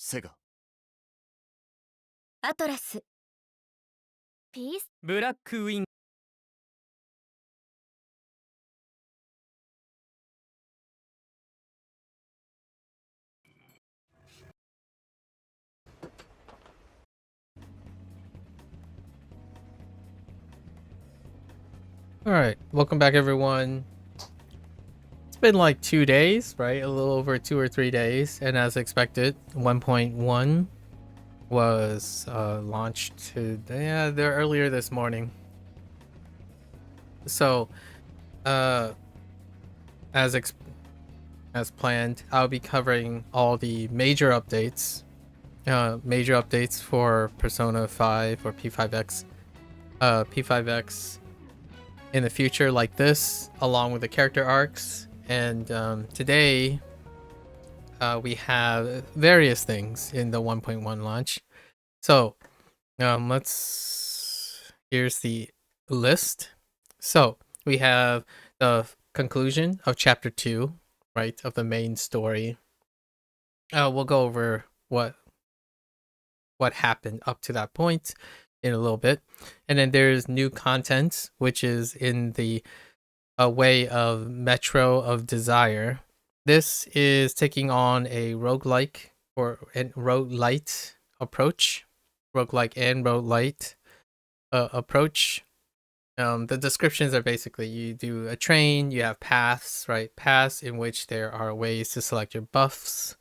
SEGA。アトラス。ピース。ブラックウィン。Alright, welcome back everyone. It's been like 2 days, right? A little over 2 or 3 days, and as expected, 1.1 was launched there earlier this morning. So, as planned, I'll be covering all the major updates for Persona 5 or P5X. P5X in the future like this, along with the character arcs. And today we have various things in the 1.1 launch. So here's the list. So we have the conclusion of chapter 2, right, of the main story. We'll go over what happened up to that point in a little bit. And then there's new content, which is in the way of Metro of Desire. This is taking on a roguelike or a roguelite approach. Roguelike and roguelite approach. The descriptions are basically you do a train, you have paths, right? Paths in which there are ways to select your buffs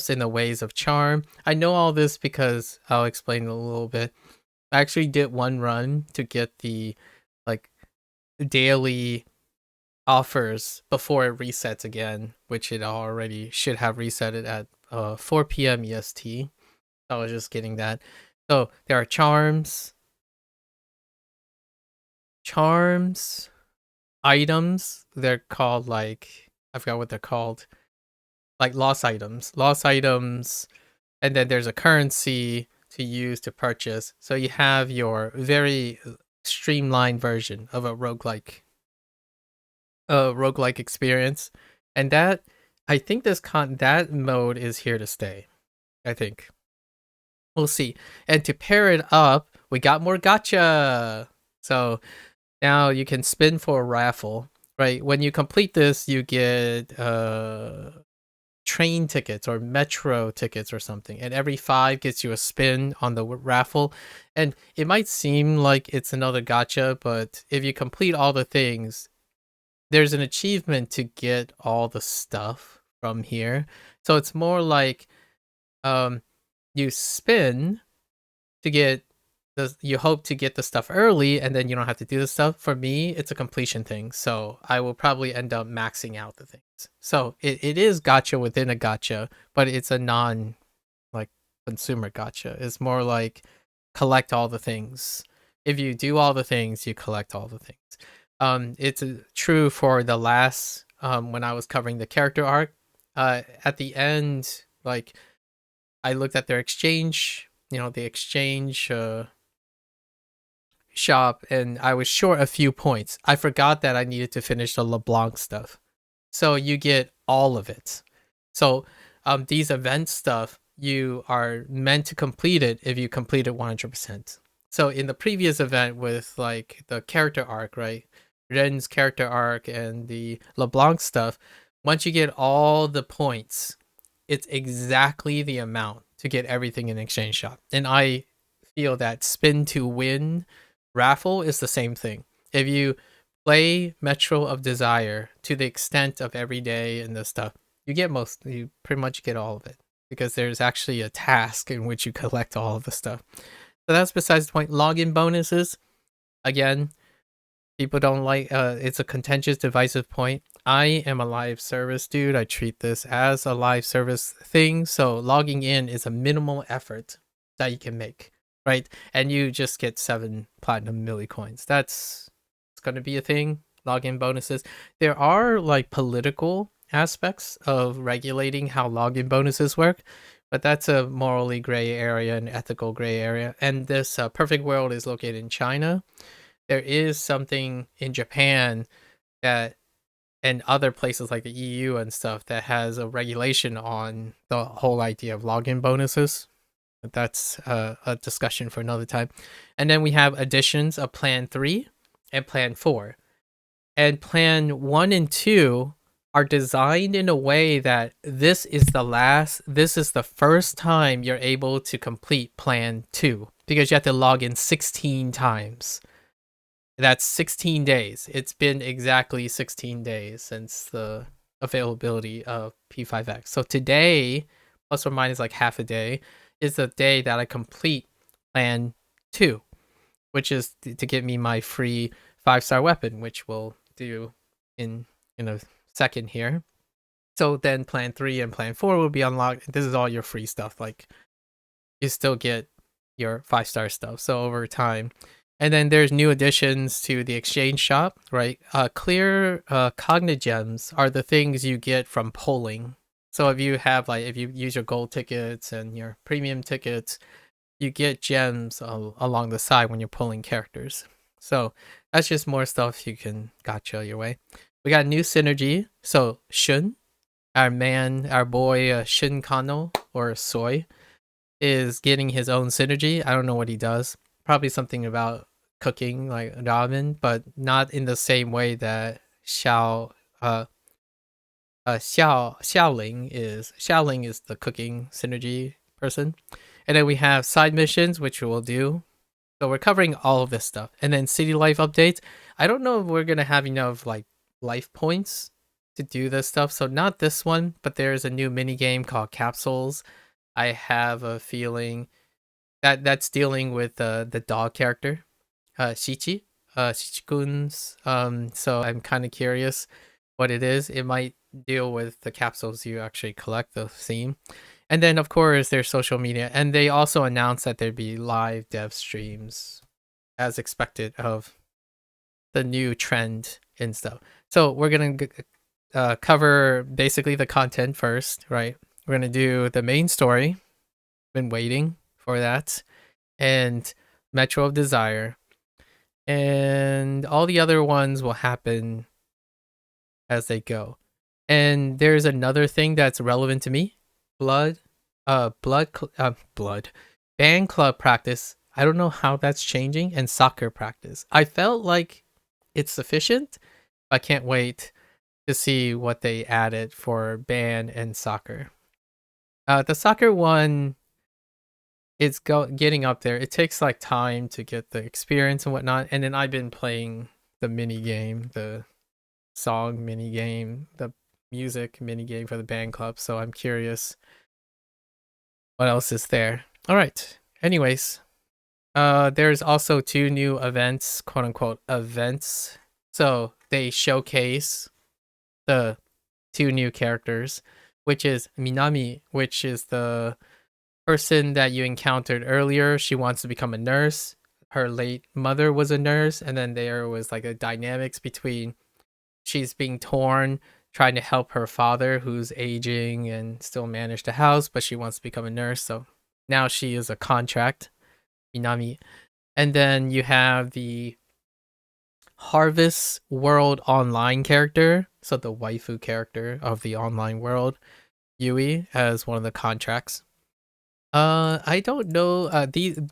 in the ways of charm. I know all this because I'll explain a little bit. I actually did one run to get the like daily offers before it resets again, which it already should have reset it at 4 p.m. EST. I was just getting that. So there are charms, items. They're called like, I forgot what they're called, like lost items, and then there's a currency to use to purchase. So you have your very streamlined version of a roguelike experience, and that I think that mode is here to stay. I think we'll see. And to pair it up, we got more gacha. So now you can spin for a raffle, right? When you complete this, you get train tickets or metro tickets or something, and every 5 gets you a spin on the raffle. And it might seem like it's another gacha, but if you complete all the things, there's an achievement to get all the stuff from here. So it's more like you spin to get you hope to get the stuff early, and then you don't have to do the stuff. For me, it's a completion thing, so I will probably end up maxing out the things. So it is gacha within a gacha, but it's a non like consumer gacha. It's more like collect all the things. If you do all the things, you collect all the things. It's true for the last when I was covering the character arc. At the end, like I looked at their exchange, the exchange shop, and I was short a few points. I forgot that I needed to finish the LeBlanc stuff. So you get all of it. So these event stuff, you are meant to complete it if you complete it 100%. So in the previous event with like the character arc, right? Ren's character arc and the LeBlanc stuff, once you get all the points, it's exactly the amount to get everything in exchange shop. And I feel that spin to win raffle is the same thing. If you play Metro of Desire to the extent of every day and this stuff, you pretty much get all of it, because there's actually a task in which you collect all of the stuff. So that's besides the point. Login bonuses, again, people don't like, it's a contentious, divisive point. I am a live service dude. I treat this as a live service thing. So logging in is a minimal effort that you can make, right? And you just get 7 platinum millicoins. It's going to be a thing. Login bonuses. There are like political aspects of regulating how login bonuses work, but that's a morally gray area and ethical gray area. And this perfect world is located in China. There is something in Japan that and other places like the EU and stuff that has a regulation on the whole idea of login bonuses. But that's a discussion for another time. And then we have additions of Plan 3 and Plan 4. And Plan 1 and 2 are designed in a way that this is the first time you're able to complete Plan 2 because you have to log in 16 times. That's 16 days. It's been exactly 16 days since the availability of P5X. So today, plus or minus like half a day, is the day that I complete Plan 2, which is to get me my free 5-star weapon, which we'll do in a second here. So then Plan 3 and Plan 4 will be unlocked. This is all your free stuff. Like, you still get your 5-star stuff. So over time. And then there's new additions to the exchange shop, right? Clear cognigems are the things you get from polling. So if you use your gold tickets and your premium tickets, you get gems along the side when you're pulling characters. So that's just more stuff you can gotcha your way. We got new synergy. So Shun, our boy Shun Kano or Soy, is getting his own synergy. I don't know what he does. Probably something about cooking like ramen, but not in the same way that Xiaoling is. Xiaoling is the cooking synergy person. And then we have side missions, which we'll do. So we're covering all of this stuff. And then city life updates. I don't know if we're gonna have enough like life points to do this stuff. So not this one, but there's a new mini game called Capsules. I have a feeling that that's dealing with the dog character, Shichikun's. So I'm kind of curious what it is. It might deal with the capsules you actually collect, the theme. And then of course there's social media, and they also announced that there'd be live dev streams as expected of the new trend and stuff. So we're gonna cover basically the content first, right? We're gonna do the main story. Been waiting for that, and Metro of Desire, and all the other ones will happen as they go. And there's another thing that's relevant to me: blood, blood, band club practice. I don't know how that's changing, and soccer practice. I felt like it's sufficient. I can't wait to see what they added for band and soccer. The soccer one, it's getting up there. It takes like time to get the experience and whatnot. And then I've been playing the mini game, the song mini game, the music mini game for the band club. So I'm curious what else is there. All right. Anyways, there's also 2 new events, quote unquote events. So they showcase the 2 new characters, which is Minami, which is the person that you encountered earlier. She wants to become a nurse. Her late mother was a nurse, and then there was like a dynamics between she's being torn, trying to help her father who's aging and still manage the house, but she wants to become a nurse. So now she is a contract, Minami. And then you have the Harvest World Online character, so the waifu character of the online world, Yui, as one of the contracts. I don't know.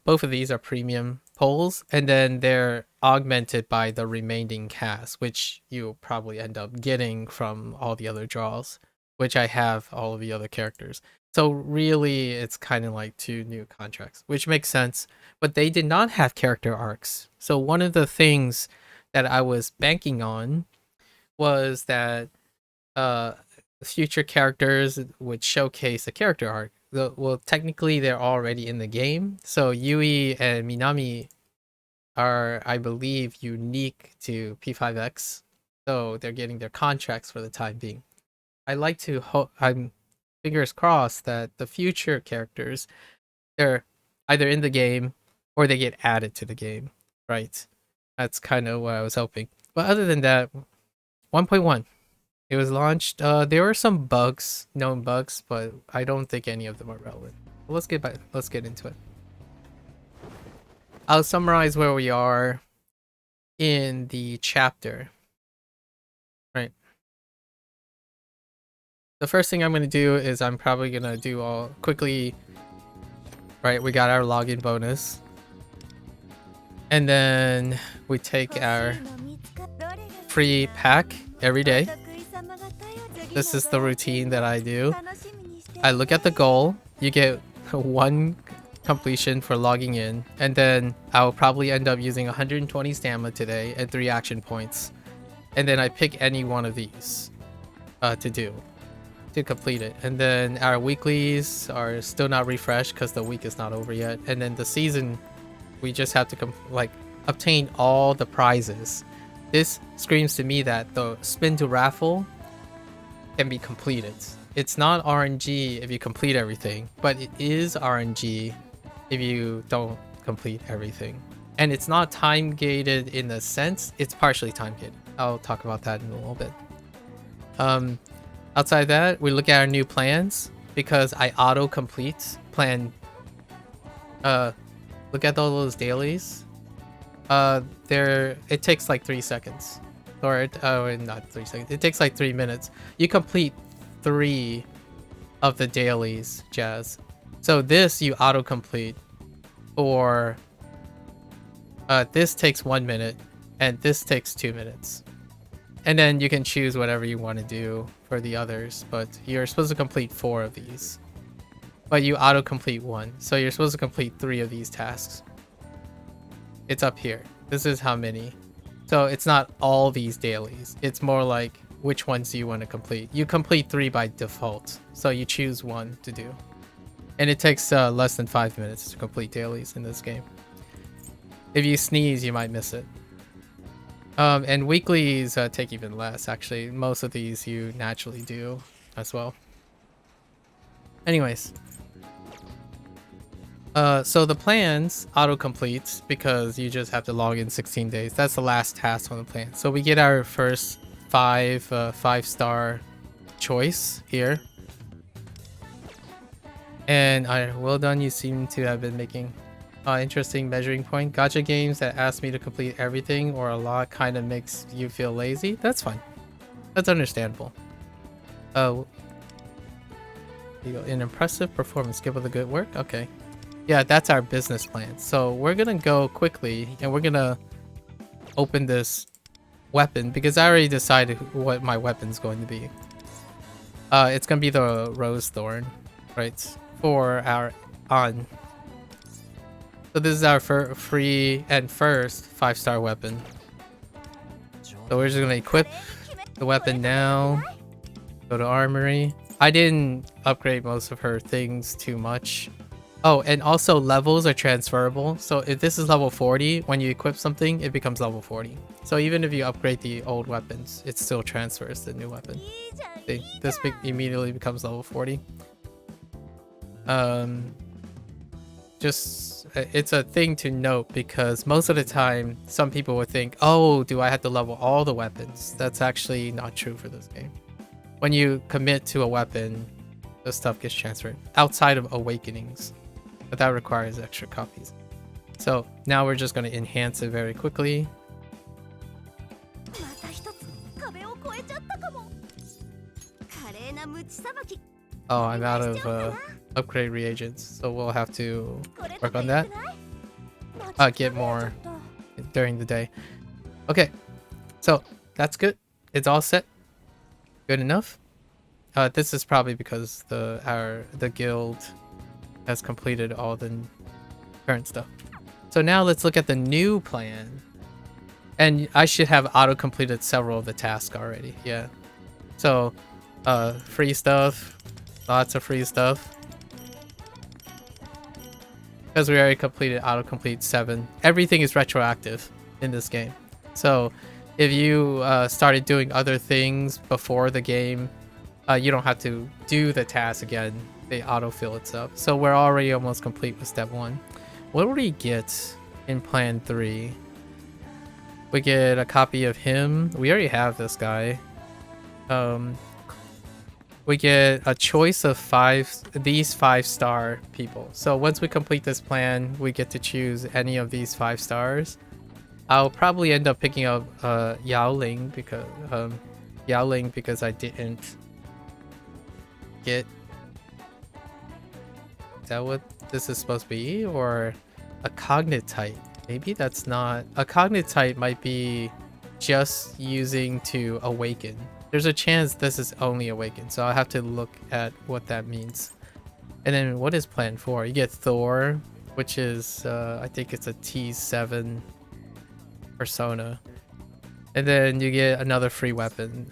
Both of these are premium polls, and then they're augmented by the remaining cast, which you'll probably end up getting from all the other draws, which I have all of the other characters. So really, it's kind of like 2 new contracts, which makes sense. But they did not have character arcs. So one of the things that I was banking on was that future characters would showcase a character arc. Well, technically they're already in the game. So Yui and Minami are, I believe, unique to P5X. So they're getting their contracts for the time being. I like to hope, I'm fingers crossed that the future characters, they're either in the game or they get added to the game, right? That's kind of what I was hoping. But other than that, 1.1. It was launched. There were some bugs, known bugs, but I don't think any of them are relevant. Let's get into it. I'll summarize where we are in the chapter. Right. the first thing I'm gonna do is I'm probably gonna do all quickly. Right, we got our login bonus, and then we take our free pack every day. This is the routine that I do. I look at the goal. You get 1 completion for logging in, and then I'll probably end up using 120 stamina today and 3 action points, and then I pick any one of these to complete it. And then our weeklies are still not refreshed because the week is not over yet, and then the season, we just have to obtain all the prizes. This screams to me that the spin to raffle can be completed. It's not RNG if you complete everything, but it is RNG if you don't complete everything. And it's not time gated in the sense, it's partially time gated. I'll talk about that in a little bit. Outside that, we look at our new plans because I auto complete plan. Look at all those dailies. It takes like 3 seconds. Or not 3 seconds. It takes like 3 minutes. You complete 3 of the dailies, Jazz. So this you auto-complete. Or this takes 1 minute, and this takes 2 minutes. And then you can choose whatever you want to do for the others, but you're supposed to complete 4 of these. But you auto-complete 1, so you're supposed to complete 3 of these tasks. It's up here. This is how many. So it's not all these dailies. It's more like which ones do you want to complete. You complete 3 by default, so you choose 1 to do. And it takes less than 5 minutes to complete dailies in this game. If you sneeze, you might miss it. And weeklies take even less, actually. Most of these you naturally do as well. Anyways. So the plans auto-complete because you just have to log in 16 days. That's the last task on the plan. So we get our first 5-star choice here. And well done, you seem to have been making interesting measuring point. Gacha games that ask me to complete everything or a lot kind of makes you feel lazy. That's fine. That's understandable. An impressive performance. Give it a good work. Okay. Yeah, that's our business plan. So we're gonna go quickly and we're gonna open this weapon because I already decided what my weapon's going to be. It's gonna be the Rose Thorn, right? For our on. So this is our free and first 5-star weapon. So we're just gonna equip the weapon now. Go to armory. I didn't upgrade most of her things too much. Oh, and also levels are transferable. So if this is level 40, when you equip something, it becomes level 40. So even if you upgrade the old weapons, it still transfers to the new weapon. See, this immediately becomes level 40. It's a thing to note because most of the time, some people would think, oh, do I have to level all the weapons? That's actually not true for this game. When you commit to a weapon, the stuff gets transferred outside of Awakenings. But that requires extra copies. So now we're just going to enhance it very quickly. Oh, I'm out of upgrade reagents, so we'll have to work on that. Get more during the day. Okay, so that's good. It's all set. Good enough. This is probably because the guild has completed all the current stuff. So now let's look at the new plan. And I should have auto-completed several of the tasks already. Yeah. So, free stuff. Lots of free stuff. Because we already completed auto-complete 7. Everything is retroactive in this game. So, if you started doing other things before the game, you don't have to do the task again. They autofill itself. So we're already almost complete with step 1. What do we get in plan 3? We get a copy of him. We already have this guy. We get a choice of these 5-star people. So once we complete this plan, we get to choose any of these 5 stars. I'll probably end up picking up Yaoling because I didn't get... Is that what this is supposed to be? Or a cognitite? Maybe that's not... A cognitite might be just using to awaken. There's a chance this is only awaken, so I'll have to look at what that means. And then what is plan 4? You get Thor, which is, I think it's a T7 persona. And then you get another free weapon.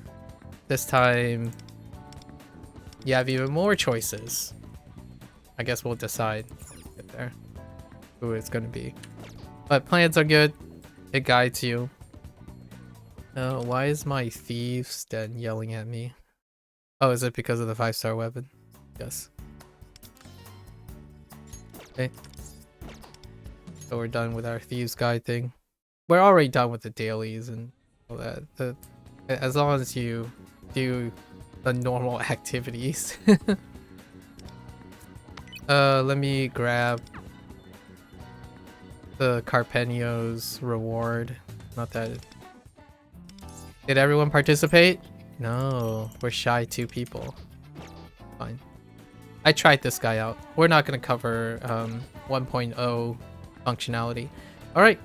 This time, you have even more choices. I guess we'll decide there who it's going to be. But plans are good. It guides you. Why is my thieves then yelling at me? Oh, is it because of the 5-star weapon? Yes. Okay. So we're done with our thieves guide thing. We're already done with the dailies and all that. As long as you do the normal activities. Let me grab the Carpenio's reward. Not that... Did everyone participate? No, we're shy 2 people. Fine. I tried this guy out. We're not going to cover 1.0 functionality. Alright,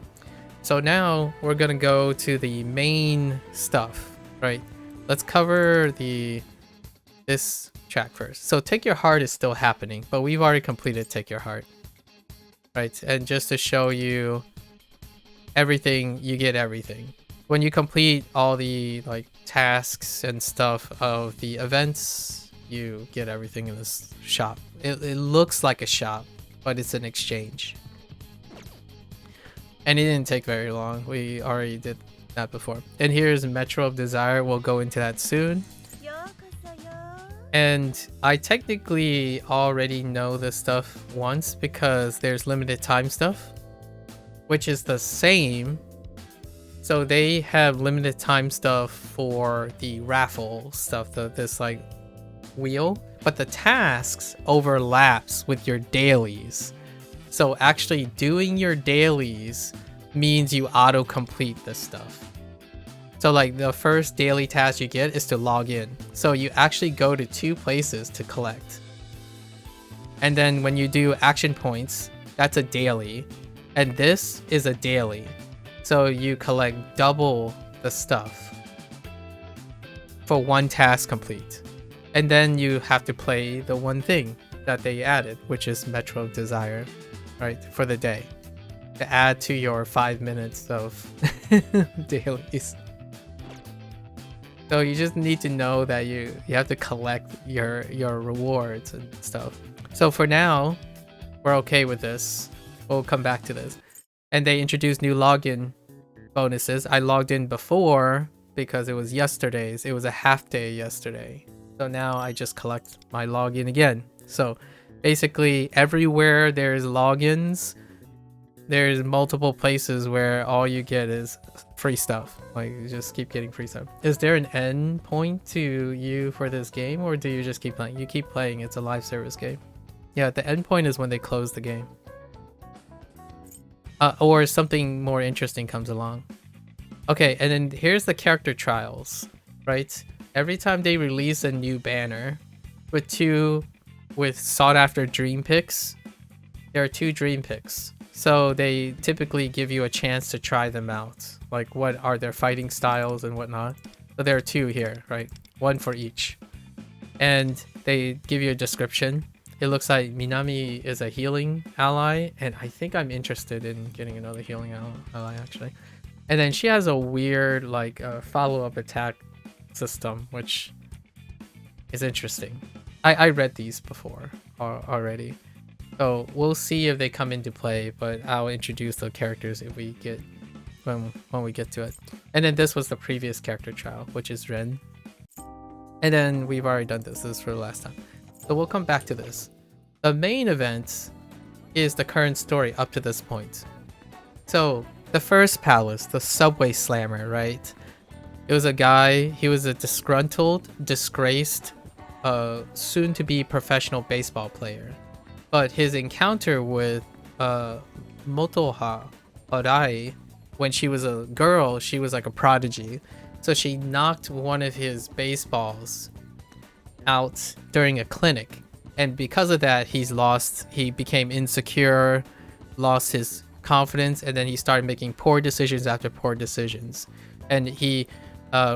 so now we're going to go to the main stuff, right? Let's cover this track first. So Take Your Heart is still happening, but we've already completed Take Your Heart. Right, and just to show you everything, you get everything. When you complete all the like tasks and stuff of the events, you get everything in this shop. It looks like a shop, but it's an exchange. And it didn't take very long. We already did that before. And here's Metro of Desire. We'll go into that soon. And I technically already know this stuff once because there's limited time stuff, which is the same. So they have limited time stuff for the raffle stuff, this like wheel, but the tasks overlaps with your dailies. So actually doing your dailies means you auto-complete this stuff. So like the first daily task you get is to log in. So you actually go to 2 places to collect. And then when you do action points, that's a daily. And this is a daily. So you collect double the stuff for 1 task complete. And then you have to play the one thing that they added, which is Metro of Desire, right? For the day. To add to your 5 minutes of dailies. So you just need to know that you have to collect your rewards and stuff. So for now, we're okay with this. We'll come back to this. And they introduced new login bonuses. I logged in before because it was yesterday's. It was a half day yesterday. So now I just collect my login again. So basically everywhere there's logins, there's multiple places where all you get is free stuff. Like you just keep getting free stuff. Is there an end point to you for this game, or do you just keep playing? You keep playing. It's a live service game. Yeah, the end point is when they close the game. Or something more interesting comes along. Okay, and then here's the character trials, right? Every time they release a new banner with sought after dream picks, there are 2 dream picks. So they typically give you a chance to try them out. Like what are their fighting styles and whatnot. So there are 2 here, right? 1 for each. And they give you a description. It looks like Minami is a healing ally, and I think I'm interested in getting another healing ally actually. And then she has a weird like follow-up attack system, which is interesting. I read these before already. So we'll see if they come into play, but I'll introduce the characters if we get when we get to it. And then this was the previous character trial, which is Ren. And then we've already done this. This is for the last time. So we'll come back to this. The main event is the current story up to this point. So the first palace, the subway slammer, right? It was a guy, he was a disgruntled, disgraced, soon-to-be professional baseball player. But his encounter with Motoha Arai, when she was a girl, she was like a prodigy. So she knocked one of his baseballs out during a clinic, and because of that, he became insecure, lost his confidence, and then he started making poor decisions after poor decisions, and he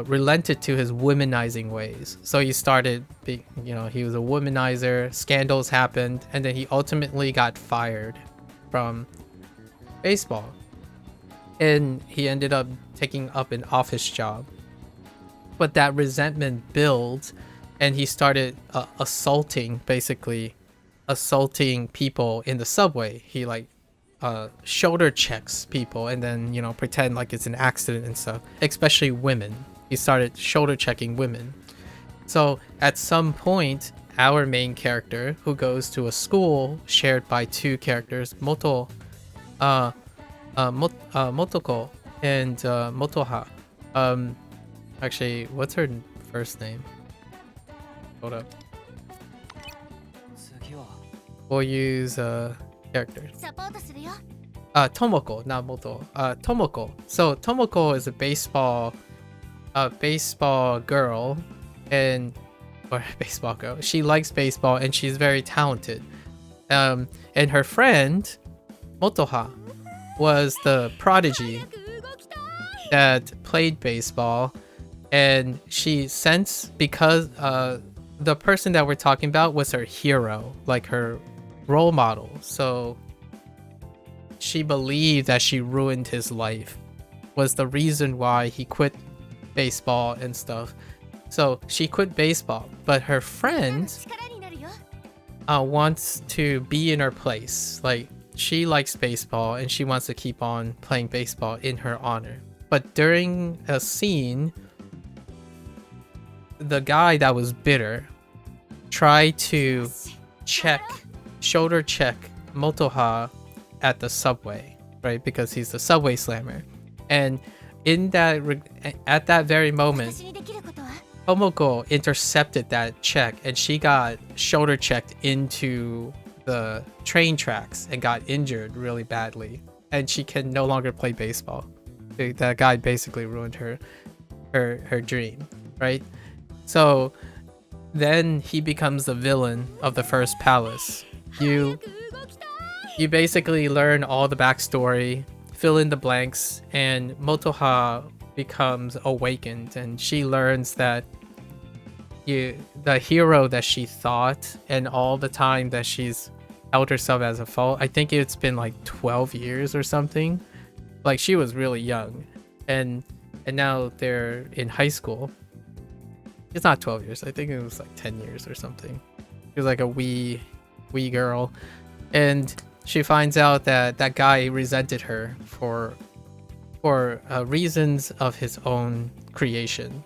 relented to his womanizing ways. So he started being, he was a womanizer, scandals happened, and then he ultimately got fired from baseball, and he ended up taking up an office job. But that resentment built, and he started assaulting people in the subway. He shoulder checks people and then pretend like it's an accident and stuff, especially women. He started shoulder checking women. So at some point, our main character, who goes to a school shared by two characters, Motoko and Motoha. Actually, what's her first name? Hold up. We'll use characters. Tomoko, not Moto. Tomoko. So Tomoko is a baseball girl, or baseball girl. She likes baseball and she's very talented. And her friend Motoha was the prodigy that played baseball, and she sensed, because the person that we're talking about was her hero, like her role model. So she believed that she ruined his life, was the reason why he quit baseball and stuff. So she quit baseball, but her friend wants to be in her place. Like, she likes baseball and she wants to keep on playing baseball in her honor. But during a scene, the guy that was bitter tried to shoulder check Motoha at the subway, right? Because he's the subway slammer. And at that very moment, Tomoko intercepted that check, and she got shoulder checked into the train tracks and got injured really badly, and she can no longer play baseball. That guy basically ruined her dream, right? So then he becomes the villain of the first palace. You basically learn all the backstory, fill in the blanks, and Motoha becomes awakened, and she learns that the hero that she thought, and all the time that she's held herself as a foe, I think it's been like 12 years or something. Like, she was really young, and now they're in high school. It's not 12 years. I think it was like 10 years or something. She was like a wee girl, and she finds out that that guy resented her for reasons of his own creation.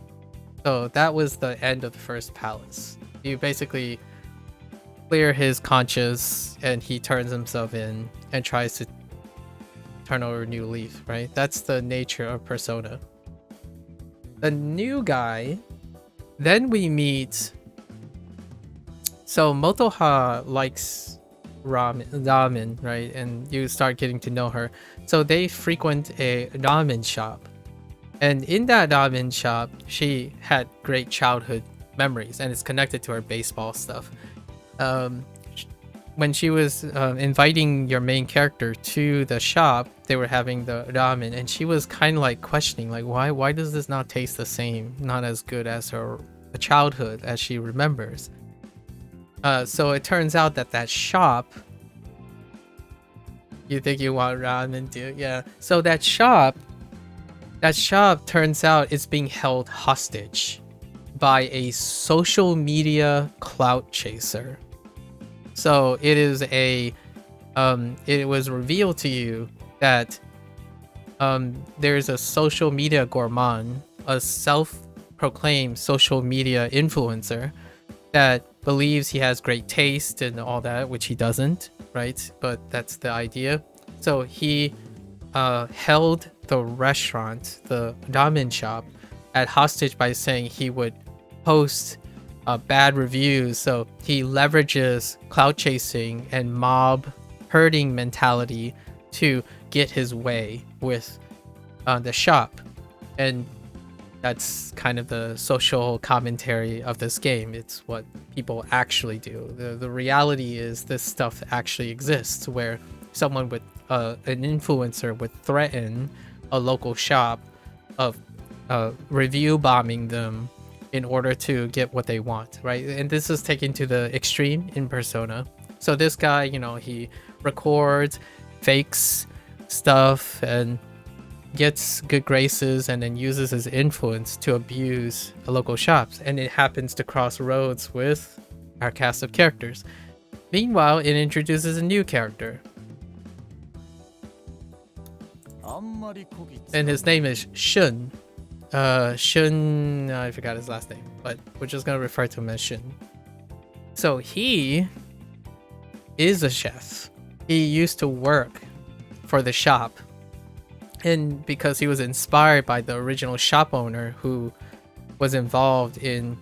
So that was the end of the first palace. You basically clear his conscience, and he turns himself in and tries to turn over a new leaf, right? That's the nature of Persona. The new guy, then we meet. So Motoha likes ramen, right? And you start getting to know her. So they frequent a ramen shop. And in that ramen shop, she had great childhood memories, and it's connected to her baseball stuff. When she was inviting your main character to the shop, they were having the ramen, and she was kind of like questioning, like, why does this not taste the same, not as good as her childhood as she remembers. So it turns out that shop, you think you want ramen, dude? Yeah. So that shop turns out is being held hostage by a social media clout chaser. So it is it was revealed to you that there's a social media gourmand, a self-proclaimed social media influencer that believes he has great taste and all that, which he doesn't, right? But that's the idea. So he held the restaurant, the ramen shop, at hostage by saying he would post bad reviews. So he leverages clout chasing and mob herding mentality to get his way with the shop. And That's kind of the social commentary of this game. It's what people actually do. The reality is this stuff actually exists, where someone with an influencer would threaten a local shop of review bombing them in order to get what they want, right? And this is taken to the extreme in Persona. So this guy, you know, he records, fakes stuff, and gets good graces, and then uses his influence to abuse the local shops. And it happens to cross roads with our cast of characters. Meanwhile, it introduces a new character. And his name is Shun. Shun, I forgot his last name, but we're just gonna refer to him as Shun. So he is a chef. He used to work for the shop, and because he was inspired by the original shop owner who was involved in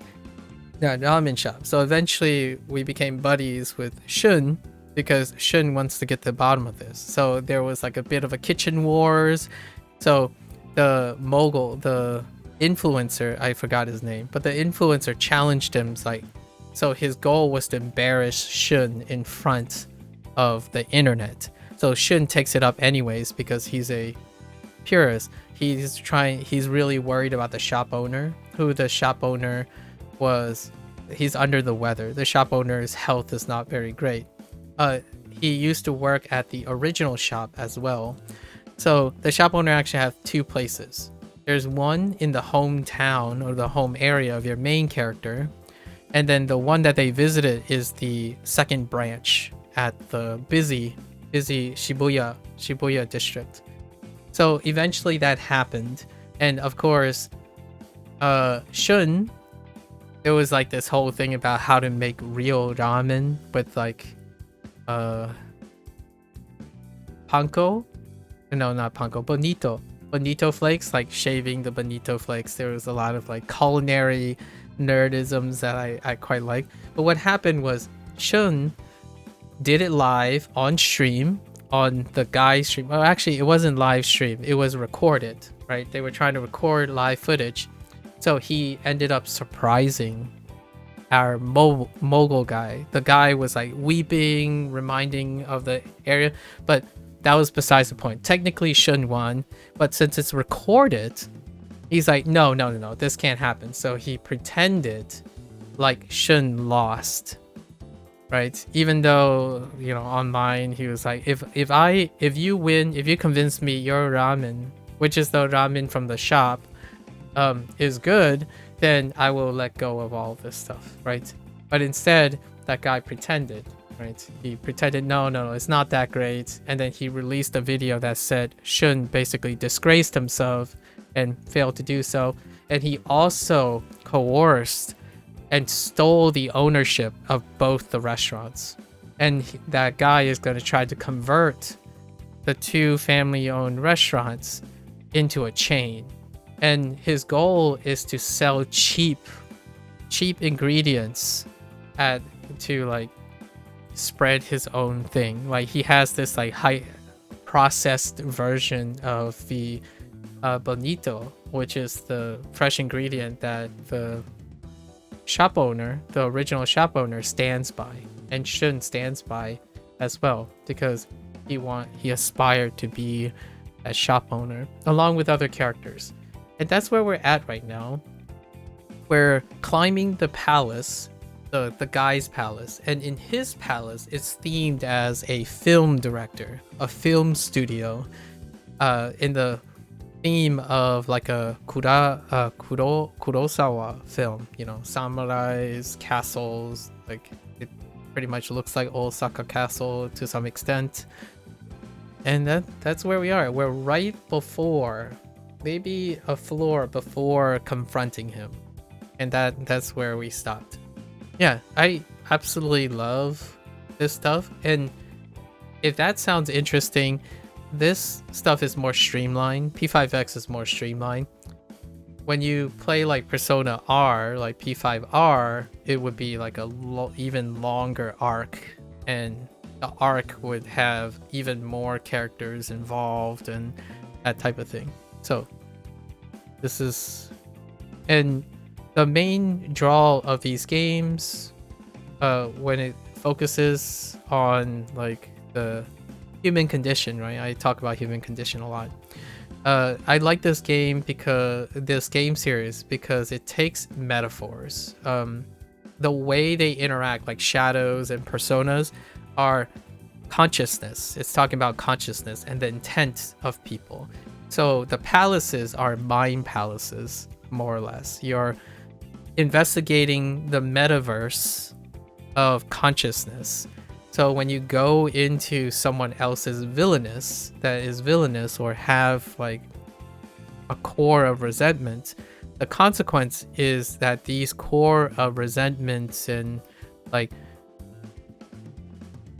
the ramen shop. So eventually we became buddies with Shun because Shun wants to get to the bottom of this. So there was like a bit of a kitchen wars. So the mogul, the influencer, I forgot his name, but the influencer challenged him, like, so his goal was to embarrass Shun in front of the internet. So Shun takes it up anyways because he's a purist. He's really worried about the shop owner, who the shop owner was, he's under the weather. The shop owner's health is not very great. He used to work at the original shop as well. So the shop owner actually have two places. There's one in the hometown or the home area of your main character, and then the one that they visited is the second branch at the busy Shibuya district. So eventually that happened, and of course, Shun, it was like this whole thing about how to make real ramen with like panko, no, not panko, bonito flakes, like shaving the bonito flakes. There was a lot of like culinary nerdisms that I quite like. But what happened was Shun did it live on stream, on the guy's stream. Well, actually, it wasn't live stream, it was recorded, right? They were trying to record live footage. So he ended up surprising our mogul guy. The guy was like weeping, reminding of the area, but that was besides the point. Technically Shun won, but since it's recorded, he's like, no, this can't happen. So he pretended like Shun lost, right? Even though, you know, online he was like, if you win, if you convince me your ramen, which is the ramen from the shop, is good, then I will let go of all this stuff, right? But instead, that guy pretended, right? He pretended, no, it's not that great. And then he released a video that said Shun basically disgraced himself and failed to do so. And he also coerced and stole the ownership of both the restaurants. And that guy is going to try to convert the two family-owned restaurants into a chain. And his goal is to sell cheap ingredients to like spread his own thing. Like he has this like high processed version of the bonito, which is the fresh ingredient that the shop owner, the original shop owner, stands by, and Shun stands by as well, because he aspired to be a shop owner along with other characters. And that's where we're at right now. We're climbing the palace, the guy's palace, and in his palace, it's themed as a film director, a film studio, in the theme of like a Kurosawa film, you know, samurais, castles, like it pretty much looks like Osaka Castle to some extent. And that's where we are. We're right before, maybe a floor before confronting him, and that's where we stopped. Yeah, I absolutely love this stuff, and if that sounds interesting, this stuff is more streamlined. P5X is more streamlined. When you play like Persona R, like P5R, it would be like a even longer arc, and the arc would have even more characters involved and that type of thing. So this is And the main draw of these games, when it focuses on like the human condition, right? I talk about human condition a lot. I like this game because this game series because it takes metaphors. The way they interact, like shadows and personas, are consciousness. It's talking about consciousness and the intent of people. So the palaces are mind palaces, more or less. You're investigating the metaverse of consciousness. So when you go into someone else's villainous, that is villainous or have like a core of resentment, the consequence is that these core of resentments and like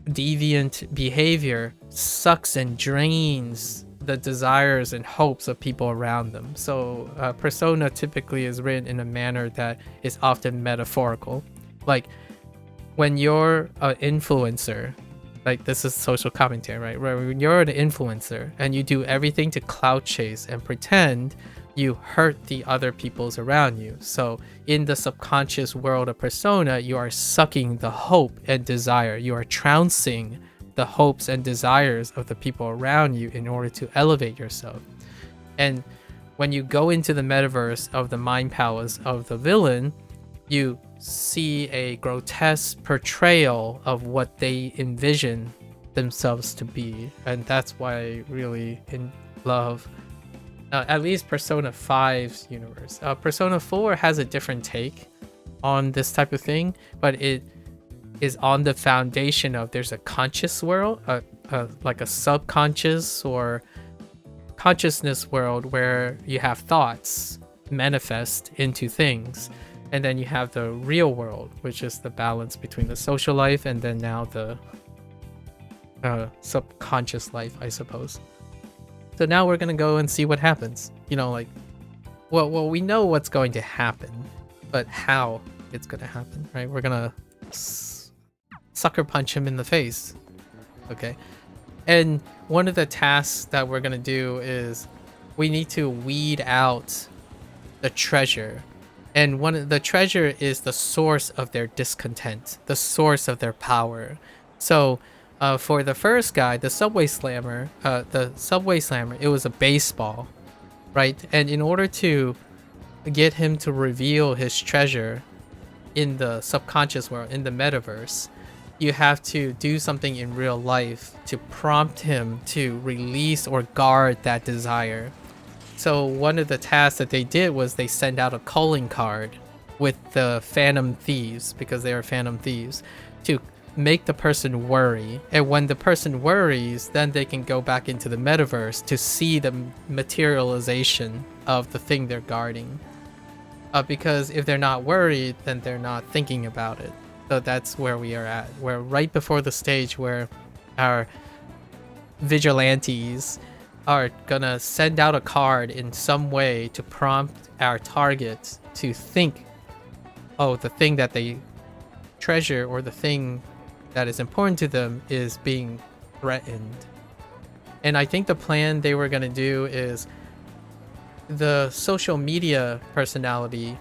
deviant behavior sucks and drains the desires and hopes of people around them. So persona typically is written in a manner that is often metaphorical. Like when you're an influencer, like this is social commentary, right? When you're an influencer and you do everything to clout chase and pretend, you hurt the other peoples around you. So in the subconscious world of persona, you are sucking the hope and desire. You are trouncing the hopes and desires of the people around you in order to elevate yourself. And when you go into the metaverse of the mind palace of the villain, you see a grotesque portrayal of what they envision themselves to be. And that's why I really love at least Persona 5's universe. Persona 4 has a different take on this type of thing, but it is on the foundation of there's a conscious world, like a subconscious or consciousness world where you have thoughts manifest into things. And then you have the real world, which is the balance between the social life and then now the subconscious life, I suppose. So now we're gonna go and see what happens. Like, well, we know what's going to happen, but how it's gonna happen, right? We're gonna sucker punch him in the face, okay? And one of the tasks that we're gonna do is we need to weed out the treasure. And the treasure is the source of their discontent, the source of their power. So for the first guy, the Subway Slammer, it was a baseball, right? And in order to get him to reveal his treasure in the subconscious world, in the metaverse, you have to do something in real life to prompt him to release or guard that desire. So one of the tasks that they did was they sent out a calling card with the Phantom Thieves, because they are Phantom Thieves, to make the person worry. And when the person worries, then they can go back into the metaverse to see the materialization of the thing they're guarding. Because if they're not worried, then they're not thinking about it. So that's where we are at. We're right before the stage where our vigilantes are gonna send out a card in some way to prompt our target to think, oh, the thing that they treasure or the thing that is important to them is being threatened. And I think the plan they were gonna do is the social media personality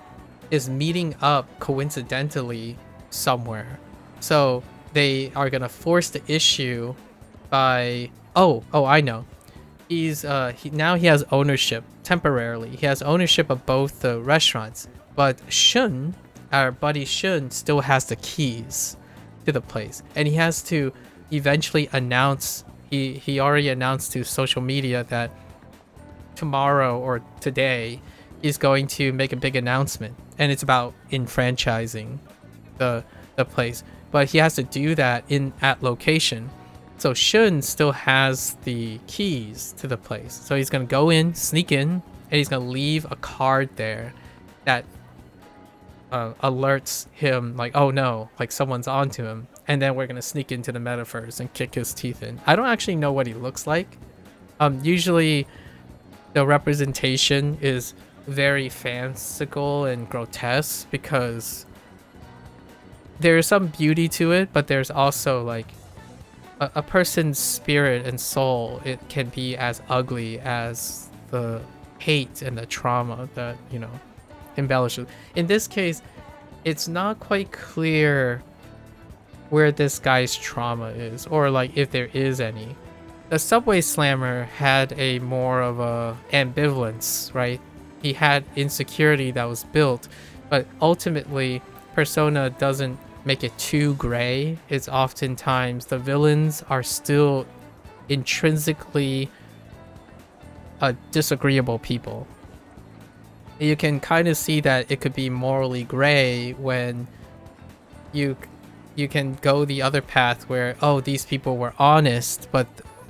is meeting up coincidentally somewhere. So they are gonna force the issue by I know. Now he has ownership temporarily. He has ownership of both the restaurants, but Shun, our buddy Shun, still has the keys to the place, and he has to eventually announce. He already announced to social media that tomorrow or today he's going to make a big announcement, and it's about enfranchising the place. But he has to do that at location. So Shun still has the keys to the place. So he's going to go in, sneak in, and he's going to leave a card there that alerts him like, oh no, like someone's onto him. And then we're going to sneak into the metaverse and kick his teeth in. I don't actually know what he looks like. Usually the representation is very fanciful and grotesque because there's some beauty to it, but there's also like a person's spirit and soul. It can be as ugly as the hate and the trauma that embellishes. In this case, it's not quite clear where this guy's trauma is, or like if there is any. The Subway Slammer had a more of a ambivalence, right? He had insecurity that was built, but ultimately Persona doesn't make it too gray. It's oftentimes the villains are still intrinsically disagreeable people. You can kind of see that it could be morally gray when you can go the other path where, oh, these people were honest, but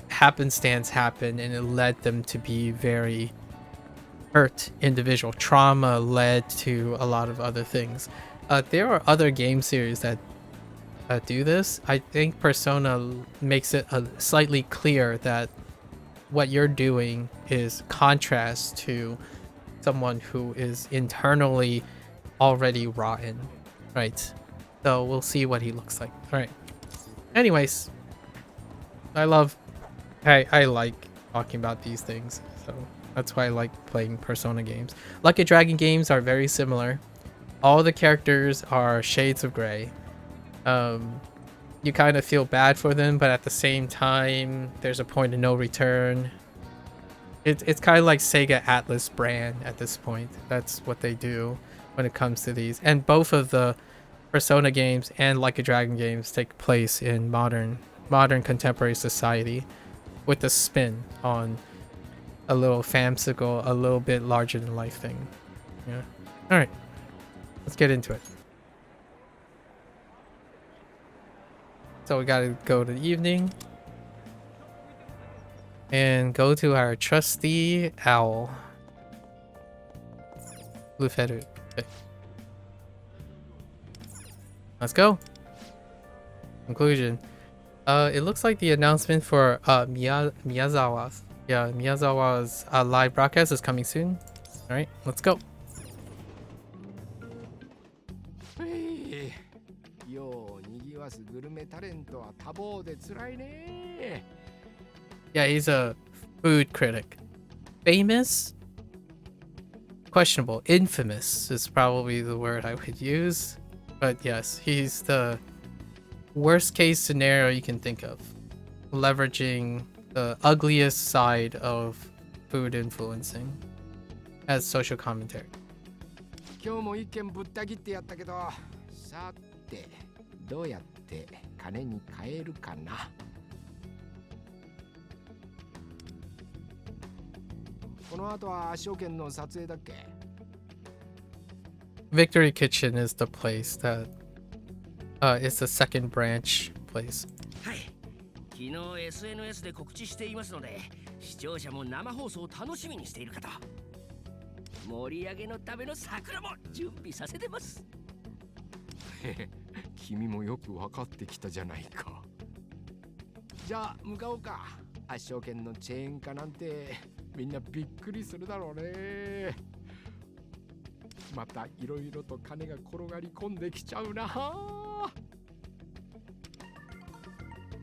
happenstance happened and it led them to be very hurt individual. Trauma led to a lot of other things. There are other game series that do this. I think Persona makes it slightly clear that what you're doing is contrast to someone who is internally already rotten, right? So we'll see what he looks like. All right. Anyways, I like talking about these things, so that's why I like playing Persona games. Lucky Dragon games are very similar. All the characters are shades of gray. You kind of feel bad for them, but at the same time, there's a point of no return. It's kind of like Sega ATLUS brand at this point. That's what they do when it comes to these. And both of the Persona games and Like a Dragon games take place in modern contemporary society with a spin on a little famsicle, a little bit larger than life thing. Yeah. All right. Let's get into it. So we gotta go to the evening and go to our trusty owl. Blue feather. Okay. Let's go. Conclusion. It looks like the announcement for Miyazawa's live broadcast is coming soon. All right, let's go. Yeah, he's a food critic. Famous? Questionable. Infamous is probably the word I would use. But yes, he's the worst case scenario you can think of. Leveraging the ugliest side of food influencing as social commentary. 今日も一件ぶった切ってやったけど、さてどうやって金に換えるかな。この後は証券の撮影だっけ？ Victory Kitchen is the place that is the second branch place. はい。昨日 SNS で告知していますので、視聴者も生放送を楽しみにしているかと。盛り上げのための桜も準備させてます。君もよく分かってきたじゃないか。じゃあ向かおうか。圧勝券のチェーン化なんてみんなびっくりするだろうね。またいろいろと金が転がり込んできちゃうな。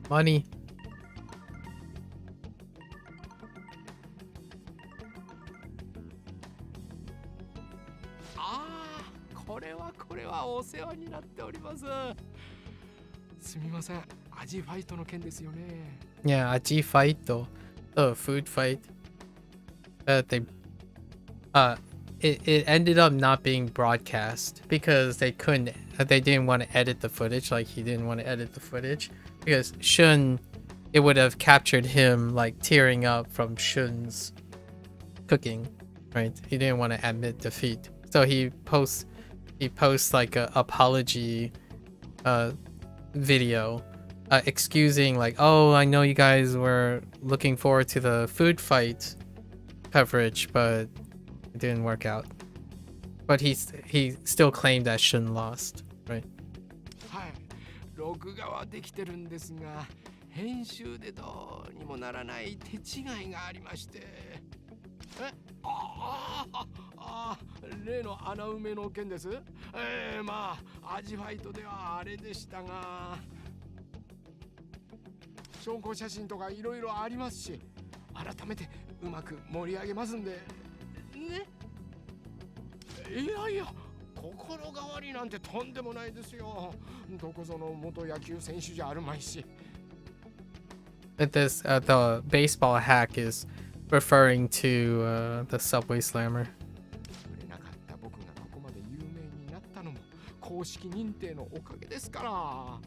Money. これはお世話になっております。すみません。味ファイトの件ですよね。Yeah, Aji fight though. The food fight. It ended up not being broadcast because they didn't want to edit the footage. Like he didn't want to edit the footage because Shun, it would have captured him like tearing up from Shun's cooking, right? He didn't want to admit defeat, so he posts like a apology video excusing like, oh, I know you guys were looking forward to the food fight coverage, but it didn't work out. But he still claimed that Shun lost, right? はい、録画はできてるんですが、編集でどうにもならない手違いがありまして。例の穴埋めの件です。まあアジファイトではあれでしたが、証拠写真とかいろいろありますし、改めてうまく盛り上げますんでね。いやいや、心変わりなんてとんでもないですよ。どこぞの元野球選手じゃあるまいし。This the baseball hack is referring to the subway slammer. 売れなかった僕がここまで有名になったのも公式認定のおかげですから。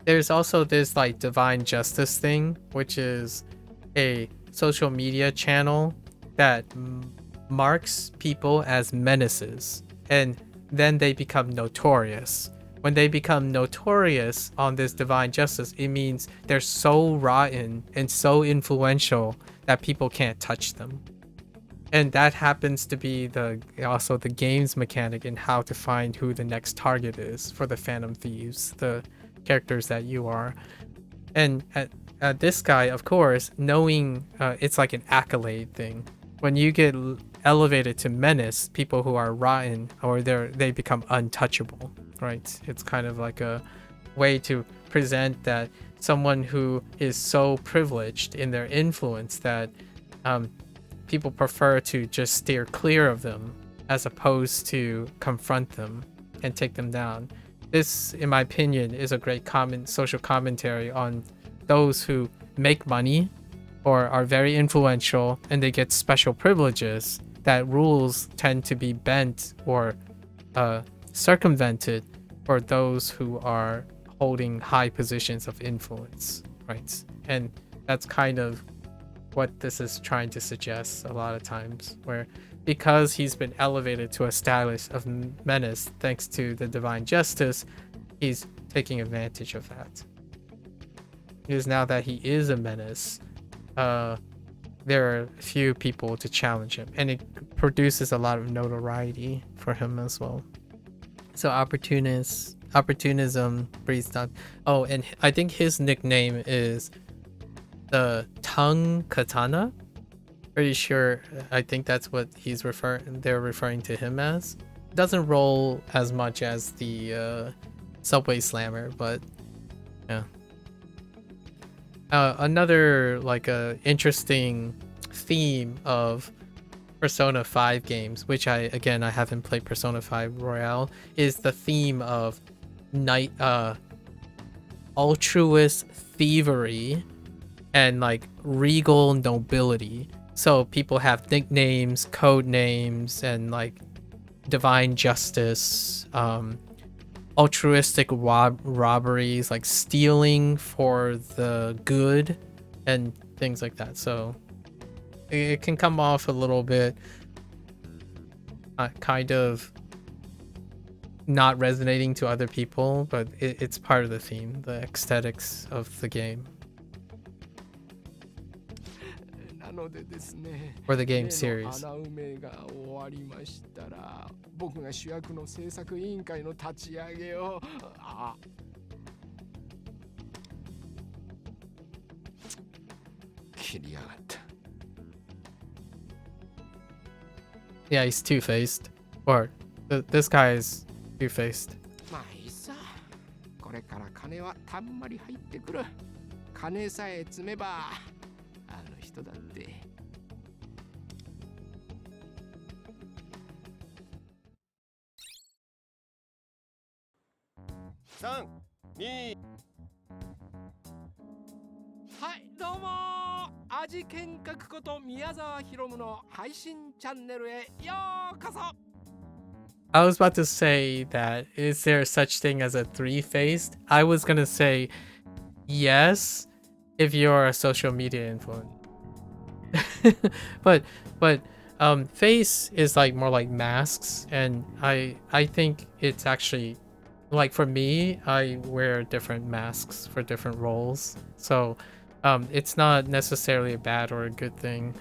There's also this like divine justice thing, which is a social media channel that marks people as menaces, and then they become notorious. When they become notorious on this divine justice, it means they're so rotten and so influential that people can't touch them. And that happens to be also the game's mechanic in how to find who the next target is for the Phantom Thieves, the characters that you are. And this guy, of course, knowing it's like an accolade thing. When you get elevated to menace, people who are rotten or they become untouchable, right? It's kind of like a way to present that someone who is so privileged in their influence that people prefer to just steer clear of them as opposed to confront them and take them down. This, in my opinion, is a great social commentary on those who make money or are very influential and they get special privileges, that rules tend to be bent or circumvented for those who are holding high positions of influence, right? And that's kind of what this is trying to suggest a lot of times, where because he's been elevated to a status of menace thanks to the divine justice, he's taking advantage of that. Because now that he is a menace, there are a few people to challenge him, and it produces a lot of notoriety for him as well. So opportunism breeds down. Oh, and I think his nickname is the Tongue Katana. Pretty sure. I think that's what they're referring to him as. Doesn't roll as much as the subway slammer, but yeah. Another like interesting theme of Persona 5 games, which I haven't played Persona 5 Royale, is the theme of altruist thievery and like regal nobility. So people have nicknames, code names, and like divine justice, altruistic robberies, like stealing for the good and things like that. So it can come off a little bit kind of not resonating to other people, but it's part of the theme, the aesthetics of the game. Or the game series. 僕が主役の制作委員会の立ち上げを切りやがった。Yeah, he's two-faced. Or this guy is two-faced. まあいいさ。これから金はたんまり入ってくる。金さえ積めばあの人だって。3、2。はい、どうも味見覚こと宮沢ひろむの配信チャンネルへようこそ。I was about to say that is there such thing as a three-faced? I was gonna say yes if you're a social media influencer. but face is like more like masks, and I think it's actually like for me, I wear different masks for different roles. So it's not necessarily a bad or a good thing.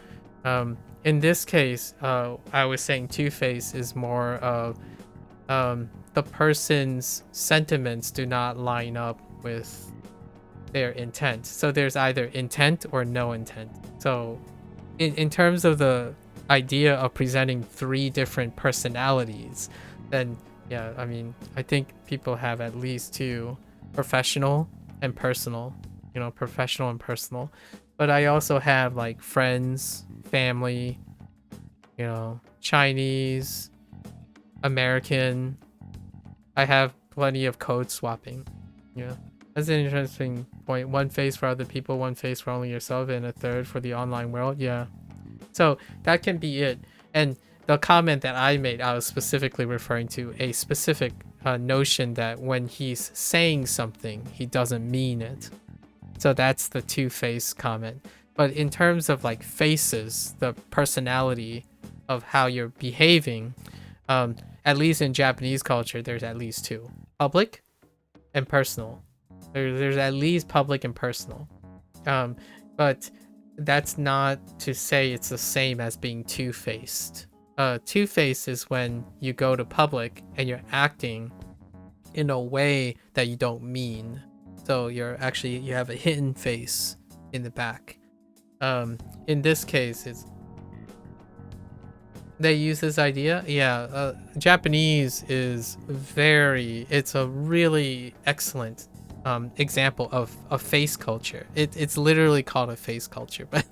In this case, I was saying two-face is more of the person's sentiments do not line up with their intent. So there's either intent or no intent. So in terms of the idea of presenting three different personalities, then yeah, I mean, I think people have at least two, professional and personal, professional and personal. but I also have like friends, family, you know, Chinese, American. I have plenty of code swapping. Yeah. That's an interesting point. One face for other people, one face for only yourself, and a third for the online world. Yeah. So that can be it. And the comment that I made, I was specifically referring to a specific notion that when he's saying something, he doesn't mean it. So that's the two-face comment. But in terms of like faces, the personality of how you're behaving, at least in Japanese culture, there's at least two: public and personal. There's at least public and personal. But that's not to say it's the same as being two-faced. Two-faced is when you go to public and you're acting in a way that you don't mean. So you have a hidden face in the back. In this case, they use this idea. Yeah, Japanese it's a really excellent example of a face culture. It's literally called a face culture. But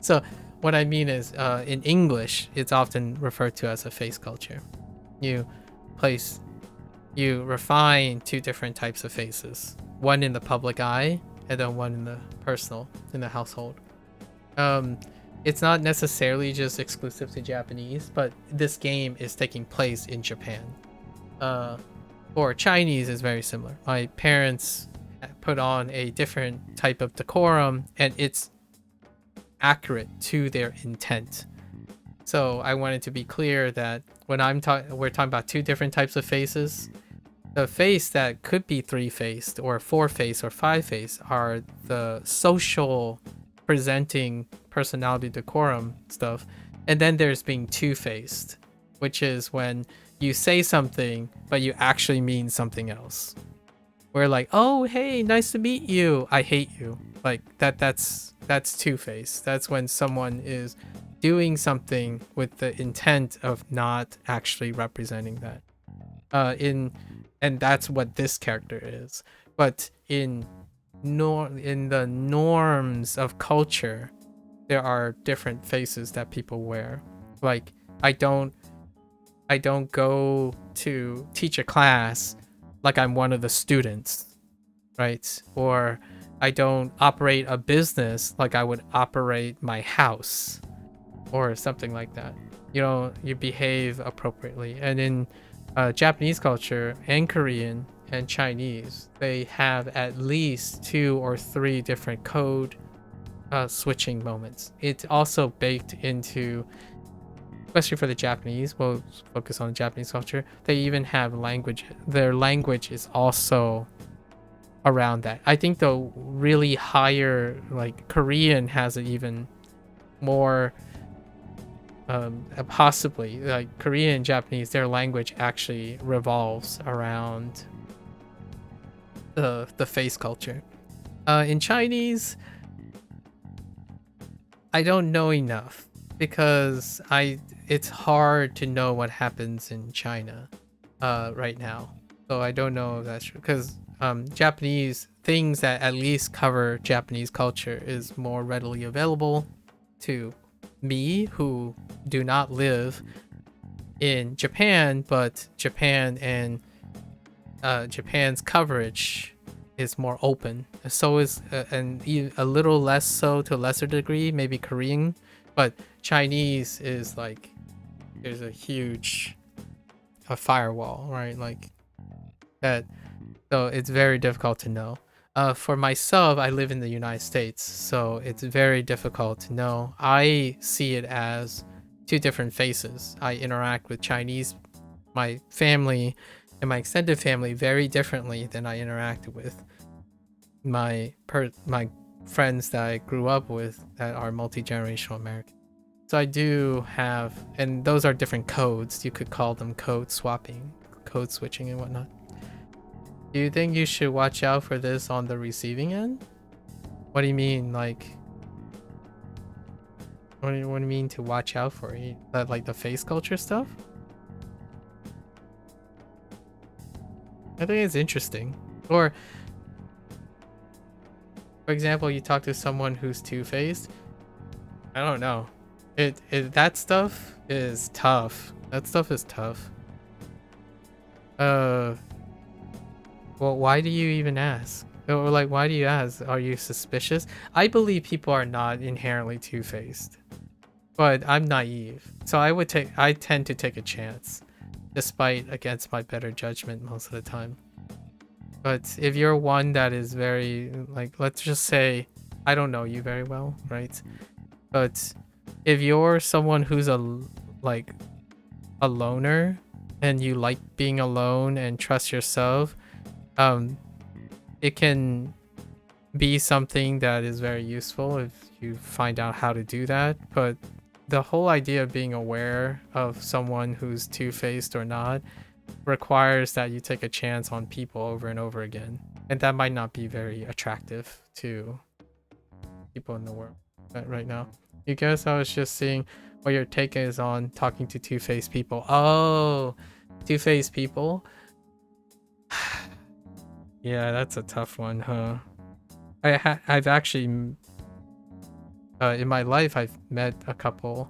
so what I mean is, in English, it's often referred to as a face culture. You refine two different types of faces. One in the public eye, and then one in the personal, in the household. It's not necessarily just exclusive to Japanese, but this game is taking place in Japan. For Chinese is very similar. My parents put on a different type of decorum, and it's accurate to their intent. So I wanted to be clear that when we're talking about two different types of faces. The face that could be three-faced or four-faced or five-faced are the social presenting personality decorum stuff. And then there's being two-faced, which is when you say something, but you actually mean something else. We're like, oh, hey, nice to meet you. I hate you. Like that's two-faced. That's when someone is doing something with the intent of not actually representing that. And that's what this character is. But in the norms of culture, there are different faces that people wear. Like I don't go to teach a class like I'm one of the students, right? Or I don't operate a business like I would operate my house or something like that. You know, you behave appropriately. And in Japanese culture and Korean and Chinese, they have at least 2 or 3 different code switching moments. It's also baked into, especially for the Japanese, we'll focus on the Japanese culture, they even have language. Their language is also around that. I think the really higher, like Korean has an even more possibly, like Korean and Japanese, their language actually revolves around the face culture. In Chinese, I don't know enough because it's hard to know what happens in China right now. So I don't know if that's true, because Japanese things that at least cover Japanese culture is more readily available to me, who do not live in Japan, but Japan and Japan's coverage is more open. So is and a little less so to a lesser degree, maybe Korean, but Chinese is like there's a huge firewall, right? Like that. So it's very difficult to know. For myself, I live in the United States, so it's very difficult to know. I see it as 2 different faces. I interact with Chinese, my family, and my extended family very differently than I interacted with my friends that I grew up with that are multi-generational American. So I do have, and those are different codes. You could call them code swapping, code switching and whatnot. Do you think you should watch out for this on the receiving end? What do you mean, like? What do you mean to watch out for? That like the face culture stuff? I think it's interesting. Or For example, you talk to someone who's two-faced. I don't know. That stuff is tough. That stuff is tough. Well, why do you even ask? Or like, why do you ask? Are you suspicious? I believe people are not inherently two-faced, but I'm naive, so I tend to take a chance, despite against my better judgment most of the time. But if you're one that is very, like, let's just say, I don't know you very well, right? But if you're someone who's a loner and you like being alone and trust yourself, it can be something that is very useful if you find out how to do that. But the whole idea of being aware of someone who's two-faced or not requires that you take a chance on people over and over again, and that might not be very attractive to people in the world right now. You guess I was just seeing what your take is on talking to two-faced people. Oh, two-faced people. Yeah, that's a tough one, huh? I've actually in my life I've met a couple.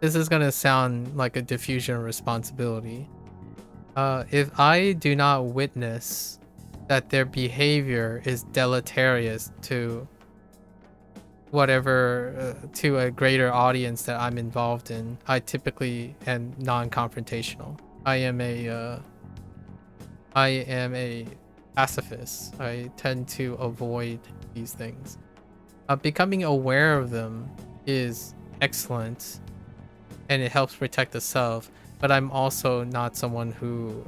This is gonna sound like a diffusion of responsibility. If I do not witness that their behavior is deleterious to whatever, to a greater audience that I'm involved in, I typically am non-confrontational. I am a pacifist. I tend to avoid these things. Becoming aware of them is excellent, and it helps protect the self, but I'm also not someone who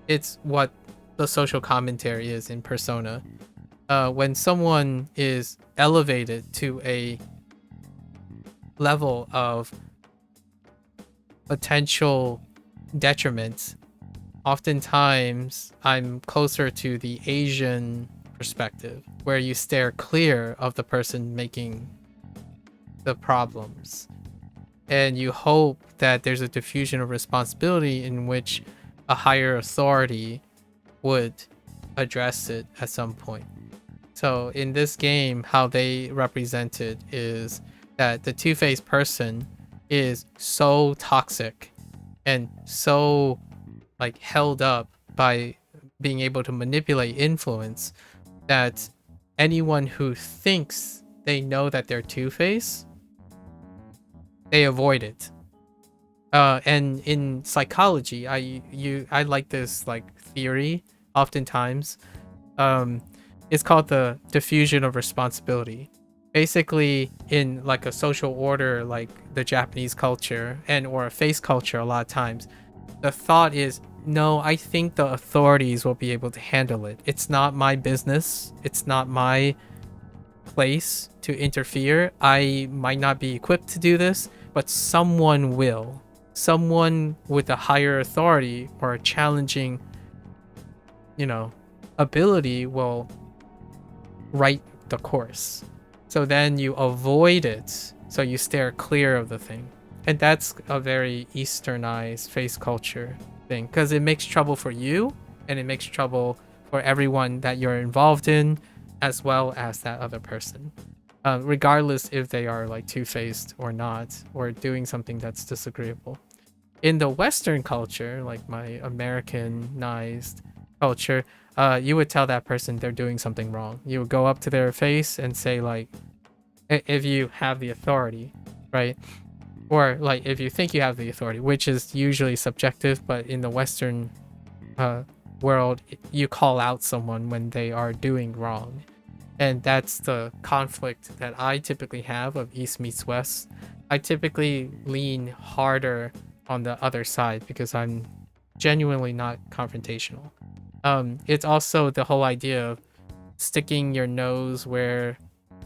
it's what the social commentary is in Persona. When someone is elevated to a level of potential detriment, oftentimes I'm closer to the Asian perspective, where you stare clear of the person making the problems, and you hope that there's a diffusion of responsibility in which a higher authority would address it at some point. So in this game, how they represent it is that the two-faced person is so toxic and so like held up by being able to manipulate influence that anyone who thinks they know that they're two-faced, they avoid it. And in psychology, I like this like theory oftentimes. It's called the diffusion of responsibility. Basically, in like a social order like the Japanese culture and or a face culture, a lot of times the thought is, no, I think the authorities will be able to handle it. It's not my business. It's not my place to interfere. I might not be equipped to do this, but someone will. Someone with a higher authority or a challenging, ability will right the course. So then you avoid it. So you steer clear of the thing. And that's a very Easternized face culture thing, because it makes trouble for you and it makes trouble for everyone that you're involved in, as well as that other person, regardless if they are like two-faced or not, or doing something that's disagreeable. In the Western culture, like my Americanized culture, you would tell that person they're doing something wrong. You would go up to their face and say, like, if you have the authority, right? Or like if you think you have the authority, which is usually subjective, but in the Western world, you call out someone when they are doing wrong. And that's the conflict that I typically have of East meets West. I typically lean harder on the other side because I'm genuinely not confrontational. It's also the whole idea of sticking your nose where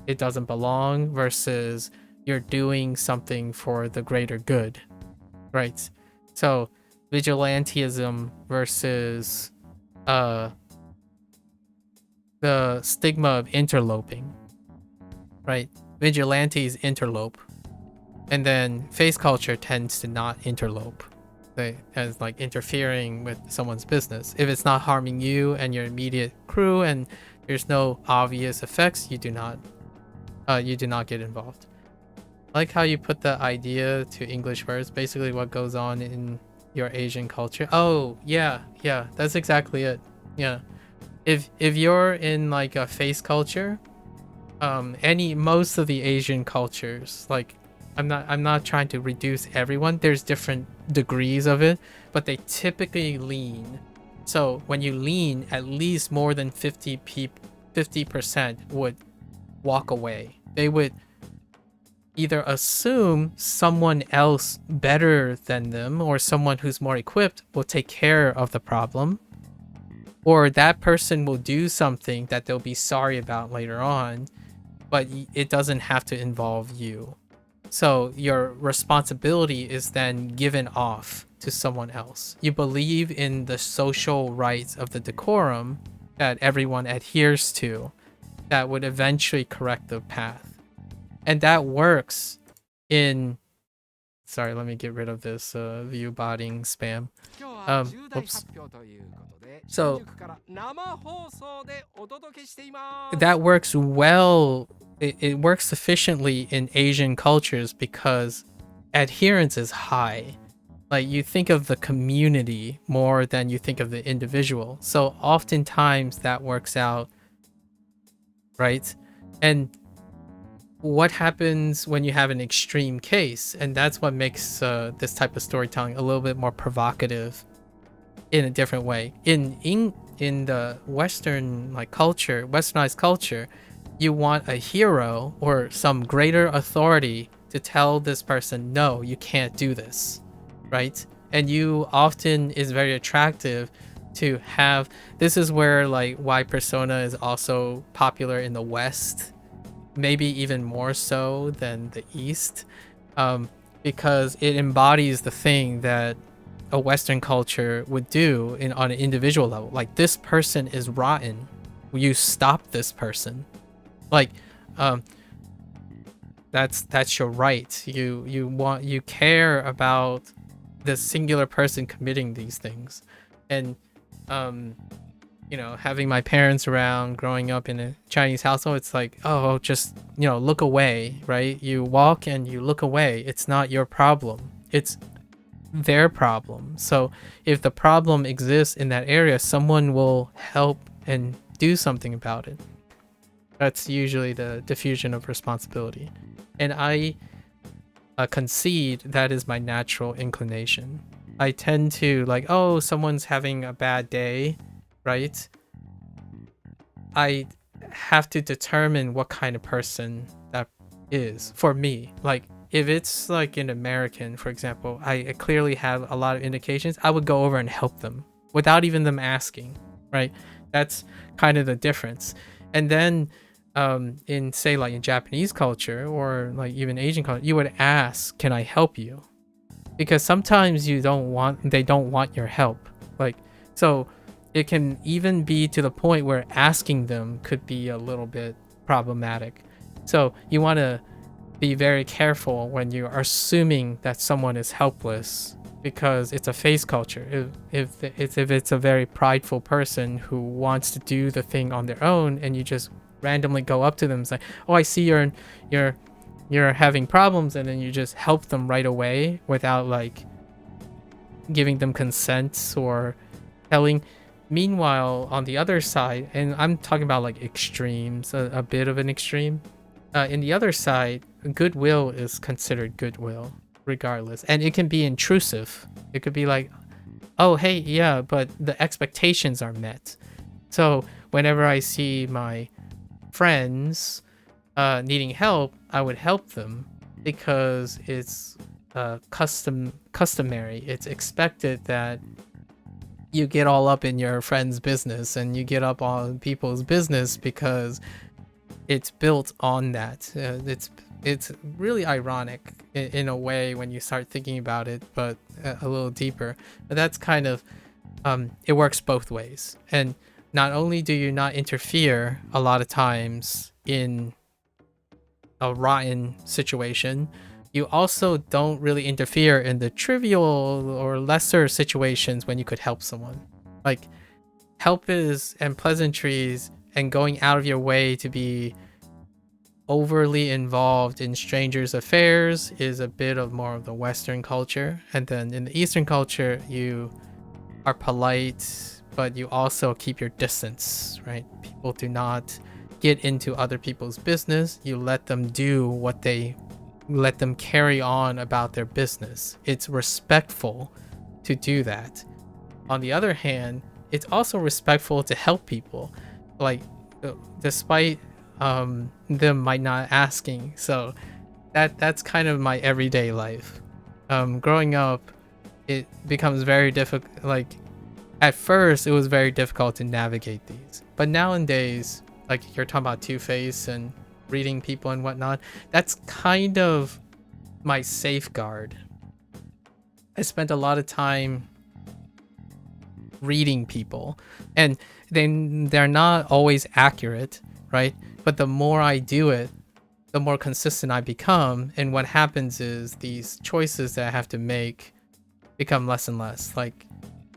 it doesn't belong versus you're doing something for the greater good, right? So vigilantism versus the stigma of interloping, right? Vigilantes interlope, and then face culture tends to not interlope. as like interfering with someone's business. If it's not harming you and your immediate crew and there's no obvious effects, you do not get involved. I like how you put the idea to English words, basically what goes on in your Asian culture. Oh, yeah, that's exactly it. Yeah. If you're in like a face culture, most of the Asian cultures, like I'm not trying to reduce everyone. There's different degrees of it, but they typically lean. So when you lean, at least more than 50% would walk away. They would either assume someone else better than them or someone who's more equipped will take care of the problem, or that person will do something that they'll be sorry about later on, but it doesn't have to involve you. So your responsibility is then given off to someone else. You believe in the social rights of the decorum that everyone adheres to that would eventually correct the path. And that works in... Sorry, let me get rid of this view botting spam. Oops. So that works well. It works sufficiently in Asian cultures because adherence is high. Like, you think of the community more than you think of the individual. So oftentimes that works out, right? And what happens when you have an extreme case? And that's what makes this type of storytelling a little bit more provocative in a different way. In the Western westernized culture, you want a hero or some greater authority to tell this person, no, you can't do this, right? And you often is very attractive to have. This is where like why Persona is also popular in the West, maybe even more so than the East, because it embodies the thing that a Western culture would do on an individual level. Like, this person is rotten, you stop this person. Like, that's your right. You care about the singular person committing these things. And having my parents around, growing up in a Chinese household, it's like, oh, just look away, right? You walk and you look away. It's not your problem, it's their problem. So if the problem exists in that area, someone will help and do something about it. That's usually the diffusion of responsibility. And I concede that is my natural inclination. I tend to like, oh, someone's having a bad day, right? I have to determine what kind of person that is for me. Like, if it's like an American, for example, I clearly have a lot of indications, I would go over and help them without even them asking, right? That's kind of the difference. And then in say like in Japanese culture or like even Asian culture, you would ask, can I help you? Because sometimes they don't want your help. Like, so it can even be to the point where asking them could be a little bit problematic. So you want to be very careful when you are assuming that someone is helpless, because it's a face culture. If it's a very prideful person who wants to do the thing on their own, and you just randomly go up to them and say, oh, I see you're having problems, and then you just help them right away without like giving them consent or telling. Meanwhile, on the other side, and I'm talking about like extremes, a bit of an extreme, in the other side, goodwill is considered goodwill regardless, and it can be intrusive. It could be like, oh, hey, yeah, but the expectations are met. So whenever I see my friends needing help, I would help them because it's customary. It's expected that you get all up in your friend's business and you get up on people's business because it's built on that. It's really ironic in a way when you start thinking about it, but a little deeper. But that's kind of it works both ways. And not only do you not interfere a lot of times in a rotten situation, you also don't really interfere in the trivial or lesser situations when you could help someone. Like, help is and pleasantries and going out of your way to be overly involved in strangers' affairs is a bit of more of the Western culture. And then in the Eastern culture, you are polite, but you also keep your distance, right? People do not get into other people's business. You let them do what they let them carry on about their business. It's respectful to do that. On the other hand, it's also respectful to help people, like despite them might not asking. So that's kind of my everyday life. Growing up, it becomes very difficult. Like at first, it was very difficult to navigate these, but nowadays, like you're talking about Two-Face and reading people and whatnot, that's kind of my safeguard. I spent a lot of time reading people, and then they're not always accurate, right? But the more I do it, the more consistent I become, and what happens is these choices that I have to make become less and less. Like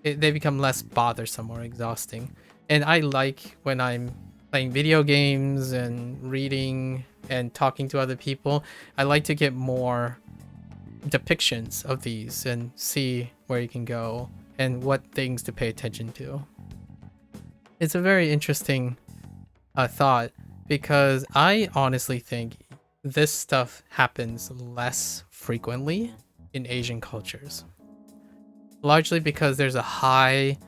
they become less bothersome or exhausting. And I like when I'm playing video games and reading and talking to other people, I like to get more depictions of these and see where you can go and what things to pay attention to. It's a very interesting thought, because I honestly think this stuff happens less frequently in Asian cultures, largely because there's a high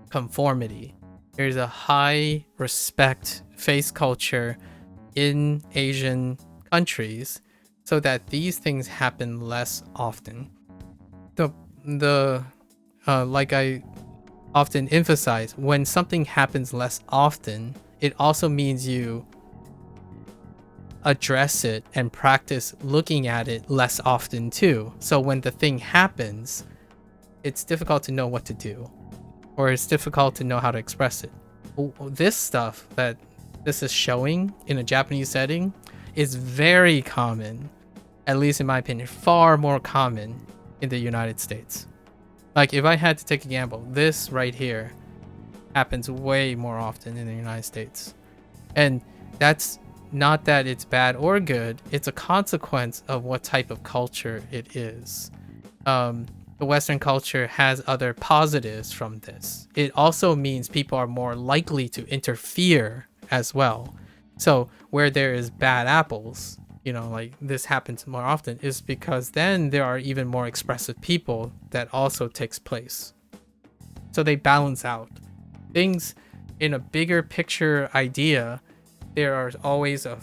conformity. There's a high respect face culture in Asian countries, so that these things happen less often. Like I often emphasize, when something happens less often, it also means you address it and practice looking at it less often too. So when the thing happens, it's difficult to know what to do, or it's difficult to know how to express it. This stuff that this is showing in a Japanese setting is very common, at least in my opinion, far more common in the United States. Like if I had to take a gamble, this right here happens way more often in the United States. And that's not that it's bad or good, it's a consequence of what type of culture it is. The Western culture has other positives from this. It also means people are more likely to interfere as well. So where there is bad apples, you know, like this happens more often, is because then there are even more expressive people that also takes place. So they balance out. Things in a bigger picture idea, there are always a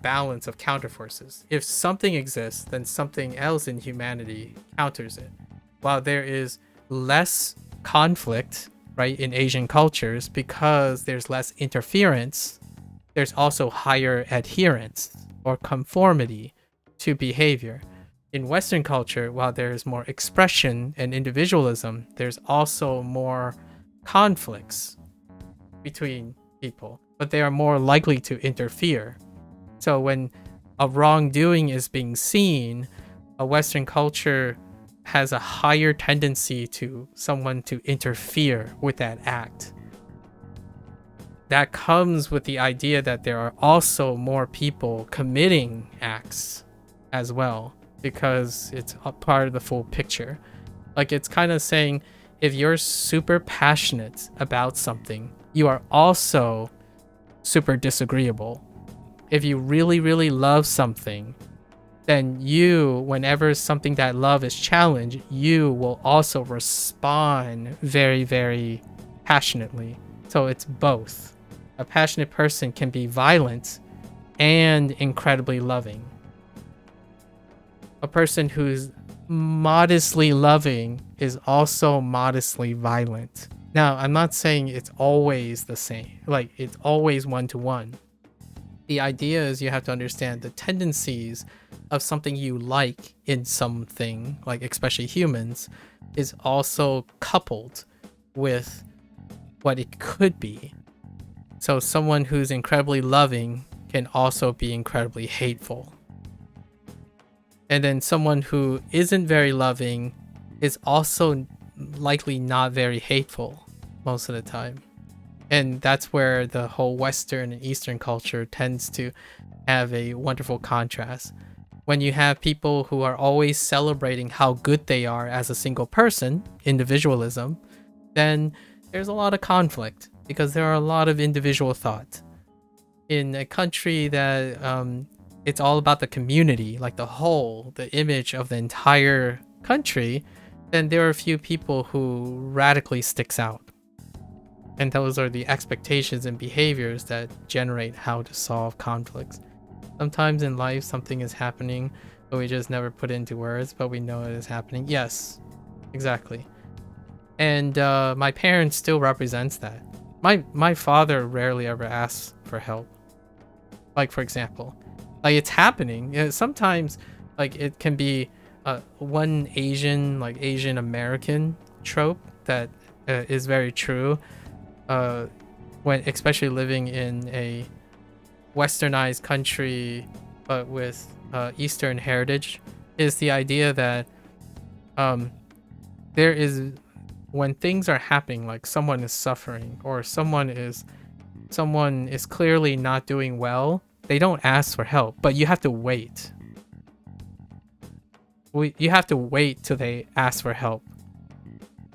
balance of counterforces. If something exists, then something else in humanity counters it. While there is less conflict, right, in Asian cultures, because there's less interference, there's also higher adherence or conformity to behavior. In Western culture, while there's more expression and individualism, there's also more conflicts between people, but they are more likely to interfere. So when a wrongdoing is being seen, a Western culture has a higher tendency to someone to interfere with that act. That comes with the idea that there are also more people committing acts as well, because it's a part of the full picture. Like it's kind of saying, if you're super passionate about something, you are also super disagreeable. If you really, really love something, then you, whenever something that love is challenged, you will also respond very, very passionately. So it's both. A passionate person can be violent and incredibly loving. A person who's modestly loving is also modestly violent. Now, I'm not saying it's always the same, like it's always one-to-one. The idea is you have to understand the tendencies of something you like in something, like especially humans, is also coupled with what it could be. So someone who's incredibly loving can also be incredibly hateful. And then someone who isn't very loving is also likely not very hateful most of the time. And that's where the whole Western and Eastern culture tends to have a wonderful contrast. When you have people who are always celebrating how good they are as a single person, individualism, then there's a lot of conflict because there are a lot of individual thought. In a country that it's all about the community, like the whole, the image of the entire country, then there are a few people who radically sticks out. And those are the expectations and behaviors that generate how to solve conflicts. Sometimes in life, something is happening, but we just never put it into words, but we know it is happening. Yes, exactly. And my parents still represents that. My father rarely ever asks for help. Like, for example, like it's happening. Sometimes, like it can be one Asian American trope that is very true. When especially living in a westernized country but with Eastern heritage, is the idea that there is, when things are happening, like someone is suffering or someone is clearly not doing well, they don't ask for help, but you have to wait. You have to wait till they ask for help.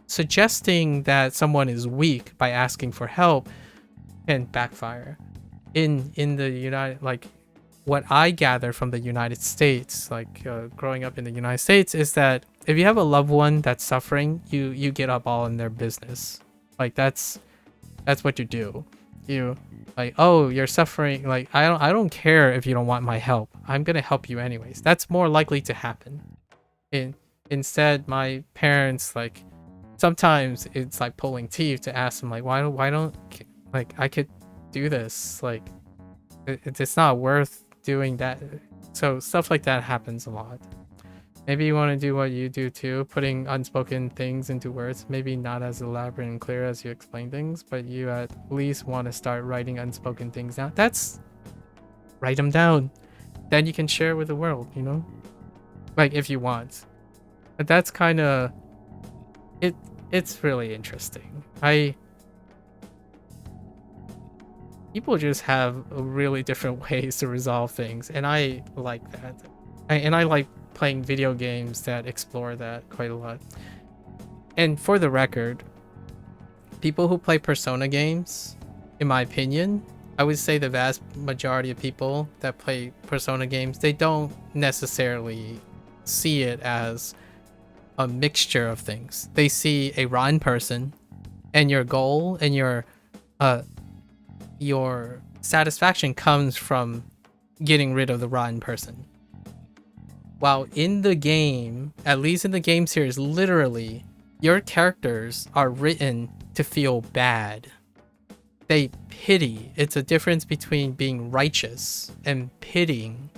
Suggesting that someone is weak by asking for help can backfire. In the United, like what I gather from the United States, like growing up in the United States, is that if you have a loved one that's suffering, you get up all in their business. Like that's what you do. You like, oh, you're suffering. Like I don't care if you don't want my help. I'm gonna help you anyways. That's more likely to happen. Instead, my parents, like, sometimes it's like pulling teeth to ask them, like, why don't like I could do this, like it's not worth doing that. So stuff like that happens a lot. Maybe you want to do what you do too, putting unspoken things into words, maybe not as elaborate and clear as you explain things, but you at least want to start writing unspoken things down. Write them down, then you can share with the world, you know, like if you want. But that's kind of it's really interesting. People just have really different ways to resolve things, and I like that. And I like playing video games that explore that quite a lot. And for the record, people who play Persona games, in my opinion, I would say the vast majority of people that play Persona games, they don't necessarily see it as a mixture of things. They see a rotten person, and your goal and your satisfaction comes from getting rid of the rotten person. While in the game, at least in the game series, literally, your characters are written to feel bad. They pity. It's a difference between being righteous and pitying.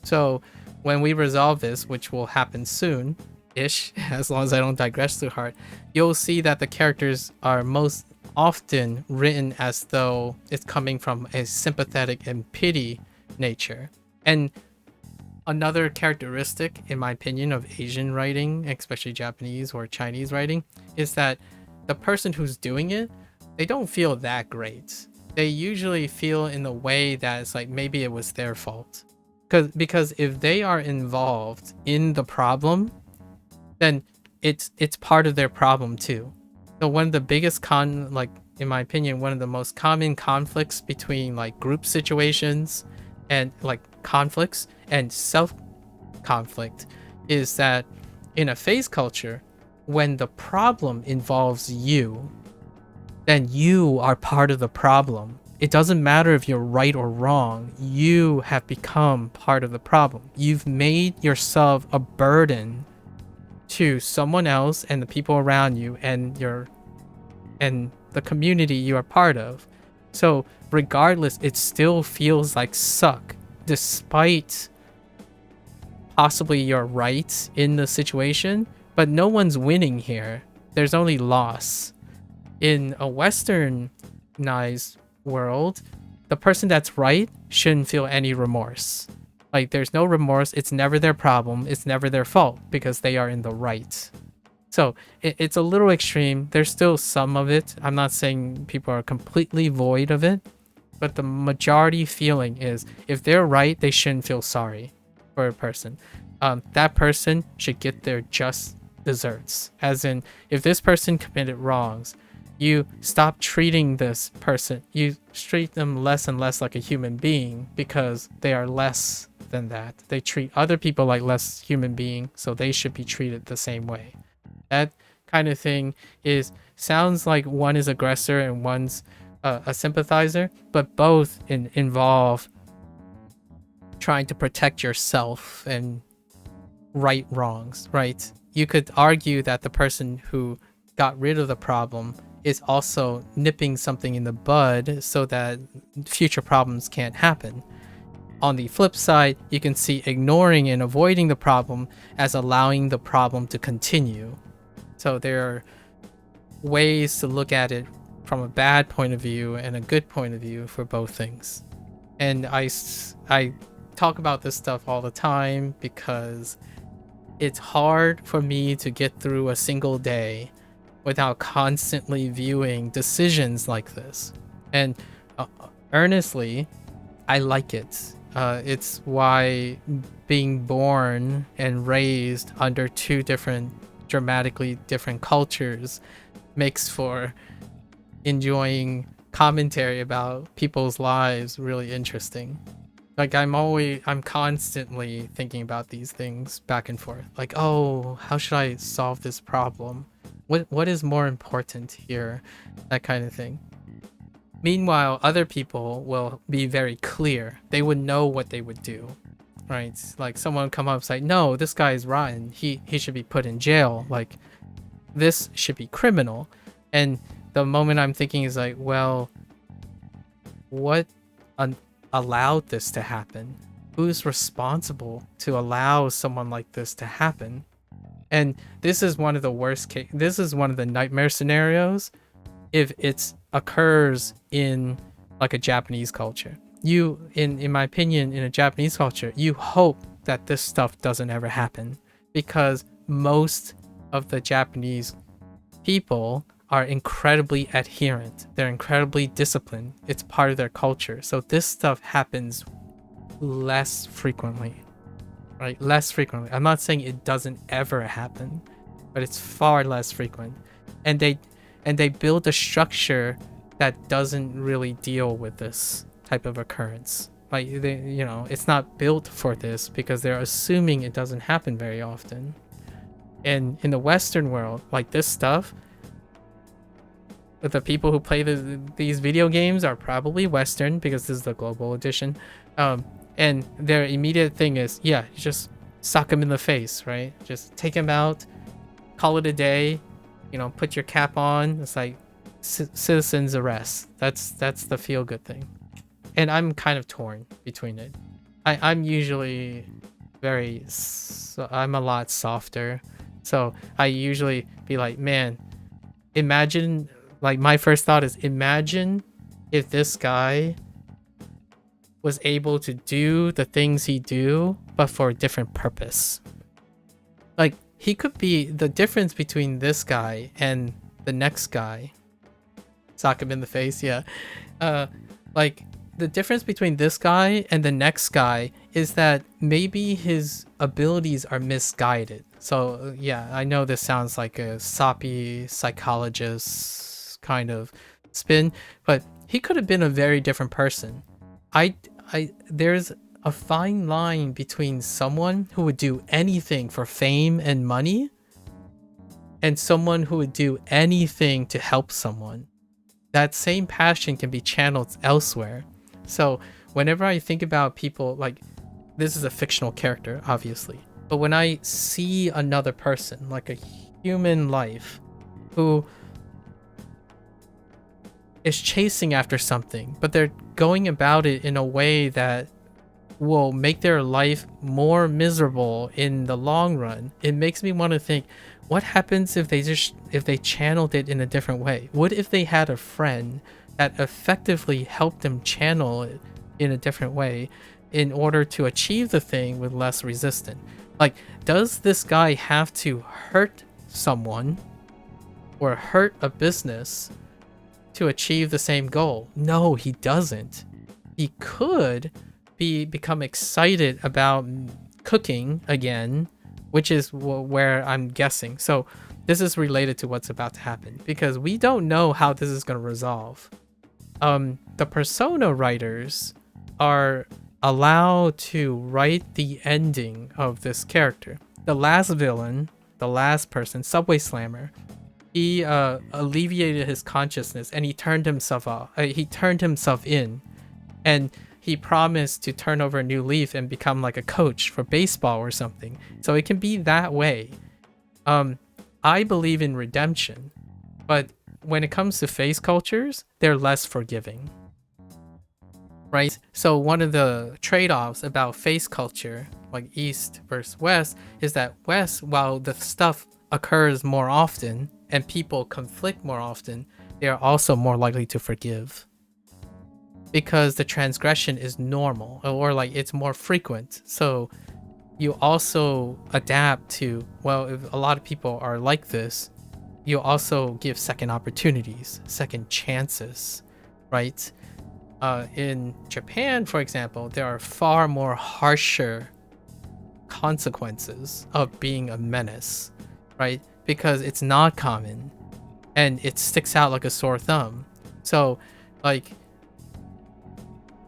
So when we resolve this, which will happen soon-ish, as long as I don't digress too hard, you'll see that the characters are most often written as though it's coming from a sympathetic and pity nature. And another characteristic, in my opinion, of Asian writing, especially Japanese or Chinese writing, is that the person who's doing it, they don't feel that great. They usually feel in a way that it's like maybe it was their fault. Because if they are involved in the problem, then it's part of their problem too. So one of the biggest in my opinion, one of the most common conflicts between like group situations and like conflicts and self-conflict is that in a phase culture, when the problem involves you, then you are part of the problem. It doesn't matter if you're right or wrong, you have become part of the problem. You've made yourself a burden to someone else and the people around you and the community you are part of. So regardless, it still feels like suck, despite possibly you're right in the situation, but no one's winning here. There's only loss. In a westernized world, the person that's right shouldn't feel any remorse. Like, there's no remorse. It's never their problem. It's never their fault because they are in the right. So it's a little extreme. There's still some of it. I'm not saying people are completely void of it, but the majority feeling is if they're right, they shouldn't feel sorry for a person. That person should get their just desserts. As in, if this person committed wrongs, you stop treating this person. You treat them less and less like a human being because they are less than that. They treat other people like less human being, so they should be treated the same way. That kind of thing sounds like one is aggressor and one's a sympathizer, but both involve trying to protect yourself and right wrongs, right? You could argue that the person who got rid of the problem is also nipping something in the bud so that future problems can't happen. On the flip side, you can see ignoring and avoiding the problem as allowing the problem to continue. So there are ways to look at it from a bad point of view and a good point of view for both things. And I talk about this stuff all the time because it's hard for me to get through a single day without constantly viewing decisions like this. And earnestly, I like it. It's why being born and raised under two dramatically different cultures makes for enjoying commentary about people's lives really interesting. Like, I'm constantly thinking about these things back and forth. Like, oh, how should I solve this problem? What is more important here? That kind of thing. Meanwhile, other people will be very clear. They would know what they would do, right? Like, someone come up and say, no, this guy is rotten. He should be put in jail. Like, this should be criminal. And the moment I'm thinking is like, well, what allowed this to happen? Who's responsible to allow someone like this to happen? And this is one of the worst case. This is one of the nightmare scenarios if it occurs in like a Japanese culture. In my opinion, in a Japanese culture, you hope that this stuff doesn't ever happen because most of the Japanese people are incredibly adherent. They're incredibly disciplined. It's part of their culture. So this stuff happens less frequently, right? Less frequently. I'm not saying it doesn't ever happen, but it's far less frequent. And they build a structure that doesn't really deal with this type of occurrence. Like, it's not built for this because they're assuming it doesn't happen very often. And in the Western world, like, this stuff, the people who play these video games are probably Western because this is the global edition. And their immediate thing is, yeah, you just sock him in the face, right? Just take him out, call it a day, put your cap on. It's like citizen's arrest. That's the feel-good thing. And I'm kind of torn between it. I'm usually I'm a lot softer. So I usually be like, man, imagine, like, my first thought is, imagine if this guy was able to do the things he do, but for a different purpose. Like, he could be the difference between this guy and the next guy. Sock him in the face, yeah. Like, the difference between this guy and the next guy is that maybe his abilities are misguided. So, yeah, I know this sounds like a soppy psychologist kind of spin, but he could have been a very different person. There's a fine line between someone who would do anything for fame and money and someone who would do anything to help someone. That same passion can be channeled elsewhere. So whenever I think about people, like, this is a fictional character, obviously, but when I see another person, like a human life, who is chasing after something, but they're going about it in a way that will make their life more miserable in the long run, it makes me want to think, what happens if they channeled it in a different way? What if they had a friend that effectively helped them channel it in a different way? in order to achieve the thing with less resistance. Like, does this guy have to hurt someone or hurt a business to achieve the same goal? No, he doesn't. He could become excited about cooking again, which is where I'm guessing. So this is related to what's about to happen, because we don't know how this is going to resolve. The Persona writers are allowed to write the ending of this character. The last villain, the last person, Subway Slammer, he alleviated his consciousness and he turned himself off. He turned himself in, and he promised to turn over a new leaf and become like a coach for baseball or something. So it can be that way. I believe in redemption, but when it comes to face cultures, they're less forgiving. Right? So one of the trade-offs about face culture, like East versus West, is that West, while the stuff occurs more often and people conflict more often, they are also more likely to forgive. Because the transgression is normal, or like it's more frequent. So you also adapt to, well, if a lot of people are like this, you also give second opportunities, second chances, right? In Japan, for example, there are far more harsher consequences of being a menace, right? Because it's not common and it sticks out like a sore thumb. So like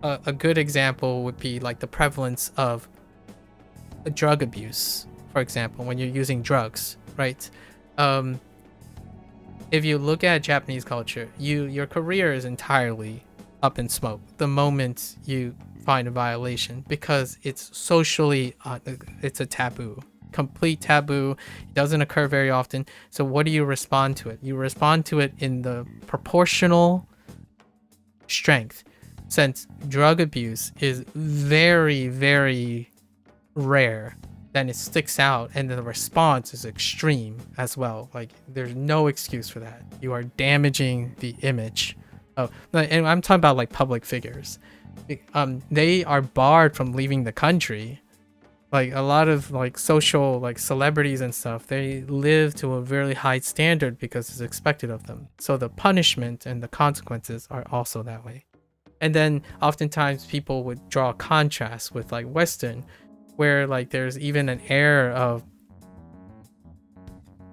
a good example would be like the prevalence of drug abuse, for example, when you're using drugs, right? If you look at Japanese culture, your career is entirely up in smoke the moment you find a violation, because it's socially it's a taboo, complete taboo. It doesn't occur very often. So what do you respond to it? You respond to it in the proportional strength, since drug abuse is very, very rare. Then it sticks out, and the response is extreme as well. Like, there's no excuse for that. You are damaging the image of, and I'm talking about like public figures. They are barred from leaving the country. Like a lot of like social like celebrities and stuff, they live to a very high standard because it's expected of them. So the punishment and the consequences are also that way. And then oftentimes people would draw a contrast with like Western, where like there's even an air of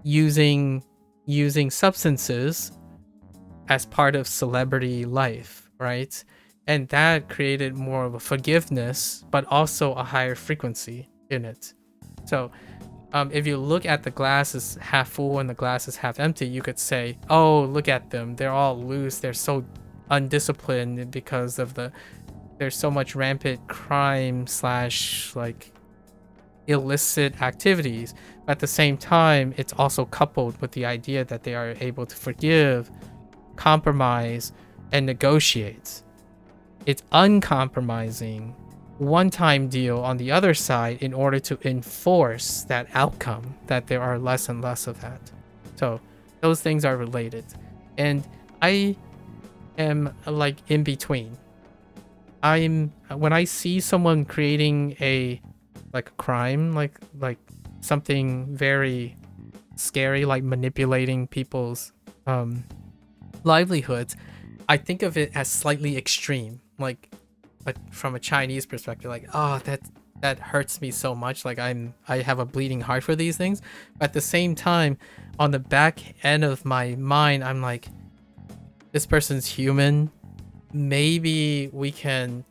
using substances as part of celebrity life, right? And that created more of a forgiveness, but also a higher frequency in it. So if you look at the glass is half full and the glass is half empty, you could say, oh, look at them, they're all loose, they're so undisciplined because of there's so much rampant crime / like illicit activities. At the same time, it's also coupled with the idea that they are able to forgive, compromise, and negotiate. It's uncompromising, one-time deal on the other side in order to enforce that outcome, that there are less and less of that. So those things are related. And I am like in between. When I see someone creating a crime, like something very scary, like manipulating people's livelihoods, I think of it as slightly extreme, like from a Chinese perspective, like, oh, that hurts me so much, like I have a bleeding heart for these things. But at the same time, on the back end of my mind, I'm like, this person's human. Maybe we can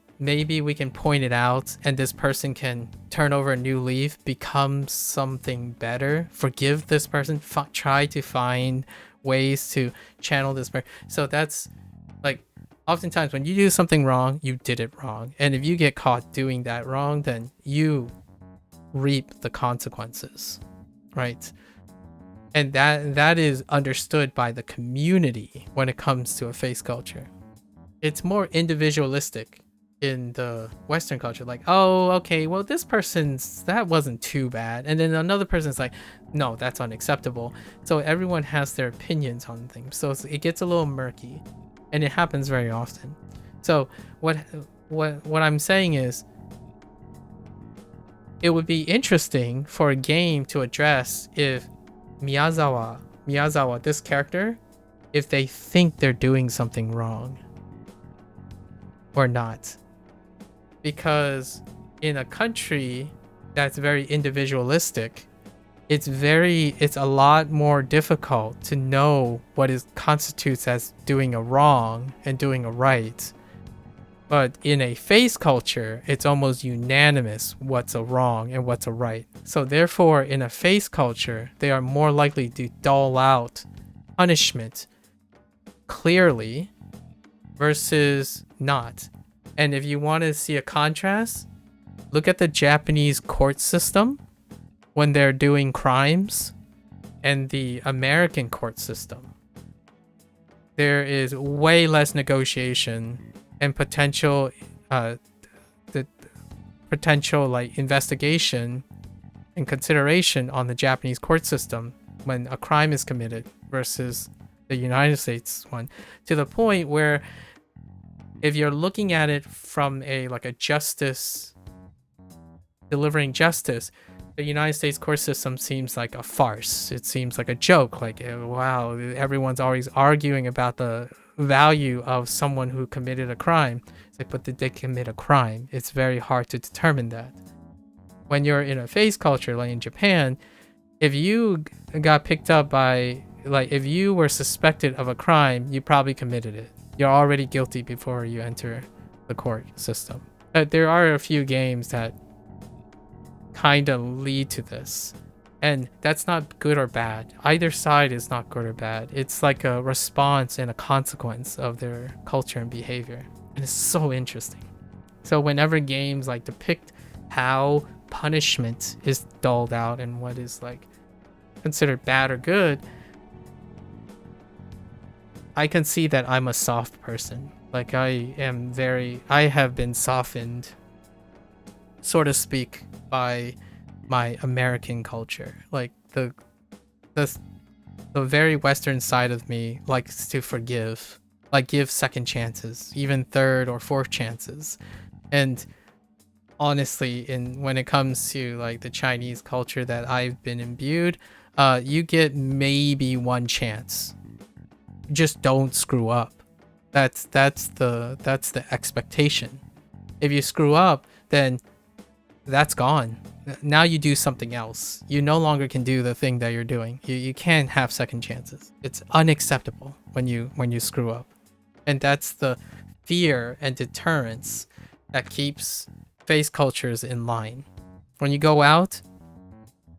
point it out, and this person can turn over a new leaf, become something better, forgive this person, try to find ways to channel this person. So that's like, oftentimes when you do something wrong, you did it wrong, and if you get caught doing that wrong, then you reap the consequences, right? And that is understood by the community when it comes to a face culture. It's more individualistic in the Western culture, like, oh, okay, well, this that wasn't too bad, and then another person's like, no, that's unacceptable. So everyone has their opinions on things, so it gets a little murky, and it happens very often. So what I'm saying is, it would be interesting for a game to address if Miyazawa, this character, if they think they're doing something wrong or not. Because in a country that's very individualistic, it's a lot more difficult to know what constitutes as doing a wrong and doing a right. But in a face culture, it's almost unanimous what's a wrong and what's a right. So therefore, in a face culture, they are more likely to dole out punishment clearly versus not. And if you want to see a contrast, look at the Japanese court system when they're doing crimes and the American court system. There is way less negotiation and potential like investigation and consideration on the Japanese court system when a crime is committed versus the United States one, to the point where if you're looking at it from a justice, delivering justice, the United States court system seems like a farce. It seems like a joke. Like, wow, everyone's always arguing about the value of someone who committed a crime. It's like, but did they commit a crime? It's very hard to determine that. When you're in a face culture, like in Japan, if you got picked up by, if you were suspected of a crime, you probably committed it. You're already guilty before you enter the court system. There are a few games that kind of lead to this, and that's not good or bad. Either side is not good or bad. It's like a response and a consequence of their culture and behavior, and it's so interesting. So whenever games depict how punishment is doled out and what is considered bad or good, I can see that I'm a soft person. I have been softened, so to speak, by my American culture. The very Western side of me likes to forgive, give second chances, even third or fourth chances. And honestly, when it comes to the Chinese culture that I've been imbued, you get maybe one chance. Just don't screw up. That's the expectation. If you screw up, then that's gone. Now you do something else. You no longer can do the thing that you're doing. You can't have second chances. It's unacceptable when you screw up. And that's the fear and deterrence that keeps face cultures in line. When you go out,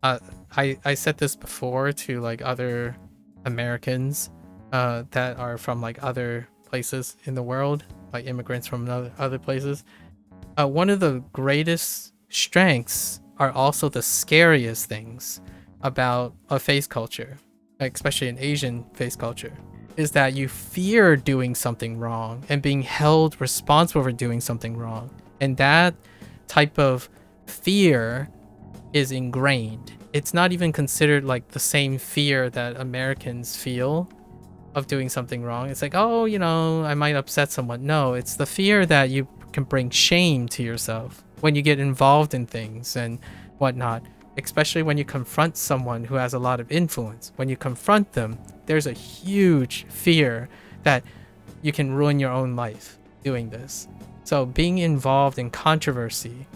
I said this before to other Americans that are from other places in the world, immigrants from other places. One of the greatest strengths are also the scariest things about a face culture, especially an Asian face culture, is that you fear doing something wrong and being held responsible for doing something wrong. And that type of fear is ingrained. It's not even considered the same fear that Americans feel of doing something wrong. It's oh, I might upset someone. No, it's the fear that you can bring shame to yourself when you get involved in things and whatnot, especially when you confront someone who has a lot of influence. When you confront them, there's a huge fear that you can ruin your own life doing this. So being involved in controversy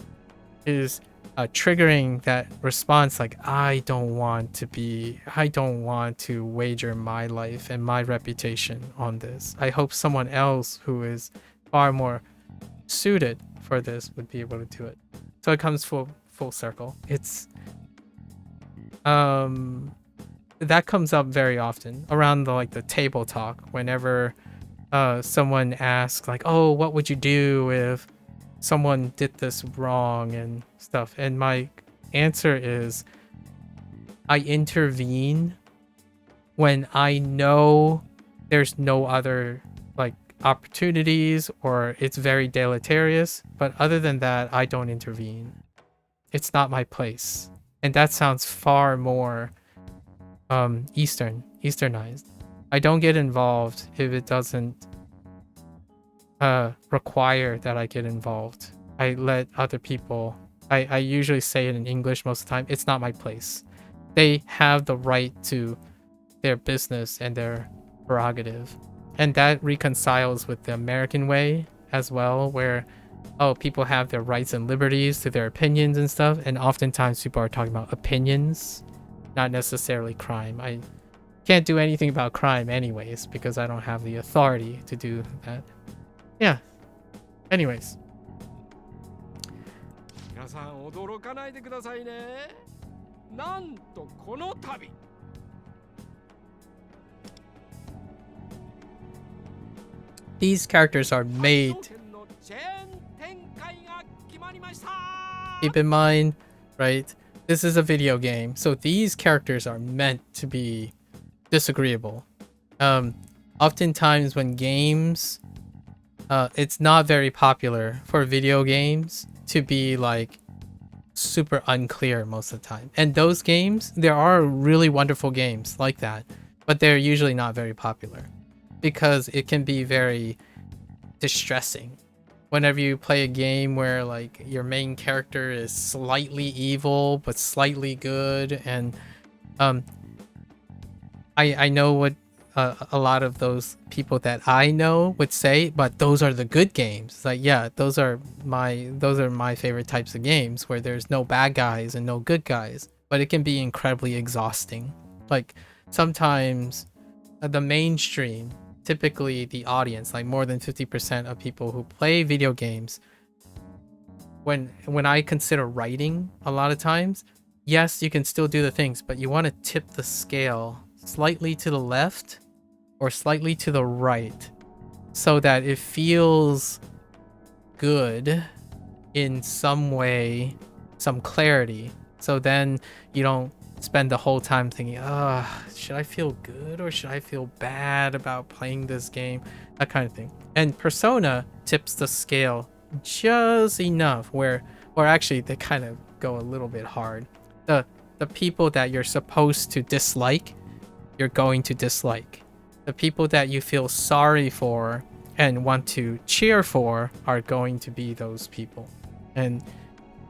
is triggering that response, I don't want to wager my life and my reputation on this. I hope someone else who is far more suited for this would be able to do it. So it comes full circle. It's that comes up very often around the table talk whenever someone asks oh, what would you do if someone did this wrong and stuff, and my answer is I intervene when I know there's no other opportunities or it's very deleterious, but other than that I don't intervene. It's not my place. And that sounds far more easternized. I don't get involved if it doesn't require that I get involved. I let other people I usually say it in English most of the time. It's not my place. They have the right to their business and their prerogative. And that reconciles with the American way as well, where, oh, people have their rights and liberties to their opinions and stuff. And oftentimes people are talking about opinions, not necessarily crime. I can't do anything about crime anyways, because I don't have the authority to do that. Yeah. Anyways. 皆さん驚かないでくださいね。なんとこの度 These characters are made. Keep in mind, right? This is a video game, so these characters are meant to be disagreeable. Oftentimes when games, it's not very popular for video games to be like super unclear most of the time. And those games, there are really wonderful games like that, but they're usually not very popular because it can be very distressing. Whenever you play a game where like your main character is slightly evil but slightly good, and I know what a lot of those people that I know would say, but those are the good games. It's like, yeah, those are my favorite types of games where there's no bad guys and no good guys, but it can be incredibly exhausting. Like sometimes the mainstream, typically the audience, like more than 50% of people who play video games, when I consider writing a lot of times, yes, you can still do the things, but you want to tip the scale slightly to the left or slightly to the right so that it feels good in some way, some clarity. So then you don't spend the whole time thinking, should I feel good or should I feel bad about playing this game? That kind of thing. And Persona tips the scale just enough where, or actually they kind of go a little bit hard. The people that you're supposed to dislike, you're going to dislike. The people that you feel sorry for and want to cheer for are going to be those people. And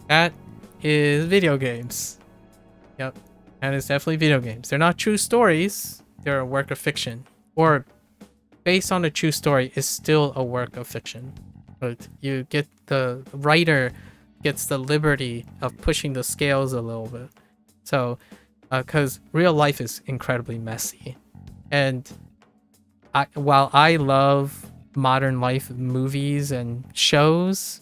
that is video games. Yep. And it's definitely video games. They're not true stories. They're a work of fiction. Or based on a true story is still a work of fiction. But you get, the writer gets the liberty of pushing the scales a little bit. So, because real life is incredibly messy. And while I love modern life movies and shows,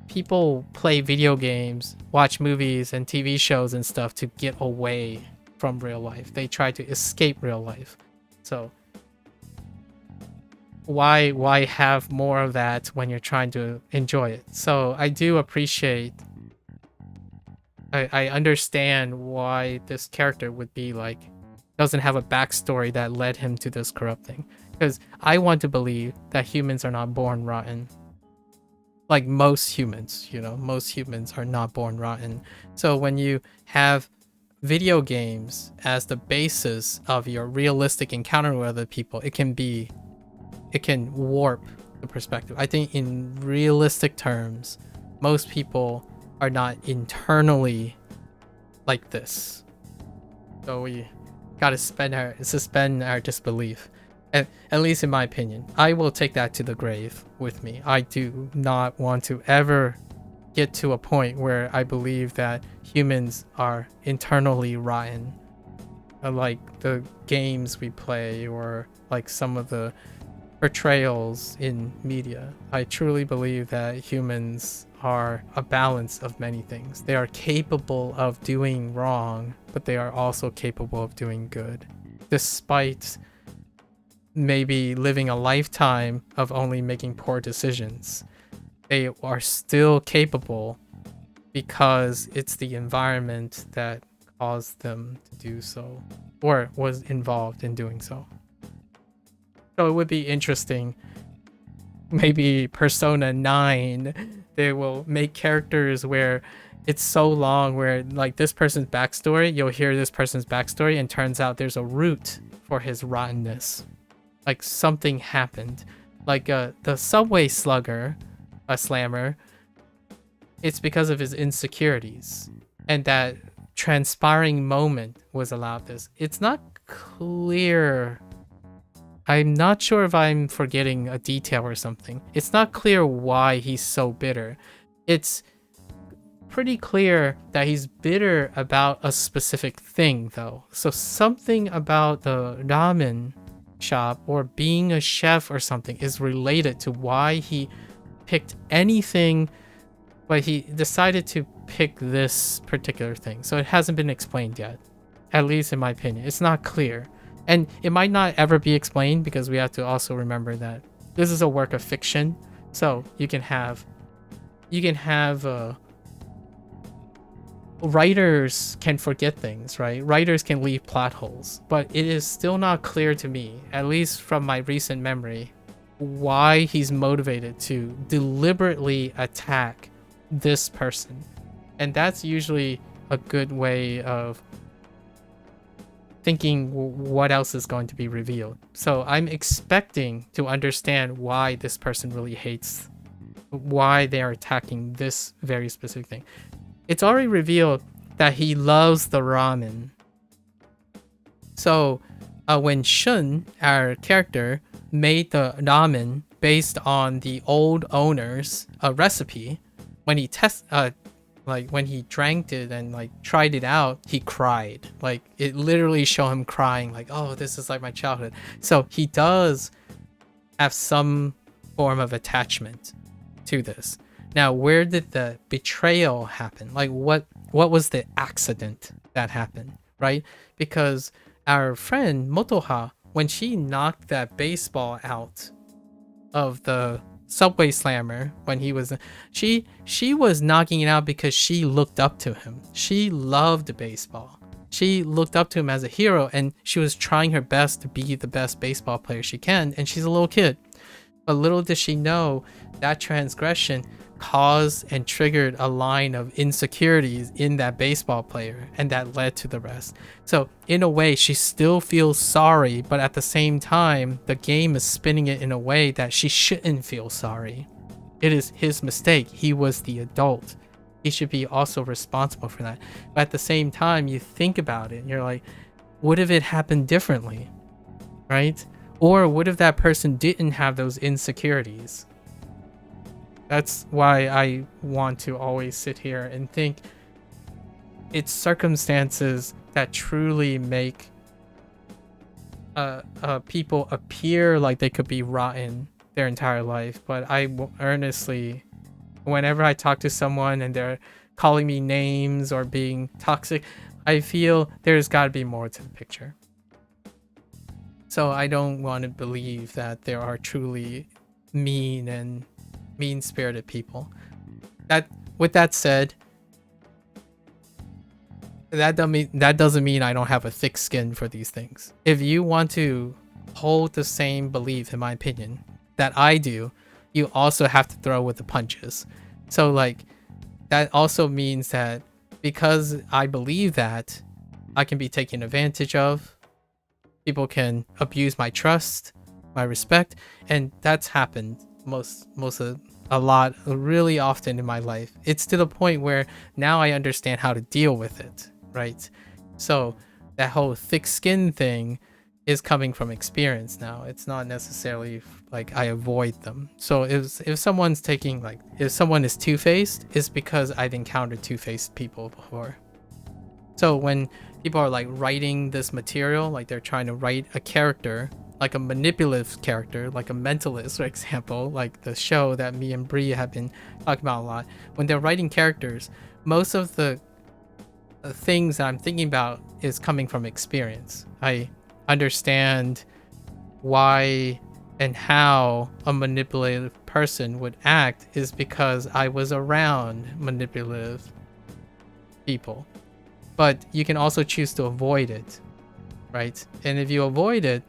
people play video games, watch movies and TV shows and stuff to get away from real life. They try to escape real life. So why have more of that when you're trying to enjoy it? So I do appreciate, I understand why this character would be like, doesn't have a backstory that led him to this corrupting. Because I want to believe that humans are not born rotten. Like most humans, you know, most humans are not born rotten. So when you have video games as the basis of your realistic encounter with other people, it can warp the perspective. I think in realistic terms, most people are not internally like this. So we gotta suspend our disbelief. At least in my opinion. I will take that to the grave with me. I do not want to ever get to a point where I believe that humans are internally rotten. Like the games we play or like some of the portrayals in media. I truly believe that humans are a balance of many things. They are capable of doing wrong, but they are also capable of doing good. Despite maybe living a lifetime of only making poor decisions, they are still capable because it's the environment that caused them to do so or was involved in doing so. So it would be interesting, maybe Persona 9, they will make characters where it's so long where like this person's backstory, you'll hear this person's backstory and turns out there's a root for his rottenness. Like something happened. Like the subway slugger, a slammer, it's because of his insecurities, and that transpiring moment was allowed this. It's not clear. I'm not sure if I'm forgetting a detail or something. It's not clear why he's so bitter. It's pretty clear that he's bitter about a specific thing, though. So something about the ramen shop or being a chef or something is related to why he picked anything, but he decided to pick this particular thing. So it hasn't been explained yet, at least in my opinion. It's not clear. And it might not ever be explained, because we have to also remember that this is a work of fiction. So you can have writers can forget things, right? Writers can leave plot holes, but it is still not clear to me, at least from my recent memory, why he's motivated to deliberately attack this person. And that's usually a good way of thinking what else is going to be revealed. So I'm expecting to understand why this person really hates, why they are attacking this very specific thing. It's already revealed that he loves the ramen. So when Shun, our character, made the ramen based on the old owner's recipe, when he when he drank it and like tried it out, he cried. Like it literally showed him crying, like, oh, this is like my childhood. So he does have some form of attachment to this. Now, where did the betrayal happen? Like what was the accident that happened, right? Because our friend Motoha, when she knocked that baseball out of the subway slammer, when he was she was knocking it out because she looked up to him. She loved baseball. She looked up to him as a hero, and she was trying her best to be the best baseball player she can, and she's a little kid. But little did she know that transgression caused and triggered a line of insecurities in that baseball player, and that led to the rest. So in a way, she still feels sorry, but at the same time, the game is spinning it in a way that she shouldn't feel sorry. It is his mistake. He was the adult. He should be also responsible for that. But at the same time, you think about it and you're like, what if it happened differently, right? Or what if that person didn't have those insecurities? That's why I want to always sit here and think it's circumstances that truly make people appear like they could be rotten their entire life. But I earnestly, whenever I talk to someone and they're calling me names or being toxic, I feel there's got to be more to the picture. So I don't want to believe that there are truly mean-spirited people. With that said, that doesn't mean I don't have a thick skin for these things. If you want to hold the same belief, in my opinion, that I do, you also have to throw with the punches. So like, that also means that because I believe that, I can be taken advantage of. People can abuse my trust, my respect, and that's happened a lot, really often in my life. It's to the point where now I understand how to deal with it, right? So that whole thick skin thing is coming from experience now. It's not necessarily like I avoid them. So if someone's if someone is two-faced, it's because I've encountered two-faced people before. So when people are like writing this material, like they're trying to write a character, like a manipulative character, like a mentalist, for example, like the show that me and Bree have been talking about a lot. When they're writing characters, most of the things that I'm thinking about is coming from experience. I understand why and how a manipulative person would act is because I was around manipulative people. But you can also choose to avoid it, right? And if you avoid it,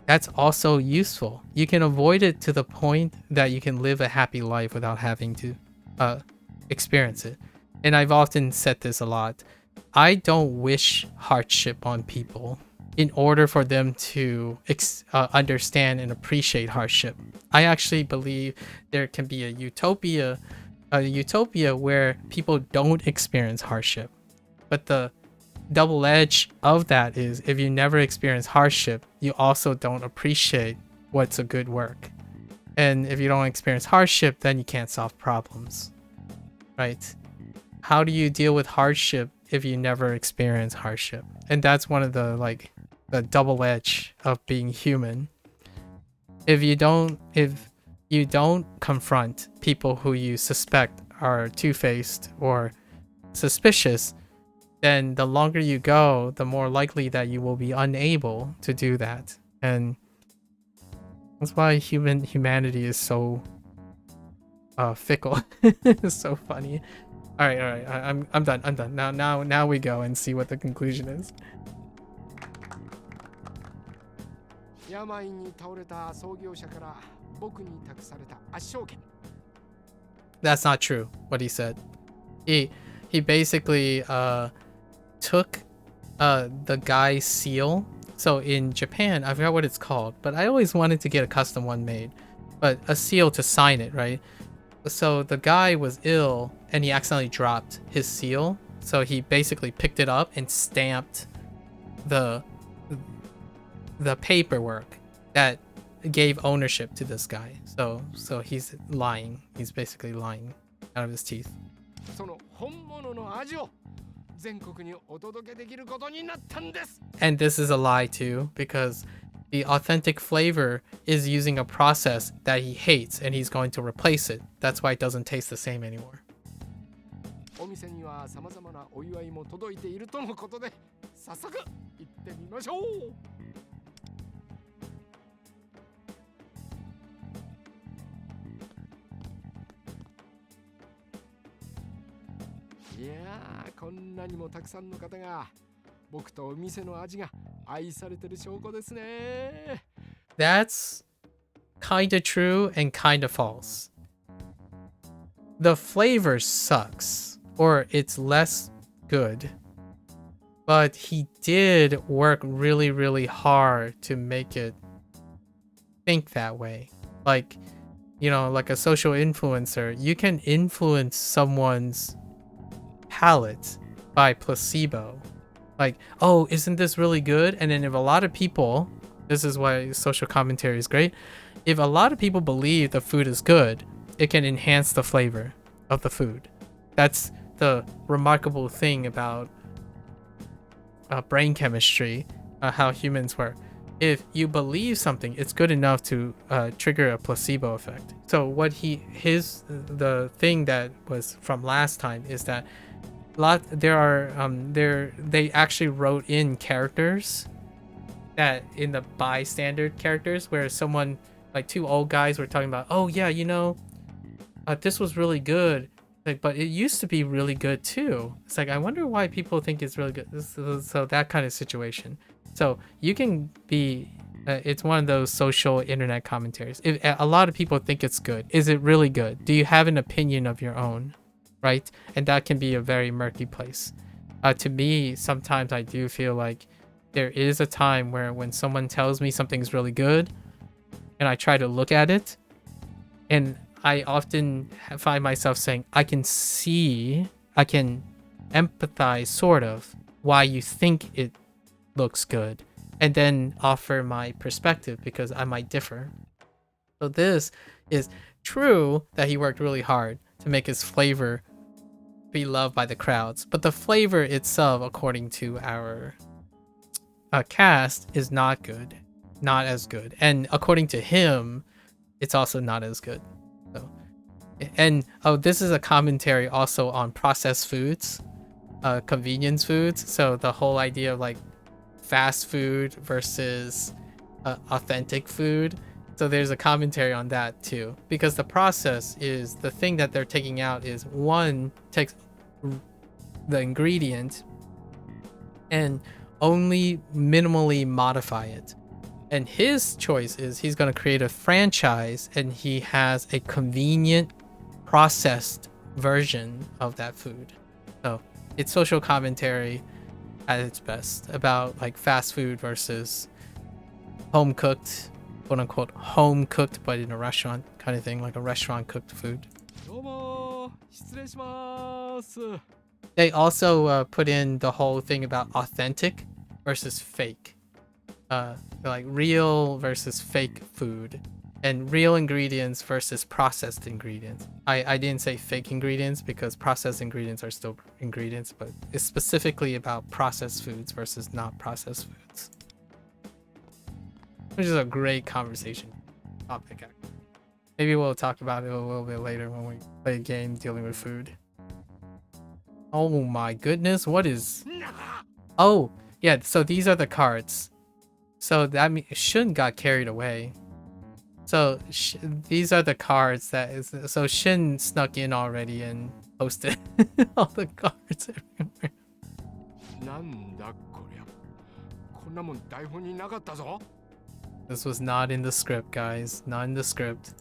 that's also useful. You can avoid it to the point that you can live a happy life without having to experience it. And I've often said this a lot. I don't wish hardship on people in order for them to understand and appreciate hardship. I actually believe there can be a utopia a utopia where people don't experience hardship. But the double edge of that is if you never experience hardship, you also don't appreciate what's a good work. And if you don't experience hardship, then you can't solve problems, right? How do you deal with hardship if you never experience hardship? And that's one of the double edge of being human. If you don't confront people who you suspect are two-faced or suspicious, then the longer you go, the more likely that you will be unable to do that. And that's why humanity is so fickle. It's so funny. All right. I'm done. Now we go and see what the conclusion is. 病に倒れた創業者から僕に託された圧勝権。 That's not true. What he said. He basically took the guy's seal. So in Japan, I forgot what it's called, but I always wanted to get a custom one made. But a seal to sign it, right? So the guy was ill and he accidentally dropped his seal. So he basically picked it up and stamped the paperwork that gave ownership to this guy. So he's lying. He's basically lying out of his teeth. その本物の味を全国にお届けできることになったんです。 And this is a lie too, because the authentic flavor is using a process that he hates and he's going to replace it. That's why it doesn't taste the same anymore. お店には様々なお祝いも届いているとのことで、早速行ってみましょう。いやー、こんなにもたくさんの方が僕とお店の味が愛されてる証拠ですね。 That's kinda true and kinda false. The flavor sucks, or it's less good. But he did work really, really hard to make it think that way. Like, you know, like a social influencer, you can influence someone's palate by placebo. Like, oh, isn't this really good? And then if a lot of people, this is why social commentary is great. If a lot of people believe the food is good, it can enhance the flavor of the food. That's the remarkable thing about brain chemistry, how humans work. If you believe something, it's good enough to trigger a placebo effect. So what the thing that was from last time is that they actually wrote in characters that in the bystander characters where someone, like two old guys were talking about, oh yeah, you know, this was really good, like, but it used to be really good too. It's like, I wonder why people think it's really good. So that kind of situation. So you can be it's one of those social internet commentaries. If a lot of people think it's good, is it really good? Do you have an opinion of your own? Right? And that can be a very murky place. To me, sometimes I do feel like there is a time where when someone tells me something's really good and I try to look at it, and I often find myself saying, I can empathize sort of why you think it looks good, and then offer my perspective because I might differ. So this is true that he worked really hard to make his flavor be loved by the crowds, but the flavor itself, according to our cast, is not good, not as good, and according to him, it's also not as good. So, and this is a commentary also on processed foods, convenience foods. So the whole idea of like fast food versus authentic food. So there's a commentary on that too, because the process is the thing that they're taking out is one takes the ingredient and only minimally modify it. And his choice is he's going to create a franchise and he has a convenient processed version of that food. So it's social commentary at its best about like fast food versus home cooked, quote unquote home cooked, but in a restaurant kind of thing, like a restaurant cooked food. どうもー。失礼します。 They also put in the whole thing about authentic versus fake. Like real versus fake food. And real ingredients versus processed ingredients. I didn't say fake ingredients because processed ingredients are still ingredients, but it's specifically about processed foods versus not processed foods. Which is a great conversation topic. Maybe we'll talk about it a little bit later when we play a game dealing with food. Oh my goodness, what is... Oh, yeah, so these are the cards. So that means Shun got carried away. So these are the cards that is... So Shin snuck in already and posted all the cards everywhere. なんだこりゃ。こんなもん台本になかったぞ。 This was not in the script, guys. Not in the script.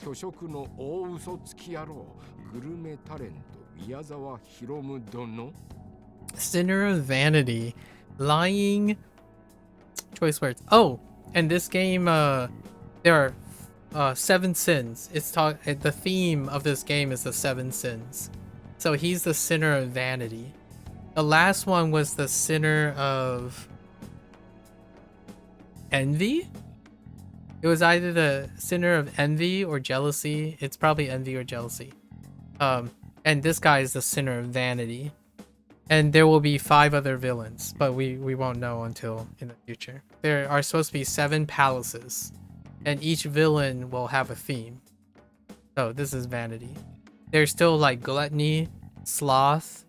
虚食の大嘘つき野郎、グルメタレント宮沢ひろむ殿。 Sinner of vanity, lying, choice words. Oh, and this game, there are 7 sins. The theme of this game is the 7 sins. So he's the sinner of vanity. The last one was the sinner of envy. It was either the sinner of envy or jealousy. It's probably envy or jealousy. And this guy is the sinner of vanity. And there will be 5 other villains, but we won't know until in the future. There are supposed to be 7 palaces, and each villain will have a theme. So this is vanity. There's still like gluttony, sloth,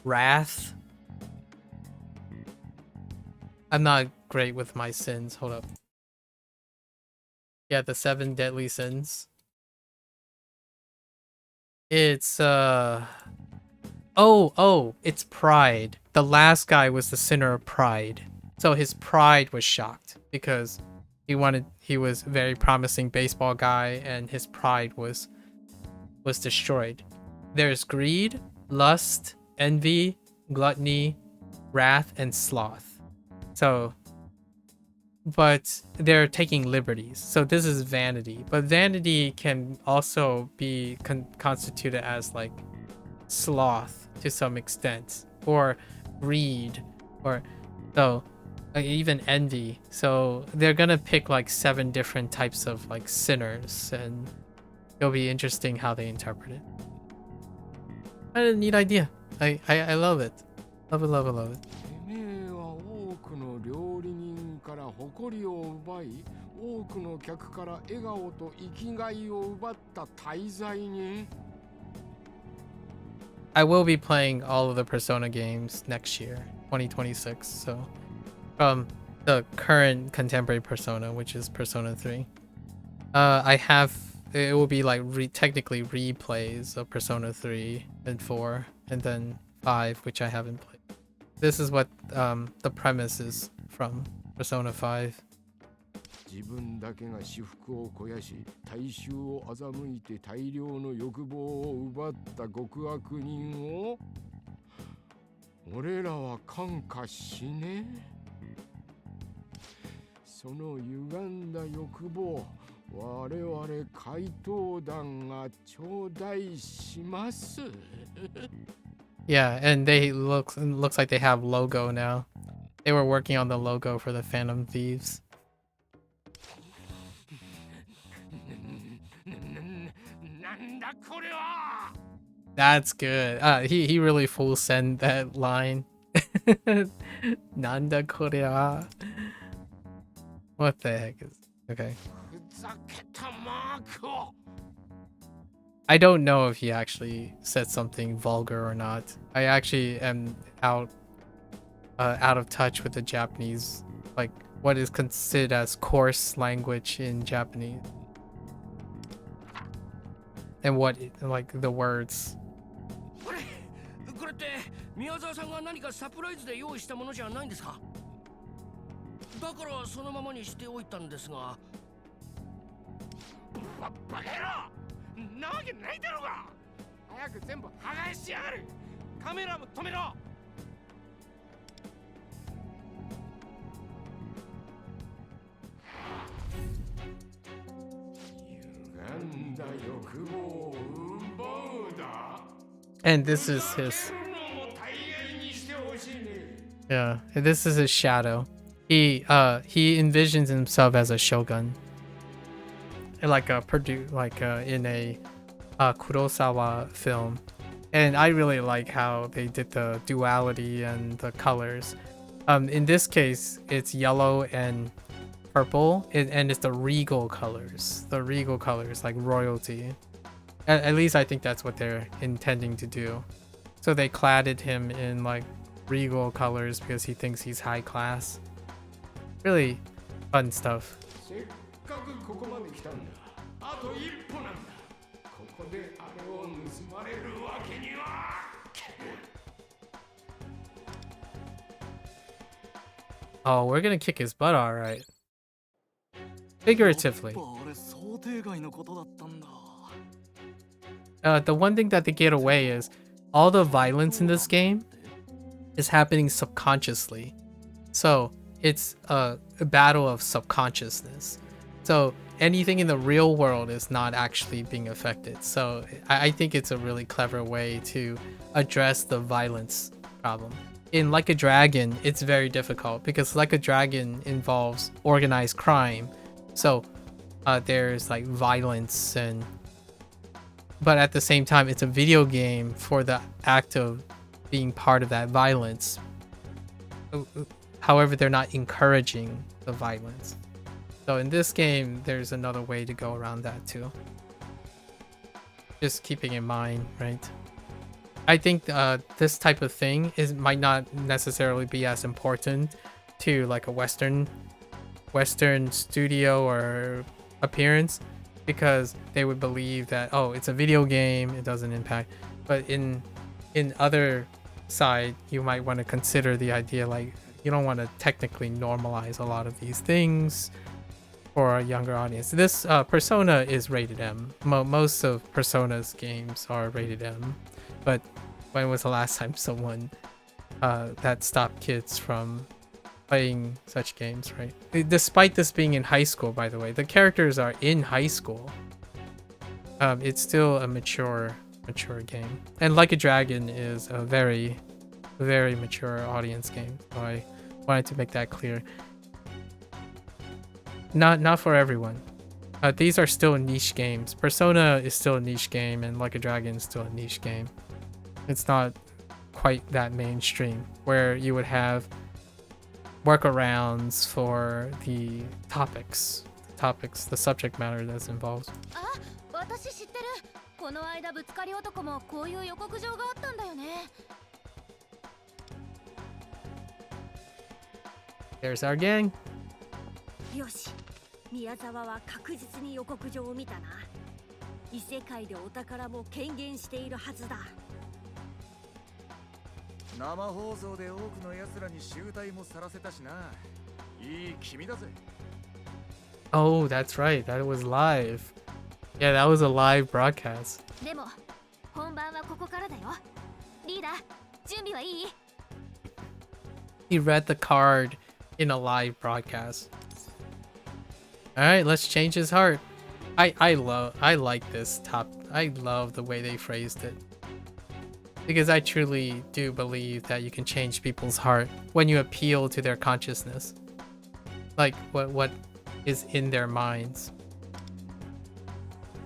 wrath. I'm not great with my sins. Hold up. Yeah, the 7 deadly sins. It's Oh, it's pride. The last guy was the sinner of pride. So his pride was shocked because he was a very promising baseball guy and his pride was destroyed. There's greed, lust, envy, gluttony, wrath, and sloth. So, but they're taking liberties. So this is vanity. But vanity can also be constituted as like sloth to some extent, or greed, or so even envy. So they're gonna pick like 7 different types of like sinners, and it'll be interesting how they interpret it. A neat idea. I love it. Love it. てめえは多くの料理人から誇りを奪い、多くの客から笑顔と生きがいを奪った大罪人。 I will be playing all of the Persona games next year, 2026. So, from the current contemporary Persona, which is Persona 3, it will be like technically replays of Persona 3 and 4, and then 5, which I haven't played. This is what the premise is from Persona 5. 自分だけが私腹を肥やし、大衆を欺いて大量の欲望を奪った極悪人を俺らは看過しねえ。その歪んだ欲望、我々怪盗団が頂戴します。Yeah, and looks like they have logo now. They were working on the logo for the Phantom Thieves. That's good. He really full send that line. Nanda Korea. What the heck is okay? I don't know if he actually said something vulgar or not. I actually am out of touch with the Japanese, like what is considered as coarse language in Japanese. And what, like, the words. これって宮沢さんが何かサプライズで用意したものじゃないんですか？だからそのままにしておいたんですが。バカ野郎！なわけないだろうが！早く全部剥がしやがる！カメラも止めろ！ お And this is his. Yeah, and this is his shadow. He envisions himself as a shogun. Like in a Kurosawa film. And I really like how they did the duality and the colors. In this case, it's yellow and purple, and it's the regal colors. The regal colors, like royalty. At least I think that's what they're intending to do. So they cladded him in like regal colors because he thinks he's high class. Really fun stuff. Oh, we're gonna kick his butt, alright. Figuratively. The one thing that they get away is all the violence in this game is happening subconsciously. So it's a battle of subconsciousness. So anything in the real world is not actually being affected. So I think it's a really clever way to address the violence problem. In Like a Dragon, it's very difficult because Like a Dragon involves organized crime. So there's like violence but at the same time, it's a video game for the act of being part of that violence. However, they're not encouraging the violence. So in this game, there's another way to go around that too. Just keeping in mind, right? I think this type of thing might not necessarily be as important to like a Western studio or appearance, because they would believe that, oh, it's a video game, it doesn't impact. But in other side, you might want to consider the idea like you don't want to technically normalize a lot of these things for a younger audience. This Persona is rated M. Most of Persona's games are rated M. But when was the last time someone that stopped kids from playing such games, right? Despite this being in high school, by the way, the characters are in high school. It's still a mature game. And Like a Dragon is a very, very mature audience game. So I wanted to make that clear. Not for everyone. These are still niche games. Persona is still a niche game, and Like a Dragon is still a niche game. It's not quite that mainstream, where you would have workarounds for the topics, the subject matter that's involved. There's our gang. よし、宮沢は確実に予告状を見たな。異世界でお宝も権限しているはずだ。生放送で多くの奴らに集大もさらせたしな。いい君だぜ。Oh, that's right. That was live. Yeah, that was a live broadcast. でも本番はここからだよ。リーダー、準備はいい？ He read the card in a live broadcast. All right, let's change his heart. I like this I love the way they phrased it. Because I truly do believe that you can change people's heart when you appeal to their consciousness. Like what is in their minds.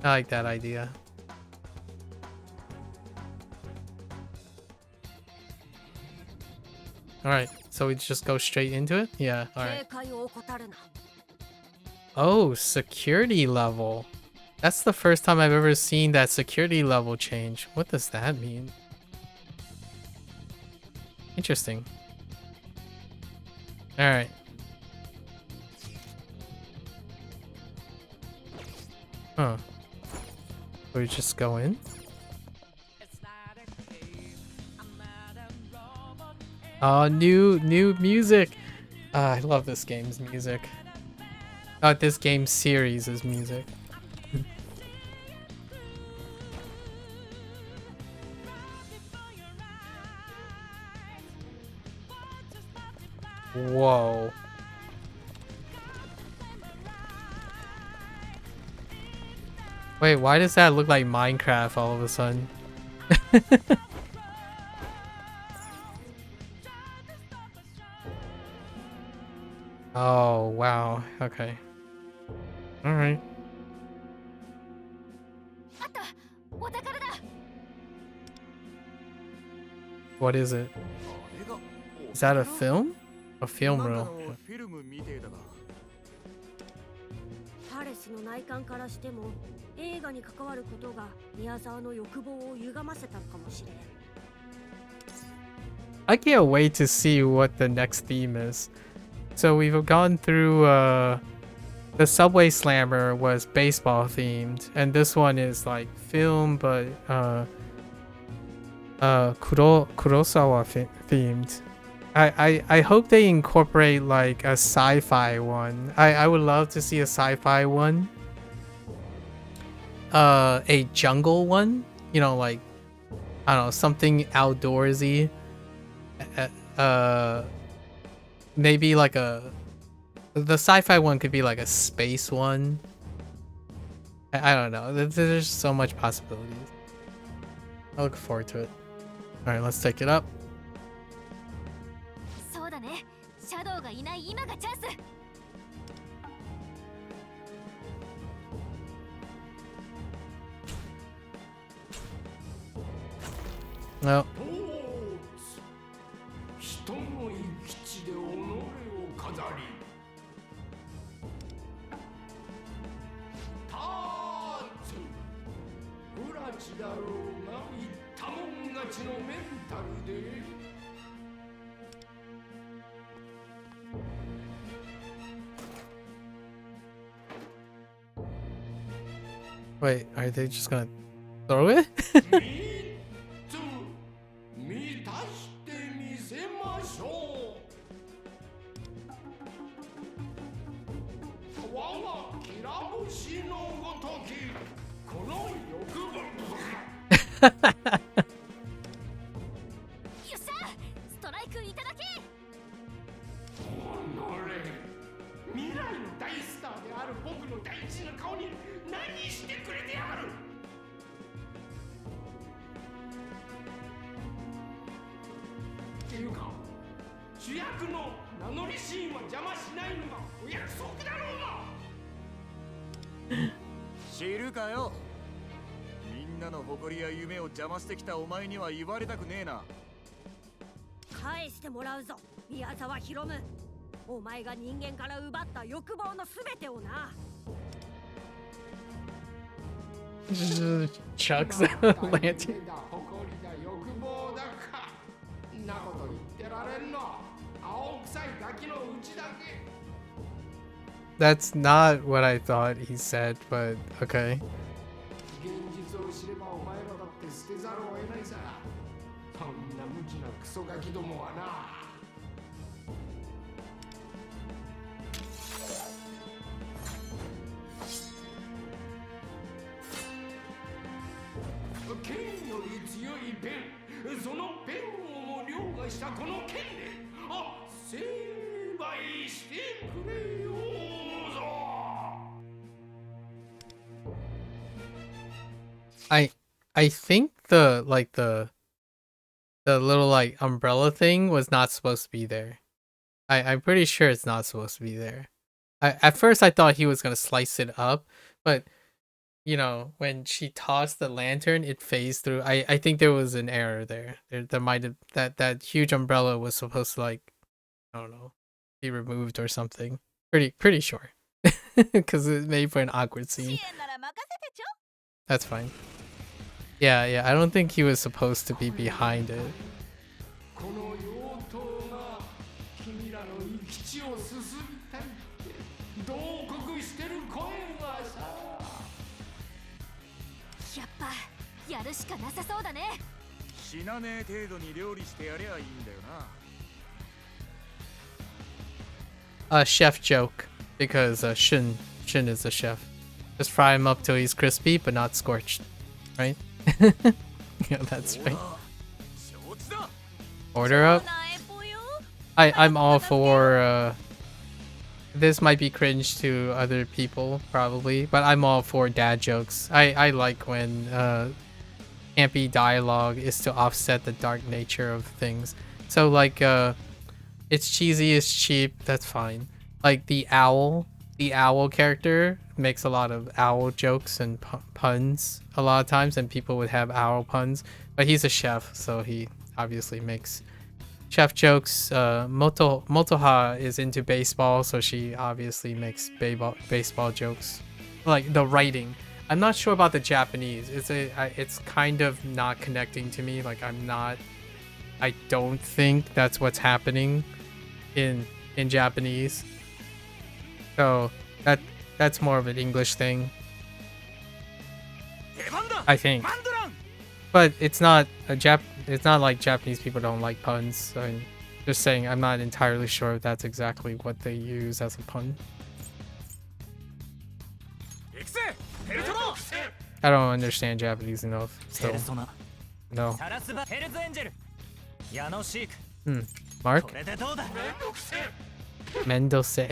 I like that idea. Alright, so we just go straight into it? Yeah, alright. Oh, security level. That's the first time I've ever seen that security level change. What does that mean? Interesting. Alright. Huh. We just go in? Oh, new music! I love this game's music. This game series' music. Whoa. Wait, why does that look like Minecraft all of a sudden? Oh, wow. Okay. Alright. あった、お宝だ。 What is it? あれが Is that a film? A film なんか reel. のフィルムみてえだが。パレスの内観からしても映画に関わることが宮沢の欲望を歪ませたのかもしれん。 I can't wait to see what the next theme is. So we've gone through the Subway Slammer was baseball themed, and this one is like film but Kurosawa themed. I hope they incorporate like a sci-fi one. I would love to see a sci-fi one. A jungle one, you know, like I don't know, something outdoorsy. Maybe like the sci-fi one could be like a space one. I don't know. There's so much possibilities. I look forward to it. All right, let's take it up. そうだね。シャドウがいない今がチャンス。 No. 人の生き地で己を飾り立つ不らちだろうが言ったもん勝ちのメンタルで Wait, are they just gonna throw it? 満たしてみせましょう我がきら星のごときこの欲望 よっしゃ、ストライクいただけ。 未来の大スターである僕の大事な顔に何してくれてやがるっていうか主役の名乗りシーンは邪魔しないのがお約束だろうが知るかよ。みんなの誇りや夢を邪魔してきたお前には言われたくねえな。返してもらうぞ宮沢ひろむ。お前が人間から奪った欲望のすべてをな。 Chucks the lantern. 誇りだ欲望だかんなこと言ってられんの青臭いガキのうちだけ That's not what I thought he said, but okay. 現実を知ればお前らだって捨てざるを得ないさそんな無知なクソガキどもはな剣より強いペンそのペンをも凌駕したこの剣で成敗してくれようぞ I think the little like umbrella thing was not supposed to be there. I'm pretty sure it's not supposed to be there. At first I thought he was gonna slice it up, but you know, when she tossed the lantern, it phased through. I think there was an error there. There might have that huge umbrella was supposed to like, I don't know, be removed or something. Pretty sure, because it made for an awkward scene. That's fine. Yeah. I don't think he was supposed to be behind it. この妖刀が君らの生き地を進みたいって同国してる声がさやっぱやるしかなさそうだね。死なねえ程度に料理してやりゃいいんだよな。 A chef joke, because Shin is a chef. Just fry him up till he's crispy but not scorched, right? Yeah, that's right. Order up. I'm all for This might be cringe to other people, probably, but I'm all for dad jokes. I like when campy dialogue is to offset the dark nature of things. So like, it's cheesy, it's cheap, that's fine. Like the owl character makes a lot of owl jokes and puns a lot of times, and people would have owl puns. But he's a chef, so he obviously makes chef jokes. Motoha is into baseball, so she obviously makes baseball jokes. Like the writing, I'm not sure about the Japanese. It's kind of not connecting to me. Like I don't think that's what's happening in Japanese. So that's more of an English thing, I think. But it's not it's not like Japanese people don't like puns. I'm just saying I'm not entirely sure if that's exactly what they use as a pun. I don't understand Japanese enough. So no. Mark? Mendose.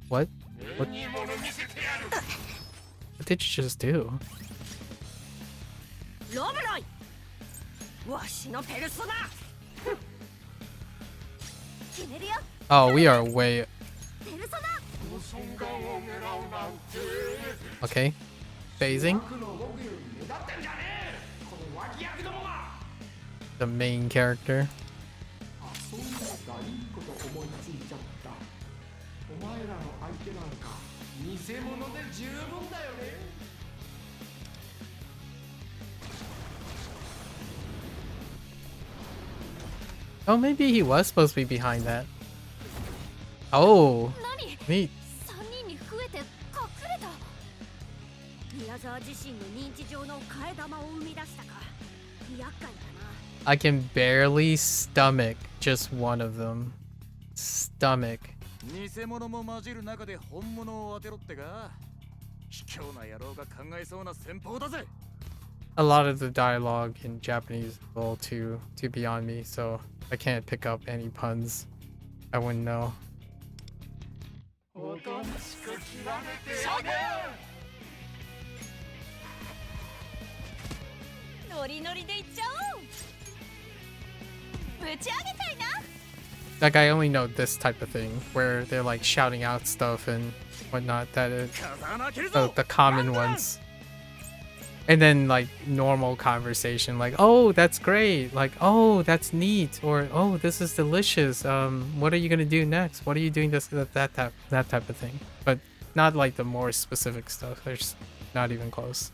What? What did you just do? Oh, we are way... Okay. Phasing. The main character. Oh, maybe he was supposed to be behind that. Oh, neat. I can barely stomach just one of them. Stomach. A lot of the dialogue in Japanese is a little too beyond me, so I can't pick up any puns. I wouldn't know. Like, I only know this type of thing where they're like shouting out stuff and whatnot. That is the common ones. And then like normal conversation, like, oh, that's great, like, oh, that's neat, or oh, this is delicious, what are you gonna do next, what are you doing, this, that type of thing. But not like the more specific stuff. They're just not even close.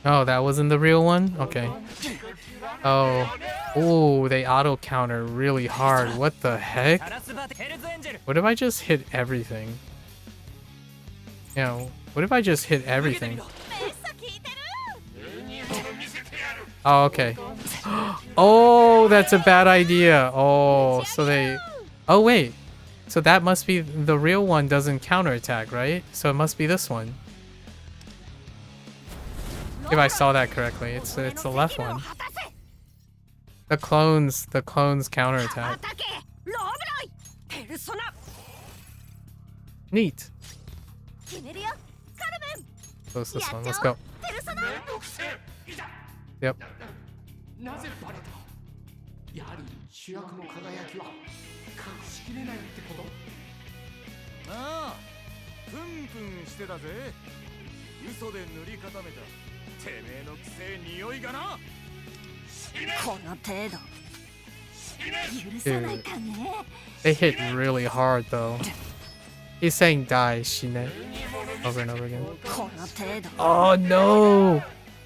Oh, that wasn't the real one? Okay. Oh. Oh, they auto counter really hard. What the heck? What if I just hit everything? You know, what if I just hit everything? Oh, okay. Oh, that's a bad idea. Oh, so they... Oh, wait. So that must be... The real one doesn't counterattack, right? So it must be this one. If I saw that correctly, it's the left one. The clones counterattack. Neat. So it's this one. Let's go. Yep. Dude, they hit really hard though. He's saying die, Shine, over and over again. Oh no!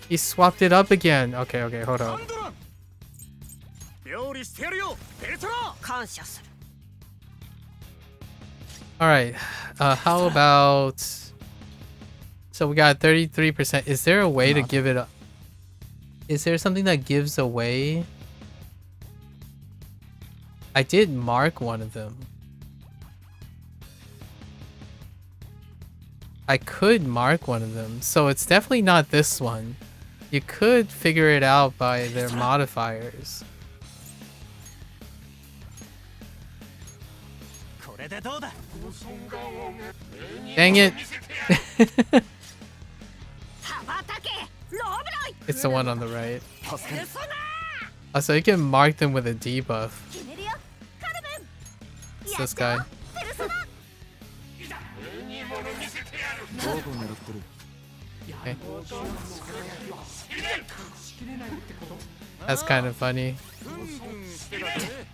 He swapped it up again. Okay, hold on. Alright, how about... So we got 33%. Is there a way to give it up? Is there something that gives away? I did mark one of them. I could mark one of them, so it's definitely not this one. You could figure it out by their modifiers. これでどうだ Dang it! 羽ばたけローブロイ It's the one on the right. 助ける Also, you can mark them with a debuff. 決めるよカルメン It's this guy. ペルソナ どこ狙ってる Okay. That's kind of funny. ふんふんしてたぜ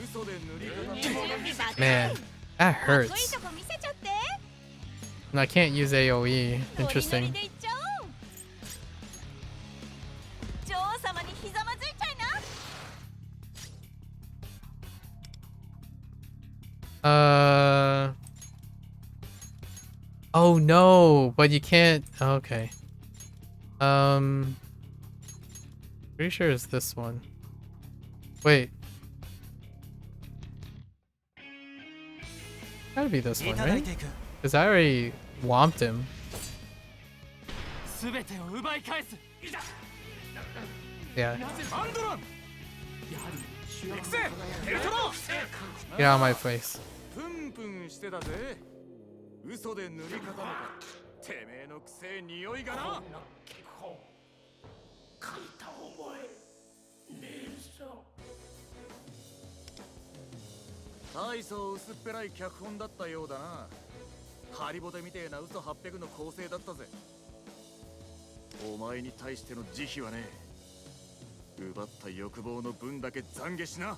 嘘で塗り固め Man, that かっこいい hurts. とこ見せちゃって And I can't use AoE. ノリノリ Interesting. でいっちゃおう女王様にひざまずいちゃいな Oh no, but you can't. Okay. Pretty sure it's this one. Wait. Gotta be this one, いただい right? ていく Because I already whomped him. 全てを奪い返す Yeah. アンドラン行くぜペルソナ Get out of my face. プンプンしてたぜ嘘で塗り固めたてめえのくせえ匂いがな大層薄っぺらい脚本だったようだなハリボテみてえな嘘800の構成だったぜお前に対しての慈悲はね奪った欲望の分だけ懺悔しな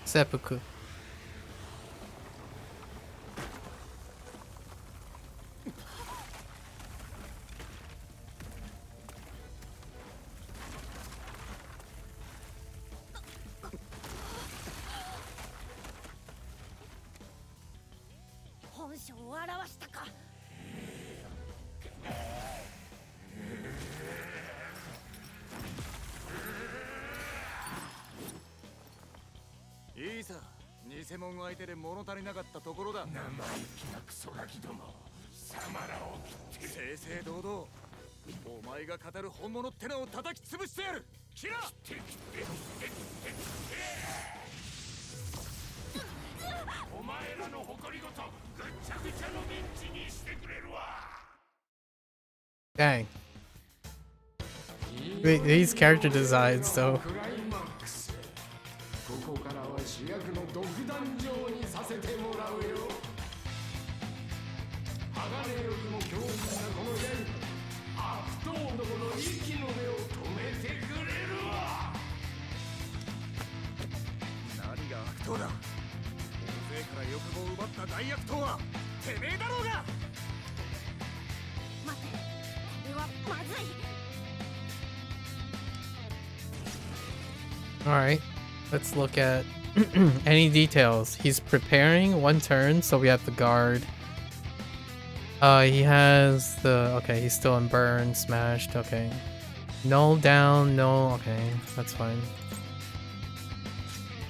Seppuku. 本性を表したかいいさ偽物相手で物足りなかったところだ生意気なクソガキどもサマラを切って正々堂々お前が語る本物ってのを叩き潰してやるキラお前らの誇りごとぐっちゃぐちゃのミンチにしてくれるわ Dang. These character designs, though. ここからは主役の独壇場にさせてもらうよ鋼よりも強靭なこの刃悪党どもの息の根を止めてくれるわ何が悪党だ大勢から欲望を奪った大悪党はてめえだろうが待ってこれはまずい Alright. Let's look at any details. He's preparing one turn, so we have the guard. He has the... Okay, he's still in burn, smashed, okay. Null down, no, okay, that's fine.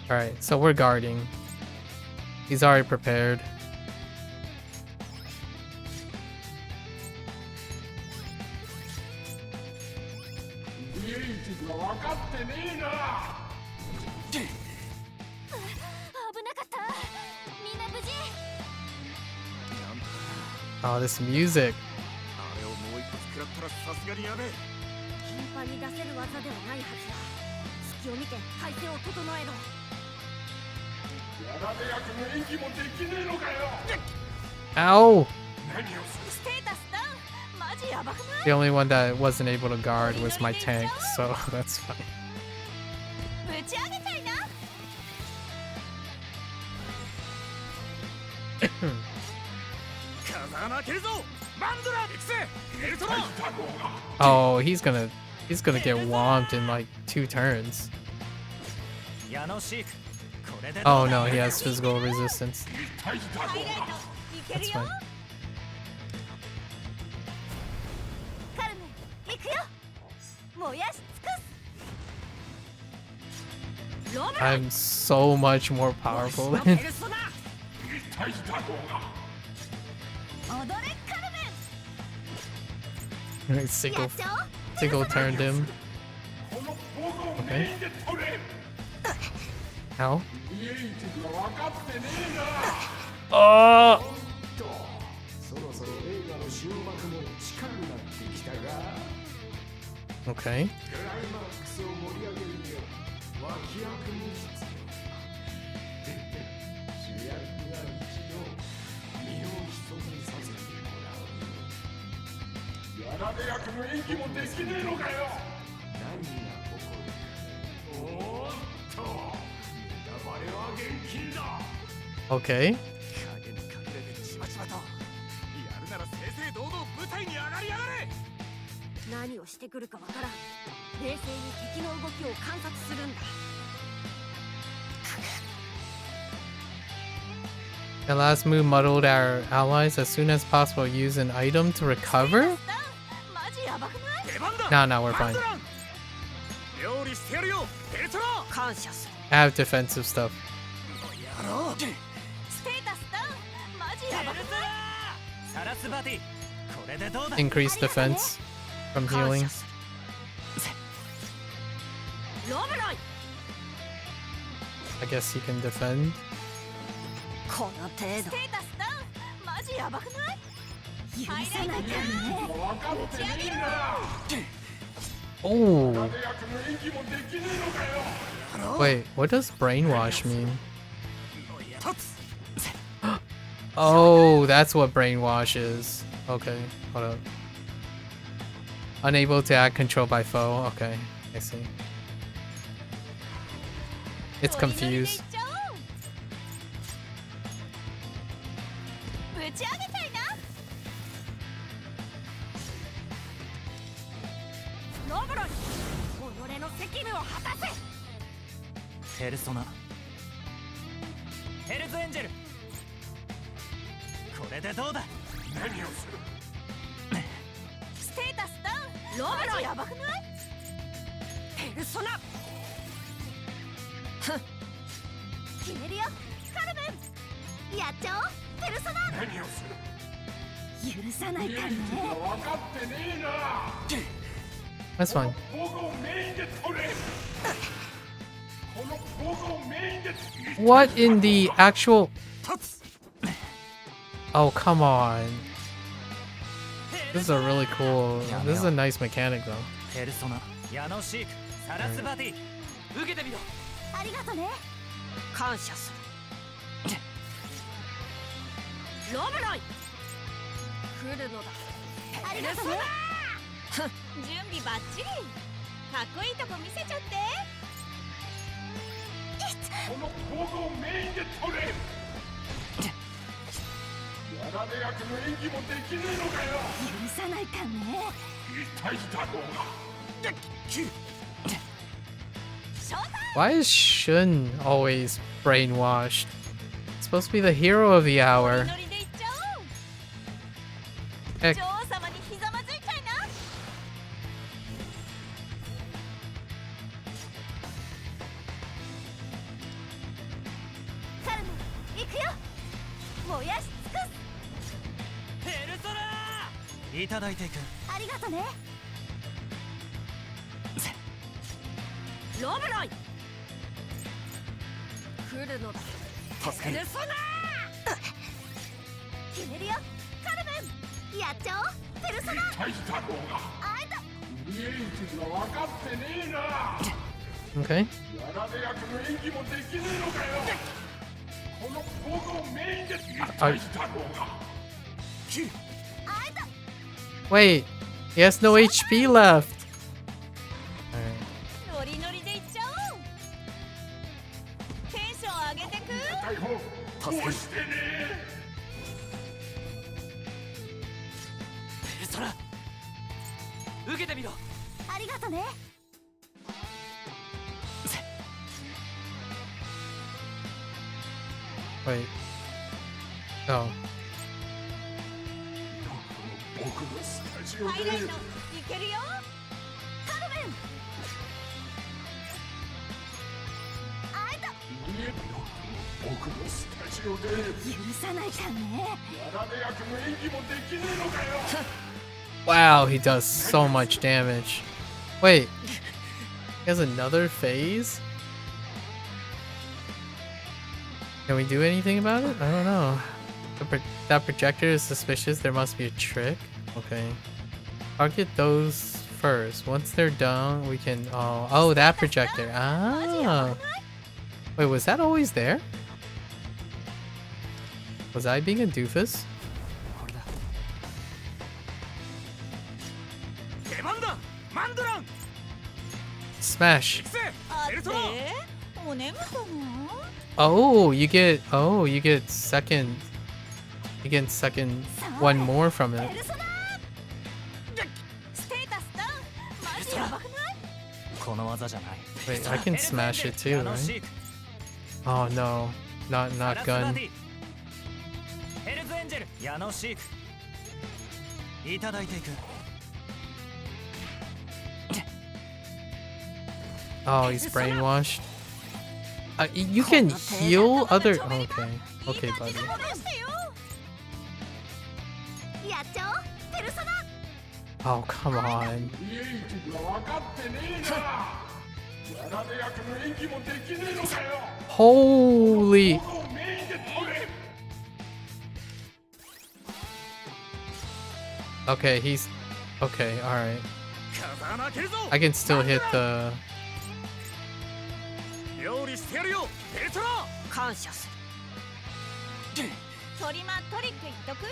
Alright, so we're guarding. He's already prepared. Oh, this music. あれをもう一個食らったらさすがにやべえ頻繁に出せる技ではないはずだッチを見て体勢を整えろ。 Ow! ステータスダウン。マジやばくない？ The only one that wasn't able to guard was my tank, so that's fine. ぶち上げちゃいな。風間けるぞマンドラ行くぜエルトロ Oh, he's gonna get whomped in like 2 turns. 矢野シークこれで Oh no, he has physical resistance. ハイライトいける That's よ。 fine. カルメン行くよ。燃やし尽くす。ロブライ I'm so much more powerful ペ than ルソナ。踊れカルメン。 single turned him. Okay. Ow. Oh! そろそろ映画の終幕も近くなってきたが Okay. クライマックスを盛り上げるには脇役も必要主役が一度身を潜めさせてもらうやられ役の演技もできねえのかよ何が起こるおーっとネタバレは厳禁だ Okay. 影に隠れてちまちまとやるなら正々堂々舞台に上がりやがれ何をしてくるかわからん。冷静に敵の動きを観察するんだ。 The last move muddled our allies. As soon as possible, use an item to recover? マジやばくない？出番だ No, we're マ fine. ンドラン料理してやるよエルトロ感謝する。 I have defensive stuff. やろうステータスダウン。マジやばくない？サラスバティこれでどうだ Increase defense from 感 healing. 謝する。ロブライ I guess he can defend. この程度。ステータスダウン。マジやばくない？許さないからね。打ち上げる。 Oh! Wait, what does brainwash mean? Oh, that's what brainwash is. Okay, hold up. Unable to act control by foe. Okay, I see. It's confused. ぶち上げちゃいな。ロブライ己の責務を果たせ。ペルソナヘルズエンジェルこれでどうだ何をするステータスダウン。ロブライやばくない？ペルソナ。ふん。決めるよカルメン。やっちゃおうペルソナ。何をする許さないからね。分かってねえな That's fine. 僕をメインで取れこの僕をメインで What in the actual? Oh, come on. This is a really cool. This is a nice mechanic, though. ペルソナ矢野シークサラスバティ受けてみろありがとね。感謝する。ロブライ来るのだ。ありがとね。準備バッチリ。かっこいいとこ見せちゃって。この僕をメインで取れやられ役の演技もできねえのかよ許さないかね。痛いだろうが Why is Shun always brainwashed? It's supposed to be the hero of the hour. ノリでいっちゃおう。 Heck, 女王様にひざまずいちゃいな。カルメン行くよ。燃やし尽くす。ペルソナいただいていくありがとね。ロブライ来るのだ。助かるペルソナ。決めるよカルメン。やっちゃおうペルソナ。痛いだろうがあえた。イエイティが分かってねえな Okay. Wait, he has no HP left. Alright. ノリノリでいっちゃおう。テンション上げてく。助けるペルソナ受けてみろ。ありがとね。Wait. Oh. ハイライトいけるよ。カルメン。あいた。許さないかね。 Wow, he does so much damage. Wait, he has another phase? Can we do anything about it? I don't know. That projector is suspicious. There must be a trick. Okay. I'll get those first. Once they're done, we can... Oh, that projector. Ah. Wait, was that always there? Was I being a doofus? Smash. あってお眠かな。 Oh, you get second. You get second one more from it. ペルソナ。ステータスダウン。マジやばくない？この技じゃない。 Wait, I can smash it too, right? Oh no, not gun. ヘルズエンジェル矢野シークいただいていく。 Oh, he's brainwashed. You can heal other. Okay, okay, buddy. やっちゃおう。ペルソナ。 Oh, come on. Holy. Okay, he's okay. All right. I can still hit the. 料理してやるよペルソナ。感謝する。トリマトリック言っとく。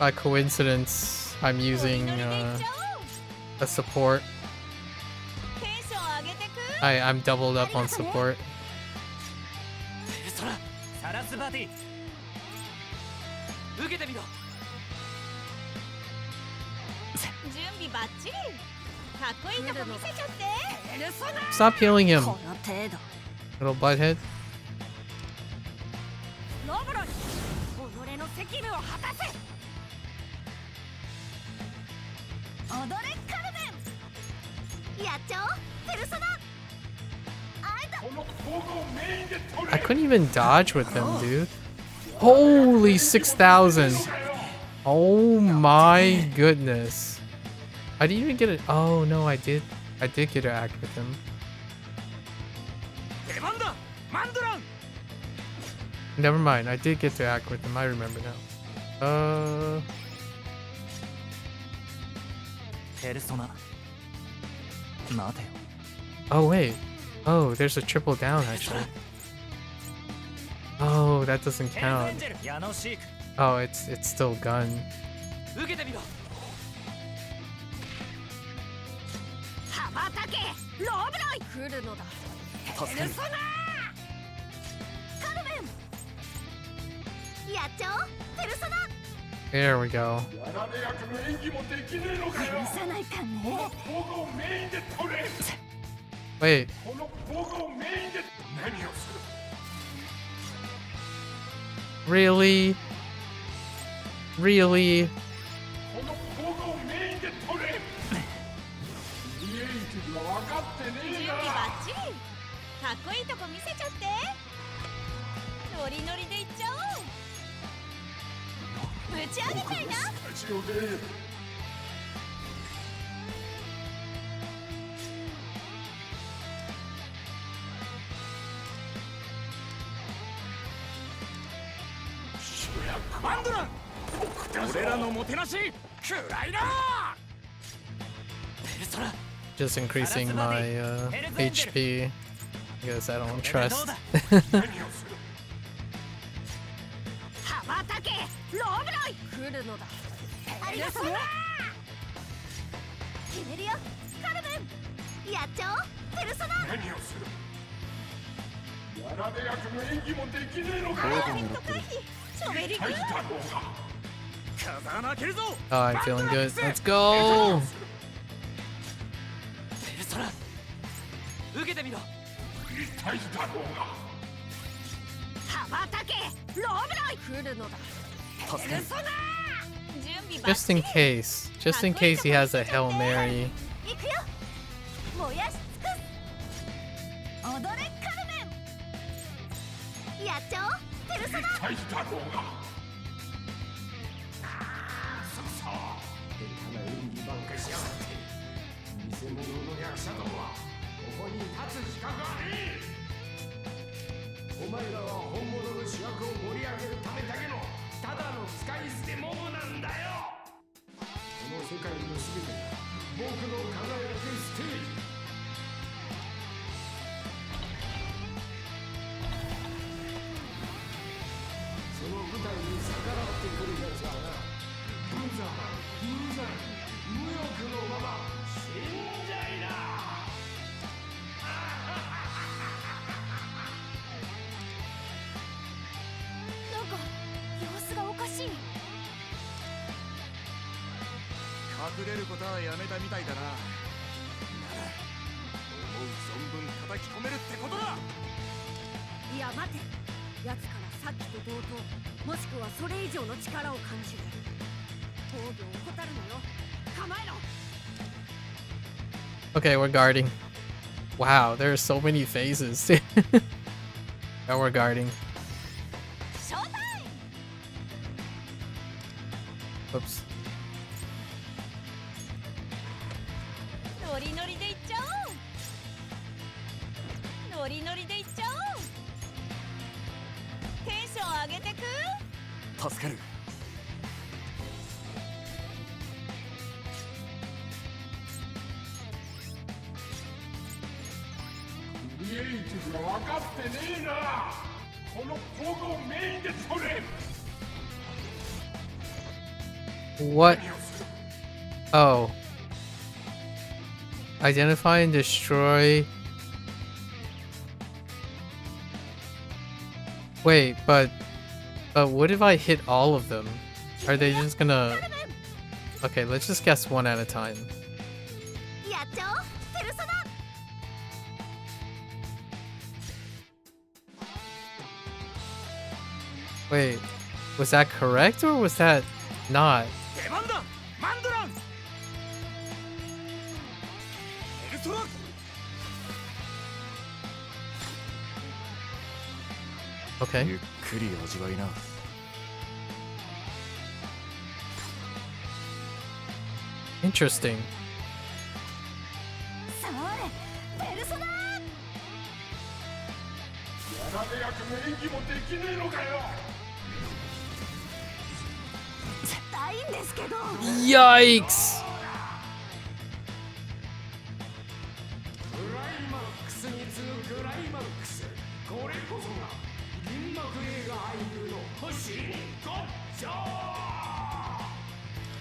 By coincidence, I'm using a support. テンション上げてく。 I'm doubled up on support. ペルソナサラスバティ受けてみろ。準備バッチリ。かっこいいとこ見せちゃって。ペルソナ。 Stop healing him, この程度。 little butthead. ロブロイ。己の責務を果たせ。踊れカルメン。やっちゃおうペルソナ。あいた。 I couldn't even dodge with him, dude. Holy 6,000. Oh my goodness. I didn't even get it. Oh no, I did get to act with him. 出番だマンドラン。 Never mind, I did get to act with him. I remember now. ペルソナ待てよ。 Oh wait. Oh, there's a triple down actually. Oh, that doesn't ヘルズエ count. ンジェル矢野シーク Oh, it's still gun. 受けてみろ。羽ばたけロブロイ。来るのだ。助ける。カルメン。やっちゃおうペルソナ。 There we go. 許さないかね。 Wait. Really? Really? 準備バッチリ。かっこいいとこ見せちゃって。ノリノリでいっちゃおう。打ち上げたいな。マンドラン俺らのもてなし食らいな。ペルソナ Just increasing my HP. Because I don't trust. 羽ばたけローブロイ来るのだありがとう決めるよカルメンやっちゃおうペルソナ何をするやられ役の演技もできねえのかヘッド回避チョベリク Oh, I'm feeling good. Let's go. ペルソナ受けてみろ痛いだろうが羽ばたけローブロイ来るのだペルソナ準備バッ Just in case. Just in case he has a Hail Mary. 行くよ燃やし尽くす踊れカルメンやっちゃおうペルソナ痛いだろうがさあ下手な演技ばっかしやがって偽物の役者どもはここに立つ資格はねえお前らは本物の主役を盛り上げるためだけのただの使い捨てモブなんだよこの世界の全てが僕の輝くステージその舞台に逆らってくるやつはな無残無残無欲のまま死んじゃいななんか様子がおかしい。隠れることはやめたみたいだな。なら思う存分叩き込めるってことだ。いや待て奴からさっきと同等もしくはそれ以上の力を感じる防御を怠るのよ構えろ Okay, we're guarding. Wow, there are so many phases. Now we're guarding. ショータイム Oops. ノリノリでいっちゃおうノリノリでいっちゃおうテンション上げてく助かる。クリエイティブが分かってねえなこのポグをメインで取れ What? Oh. Identify and destroy. Wait, but what if I hit all of them? Are they just gonna... Okay, let's just guess one at a time. やっちゃおうペルソナ Wait, was that correct or was that not? 出番だマンドラン。エルトラ Okay. ゆっくり味わいな。 Interesting. それペルソナやられ役の演技もできねえのかよしたいんですけど Yikes! クライマックスに次ぐクライマックスこれこそが銀幕映画俳優の真骨頂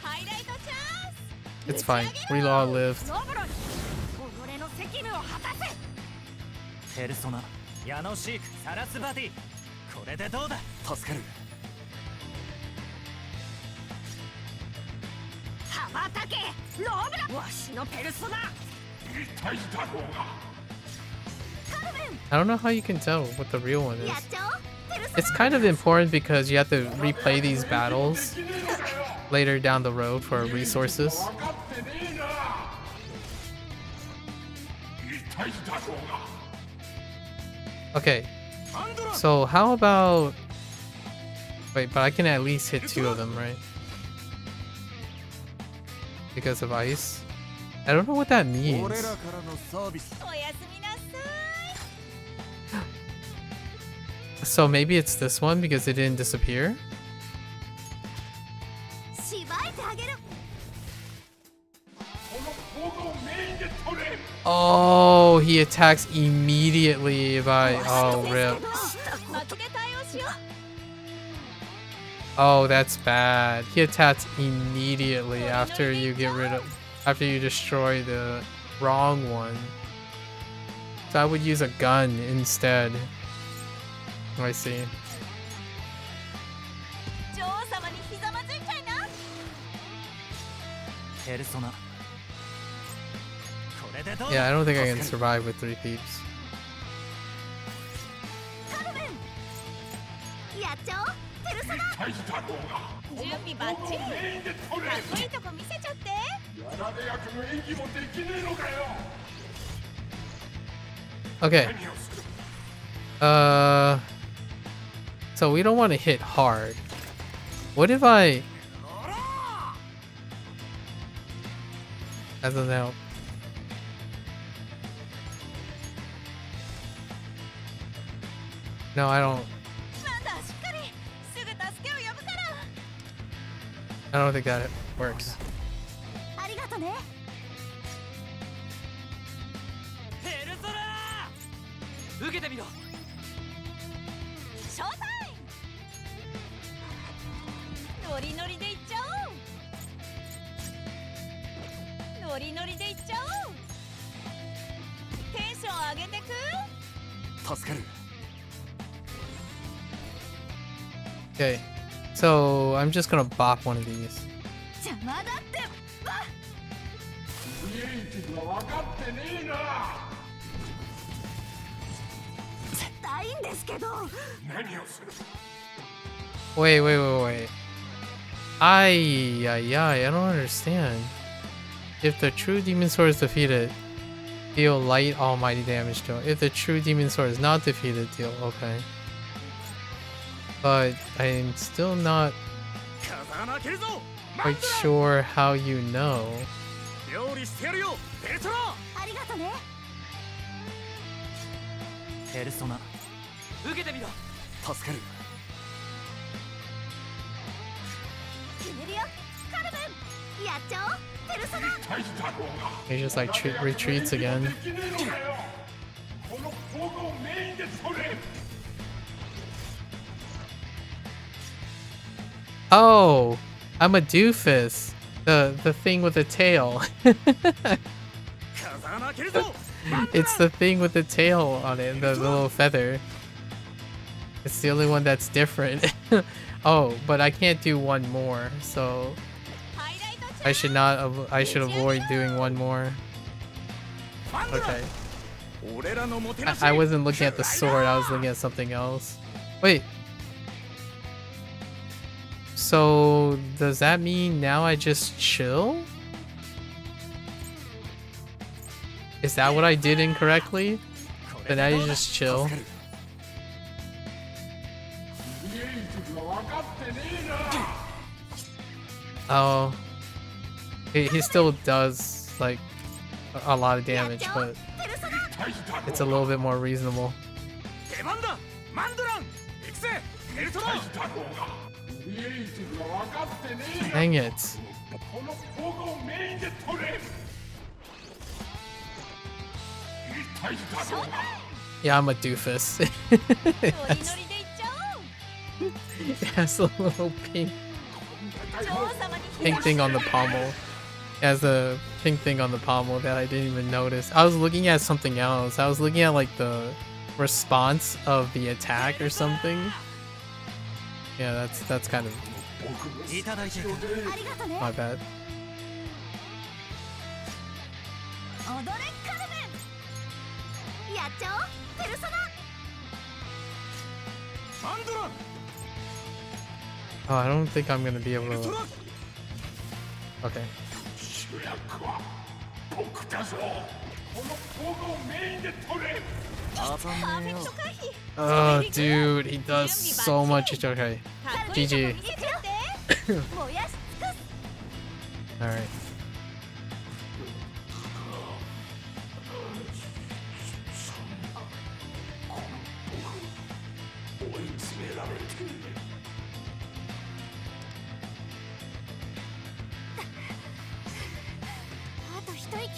ハイライトチャンス It's fine. We all lived. ロブロイ己の責務を果たせペルソナヤノシークサラスバティこれでどうだ助かる。羽ばたけローブロわしのペルソナ痛いだろうが I don't know how you can tell what the real one やっ is. ちゃおうペルソナ It's kind of important because you have to replay these battles できねえのかよ later down the road for resources. 分かってねえな痛いだろうが Okay, so how about... Wait, but I can at least hit 2 of them, right? Because of ice? I don't know what that 俺 means. らからのサービス。おやすみなさ So maybe it's this one because it didn't disappear? いしばいてあげる Oh, he attacks immediately if I... Oh, rip. 巻きで対応しよう Oh, that's bad. He attacks immediately after you get rid of... After you destroy the wrong one. So I would use a gun instead. I see. 女王様にひざまずいちゃいなペルソナこれでどう Yeah, I don't think I can survive with 3 peeps. カルメンやっちゃおうペルソナ準備バッチリかっこいいとこ見せちゃって Okay. So we don't want to hit hard. What if I... That doesn't help. No, I don't. なんだしっかりすぐ助けを呼ぶから I don't think that works. ありがとね ペルソナ受けてみろ ショータイムノリノリでいっちゃおうノリノリでいっちゃおうテンション上げてく 助かる Okay. So I'm just gonna bop one of these. 邪魔だってば 絶対いいんですけど Wait. I don't understand. If the true demon sword is defeated, deal light almighty damage to it. If the true demon sword is not defeated, deal okay. But I'm still not 風穴開けるぞ quite sure how you know. 料理してやるよペルソナありがとねペルソナ受けてみろ助かる 決めるよカルメンやっちゃおうペルソナ He just like retreats again. Oh, I'm a doofus. The thing with the tail. 風穴開けるぞ It's the thing with the tail on it, the little feather. It's the only one that's different. Oh, but I can't do one more, so ハイライトちゃん I should avoid doing one more. ファンドラ Okay. 俺らのもてなし I wasn't looking at the sword, I was looking at something else. Wait. So, does that mean now I just chill? Is that what I did incorrectly? But now you just chill? Oh. He still does, like, a lot of damage, but it's a little bit more reasonable. 出番だマンドラン行くぜペルソナ Dang it. Yeah, I'm a doofus. ノリノリでいっちゃおう It has a little pink 女王様にひざ pink thing on the pommel. It has a pink thing on the pommel that I didn't even notice. I was looking at something else. I was looking at like the response of the attack or something. Yeah, that's kind of いただいていくありがとね my bad. 踊れカルメンやっちゃおうペルソナ マンドラン Oh, I don't think I'm gonna be able ペルソ to. ナ Okay. 主役は僕だぞこのポゴをメインで取れ当たパーフェクト回避 Oh, dude, he does so much. Okay. かっこいいとこ GG. 見せちゃって燃やし尽くす All right.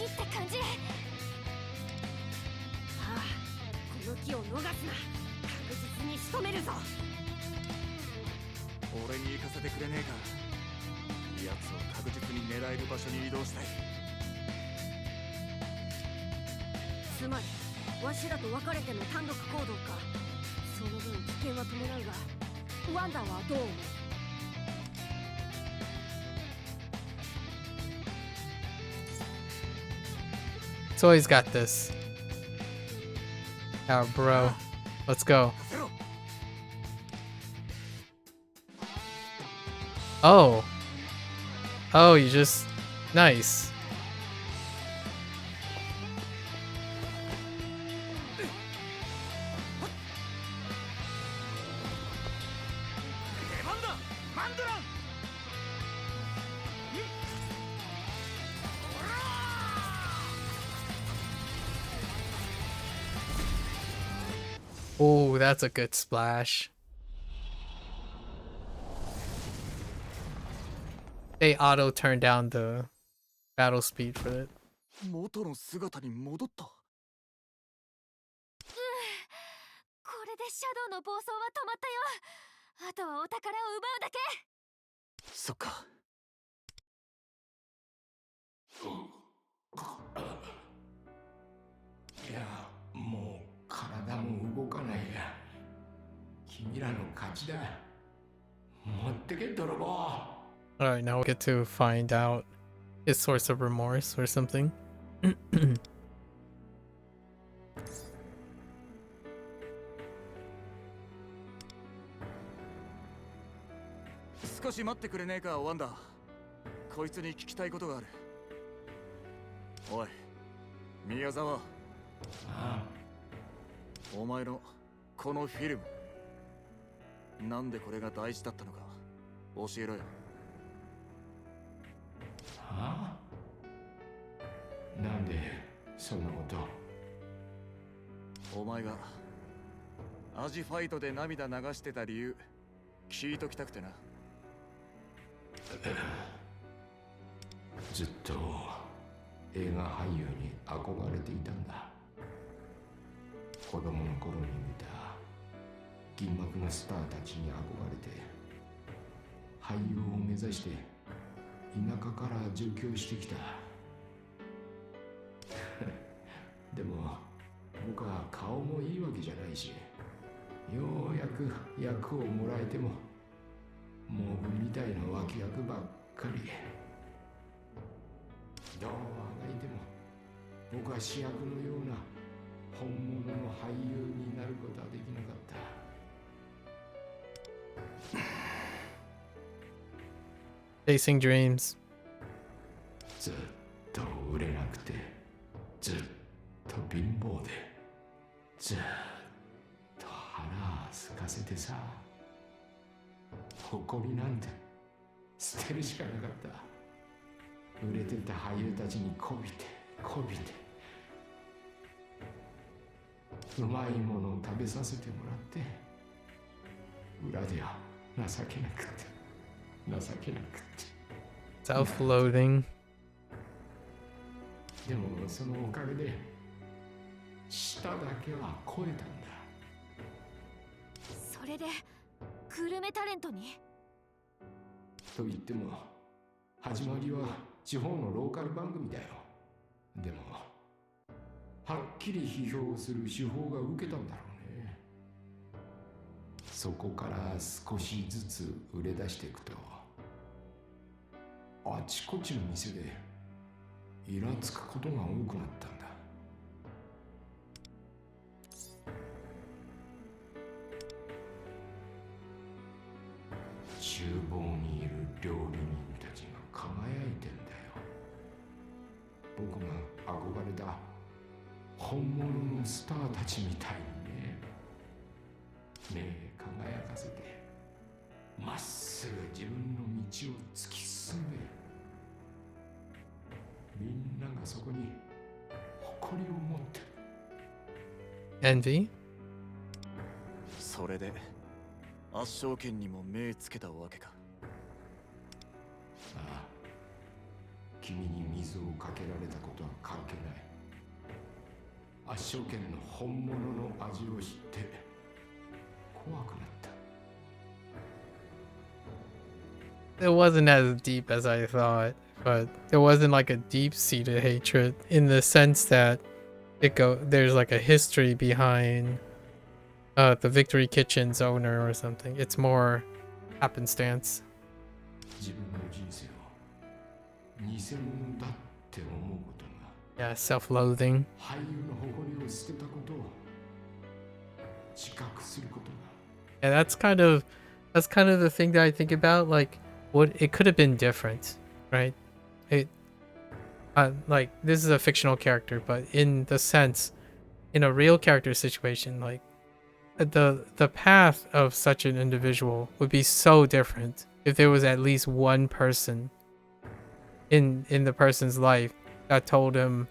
って感じ。ああ、この機を逃すな。確実に仕留めるぞ。俺に行かせてくれねえか。奴を確実に狙える場所に移動したい。つまりわしらと別れての単独行動か。その分危険は伴うが、ワンダーはどう思う？So he's got this. Oh, bro. Let's go. Oh. Oh, you just... Nice. Oh, that's a good splash. They auto turn down the battle speed for it. 元の姿に戻った。これでシャドウの暴走は止まったよ。あとはお宝を奪うだけ。そっか。いや、もう体も動かないや。君らの勝ちだ。持ってけ、泥棒。Alright, now we'll get to find out his source of remorse or something. 少し待ってくれねえか、ワンダー。こいつに聞きたいことがある。おい、宮沢。お前のこのフィルム、なんでこれが大事だったのか教えろよ。はあ？なんでそんなこと？お前がアジファイトで涙流してた理由聞いときたくてな。ずっと映画俳優に憧れていたんだ。子供の頃に見た銀幕のスターたちに憧れて俳優を目指して田舎から上京してきた。でも僕は顔もいいわけじゃないし、ようやく役をもらえてもモブみたいな脇役ばっかり。どうあがいても僕は主役のような本物の俳優になることはできなかった。Chasing dreams. ずっと売れなくて、ずっと貧乏で、ずっと腹すかせてさ、誇りなんて捨てるしかなかった。売れてた俳優たちにこびてうまいものを食べさせてもらって、裏では情けなくて。Self-loathing. でもそのおかげで舌だけは超えたんだ。それでグルメタレントに？と言っても始まりは地方のローカル番組だよ。でもはっきり批評する手法が受けたんだろうね。そこから少しずつ売れ出していくと、あちこちの店でイラつくことが多くなったんだ。厨房にいる料理人たちが輝いてんだよ。僕が憧れた本物のスターたちみたいにね。目輝かせてまっすぐ自分の道を突き進んで、みんながそこに誇りを持って。 Envy? それで圧勝剣にも目つけたわけか。ああ、君に水をかけられたことは関係ない。圧勝剣の本物の味を知って怖くなった。 It wasn't as deep as I thought, but it wasn't like a deep-seated hatred in the sense that there's like a history behind the Victory Kitchen's owner or something. It's more happenstance. 自分の人生を偽物だって思うことが Yeah, self-loathing. 俳優の誇りを捨てたことを自覚することが Yeah, that's kind of the thing that I think about. Like, what it could have been different, right? Like this is a fictional character, but in the sense, in a real character situation, like the path of such an individual would be so different if there was at least one person in the person's life that told him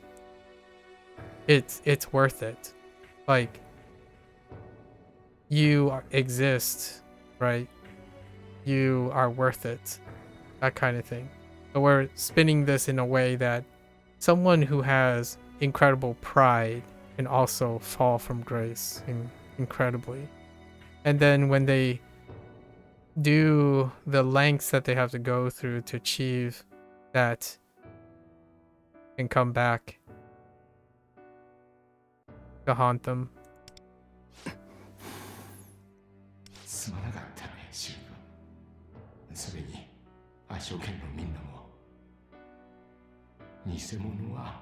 it's worth it. Like, exist, right? You are worth it. That kind of thing. But we're spinning this in a way that someone who has incredible pride can also fall from grace incredibly. And then when they do the lengths that they have to go through to achieve that and come back to haunt them. すまなかったね、シルバ。それに、圧勝剣のみんなも。偽物は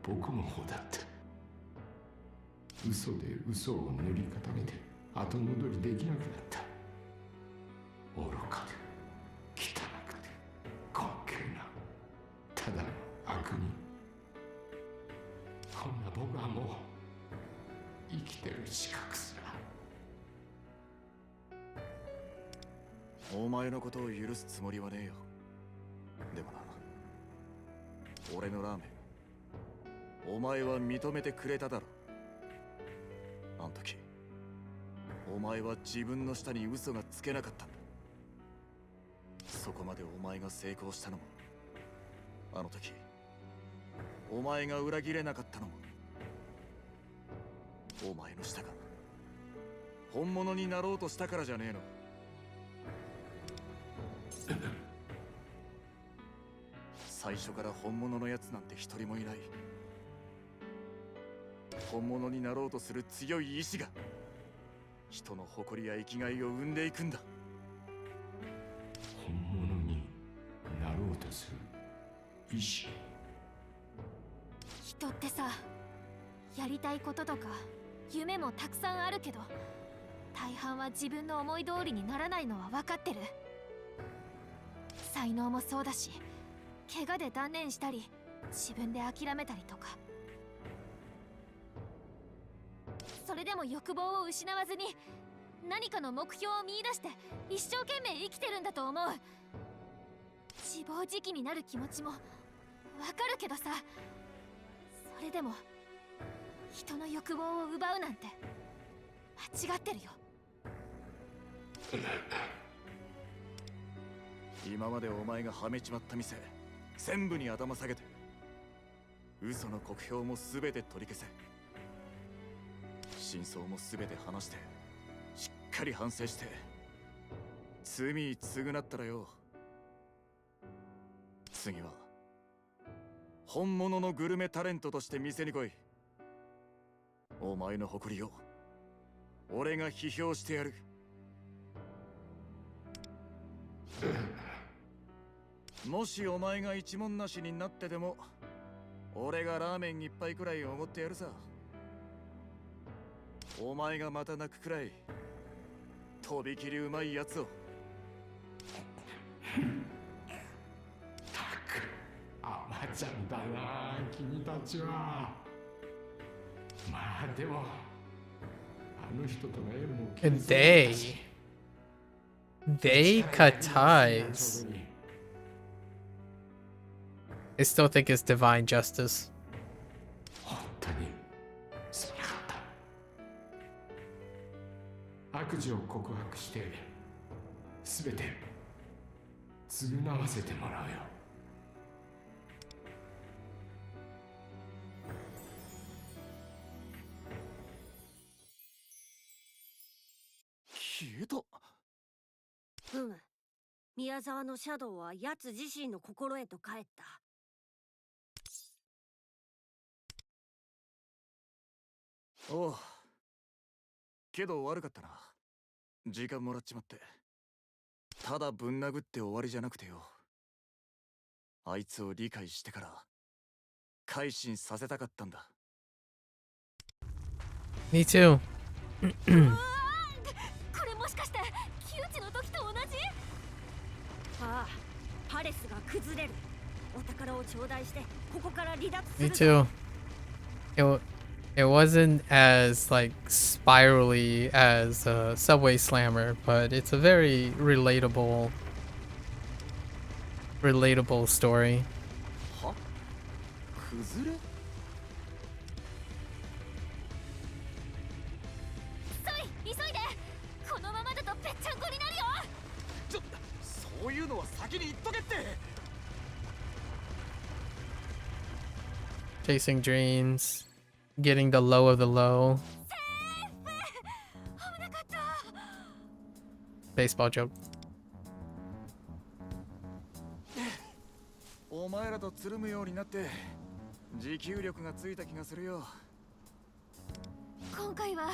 僕の方だった。嘘で嘘を塗り固めて後戻りできなくなった。愚かで、汚くて、滑稽な、ただの悪人。こんな僕はもう生きてる資格すら。お前のことを許すつもりはねえよ。でもな、俺のラーメン、お前は認めてくれただろ。あの時、お前は自分の舌に嘘がつけなかったんだ。そこまでお前が成功したのも、あの時、お前が裏切れなかったのも、お前の舌が本物になろうとしたからじゃねえの。最初から本物のやつなんて一人もいない。本物になろうとする強い意志が人の誇りや生きがいを生んでいくんだ。本物になろうとする意志。人ってさ、やりたいこととか夢もたくさんあるけど、大半は自分の思い通りにならないのは分かってる。才能もそうだし、怪我で断念したり自分で諦めたりとか。それでも欲望を失わずに何かの目標を見出して一生懸命生きてるんだと思う。自暴自棄になる気持ちもわかるけどさ、それでも人の欲望を奪うなんて間違ってるよ。今までお前がはめちまった店全部に頭下げて、嘘の酷評も全て取り消せ。真相も全て話してしっかり反省して罪償ったらよ、次は本物のグルメタレントとして店に来い。お前の誇りを俺が批評してやる。もしお前が一文なしになってでも俺がラーメン一杯くらいおごってやるさ。お前がまた泣くくらいとびきりうまいやつを。たく甘ちゃんだな君たちは。まあでもあの人との縁も And they cut ties. I still think it's divine justice. 本当にすまなかった。悪事を告白して全て償わせてもらうよ。宮沢のシャドウは奴自身の心へと帰った。おう。けど悪かったな。時間もらっちまって。ただぶん殴って終わりじゃなくてよ。あいつを理解してから改心させたかったんだ。Me too. これもしかして窮地の時と同じ？ああ、パレスが崩れる。お宝を頂戴してここから離脱す Me る。 too. It wasn't as like spirally as Subway Slammer, but it's a very relatable story. は？崩れ？急いで。このままだとぺっちゃんこになるよ。そういうのは先に言っとけって。 Chasing dreams, getting the low of the low. 危なかった。 Baseball joke. お前らとつるむようになって持久力がついた気がするよ。今回は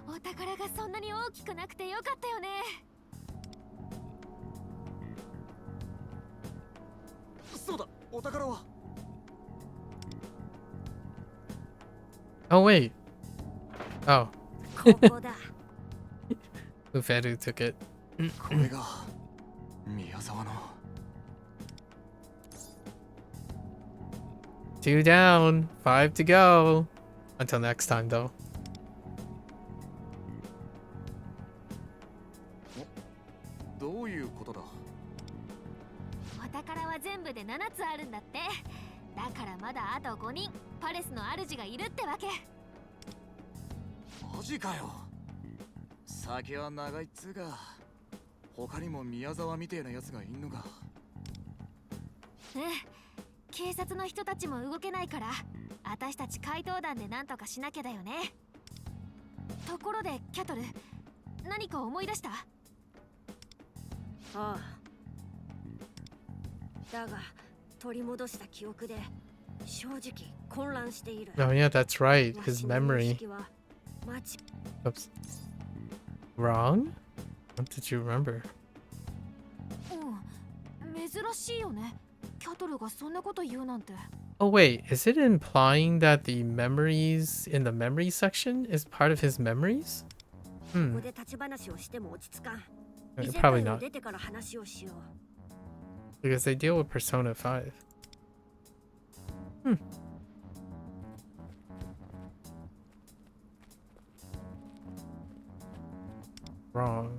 お宝がそんなに大きくなくてよかったよね。そうだ、お宝は。 Oh wait. Oh. ここだ。 Uferu took it. これが宮沢の。 2 down, 5 to go. Until next time though. どういうことだ。お宝は全部で7つあるんだって。だからまだあと5人パレスの主がいるってわけ。マジかよ。先は長いっつうか。他にも宮沢みてえなやつがいんのか。警察の人たちも動けないから私たち怪盗団でなんとかしなきゃだよね。ところでキャトル、何か思い出した？ああ。だが取り戻した記憶で正直混乱している。 Oh yeah, that's right. His わしの認 memory. 識は間違 Oops. Wrong? What did you remember? 珍しいよね。キャトルがそんなこと言うなんて。 Oh wait, is it implying that the memories in the memory section is part of his memories? こ Hmm. こで立ち話をしても落ち着かん。 Uh, 異世 Probably 界を not, 出てから話をしよう。 because they deal with Persona 5. Hmm. Wrong.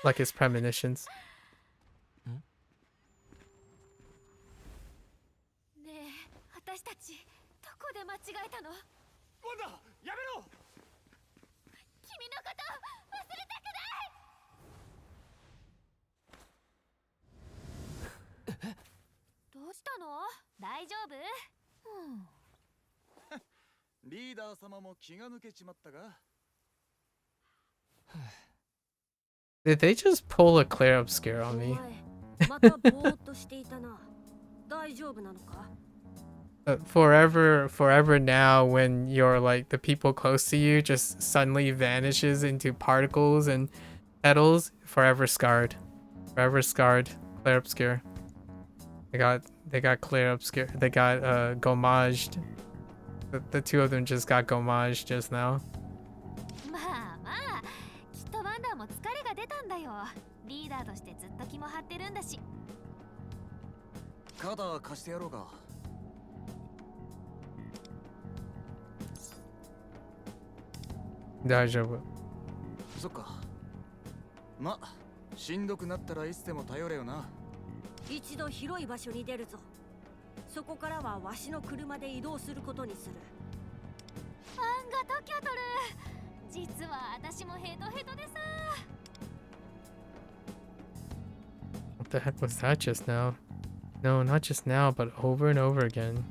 Like his premonitions. ねえ、私たちどこで間違えたの？ワンダ、やめろ。君のこと忘れたくない。どうしたの？大丈夫？リーダー様も気が抜けちまったが。 Did they just pull a Claire obscure on お me? 前またぼーっとしていたな。大丈夫なのか？ Forever now, when you're like the people close to you just suddenly vanishes into particles and petals, forever scarred. Claire obscure. They got Claire obscure. They got gommaged. The two of them just got gommaged just now. まあまあ、きっとワンダーも疲れが出たんだよ。リーダーとしてずっと気も張ってるんだし。肩貸してやろうか。大丈夫。そっか。ま、しんどくなったらいつでも頼れよな。一度広い場所に出るぞ。そこからはわしの車で移動することにする。あんがとキャトル。実は私もヘトヘトでさ。 What the heck was that just now? No, not just now, but over and over again.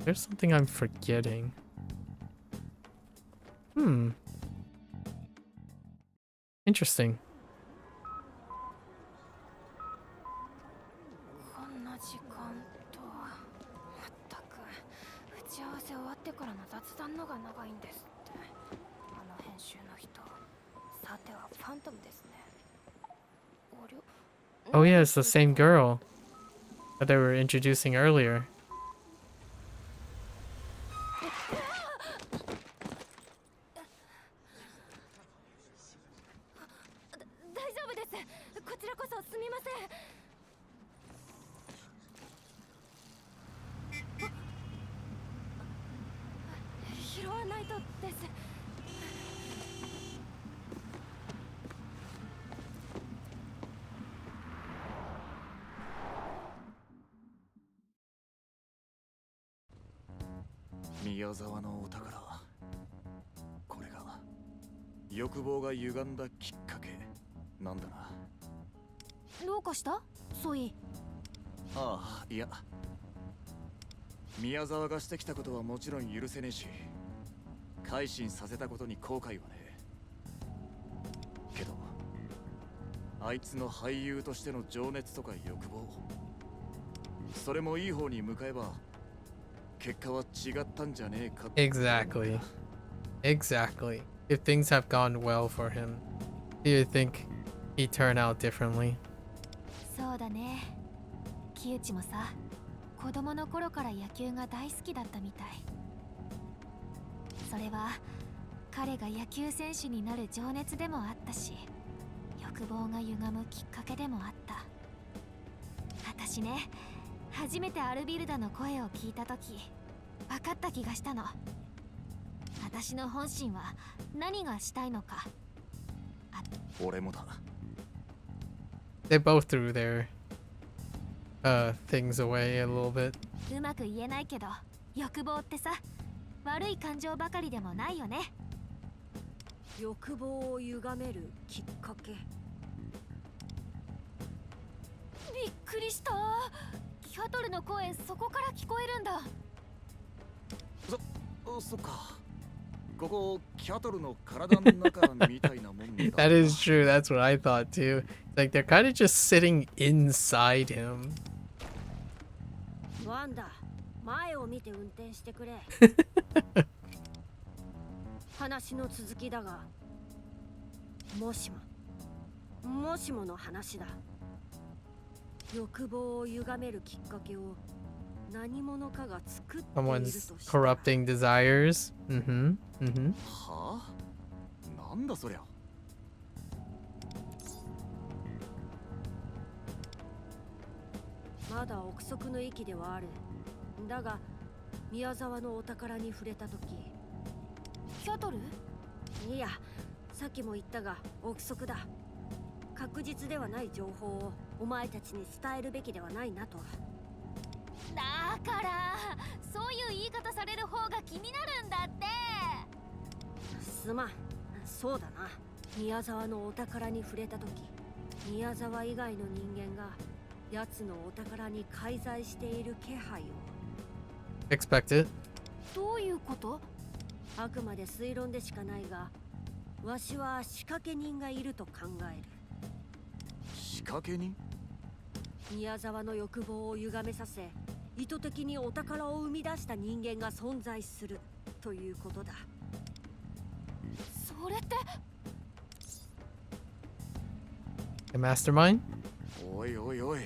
There's something I'm forgetting. Interesting. 時間とまったく打ち合わせ終わってからの雑談のが長いんですって。あの編集の人、さてはファントムですね。おりょ Oh yeah, it's the same girl that they were introducing earlier. 大丈夫です。こちらこそすみません。拾わないとです。宮沢のお宝、これが欲望が歪んだきっかけなんだな。どうかしたソイ？ああ、いや、宮沢がしてきたことはもちろん許せねえし、改心させたことに後悔はねえけど、あいつの俳優としての情熱とか欲望、それもいい方に向かえば結果は違ったんじゃねえか。 Exactly. Exactly. If things have gone well for him, do you think he'd turn out differently? そうだね。木内もさ、子供の頃から野球が大好きだったみたい。それは彼が野球選手になる情熱でもあったし、欲望が歪むきっかけでもあった。私ね、初めてアルビルダの声を聞いた時分かった気がしたの。私の本心は何がしたいのか。俺もだ。 They both threw their things away a little bit. うまく言えないけど、欲望ってさ、悪い感情ばかりでもないよね。欲望を歪めるきっかけ。びっくりした。キャトルの声、そこから聞こえるんだ。そっか。ここキャトルの体の中みたいなもんだ。That is true. That's what I thought too. Like they're kind of just sitting inside him. ワンダ、前を見て運転してくれ。話の続きだが、もしもの話だ。欲望を歪めるきっかけを何者かが作っていると Someone's したら。 corrupting desires. Mm-hmm. Mm-hmm. はあ？なんだそりゃ。まだ憶測の域ではある。だが宮沢のお宝に触れた時、キャトル？いや、さっきも言ったが憶測だ。確実ではない情報をお前たちに伝えるべきではないなと。だからそういう言い方される方が気になるんだって。すまん。そうだな。宮沢のお宝に触れた時、宮沢以外の人間が奴のお宝に介在している気配を。 Expected. どういうこと？あくまで推論でしかないが、わしは仕掛け人がいると考える。仕掛け人？宮沢の欲望を歪めさせ、意図的にお宝を生み出した人間が存在するということだ。それって。 A mastermind? おいおいおい。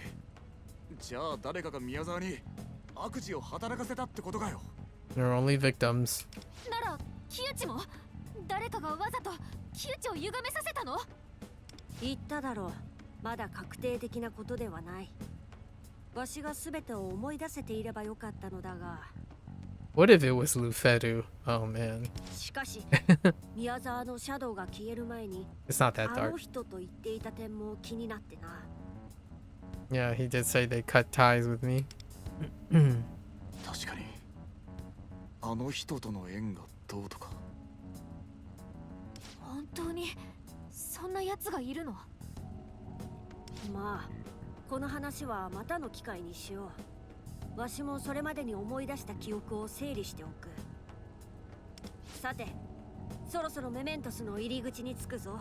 じゃあ誰かが宮沢に悪事を働かせたってことかよ。 They're only victims. なら木内も誰かがわざと木内を歪めさせたの？言っただろう。まだ確定的なことではない。わしが全てを思い出せていればよかったのだが。 What if it was Lufedu? Oh man. しかし宮沢のシャドウが消える前に It's not that あの dark. 人と言っていた点も気になってな。 Yeah, he did say they cut ties with me. 確かに。あの人との縁がどうとか。本当にそんな奴がいるの？まあこの話はまたの機会にしよう。わしもそれまでに思い出した記憶を整理しておく。さて、そろそろメメントスの入り口に着くぞ。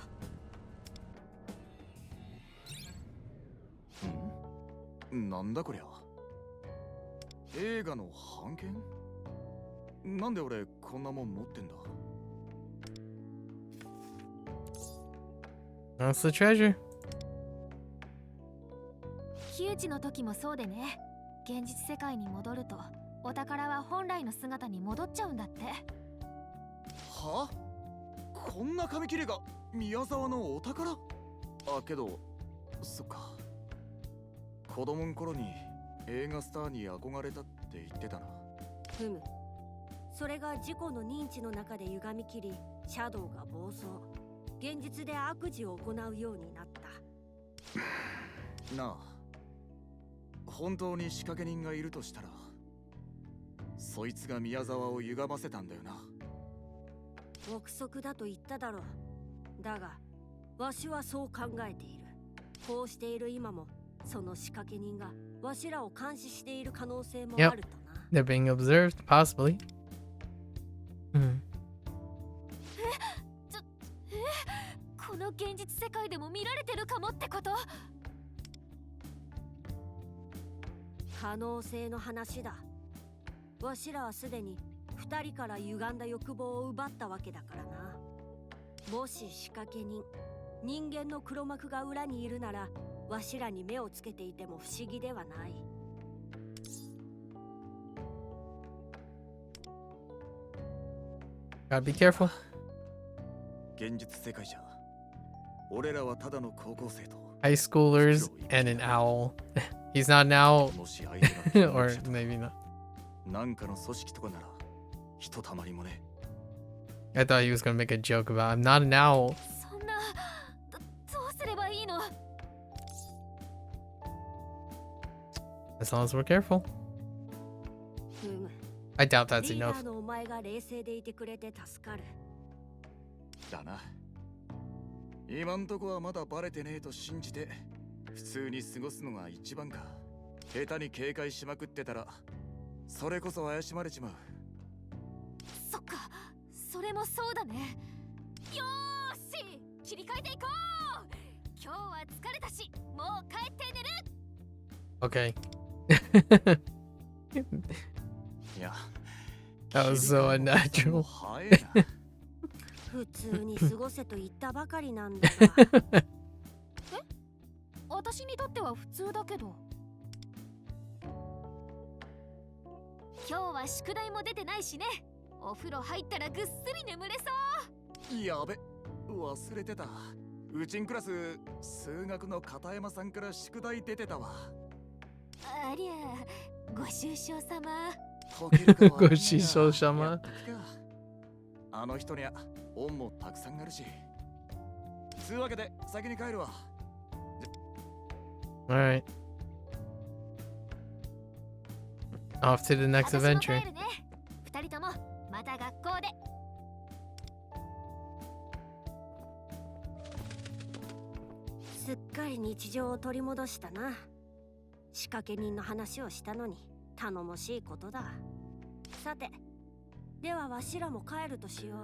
なんだこりゃ。映画の版権？なんで俺こんなもん持ってんだ？ That's the treasure. 窮地の時もそうでね。現実世界に戻るとお宝は本来の姿に戻っちゃうんだって。は？こんな紙切れが宮沢のお宝？あ、けどそっか。子供の頃に映画スターに憧れたって言ってたな。ふむ。それが事故の認知の中で歪み切り、シャドウが暴走。現実で悪事を行うようになった。なあ、本当に仕掛け人がいるとしたら、そいつが宮沢を歪ませたんだよな。憶測だと言っただろう。だが、わしはそう考えている。こうしている今も、その仕掛け人がわしらを監視している可能性もあるとな。They're being observed, possibly. この現実世界でも見られてるかもってこと？可能性の話だ。わしらはすでに二人から歪んだ欲望を奪ったわけだからな。もし仕掛け人、人間の黒幕が裏にいるなら、わしらに目をつけていても不思議ではない。Gotta be careful. 現実世界じゃ、俺らはただの高校生と。 High schoolers and an owl. He's not an owl. もし相手が Or maybe not. なんかの組織とかなら、ひとたまりもね。I thought he was gonna make a joke about I'm not an owl. そんな、どうすればいいの？ As long as we're careful. ふむ。 I doubt that's リーダ enough. ーのお前が冷静でいてくれて助かる。だな。今んとこはまだバレてねえと信じて、普通に過ごすのが一番か。下手に警戒しまくってたら、それこそ怪しまれちまう。そっか、それもそうだね。よーし、切り替えていこう。今日は疲れたし、もう帰って寝る。Okay. いや、 That was so unnatural. 早えな。普通に過ごせと言ったばかりなんだが。私にとっては普通だけど。今日は宿題も出てないしね。お風呂入ったらぐっすり眠れそう。やべ、忘れてた。うちんクラス、数学の片山さんから宿題出てたわ。ありゃ、ご愁傷様。解けるかわかんないがご愁傷様。やっときか。あの人には恩もたくさんあるし。つうわけで先に帰るわ。Alright. Off to the next 私も adventure. 帰るね。二人ともまた学校で。すっかり日常を取り戻したな。仕掛け人の話をしたのに頼もしいことだ。さて、ではわしらも帰るとしよ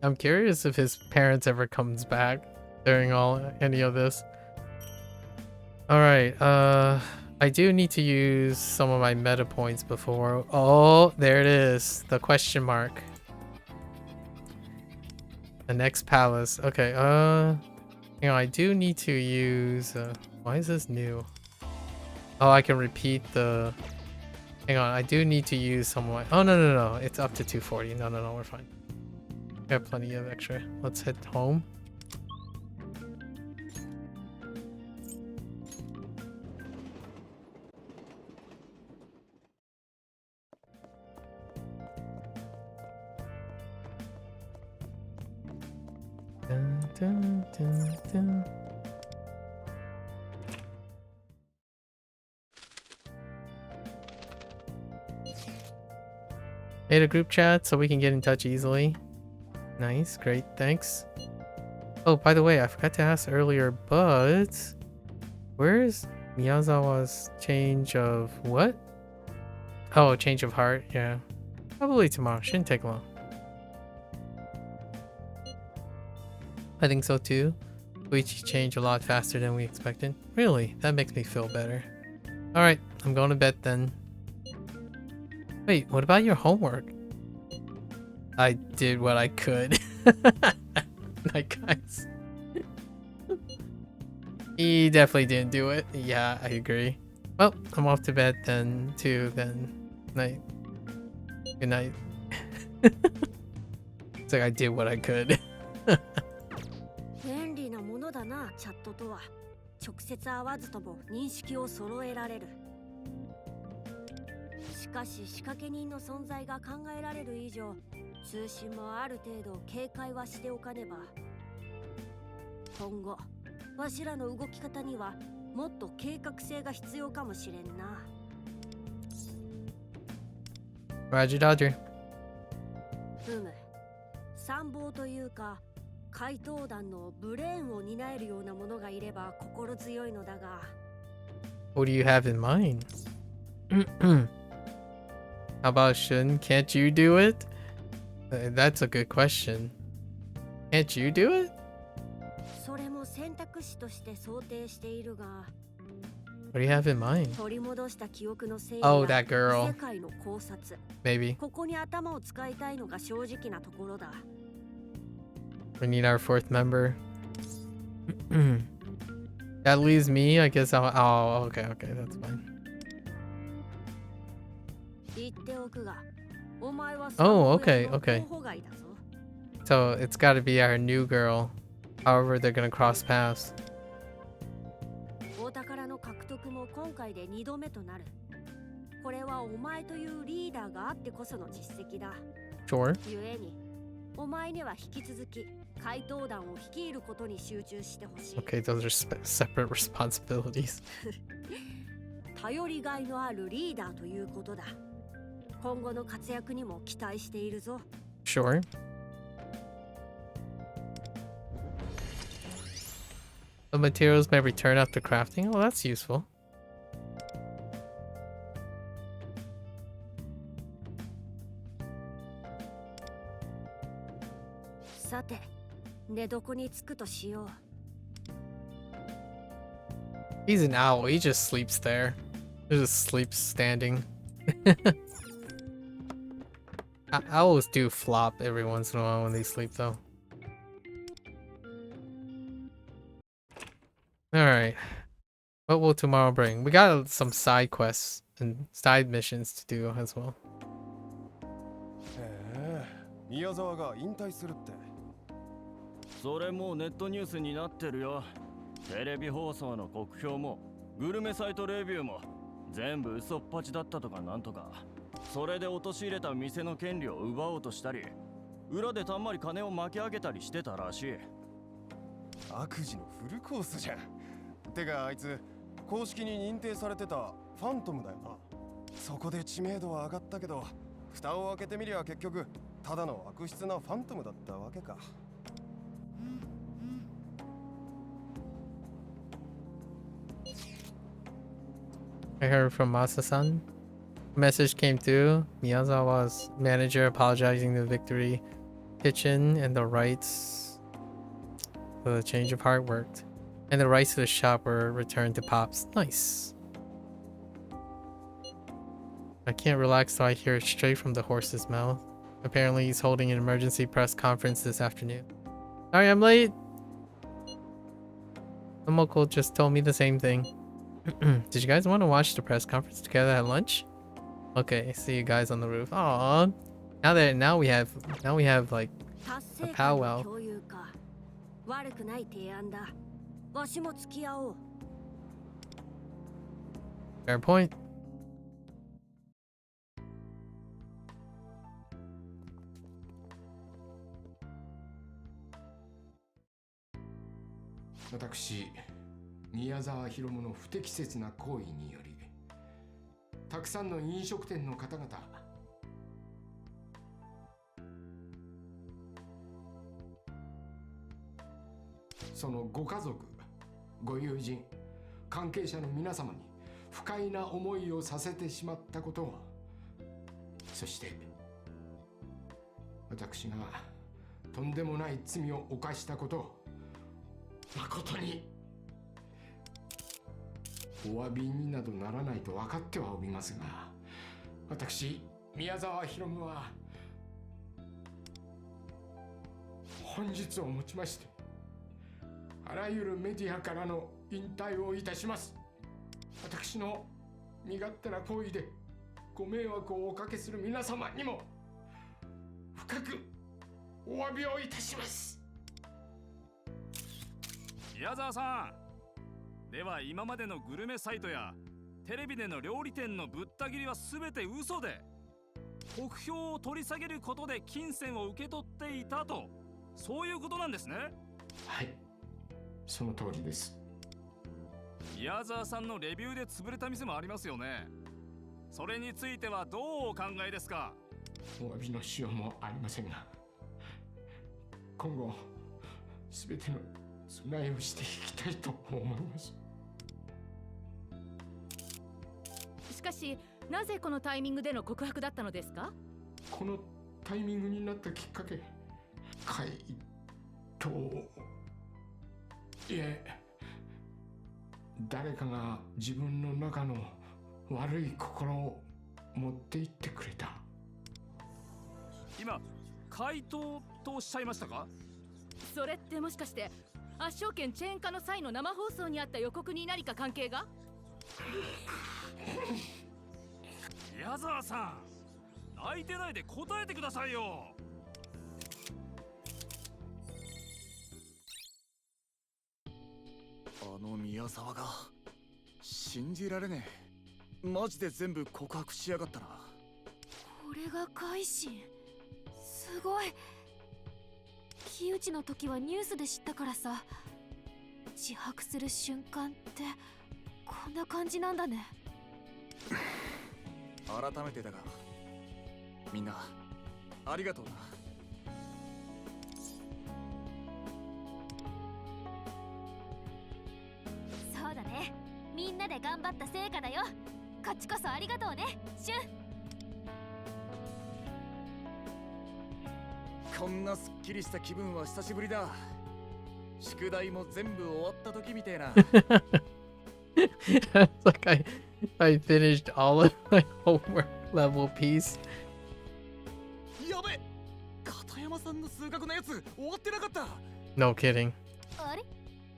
う。 I'm curious if his parents ever comes back during any of this. Alright, I do need to use some of my meta points before. Oh, there it is. The question mark. The next palace. Okay, I do need to use why is this new? Oh, I can repeat the hang on, I do need to use some of my oh no, it's up to 240. No, we're fine. We have plenty of extra. Let's head home. Dun, dun, dun, dun. Made a group chat so we can get in touch easily. Nice, great, thanks. Oh, by the way, I forgot to ask earlier, but where's Miyazawa's change of what? Oh, change of heart, yeah. Probably tomorrow, shouldn't take long. I think so too. We changed a lot faster than we expected. Really, that makes me feel better. Alright, I'm going to bed then. Wait, what about your homework? I did what I could. Night, guys. He definitely didn't do it. Yeah, I agree. Well, I'm off to bed then, too, then. Night. Good night. It's like I did what I could. 便利なものだな、チャットとは。直接会わずとも認識を揃えられる。しかし仕掛け人の存在が考えられる以上、通信もある程度警戒はしておかねば。今後、わしらの動き方にはもっと計画性が必要かもしれんな。Roger Dodger. 参謀というか、怪盗団のブレーンを担えるようなものがいれば心強いのだが。What do you have in mind? How about Shun? Can't you do it? That's a good question. Can't you do it? それも選択肢として想定しているが。What do you have in mind? 取り戻した記憶の整理 Oh, や that girl. 世界の考察。Maybe. ここに頭を使いたいのが正直なところだ。We need our fourth member. That leaves me. I guess I'll. Oh, okay, that's fine. 言っておくが、お前は Oh, okay. 候補外だぞ。 So it's got to be our new girl. However, they're gonna cross paths. お宝の獲得も今回で2度目となる。これはお前というリーダーがあってこその実績だ。Sure. ゆえに、お前には引き続き怪盗団を率いることに集中してほしい。Okay, those are separate responsibilities. 頼りがいのあるリーダーということだ。今後の活躍にも期待しているぞ。Sure. The materials may return after crafting. Oh, that's useful. さて、寝床に着くとしよう。He's an owl. He just sleeps there. He just sleeps standing. Owls do flop every once in a while when they sleep, though. Alright. What will tomorrow bring? We got some side quests and side missions to do as well. 宮沢が引退するって。それもうネットニュースになってるよ。テレビ放送の酷評もグルメサイトレビューも全部嘘っぱちだったとかなんとか。それで陥れた店の権利を奪おうとしたり、裏でたんまり金を巻き上げたりしてたらしい。悪事のフルコースじゃん。てかあいつ公式に認定されてたファントムだよな。そこで知名度は上がったけど、蓋を開けてみりゃ結局ただの悪質なファントムだったわけか。I heard from Masa-san. A message came through. Miyazawa's manager apologizing to the Victory Kitchen and the rights for the change of heart worked. And the rights to the shop were returned to Pops. Nice. I can't relax till I hear it straight from the horse's mouth. Apparently he's holding an emergency press conference this afternoon. Sorry, I'm late. Tomoko just told me the same thing. Did you guys want to watch the press conference together at lunch? Okay, see you guys on the roof. Aww. Now we have like a powwow. Fair point. Watakushi, 宮沢ひろむの不適切な行為によりたくさんの飲食店の方々そのご家族ご友人関係者の皆様に不快な思いをさせてしまったことをそして私がとんでもない罪を犯したことを誠にお詫びになどならないと分かってはおりますが、私宮沢博夢は本日をもちましてあらゆるメディアからの引退をいたします。私の身勝手な行為でご迷惑をおかけする皆様にも深くお詫びをいたします。宮沢さん、では今までのグルメサイトやテレビでの料理店のぶった切りは全て嘘で、酷評を取り下げることで金銭を受け取っていたと、そういうことなんですね。はい、その通りです。宮沢さんのレビューで潰れた店もありますよね。それについてはどうお考えですか？お詫びのしようもありませんが、今後全ての備えをしていきたいと思います。しかし、なぜこのタイミングでの告白だったのですか？このタイミングになったきっかけ、怪盗、いえ、誰かが自分の中の悪い心を持って行ってくれた。今、怪盗とおっしゃいましたか？それってもしかして圧勝券チェーン化の際の生放送にあった予告に何か関係が？宮沢さん、泣いてないで答えてくださいよ。あの宮沢が信じられねえ。マジで全部告白しやがったな。これが改心、すごい。木内の時はニュースで知ったからさ。自白する瞬間ってこんな感じなんだね。改めてだが、みんなありがとうな。そうだね、みんなで頑張った成果だよ。こっちこそありがとうね、シュン。こんなすっきりした気分は久しぶりだ。宿題も全部終わった時みてえな。It's like I finished all of my homework level piece. やべ、片山さんの数学のやつ終わってなかった。 No kidding. あれ、解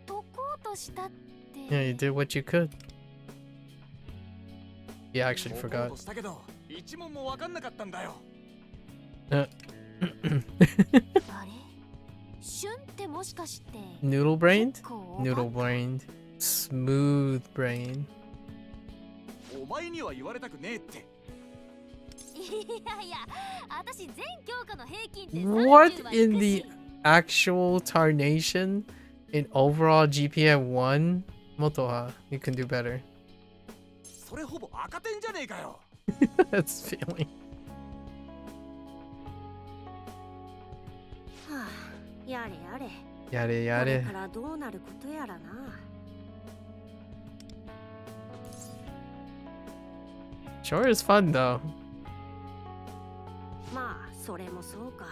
こうとしたって。Yeah, you did what you could. You actually 解こう forgot. としたけど一問も分かんなかったんだよ。あれ、シュンってもしかして Noodle brained? 結構おバカ Noodle brained. Smooth brain. お前には言われたくねえって。いやいや、私全教科の平均点 What 30は in 行く the し。 actual tarnation in overall GPA 1? Motoha, you can do better. それほぼ赤点じゃねえかよ。That's feeling. はあ、やれやれ。 Yare これ yare. からどうなることやらな。Sure is fun though. まあそれもそうか。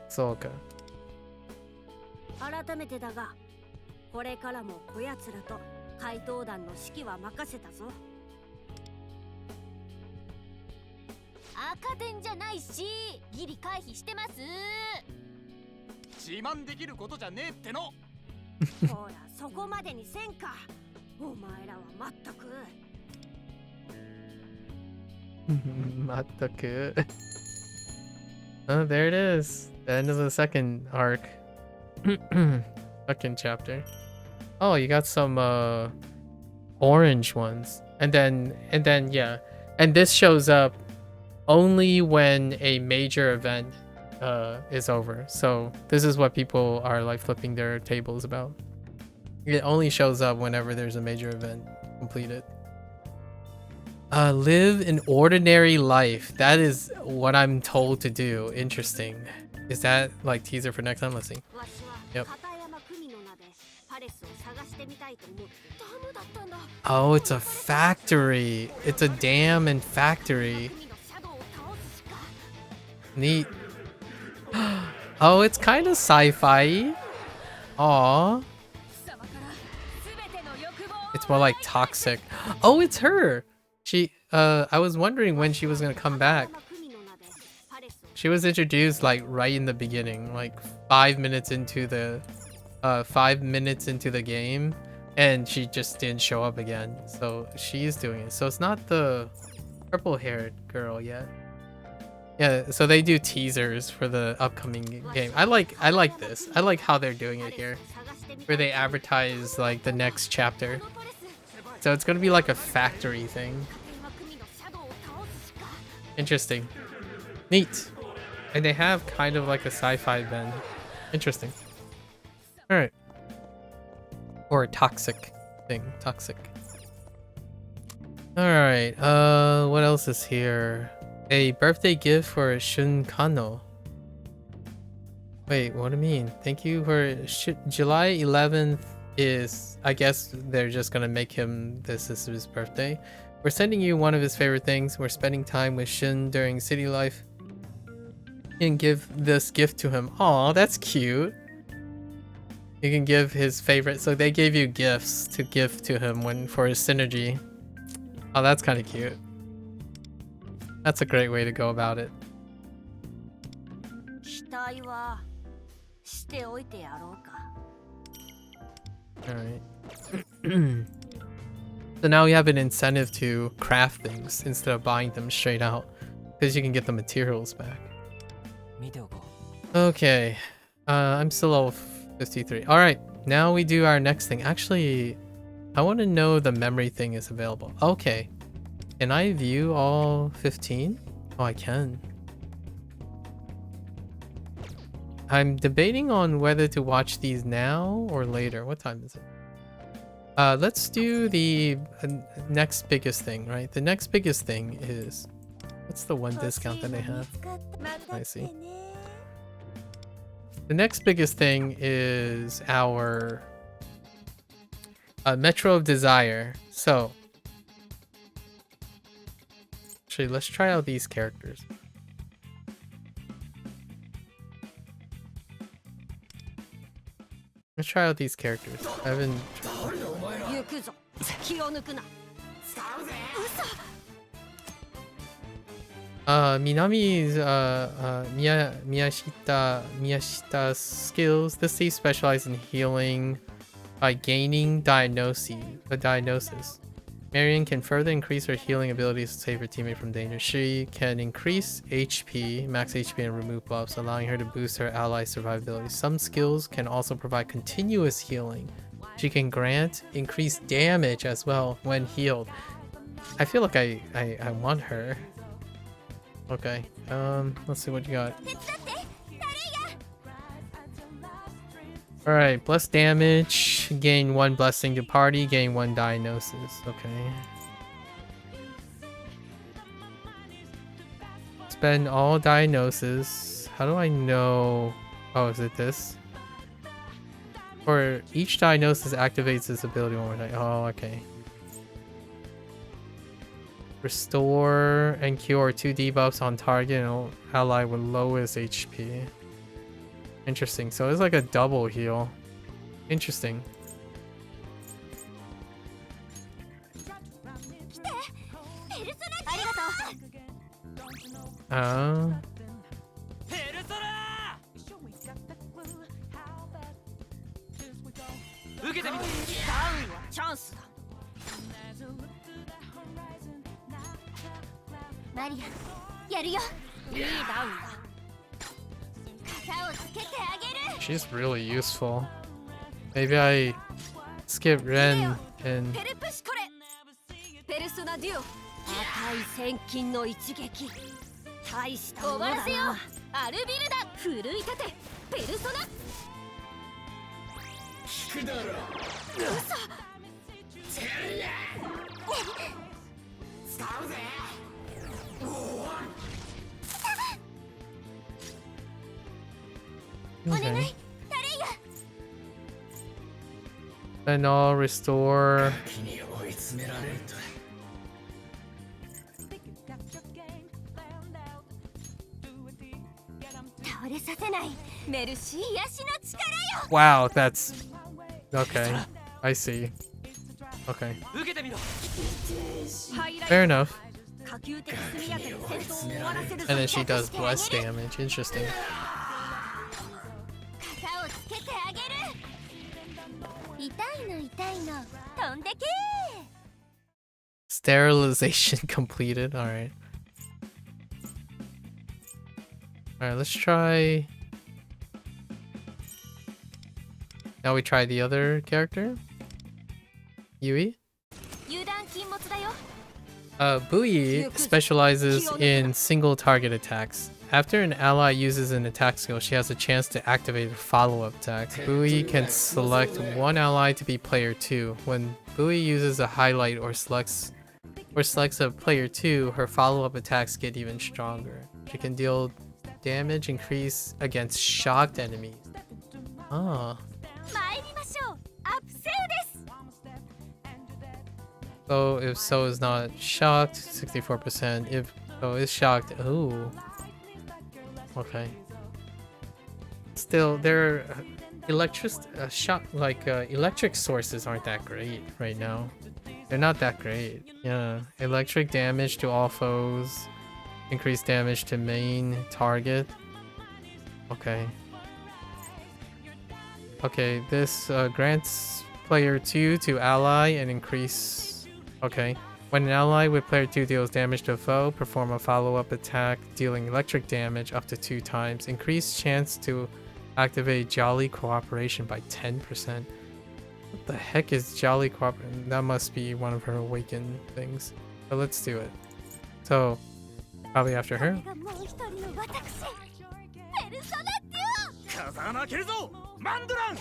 Soka. 改めてだが、これからもこやつらと怪盗団の指揮は任せたぞ。赤点じゃないし、ギリ回避してます。自慢できることじゃねえっての。ほら、そこまでにせんか。お前らはまったく。Mataku. Oh, there it is. The end of the second arc. Second chapter. Oh, you got some orange ones. And then yeah. And this shows up only when a major event is over. So this is what people are like flipping their tables about. It only shows up whenever there's a major event completed. Live an ordinary life. That is what I'm told to do. Interesting. Is that like teaser for next time? Let's see. Yep. Oh, it's a factory. It's a dam and factory. Neat. Oh, it's kind of sci-fi. Aww. It's more like toxic. Oh, it's her. She I was wondering when she was gonna come back. She was introduced like right in the beginning, like 5 minutes into the 5 minutes into the game, and she just didn't show up again. So she's doing it. So it's not the purple-haired girl yet. Yeah, so they do teasers for the upcoming game. I like this. I like how they're doing it here, where they advertise like the next chapter. So it's gonna be like a factory thing. Interesting. Neat. And they have kind of like a sci-fi bend. Interesting. Alright. Or a toxic thing. Toxic. Alright, what else is here? A birthday gift for Shun Kano. Wait, what do you mean? Thank you for July 11th is, I guess they're just gonna make him, this is his birthday. We're sending you one of his favorite things. We're spending time with Shun during city life. And give this gift to him. Aw, that's cute. You can give his favorite, so they gave you gifts to give to him for his synergy. Oh, that's kind of cute. That's a great way to go about it. Alright. So now you have an incentive to craft things instead of buying them straight out, because you can get the materials back. Okay. I'm still level 53. Alright, now we do our next thing. Actually, I want to know the memory thing is available. Okay. Can I view all 15? Oh, I can. I'm debating on whether to watch these now or later. What time is it? Let's do the next biggest thing, right? The next biggest thing is... What's the one discount that they have? I see. The next biggest thing is our Metro of Desire. So, actually, let's try out these characters. Let's try out these characters. I haven't tried. Minami's Miyashita's skills. This thief specializes in healing by gaining diagnosis. Marion can further increase her healing abilities to save her teammate from danger. She can increase HP, max HP, and remove buffs, allowing her to boost her allies' survivability. Some skills can also provide continuous healing. She can grant increased damage as well when healed. I feel like I want her. Okay, let's see what you got. Alright, bless damage, gain 1 blessing to party, gain 1 diagnosis. Okay. Spend all diagnoses. How do I know? Oh, is it this? For each diagnosis activates this ability one more time. Oh, okay. Restore and cure 2 debuffs on target and ally with lowest HP. Interesting. So it's like a double heal. Interesting. She's really useful. Maybe I skip Ren and... Okay. And I'll restore. Wow, that's okay. I see. Okay. Fair enough. 可及的速やかに戦闘を終わらせる And then she does less damage. Interesting. 肩をつけてあげる。痛いの痛いの飛んでけ。 Sterilization completed. Alright. Alright, let's try. Now we try the other character. Yui. 油断禁物だよ。Bui specializes in single target attacks. After an ally uses an attack skill, she has a chance to activate a follow-up attack. Bui can select one ally to be player 2. When Bui uses a highlight or selects a player 2, her follow-up attacks get even stronger. She can deal damage increase against shocked enemies. Ah. 参りましょう。アップセルです。 So if so is not shocked, 64%. If so is shocked, ooh. Okay. Still, their electric sources aren't that great right now. They're not that great. Yeah, electric damage to all foes, increased damage to main target. Okay. Okay, this grants player 2 to ally and increase. Okay. When an ally with player 2 deals damage to a foe, perform a follow-up attack dealing electric damage up to 2 times. Increased chance to activate Jolly Cooperation by 10%. What the heck is Jolly Cooperation? That must be one of her awakened things. So let's do it. So, probably after her. 風穴蹴るぞマンドラン。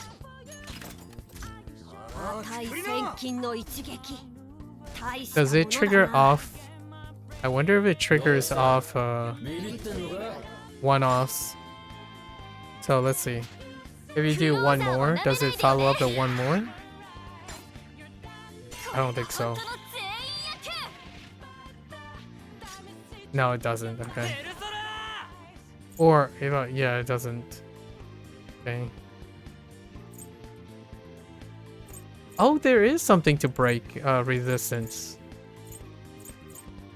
対戦金の一撃。 Does it trigger off? I wonder if it triggers off one-offs. So let's see. If you do one more, does it follow up at one more? I don't think so. No, it doesn't. Okay. Or yeah, it doesn't. Okay. Oh, there is something to break resistance.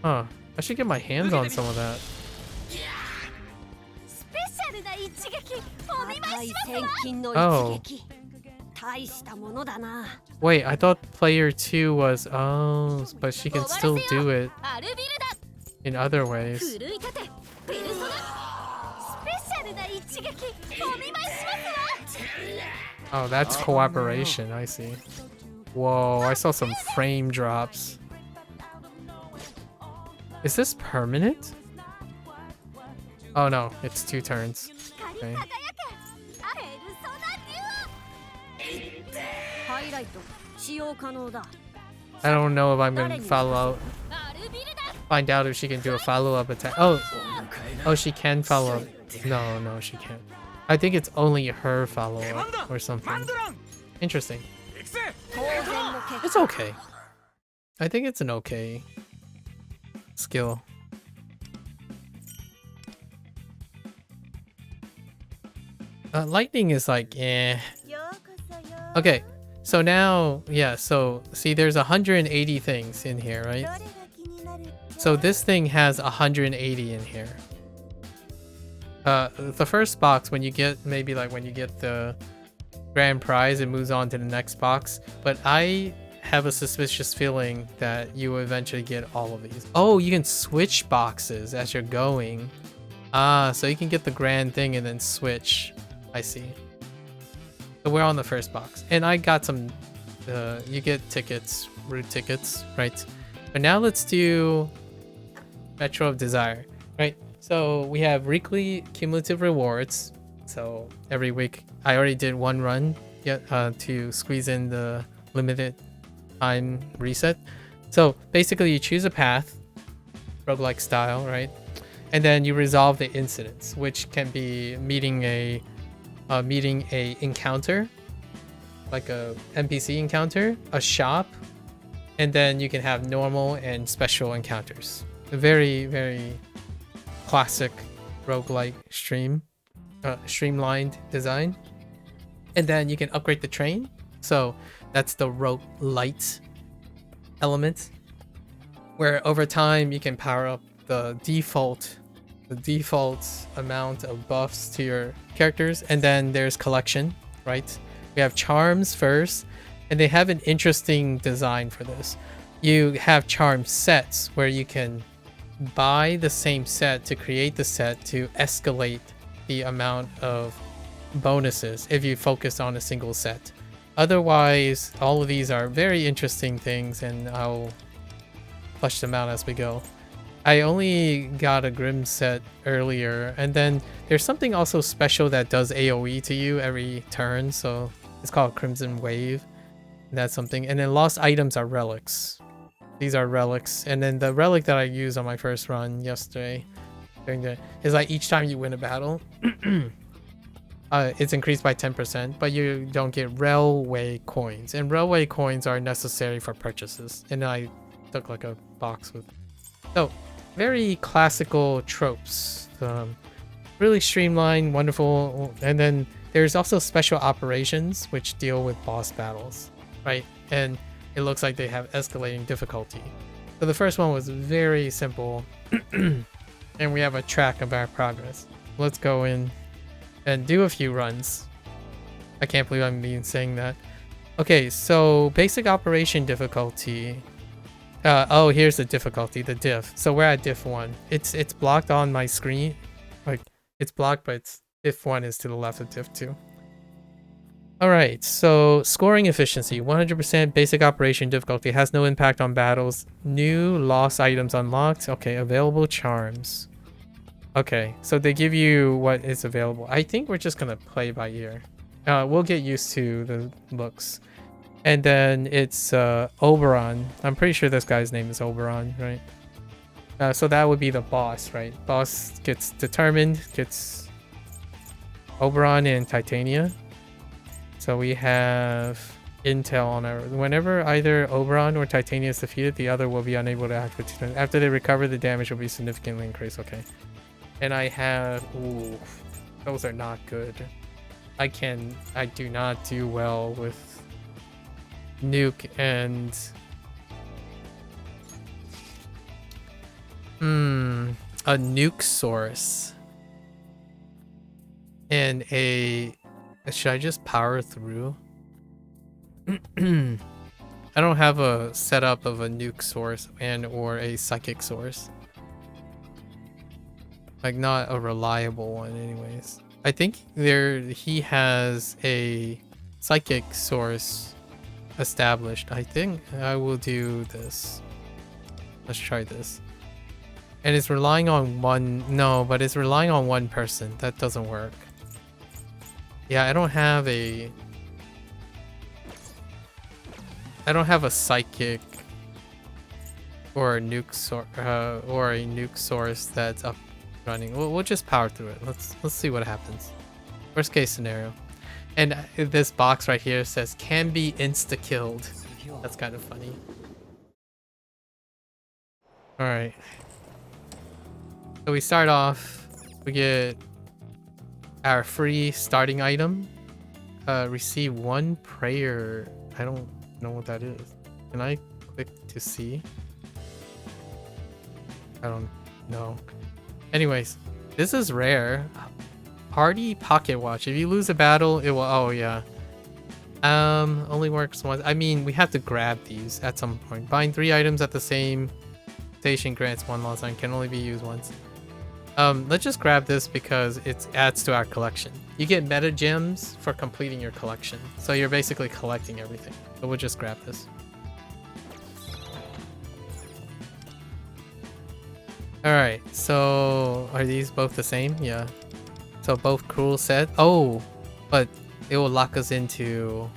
Huh. I should get my hands on some of that. Oh. Wait, I thought player 2 was... Oh, but she can still do it in other ways. Oh, that's cooperation, I see. Whoa, I saw some frame drops. Is this permanent? Oh no, it's 2 turns. Okay. I don't know if I'm gonna find out if she can do a follow-up attack. Oh, she can follow up. No, she can't. I think it's only her follow-up or something. Interesting. It's okay. I think it's an okay skill. Lightning is like, eh. Okay, so now, yeah, so see there's 180 things in here, right? So this thing has 180 in here. The first box, when you get, maybe like when you get the grand prize, it moves on to the next box. But I have a suspicious feeling that you will eventually get all of these. Oh, you can switch boxes as you're going. Ah, so you can get the grand thing and then switch. I see. So we're on the first box. And I got some, you get tickets, route tickets, right? But now let's do Metro of Desire, right? So we have weekly cumulative rewards. So every week, I already did one run to squeeze in the limited time reset. So basically you choose a path, roguelike style, right? And then you resolve the incidents, which can be meeting a encounter, like a NPC encounter, a shop, and then you can have normal and special encounters. A very, very classic roguelike streamlined design. And then you can upgrade the train. So that's the roguelite element, where over time you can power up the default amount of buffs to your characters, and then there's collection, right? We have charms first, and they have an interesting design for this. You have charm sets where you can buy the same set to create the set to escalate the amount of bonuses if you focus on a single set. Otherwise, all of these are very interesting things, and I'll flesh them out as we go. I only got a GRINDS set earlier, and then there's something also special that does AoE to you every turn, so it's called Crimson Wave. That's something. And then lost items are relics. These are relics, and then the relic that I used on my first run yesterday is like each time you win a battle, it's increased by 10%, but you don't get railway coins, and railway coins are necessary for purchases. And I took like a box with. So very classical tropes, really streamlined, wonderful. And then there's also special operations which deal with boss battles, right? And it looks like they have escalating difficulty. So the first one was very simple, and we have a track of our progress. Let's go in and do a few runs. I can't believe I'm saying that. Okay, so basic operation difficulty. Oh, here's the difficulty, the diff. So we're at diff 1. It's blocked on my screen. Like, it's blocked, but it's diff 1 is to the left of diff 2. Alright, so scoring efficiency, 100% basic operation difficulty, has no impact on battles. New lost items unlocked. Okay, available charms. Okay, so they give you what is available. I think we're just gonna play by ear. We'll get used to the looks. And then it's Oberon. I'm pretty sure this guy's name is Oberon, right? So that would be the boss, right? Boss gets determined, gets Oberon and Titania. So we have intel on our. Whenever either Oberon or Titania is defeated, the other will be unable to act with. After they recover, the damage will be significantly increased. Okay. And I have. Ooh, those are not good. I do not do well with nuke and a nuke source and a. Should I just power through? I don't have a setup of a nuke source and or a psychic source. Like, not a reliable one anyways. I think he has a psychic source established. I think I will do this. Let's try this. And it's relying on one. No, but it's relying on one person. That doesn't work. Yeah, I don't have a psychic or a nuke source that's up running. We'll just power through it. Let's see what happens. Worst case scenario. And this box right here says can be insta killed. That's kind of funny. All right. So we start off. We get our free starting item. Receive 1 prayer. I don't know what that is. Can I click to see? I don't know. Anyways, this is rare. Party pocket watch. If you lose a battle, it will. Oh yeah. Only works once. I mean, we have to grab these at some point. Buying 3 items at the same station grants 1 lost item. Can only be used once. Let's just grab this because it adds to our collection. You get meta gems for completing your collection. So you're basically collecting everything. So we'll just grab this. Alright, so are these both the same? Yeah. So both cruel set. Oh, but it will lock us into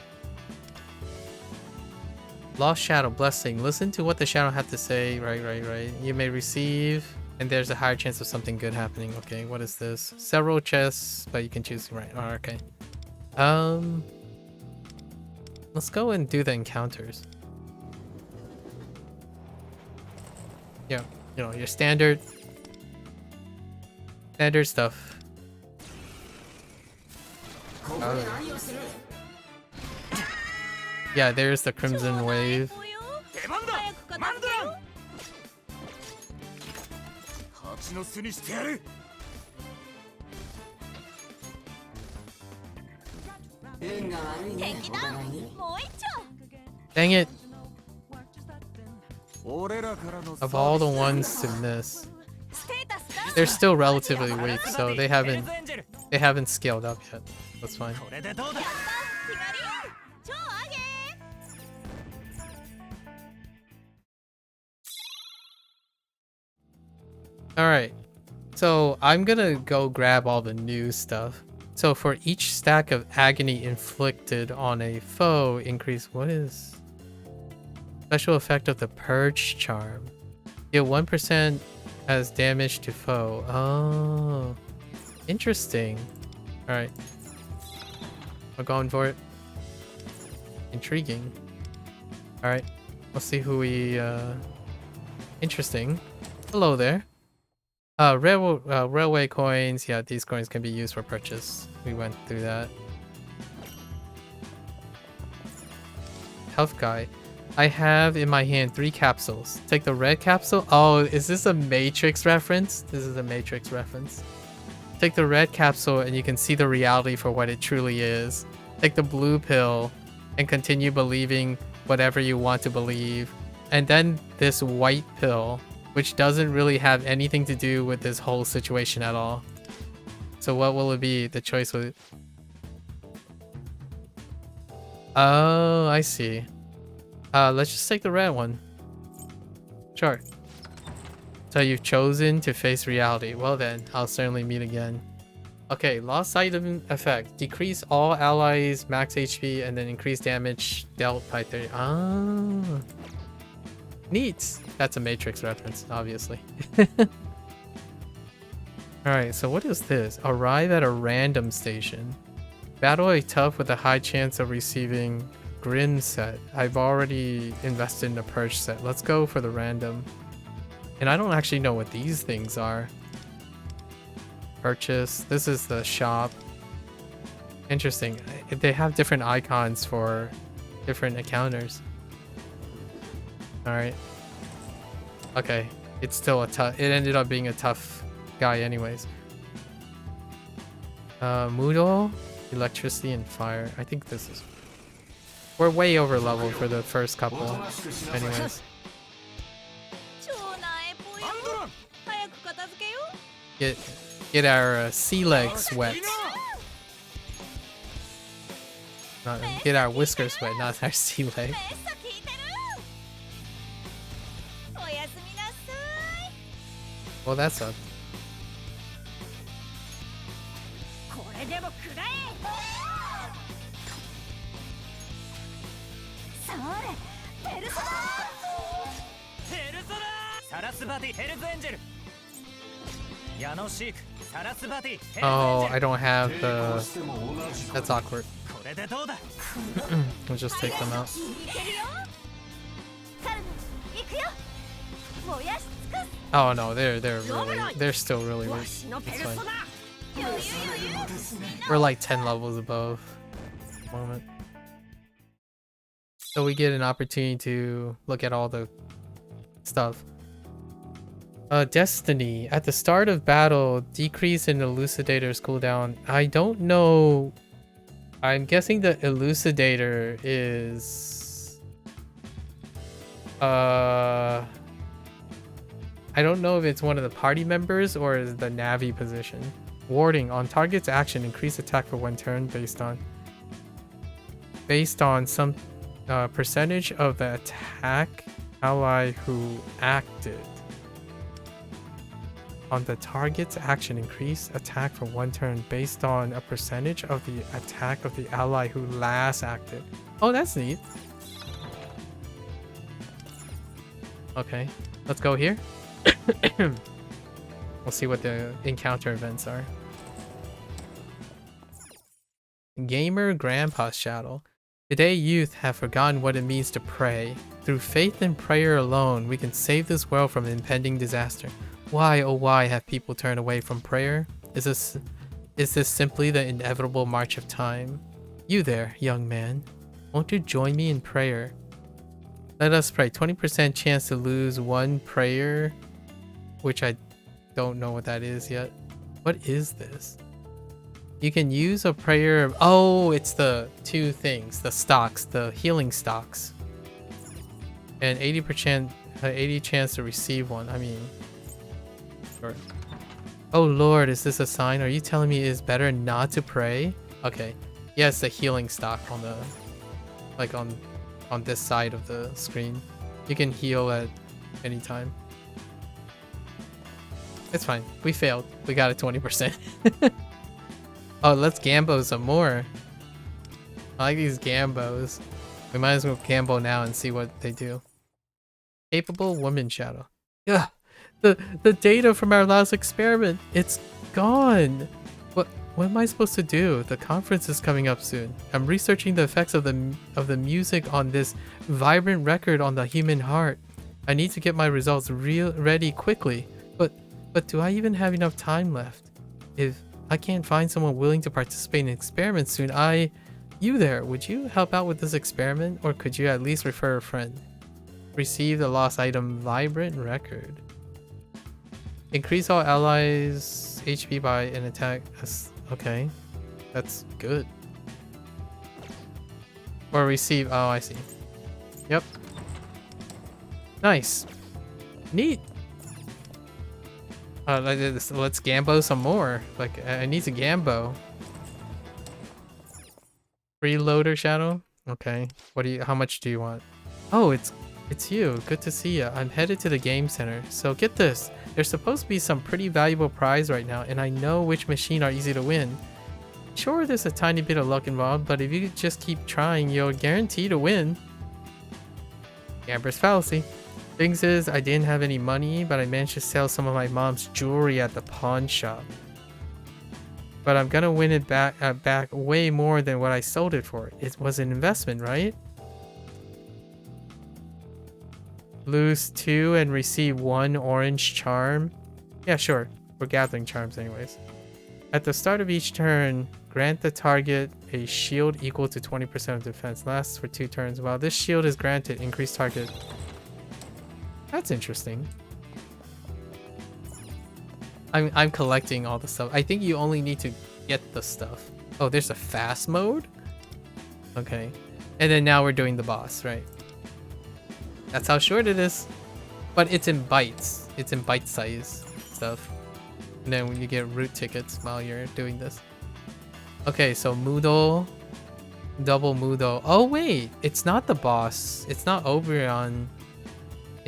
Lost Shadow Blessing. Listen to what the shadow had to say. Right. You may receive. And there's a higher chance of something good happening. Okay, what is this? Several chests, but you can choose right. Oh, okay. Let's go and do the encounters. Yeah, you know, your standard stuff. Yeah, there's the Crimson Wave. 蜂の巣にしてやる。敵だ。もう一丁。 Dang it. 俺らからの Of all the ones to miss, ステータスだ。 they're still relatively weak, so they haven't scaled up yet. That's fine. これでどうだ。決まり。超上げ。Alright, so I'm gonna go grab all the new stuff. So for each stack of agony inflicted on a foe, increase what is special effect of the purge charm? Deal 1% as damage to foe. Oh, interesting. Alright, we're going for it. Intriguing. Alright, let's see who we interesting. Hello there. Railway coins. Yeah, these coins can be used for purchase. We went through that. Health guy. I have in my hand 3 capsules. Take the red capsule. Oh, is this a Matrix reference? This is a Matrix reference. Take the red capsule and you can see the reality for what it truly is. Take the blue pill and continue believing whatever you want to believe. And then this white pill, which doesn't really have anything to do with this whole situation at all. So what will it be? The choice will... Oh, I see. Let's just take the red one. Sure. So you've chosen to face reality. Well then, I'll certainly meet again. Okay, lost item effect. Decrease all allies max HP and then increase damage dealt by 30. Ah. Neat. That's a Matrix reference, obviously. Alright, so what is this? Arrive at a random station. Battle a tough with a high chance of receiving GRINDS set. I've already invested in a purge set. Let's go for the random. And I don't actually know what these things are. Purchase. This is the shop. Interesting. They have different icons for different encounters. Alright. Okay. It's still a tough... It ended up being a tough guy anyways. Moodle, electricity, and fire. I think this is... We're way over level for the first couple. Anyways. Get our sea legs wet. Get our whiskers wet, not our sea leg. Well, that's up. Oh, I don't have the... That's awkward. We'll just take them out. Oh no, they're still really weak. It's fine. We're like 10 levels above at the moment. So we get an opportunity to look at all the stuff. Destiny. At the start of battle, decrease in Elucidator's cooldown. I don't know. I'm guessing the Elucidator is... I don't know if it's one of the party members or is the Navi position. Warding. On target's action, increase attack for 1 turn based on some percentage of the attack ally who acted. On the target's action, increase attack for 1 turn based on a percentage of the attack of the ally who last acted. Oh, that's neat. Okay, let's go here. We'll see what the encounter events are. Gamer Grandpa's Shadow. Today, youth have forgotten what it means to pray. Through faith and prayer alone, we can save this world from impending disaster. Why, oh why, have people turned away from prayer? Is this simply the inevitable march of time? You there, young man. Won't you join me in prayer? Let us pray. 20% chance to lose one prayer, which I don't know what that is yet. What is this? You can use a prayer. Oh, it's the two things, the stocks, the healing stocks. And 80% 80 chance to receive one. I mean, sure. Oh Lord, is this a sign? Are you telling me it is better not to pray? Okay. Yes, the healing stock on the, like on this side of the screen. You can heal at any time. It's fine. We failed. We got a 20%. Oh, let's gambo some more. I like these gambos. We might as well gambo now and see what they do. Capable woman shadow. Yeah, the data from our last experiment, it's gone. What am I supposed to do? The conference is coming up soon. I'm researching the effects of the music on this vibrant record on the human heart. I need to get my results ready quickly. But do I even have enough time left? If I can't find someone willing to participate in an experiment soon, you there, would you help out with this experiment? Or could you at least refer a friend? Receive the lost item vibrant record. Increase all allies HP by an attack. Okay, that's good. Or receive, oh I see. Yep. Nice. Neat. Let's gambo some more. Like, I need to gambo. Freeloader shadow? Okay. How much do you want? Oh, it's you. Good to see you. I'm headed to the game center. So get this. There's supposed to be some pretty valuable prize right now, and I know which machine are easy to win. Sure, there's a tiny bit of luck involved, but if you just keep trying, you'll guarantee to win. Gambler's fallacy. Things is, I didn't have any money, but I managed to sell some of my mom's jewelry at the pawn shop. But I'm gonna win it back way more than what I sold it for. It was an investment, right? Lose 2 and receive 1 orange charm. Yeah, sure. We're gathering charms anyways. At the start of each turn, grant the target a shield equal to 20% of defense. Lasts for 2 turns. While this shield is granted, increase target. That's interesting. I'm collecting all the stuff. I think you only need to get the stuff. Oh, there's a fast mode? Okay. And then now we're doing the boss, right? That's how short it is. But it's in bites. It's in bite size stuff. And then when you get route tickets while you're doing this. Okay, so Moodle. Double Moodle. Oh wait, it's not the boss. It's not Oberon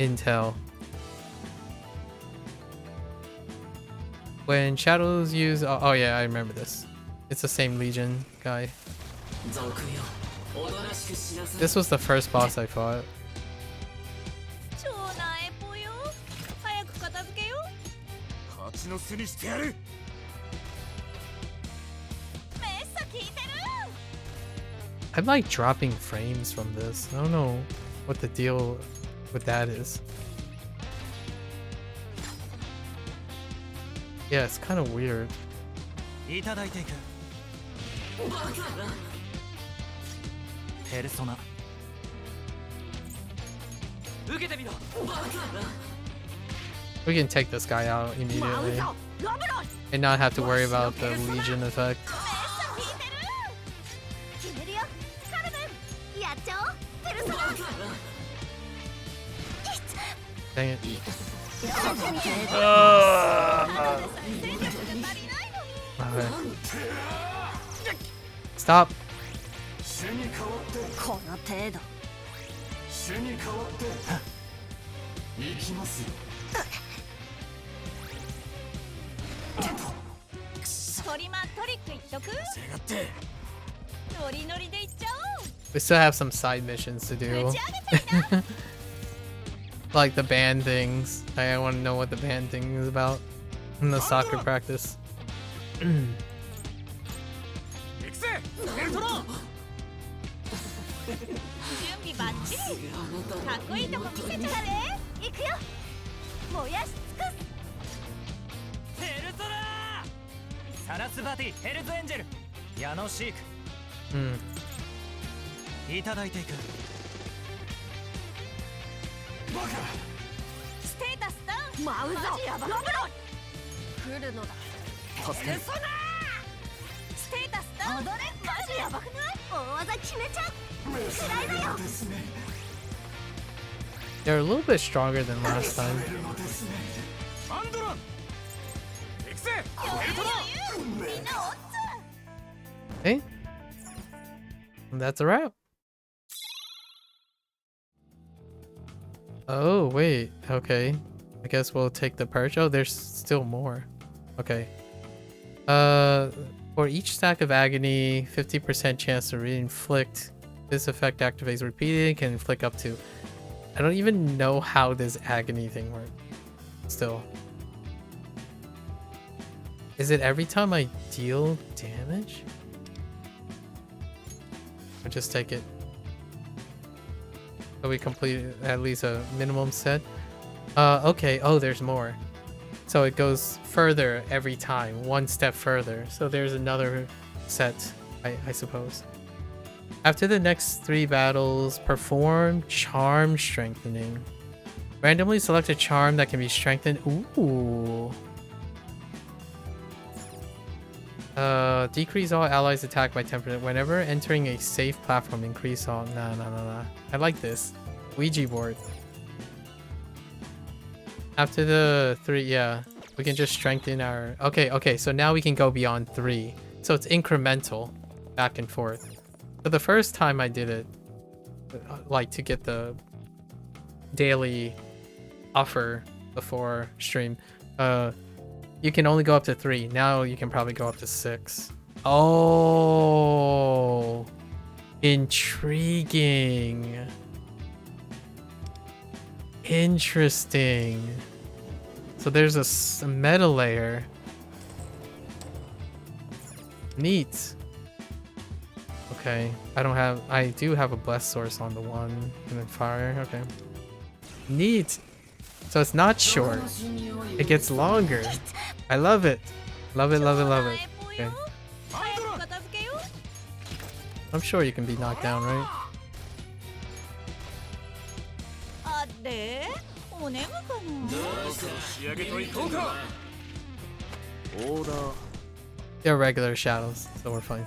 Intel. When shadows use... Oh yeah, I remember this. It's the same Legion guy. This was the first boss I fought. I'm like dropping frames from this. I don't know what the deal with that is. Yeah, it's kind of weird. We can take this guy out immediately and not have to worry about the Legion effect. Dang it. Okay. Stop. We still have some side missions to do. Like the band things. I want to know what the band thing is about in the soccer practice. ステータスダウン。舞うぞやばくない？来るのだ。助ける。ステータスダウン。踊れ。マジやばくない？大技決めちゃう。嫌いだよ。 They're a little bit stronger than last time. Okay. And that's a wrap. Oh, wait. Okay. I guess we'll take the purge. Oh, there's still more. Okay. For each stack of agony, 50% chance to re-inflict. This effect activates repeatedly, can inflict up to. I don't even know how this agony thing works. Still. Is it every time I deal damage? Or just take it? So we complete at least a minimum set. Okay. Oh, there's more. So it goes further every time, one step further. So there's another set, I suppose. After the next 3 battles, perform charm strengthening. Randomly select a charm that can be strengthened. Ooh. Decrease all allies' attack by 10%. Whenever entering a safe platform, increase all. Nah. I like this. Ouija board. After the 3, yeah, we can just strengthen our. Okay. So now we can go beyond 3. So it's incremental, back and forth. So the first time I did it, like to get the daily offer before stream, you can only go up to 3. Now you can probably go up to 6. Oh, intriguing. Interesting. So there's a meta layer. Neat. Okay, I do have a blessed source on the 1 and then fire. Okay. Neat. So it's not short. It gets longer. I love it. Love it. Okay. I'm sure you can be knocked down, right? They're regular shadows, so we're fine.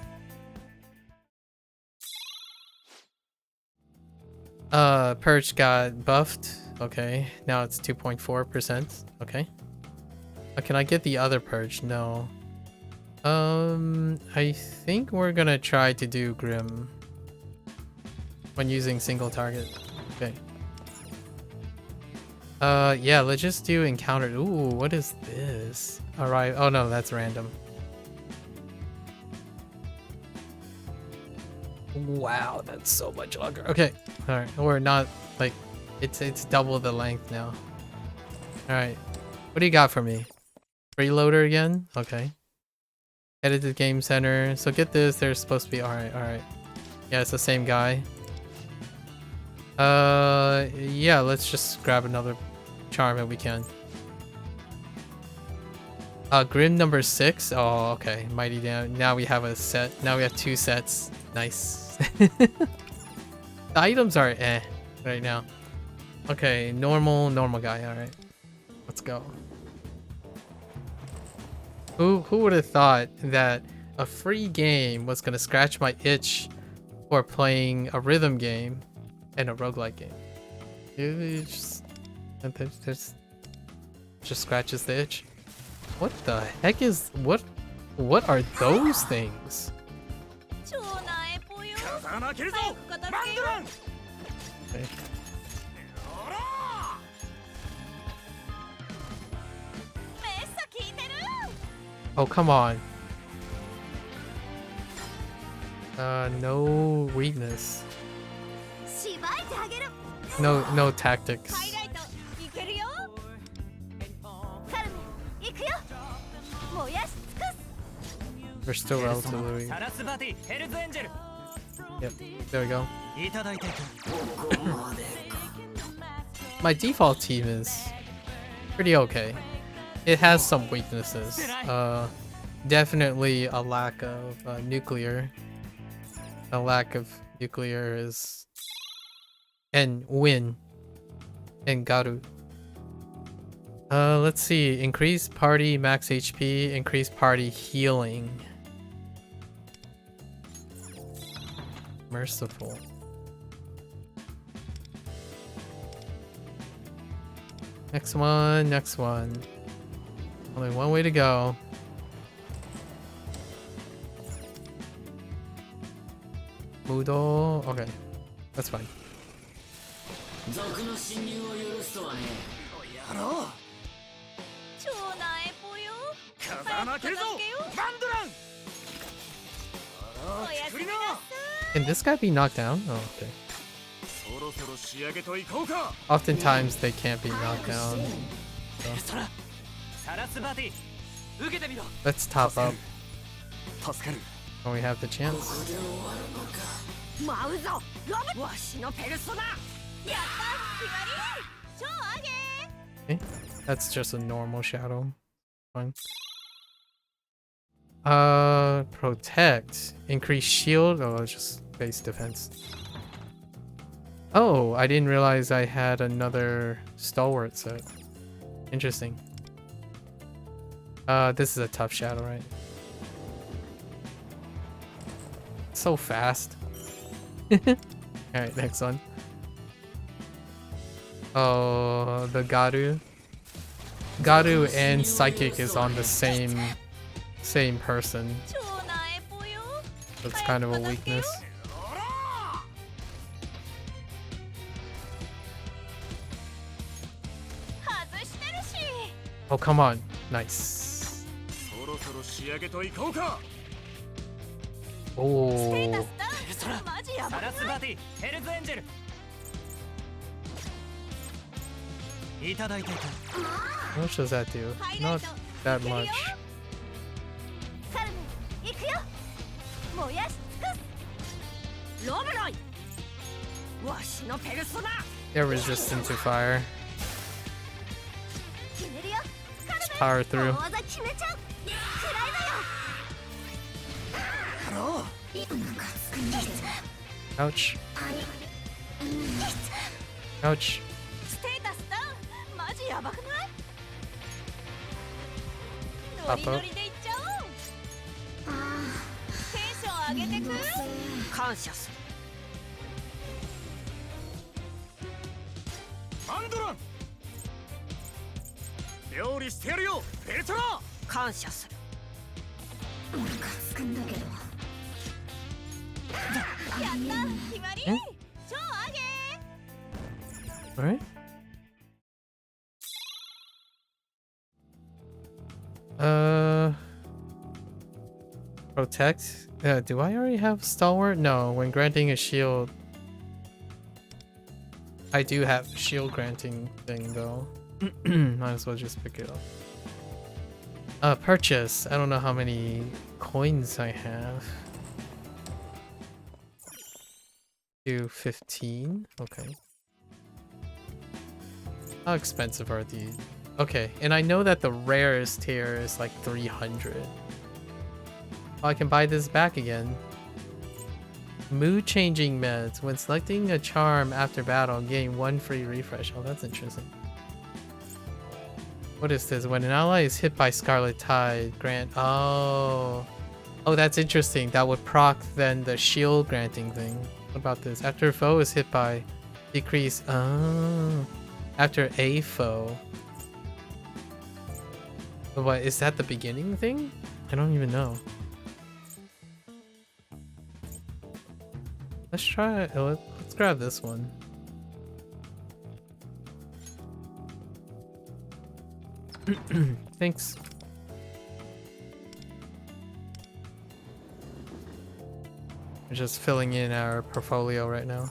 Purge got buffed. Okay, now it's 2.4%. Okay. Can I get the other purge? No. I think we're gonna try to do Grim when using single target. Okay. Yeah, let's just do encounter. Ooh, what is this? Alright. Oh no, that's random. Wow, that's so much longer. Okay. Alright. We're not like it's double the length now. Alright. What do you got for me? Freeloader again? Okay. Edit the game center. So get this, there's supposed to be alright. Yeah, it's the same guy. Yeah, let's just grab another charm if we can. Grim number 6. Oh, okay. Mighty down. Now we have a set. Now we have 2 sets. Nice. The items are right now. Okay, normal guy. All right, let's go. Who would have thought that a free game was gonna scratch my itch for playing a rhythm game and a roguelike game? It just scratches the itch. What the heck is what are those things? Okay. Oh, come on. No weakness. No tactics. We're still relatively weak. Yep, there we go. My default team is pretty okay. It has some weaknesses. Definitely a lack of nuclear. A lack of nuclear is... And win. And Garu. Let's see. Increase party max HP, increase party healing. Merciful. Next one, next one. Only one way to go. Mudo. Okay, that's fine. 賊の侵入を許すとはね。やろう。超なえぽよ。風負けるぞ。バンドラン。おやすみなさい。 Can this guy be knocked down? Oh, okay. そろそろ仕上げといこうか。 Oftentimes they can't be knocked down. そらサラスバティ受けてみろ。 Let's top up 助かる。 when we have the chance. 舞うぞロブわしのペルソナ。やった決まり。超上げ。 Okay. That's just a normal shadow. Fine. Protect. Increase shield. Oh, it's just base defense. Oh, I didn't realize I had another stalwart set. Interesting. This is a tough shadow, right? So fast. Alright, next one. Oh, the Garu. Garu and Psychic is on the same person. 超なえぽよ。 That's kind of a weakness. Oh, come on. Nice. そろそろ仕上げといこうか。 Oh. そらサラスバティヘルズエンジェルいただいていた。 How much does that do? Not that much. カルメン行くよ。燃やし尽くす。ロブロイわしのペルソナ。 They're resistant to fire. 決めるよ。カルメン Power through. 大技決めちゃう。食らいだよ。やろう。 Ouch. Ouch. ステータスダウン。マジやばくない？ Pop up. ノリノリでいっちゃおう。テンション上げてく。感謝する。バンドラン。料理してやるよ。ペルソナ。感謝する。お腹すくんだけど。やった決まり。超上げ。 Alright. Protect? Do I already have Stalwart? No, when granting a shield. I do have a shield granting thing though. Might as well just pick it up. Purchase. I don't know how many coins I have. 215. Okay. How expensive are these? Okay, and I know that the rarest tier is like 300. Oh, I can buy this back again. Mood changing meds. When selecting a charm after battle, gain 1 free refresh. Oh, that's interesting. What is this? When an ally is hit by Scarlet Tide, grant... Oh. Oh, that's interesting. That would proc then the shield granting thing. What about this? After a foe is hit by... Decrease... Oh. After a foe. But what, is that the beginning thing? I don't even know. Let's try... Let's grab this one. Thanks. We're just filling in our portfolio right now.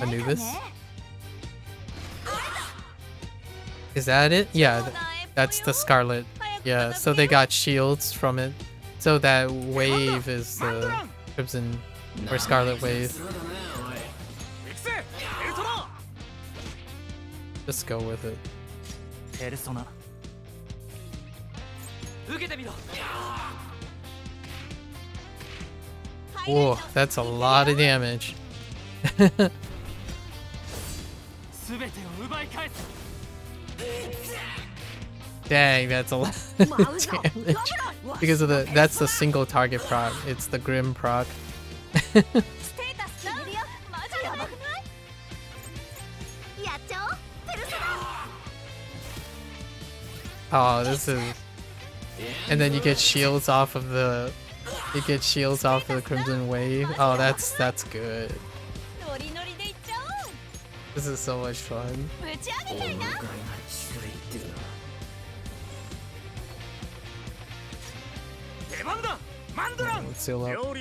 Anubis? Is that it? Yeah, that's the Scarlet. Yeah, so they got shields from it. So that wave is the Crimson or Scarlet wave. Just go with it. Persona. Whoa, that's a lot of damage. Dang, that's a lot of damage. Because of that's the single target proc. It's the Grim proc. Oh, this is... And then you get shields off of the... You get shields off of the Crimson Wave. Oh, that's good. This is so much fun. Let's seal up.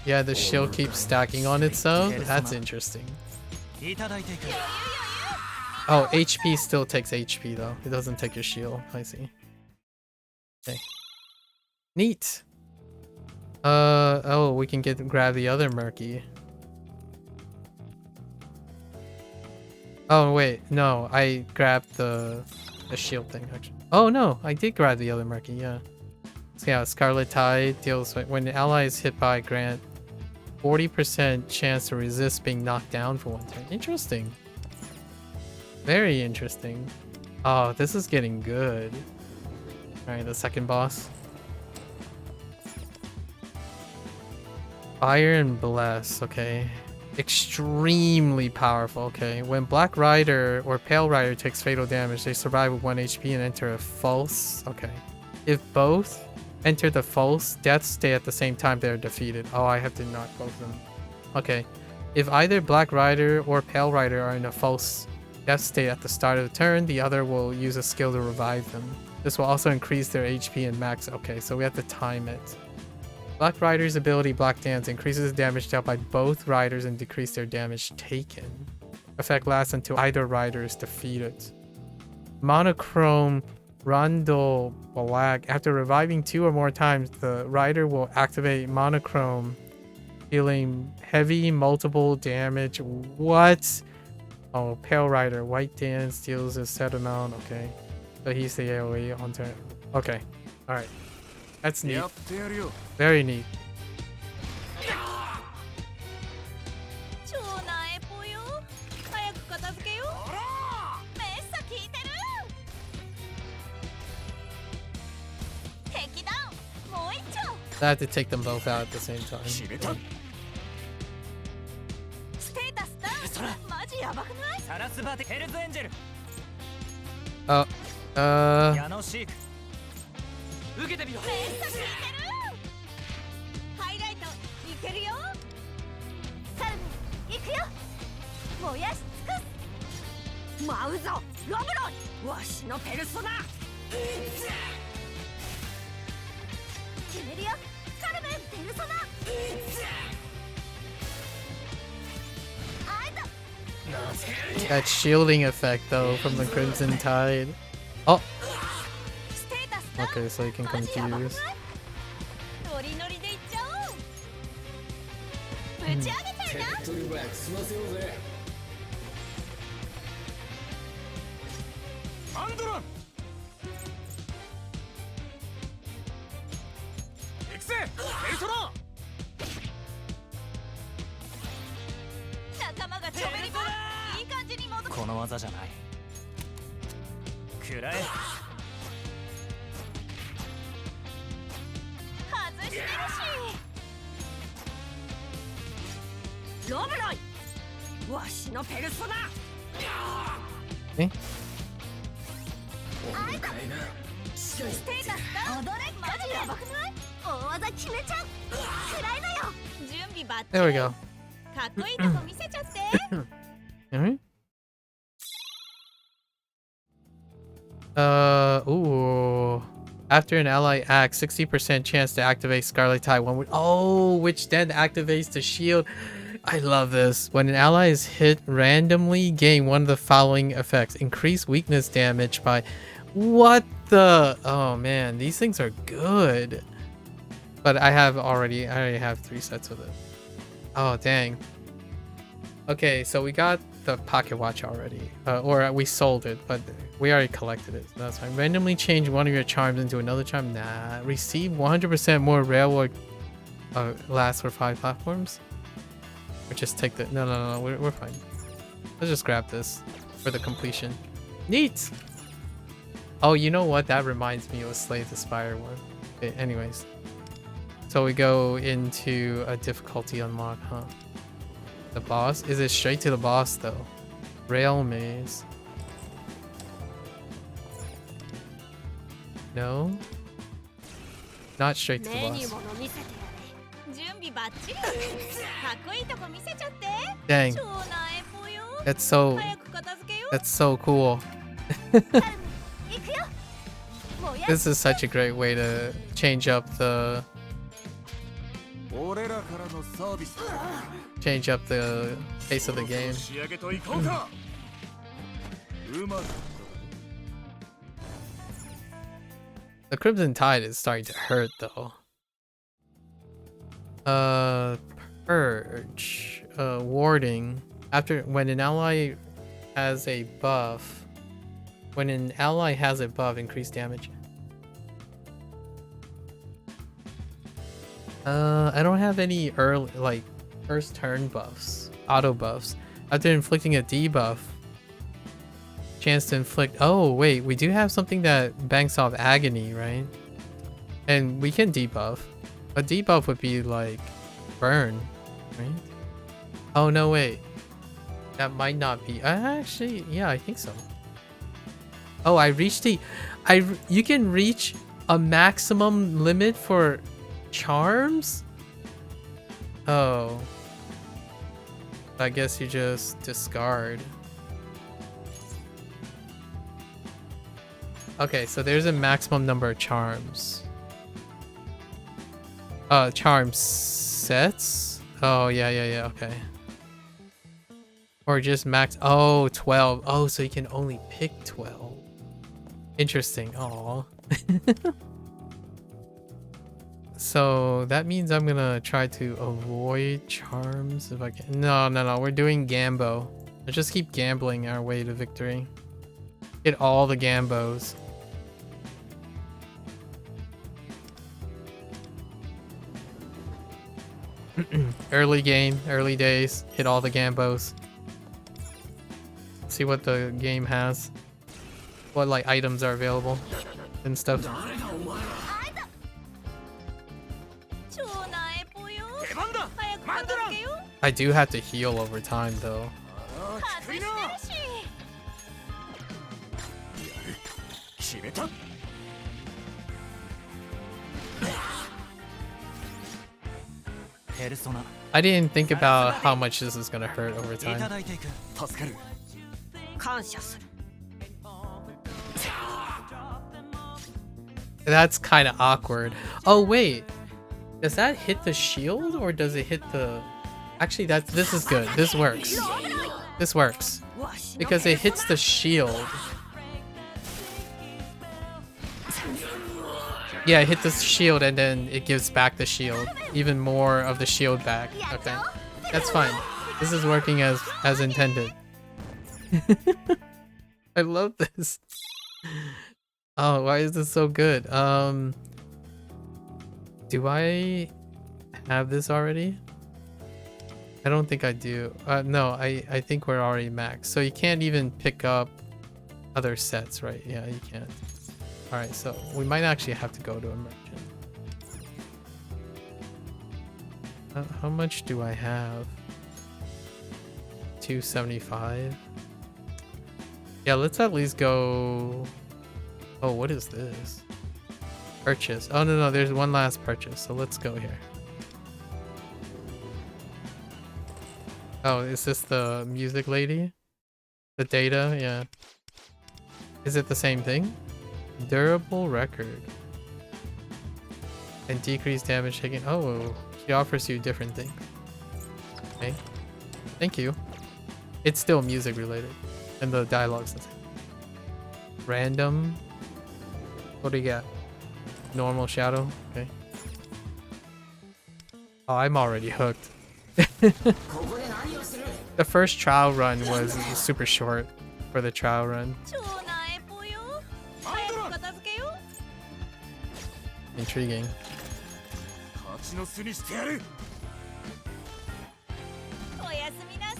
Yeah, the shield keeps stacking on itself. That's interesting. Oh, HP still takes HP though. It doesn't take your shield. I see. Okay. Neat. Oh, we can grab the other Murky. Oh wait, no, I grabbed the shield thing actually. Oh no, I did grab the other Murky, yeah. So yeah, Scarlet Tide deals with when the ally is hit by grant 40% chance to resist being knocked down for 1 turn. Interesting. Very interesting. Oh, this is getting good. Alright, the second boss. Fire and Bless, okay. Extremely powerful, okay. When Black Rider or Pale Rider takes fatal damage, they survive with 1 HP and enter a false. Okay. If both enter the false death state at the same time, they're defeated. Oh, I have to knock both of them. Okay. If either Black Rider or Pale Rider are in a false death state at the start of the turn, the other will use a skill to revive them. This will also increase their HP and max. Okay, so we have to time it. Black Rider's ability Black Dance increases the damage dealt by both riders and decreases their damage taken. Effect lasts until either rider is defeated. Monochrome Rondo Black. After reviving 2 or more times, the rider will activate Monochrome, dealing heavy multiple damage. What? Oh, Pale Rider. White Dance deals a set amount. Okay. So he's the AoE on turn. Okay. Alright. That's neat. Very neat. I had to take them both out at the same time. Oh. That shielding effect though from the Crimson Tide. Oh! Okay, so you can confuse. Okay. There we go. Alright. Ooh. After an ally acts, 60% chance to activate Scarlet Tide. Which then activates the shield. I love this. When an ally is hit randomly, gain one of the following effects. Increase weakness damage by... What the... Oh man, these things are good. But I already have 3 sets of it. Oh, dang. Okay, so we got the pocket watch already. Or we sold it, but we already collected it. So that's fine. Randomly change one of your charms into another charm. Nah. Receive 100% more railroad last for 5 platforms? Or just take the... No, we're fine. Let's just grab this for the completion. Neat! Oh, you know what? That reminds me of Slay the Spire one. Okay, anyways. So we go into a difficulty unlock, huh? The boss? Is it straight to the boss, though? Rail maze. No? Not straight to the boss. Dang. That's so cool. This is such a great way to change up the pace of the game. The Crimson Tide is starting to hurt though. Purge. Warding. After when an ally has a buff. When an ally has a buff, increased damage. I don't have any early, like, first turn buffs, auto buffs. After inflicting a debuff, chance to inflict. Oh wait, we do have something that banks off agony, right? And we can debuff. A debuff would be like burn, right? Oh no, wait, that might not be. Actually, yeah, I think so. Oh, I reached the. You can reach a maximum limit for charms? Oh. I guess you just discard. Okay, so there's a maximum number of charms. Charm sets? Oh, yeah, okay. Or just max. Oh, 12. Oh, so you can only pick 12. Interesting. Aw. So that means I'm gonna try to avoid charms if I can. No. We're doing Gambo. Let's just keep gambling our way to victory. Get all the Gambos. Early game, early days. Hit all the Gambos. See what the game has. What like items are available and stuff. I do have to heal over time though. I didn't think about how much this is gonna hurt over time. That's kind of awkward. Oh wait, does that hit the shield or does it hit the... Actually, this is good. This works. This works. Because it hits the shield. Yeah, it hit the shield and then it gives back the shield. Even more of the shield back. Okay. That's fine. This is working as intended. I love this. Oh, why is this so good? Do I have this already? I don't think I do. No, I think we're already maxed. So you can't even pick up other sets, right? Yeah, you can't. Alright, so we might actually have to go to a merchant. How much do I have? 275. Yeah, let's at least go... Oh, what is this? Purchase. Oh, no, there's one last purchase. So let's go here. Oh, is this the music lady? The data? Yeah. Is it the same thing? Durable record. And decreased damage taken. Oh, she offers you different things. Okay. Thank you. It's still music related. And the dialogue's the same. Random. What do you got? Normal shadow. Okay. Oh, I'm already hooked. The first trial run was super short for the trial run. Intriguing. 蜂の巣にしてやる。おやすみなさ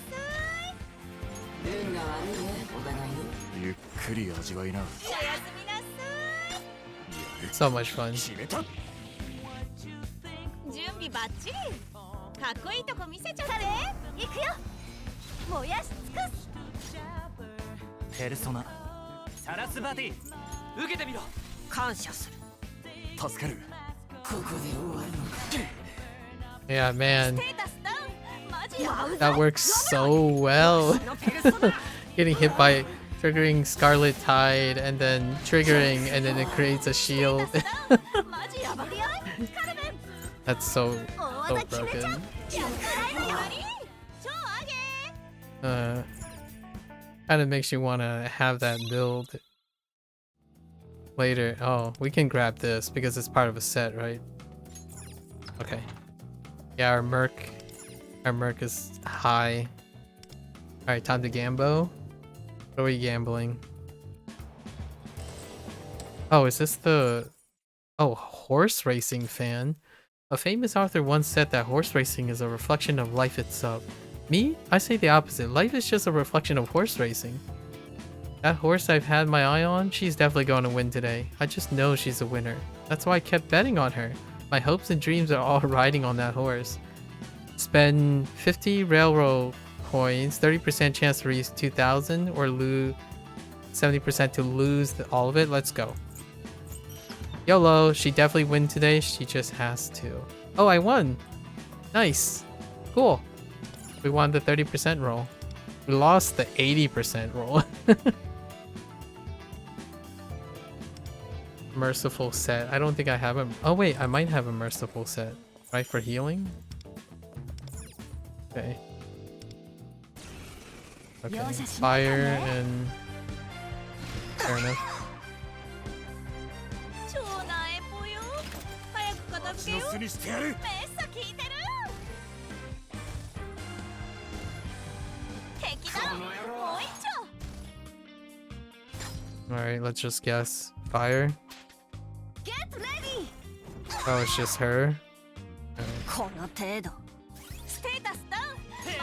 運が悪いね、お互いに。ゆっくり味わいな。い。おやすみなさ So much fun. 決めた。い。準備バッチリ。かっこいいとこ見せちゃったで。行くよ。燃やし尽くす。ペルソナサラスバティ受けてみろ。感謝する。助かる。ここで終わるのか。 Yeah, man. ステータスダウン。マジや。 That works so well. Getting hit by triggering Scarlet Tide and then triggering and then it creates a shield. マジやばくない？カルメン。 That's so 大 so 技決めちゃう。 broken. やったーやり。超上げ。 Kind of makes you want to have that build later. Oh, we can grab this because it's part of a set, right? Okay. Yeah, our merc is high. All right, time to gambo. What are we gambling? Oh, is this the... Oh, horse racing fan. A famous author once said that horse racing is a reflection of life itself. Me? I say the opposite. Life is just a reflection of horse racing. That horse I've had my eye on, she's definitely going to win today. I just know she's a winner. That's why I kept betting on her. My hopes and dreams are all riding on that horse. Spend 50 railroad coins, 30% chance to reach 2,000, or lose 70% to lose all of it. Let's go. YOLO, she definitely win today. She just has to. Oh, I won. Nice. Cool. We won the 30% roll. We lost the 80% roll. Merciful set. I don't think I have a... Oh wait, I might have a merciful set. Right, for healing? Okay. Okay, fire and... Fair enough. 超なえぽよ。早く片付けよう。巣にしてやる。めっさ聞いてる。敵だ。もう一丁。 Alright, let's just guess. Fire? Get ready. Oh, it's just her? この程度。ステータスダウン。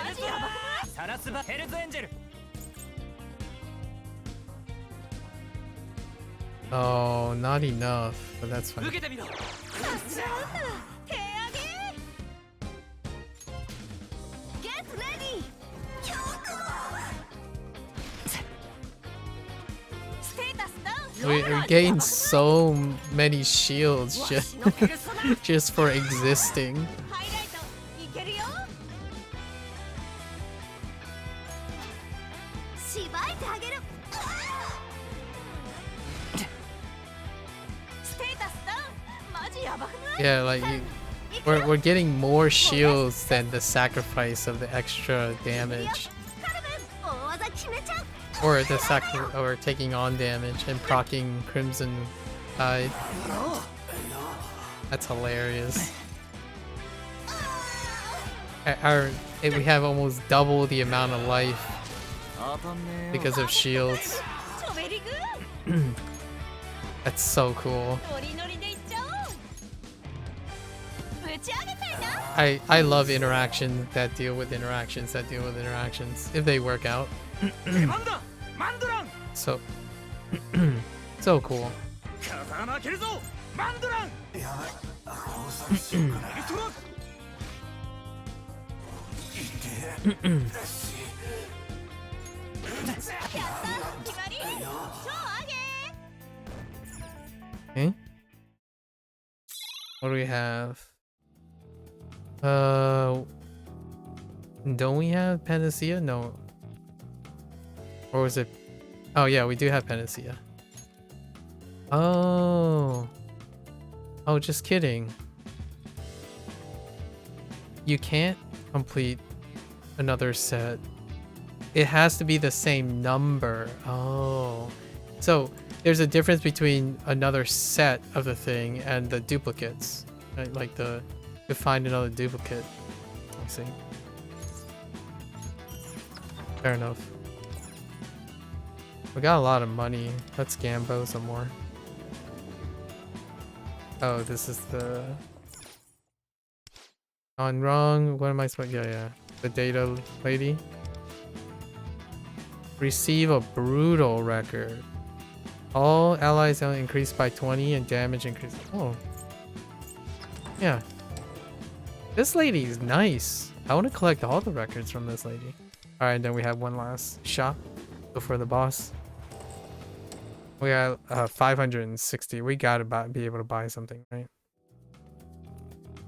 マジやばくない？サラスバヘルズエンジェル Oh, not enough, but that's fine. 受けてみろ。さすがだ。手上げ。Get ready. ステータスダウン。 We gained so many shields just for existing. ハイライトいけるよ。しばいてあげる。ステータスダウン。マジやばくない？ Yeah, like we're getting more shields than the sacrifice of the extra damage, カルメン、大技決めちゃう。 or or taking on damage and proccing Crimson Tide. That's hilarious. We have almost double the amount of life because of shields. チョベリグ。 That's so cool. ノリノリでいっちゃおう。ぶち上げたいな。 I love interactions that deal with interactions that deal with interactions if they work out. So so cool. 風穴開けるぞ。マンドラン。やばい。放送しようかな。Okay. What do we have? Don't we have Panacea? No. Or was it? Oh yeah, we do have Panacea. Oh. Oh, just kidding. You can't complete another set. It has to be the same number. Oh. So there's a difference between another set of the thing and the duplicates. Right? Like to find another duplicate. I see. Fair enough. We got a lot of money. Let's gambo some more. Oh, this is the On wrong. What am I supposed? Yeah. The data lady. Receive a brutal record. All allies increased by 20 and damage increased. Oh. Yeah. This lady is nice. I want to collect all the records from this lady. Alright, then we have one last shop before the boss. We got 560. We gotta be able to buy something, right?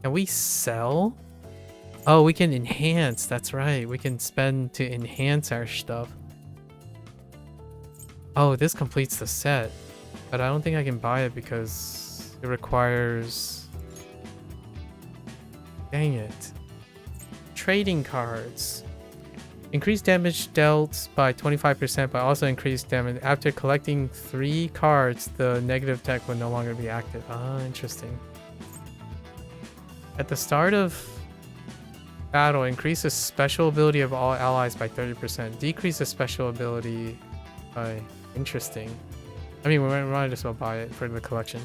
Can we sell? Oh, we can enhance. That's right. We can spend to enhance our stuff. Oh, this completes the set. But I don't think I can buy it because it requires... Dang it. Trading cards. Increased damage dealt by 25%, but also increased damage. After collecting 3 cards, the negative tech will no longer be active. Ah, interesting. At the start of battle, increase the special ability of all allies by 30%. Decrease the special ability by... Interesting. I mean, we might as well buy it for the collection.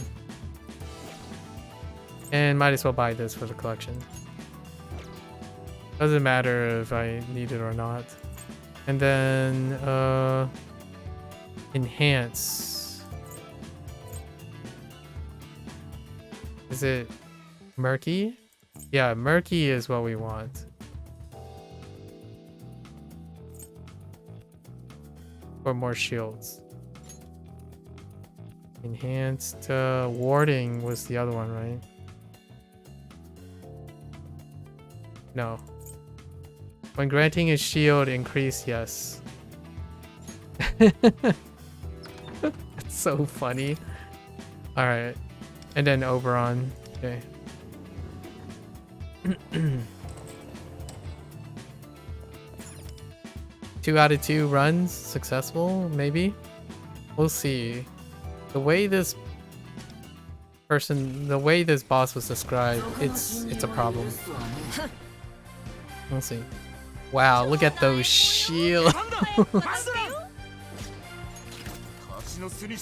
And might as well buy this for the collection. Doesn't matter if I need it or not. And then, enhance. Is it murky? Yeah, murky is what we want. For more shields. Enhanced warding was the other one, right? No. When granting a shield increase, yes. It's so funny. Alright. And then Oberon. Okay. 2 out of 2 runs successful, maybe? We'll see. The way this boss was described, it's a problem. We'll see. Wow, look at those shields.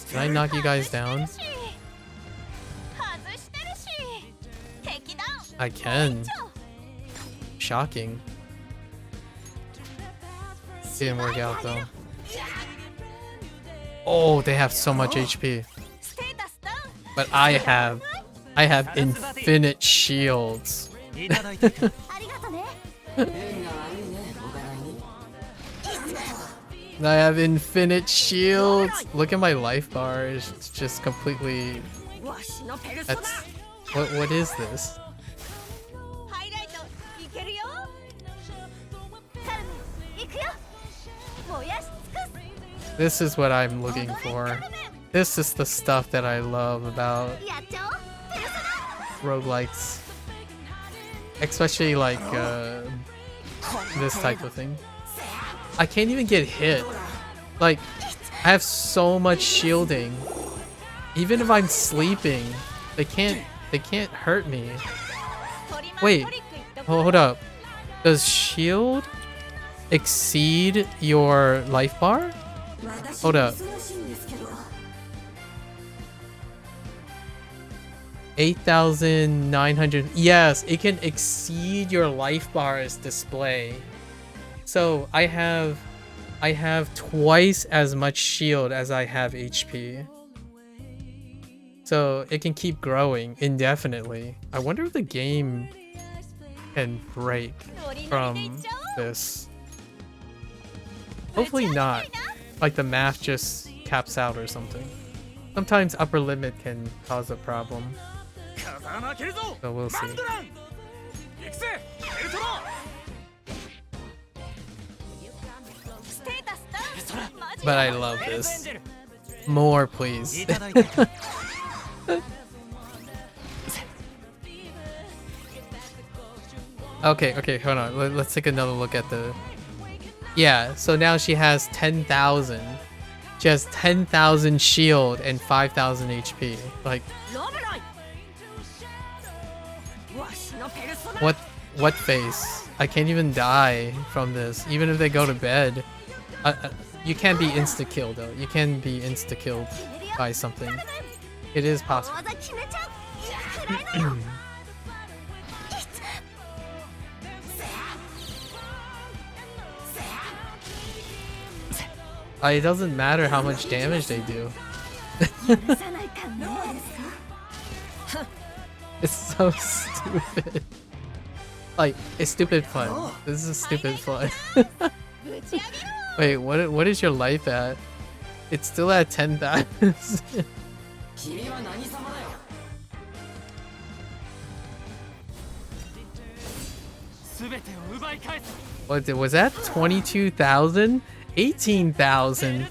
Can I knock you guys down? I can. Shocking. Didn't work out though. Oh, they have so much HP. But I have infinite shields. I have infinite shields. Look at my life bar. It's just completely... That's... What is this? This is what I'm looking for. This is the stuff that I love about roguelikes. Especially like this type of thing. I can't even get hit. Like, I have so much shielding. Even if I'm sleeping, they can't hurt me. Wait, hold up. Does shield exceed your life bar? Hold up. 8,900. Yes, it can exceed your life bar's display. So I have twice as much shield as I have HP. So it can keep growing indefinitely. I wonder if the game can break from this. Hopefully not. Like the math just caps out or something. Sometimes upper limit can cause a problem. So we'll see. But I love this. More, please. Okay, hold on. Let's take another look at the... Yeah, so now she has 10,000. She has 10,000 shield and 5,000 HP. Like... What face? I can't even die from this. Even if they go to bed. You can't be insta-killed though. You can be insta-killed by something. It is possible. It doesn't matter how much damage they do. It's so stupid. Like, it's stupid fun. This is stupid fun. Wait, what is your life at? It's still at 10,000. What was that? 22,000? 18,000?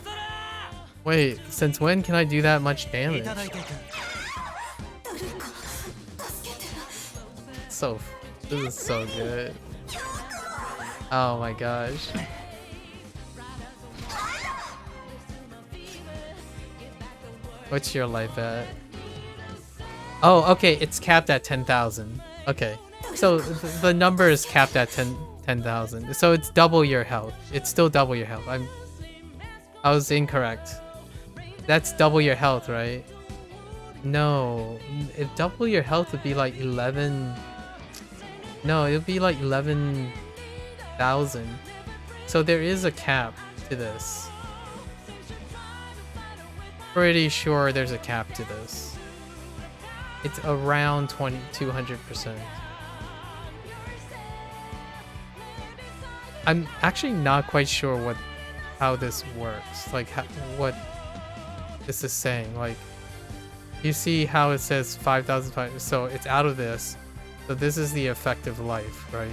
Wait, since when can I do that much damage? This is so good. Oh my gosh. What's your life at? Oh, okay, it's capped at 10,000. Okay. So the number is capped at 10,000. So it's double your health. It's still double your health. I was incorrect. That's double your health, right? No. If double your health would be like 11. No, it would be like 11,000. So there is a cap to this. Pretty sure there's a cap to this. It's around 200%. I'm actually not quite sure how this works. Like what this is saying. Like, you see how it says 5,005. So it's out of this. So this is the effective life, right?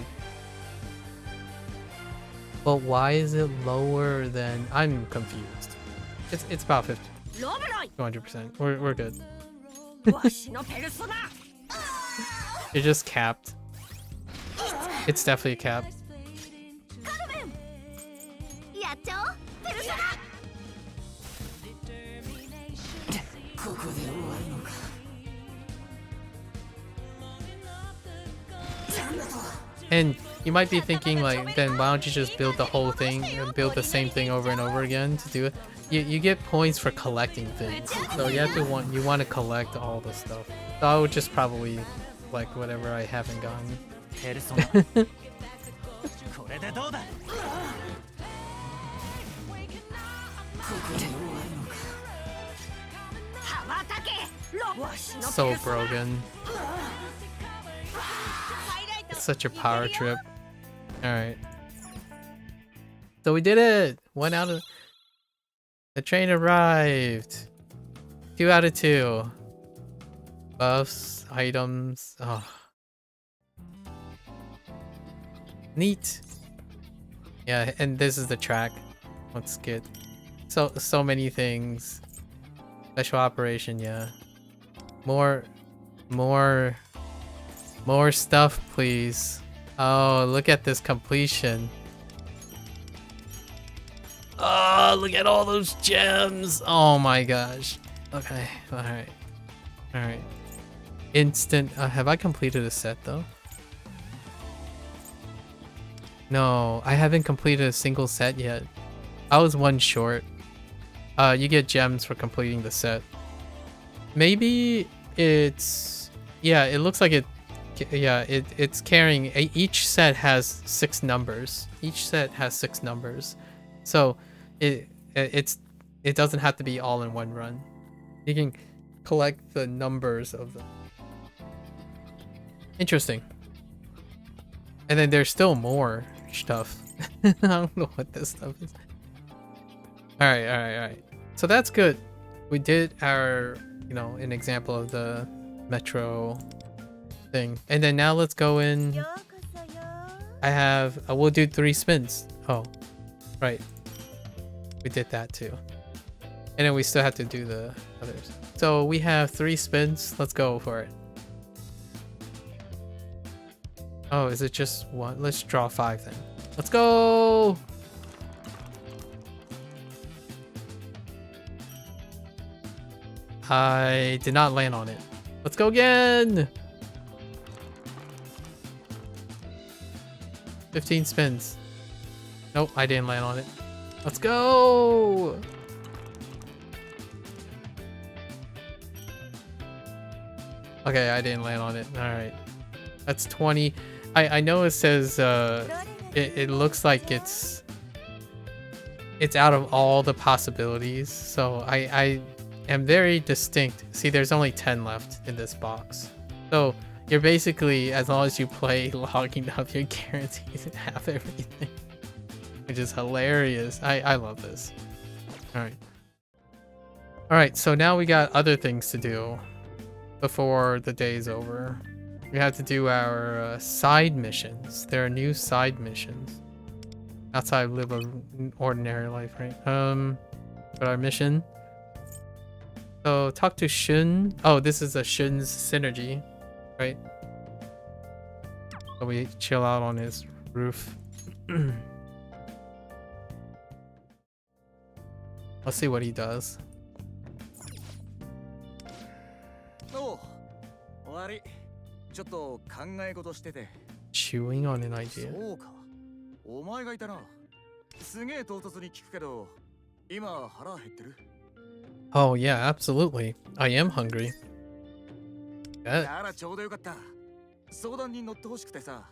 But why is it lower than? I'm confused. It's about 50. 200%. We're good. You're just capped. It's definitely capped. And you might be thinking, like, then why don't you just build the whole thing and build the same thing over and over again to do it? You get points for collecting things, so you want to collect all the stuff. So I would just probably collect whatever I haven't gotten. So broken. It's such a power trip. Alright. So we did it! 1 out of... The train arrived! 2 out of 2. Buffs, items... Oh. Neat! Yeah, and this is the track. Let's get... So many things. Special operation, yeah. More stuff, please. Oh, look at this completion. Oh, look at all those gems. Oh my gosh. Okay, alright. Alright. Instant. Have I completed a set though? No, I haven't completed a single set yet. I was 1 short. You get gems for completing the set. Maybe it's... Yeah, it looks like it... Yeah, it's carrying... Each set has 6 numbers. Each set has 6 numbers. So it doesn't have to be all in 1 run. You can collect the numbers of them. Interesting. And then there's still more stuff. I don't know what this stuff is. Alright. So that's good. We did our, an example of the metro thing. And then now let's go in. I have, we'll do 3 spins. Oh, right. We did that too. And then we still have to do the others. So we have 3 spins. Let's go for it. Oh, is it just 1? Let's draw 5 then. Let's go! I did not land on it. Let's go again! 15 spins. Nope, I didn't land on it. Let's go! Okay, I didn't land on it. Alright. That's 20. I know it says, it looks like it's... it's out of all the possibilities. So I am very distinct. See, there's only 10 left in this box. So you're basically, as long as you play logging up, you're guaranteed to have everything. Which is hilarious. I love this. Alright. Alright, so now we got other things to do before the day's over. We have to do our side missions. There are new side missions. Outside of live an ordinary life, right? But our mission. So talk to Shun. Oh, this is a Shun's synergy, right? So we chill out on his roof. Let's see what he does. Oh, 悪い。ちょっと考え事してて。Chewing on an idea. そうか。お前がいたな。すげえ唐突に聞くけど、今腹減ってる？ Oh yeah, absolutely. I am hungry. ならちょうどよかった。相談に乗ってほしくてさ。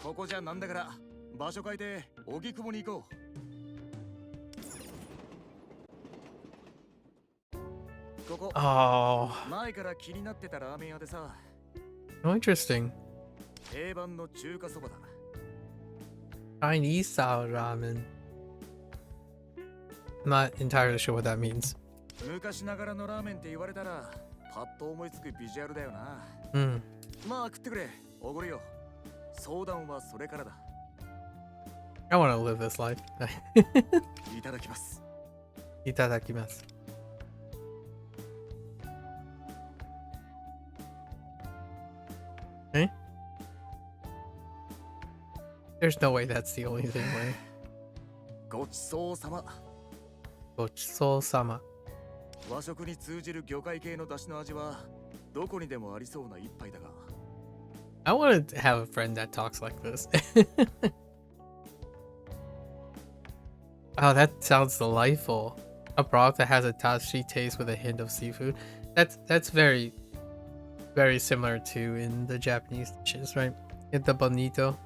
ここじゃなんだから、場所変えて荻窪に行こう。ここ。Oh. 前から気になってたラーメン屋でさ。Oh, interesting. 定番の中華そばだ。Chinese style ramen. I'm not entirely sure what that means. 昔ながらのラーメンって言われたらパッと思いつくビジュアルだよな。まあ食ってくれ、おごるよ。相談はそれからだ。I want to live this life. いただきます。いただきます。Eh? There's no way that's the only thing, right? ごちそうさま。ごちそうさま。和食に通じる魚介系の出汁の味はどこにでもありそうな一杯だが。I want to have a friend that talks like this. Oh, that sounds delightful. A broth that has a dashi taste with a hint of seafood. That's very, very similar to in the Japanese dishes, right? In the bonito.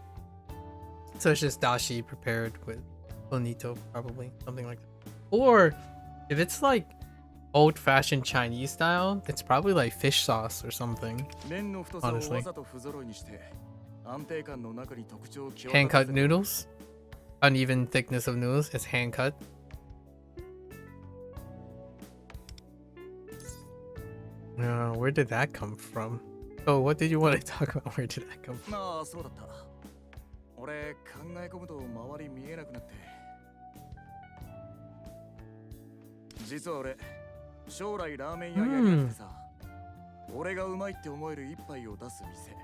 So it's just dashi prepared with bonito, probably something like that. Or if it's like old-fashioned Chinese style, it's probably like fish sauce or something. Honestly. Hand-cut noodles? Uneven thickness of noodles is hand-cut. Where did that come from? Oh, what did you want to talk about? Where did that come from? 俺考え込むと周り見えなくなって。実は俺将来ラーメン屋やりたくてさ、俺がうまいって思える一杯を出す店。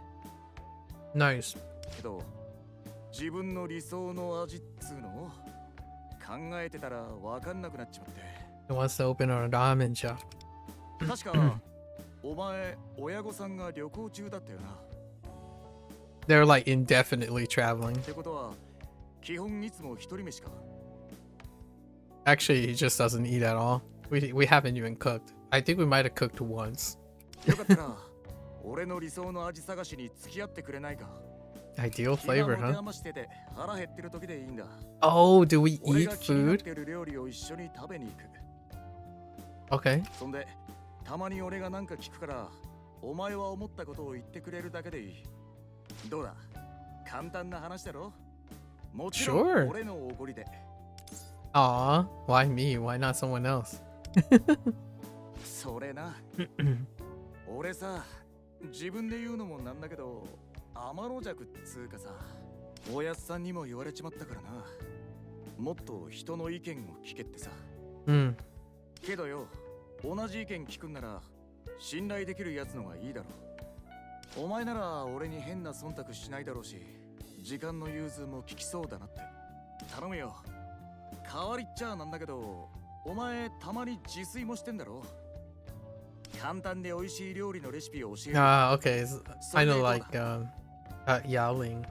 Nice. けど自分の理想の味っつうのを考えてたらわかんなくなっちまって。He wants to open a ramen shop. 確かお前親御さんが旅行中だったよな。They're like indefinitely traveling. ってことは基本いつも一人飯か。Actually, he just doesn't eat at all. We haven't even cooked. I think we might have cooked once. よかったら俺の理想の味探しに付き合ってくれないか。Ideal flavor, huh? 余してて腹減ってる時でいいんだ。Oh, do we 俺 eat が気になっ food? てる料理を一緒に食べに行く。Okay. そんでたまに俺がなんか聞くからお前は思ったことを言ってくれるだけでいい。どうだ、簡単な話だろ。もちろん Sure. 俺のおごりで。Aw, why me? Why not someone else? それな。俺さ、自分で言うのもなんだけど天の弱っつうかさ、おやっさんにも言われちまったからな。もっと人の意見を聞けってさ。けどよ、同じ意見聞くんなら信頼できるやつのがいいだろう。お前なら俺に変な忖度しないだろうし、時間の融通も聞きそうだなって。頼むよ。代わりっちゃなんだけど、お前たまに自炊もしてんだろ。簡単で美味しい料理のレシピを教える。Okay. It's kind of like Yaoling.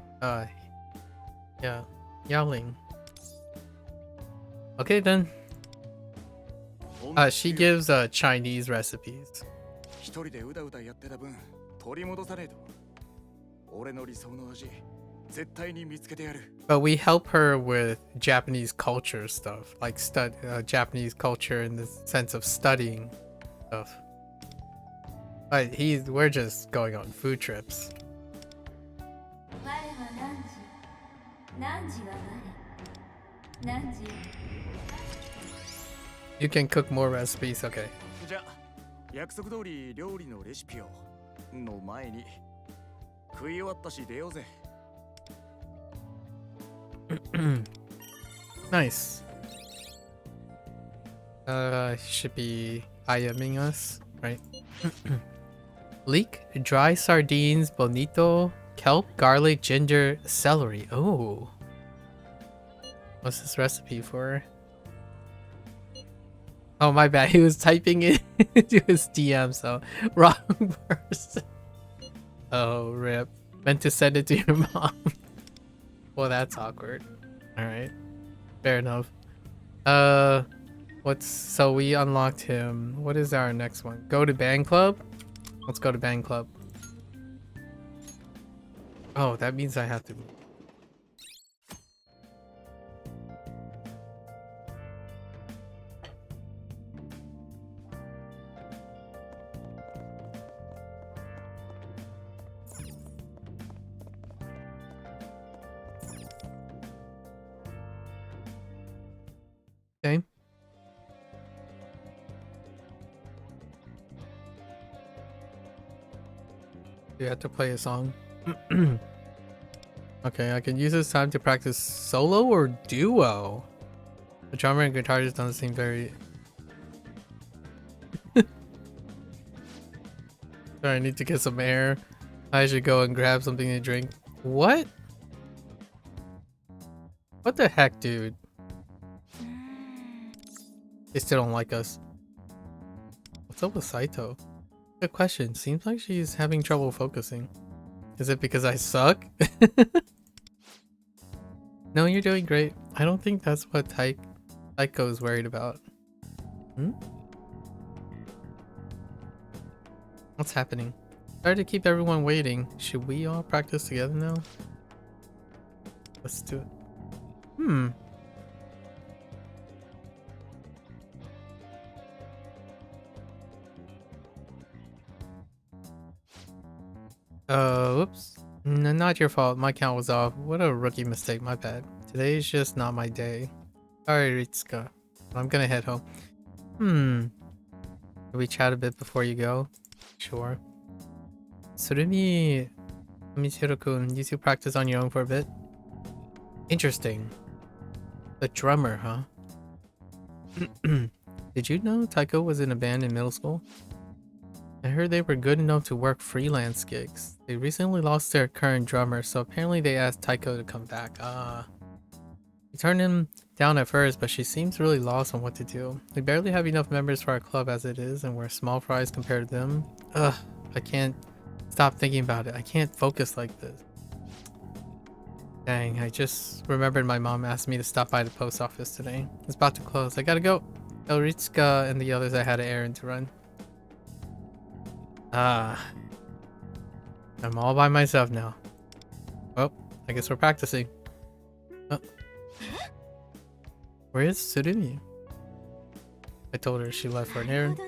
Yeah, Yaoling. Okay then. She gives Chinese recipes. 一人でうだうだやってた分取り戻さねえと。俺の理想の味絶対に見つけてやる。 But we help her with Japanese culture stuff, like Japanese culture in the sense of studying stuff. But we're just going on food trips. You can cook more recipes, okay. じゃあ約束通り料理のレシピをの前に食い終わったし出ようぜ。 Nice. He should be IMing us, right? Leek, dry sardines, bonito, kelp, garlic, ginger, celery. Oh. What's this recipe for? Oh, my bad. He was typing it into his DM, so wrong person. Oh, rip. Meant to send it to your mom. Well, that's awkward. Alright. Fair enough. So we unlocked him. What is our next one? Go to band club? Let's go to band club. Oh, that means I have to move. Okay. You have to play a song. Okay, I can use this time to practice solo or duo. The drummer and guitarist doesn't seem very... Sorry, I need to get some air. I should go and grab something to drink. What? What the heck, dude? They still don't like us. What's up with Saito? Good question. Seems like she's having trouble focusing. Is it because I suck? No, you're doing great. I don't think that's what Taiko is worried about. Hmm? What's happening? Sorry to keep everyone waiting. Should we all practice together now? Let's do it. Hmm. Whoops. No, not your fault. My count was off. What a rookie mistake. My bad. Today's just not my day. Sorry, Ritsuka. I'm gonna head home. Can we chat a bit before you go? Sure. Surumi Michiru-kun, you two practice on your own for a bit? Interesting. The drummer, huh? Did you know Taiko was in a band in middle school? I heard they were good enough to work freelance gigs. They recently lost their current drummer, so apparently they asked Taiko to come back. We turned him down at first, but she seems really lost on what to do. We barely have enough members for our club as it is, and we're small fries compared to them. Ugh, I can't stop thinking about it. I can't focus like this. Dang, I just remembered my mom asked me to stop by the post office today. It's about to close. I gotta go. Tell Ritsuka and the others I had an errand to run. I'm all by myself now. Well, I guess we're practicing. Oh. Where is Surumi? I told her she left for an errand.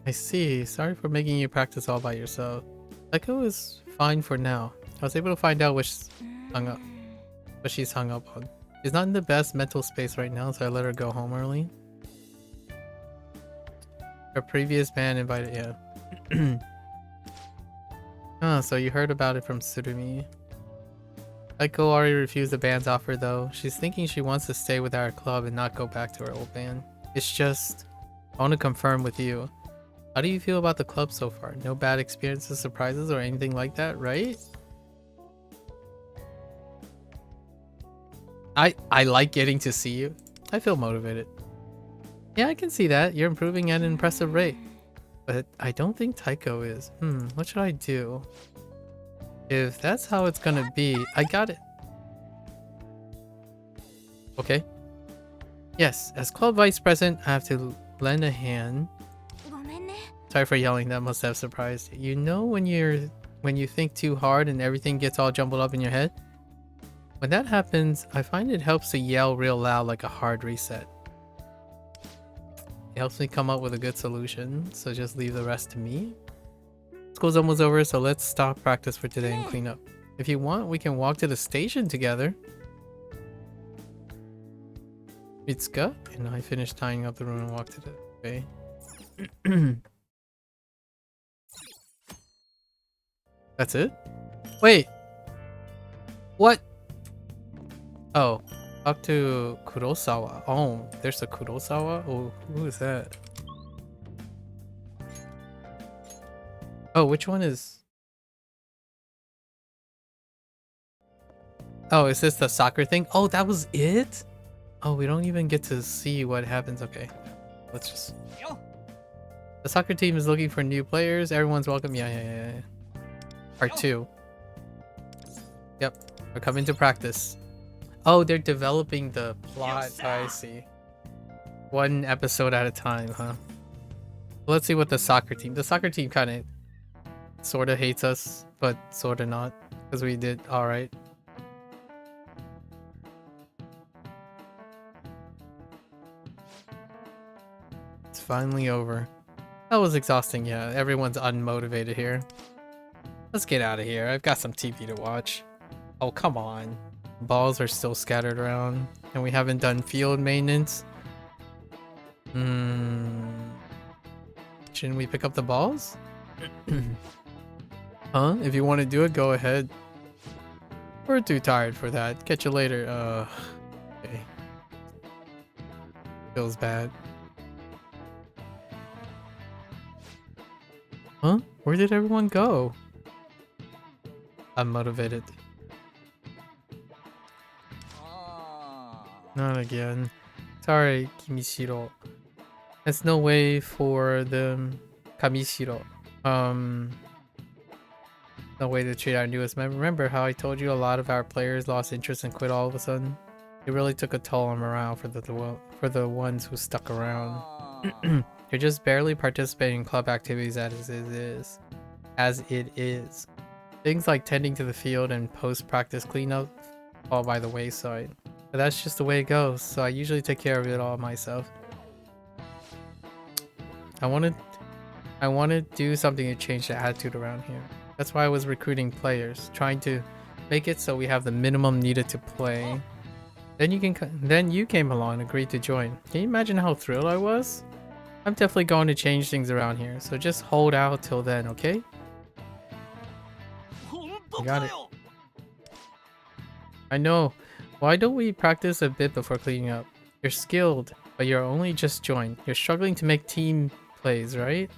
I see. Sorry for making you practice all by yourself. Taiko is fine for now. I was able to find out what she's hung up on. She's not in the best mental space right now, so I let her go home early. Her previous band invited, yeah. Oh, so you heard about it from Surumi. Taiko already refused the band's offer though. She's thinking she wants to stay with our club and not go back to her old band. It's just, I want to confirm with you. How do you feel about the club so far? No bad experiences, surprises, or anything like that, right? I like getting to see you. I feel motivated. Yeah, I can see that. You're improving at an impressive rate. But I don't think Taiko is. What should I do? If that's how it's gonna be, I got it. Okay. Yes, as club vice president, I have to lend a hand. Sorry for yelling, that must have surprised you. You know when you think too hard and everything gets all jumbled up in your head? When that happens, I find it helps to yell real loud like a hard reset. It helps me come up with a good solution, so just leave the rest to me. School's almost over, so let's stop practice for today and clean up. If you want, we can walk to the station together. Mitsuka and I finished tying up the room and walk to the bay. That's it? Wait! What? Oh, talk to Kurosawa. Oh, there's a Kurosawa? Oh, who is that? Oh, which one is... Oh, is this the soccer thing? Oh, that was it? Oh, we don't even get to see what happens. Okay, let's just... The soccer team is looking for new players. Everyone's welcome. Yeah. Part 2. Yep, we're coming to practice. Oh, they're developing the plot. I see. One episode at a time, huh? Let's see what the soccer team... The soccer team kind of sort of hates us, but sort of not, because we did alright. It's finally over. That was exhausting, yeah. Everyone's unmotivated here. Let's get out of here. I've got some TV to watch. Oh, come on. Balls are still scattered around, and we haven't done field maintenance. Shouldn't we pick up the balls? Huh? If you want to do it, go ahead. We're too tired for that. Catch you later. Okay. Feels bad. Huh? Where did everyone go? I'm motivated. Not again. Sorry, Kimishiro. There's no way for the Kamishiro. No way to treat our newest member. Remember how I told you a lot of our players lost interest and quit all of a sudden? It really took a toll on morale for the ones who stuck around. You're just barely participating in club activities as it is. Things like tending to the field and post-practice cleanup fall by the wayside. But that's just the way it goes, so I usually take care of it all myself. I want to do something to change the attitude around here. That's why I was recruiting players, trying to make it so we have the minimum needed to play. Then you came along and agreed to join. Can you imagine how thrilled I was? I'm definitely going to change things around here, so just hold out till then, okay? I got it. I know. Why don't we practice a bit before cleaning up? You're skilled, but you're only just joined. You're struggling to make team plays, right?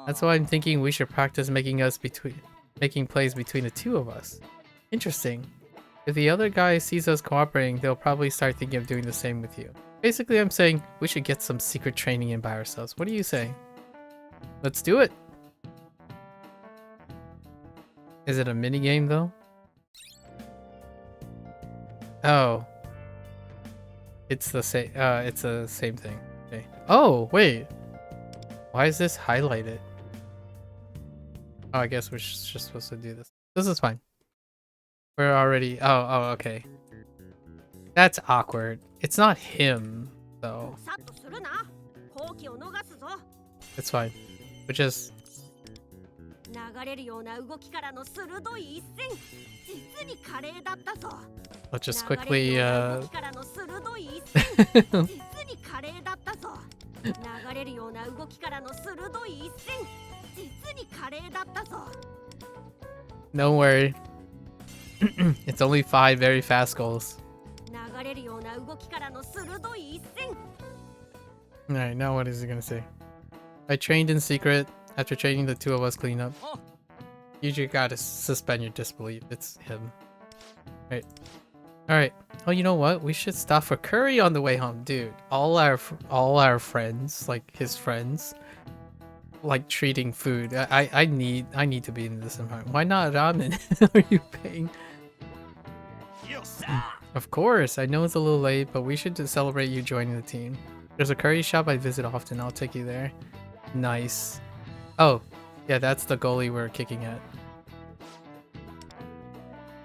That's why I'm thinking we should practice making plays between the two of us. Interesting. If the other guy sees us cooperating, they'll probably start thinking of doing the same with you. Basically, I'm saying we should get some secret training in by ourselves. What do you say? Let's do it! Is it a mini game though? Oh. It's the same thing. Okay. Oh, wait. Why is this highlighted? Oh, I guess we're just supposed to do this. This is fine. We're already... Oh, okay. That's awkward. It's not him, though. It's fine. We're just... I'll just quickly... Don't worry. It's only 5 very fast goals. Alright, now what is he gonna say? I trained in secret. After training, the two of us clean up. You just gotta suspend your disbelief. It's him. Right. Alright. Oh, you know what? We should stop for curry on the way home. Dude, all our friends, like his friends, like treating food. I need to be in this environment. Why not ramen? Are you paying? Of course, I know it's a little late, but we should just celebrate you joining the team. There's a curry shop I visit often. I'll take you there. Nice. Oh, yeah, that's the goalie we're kicking at.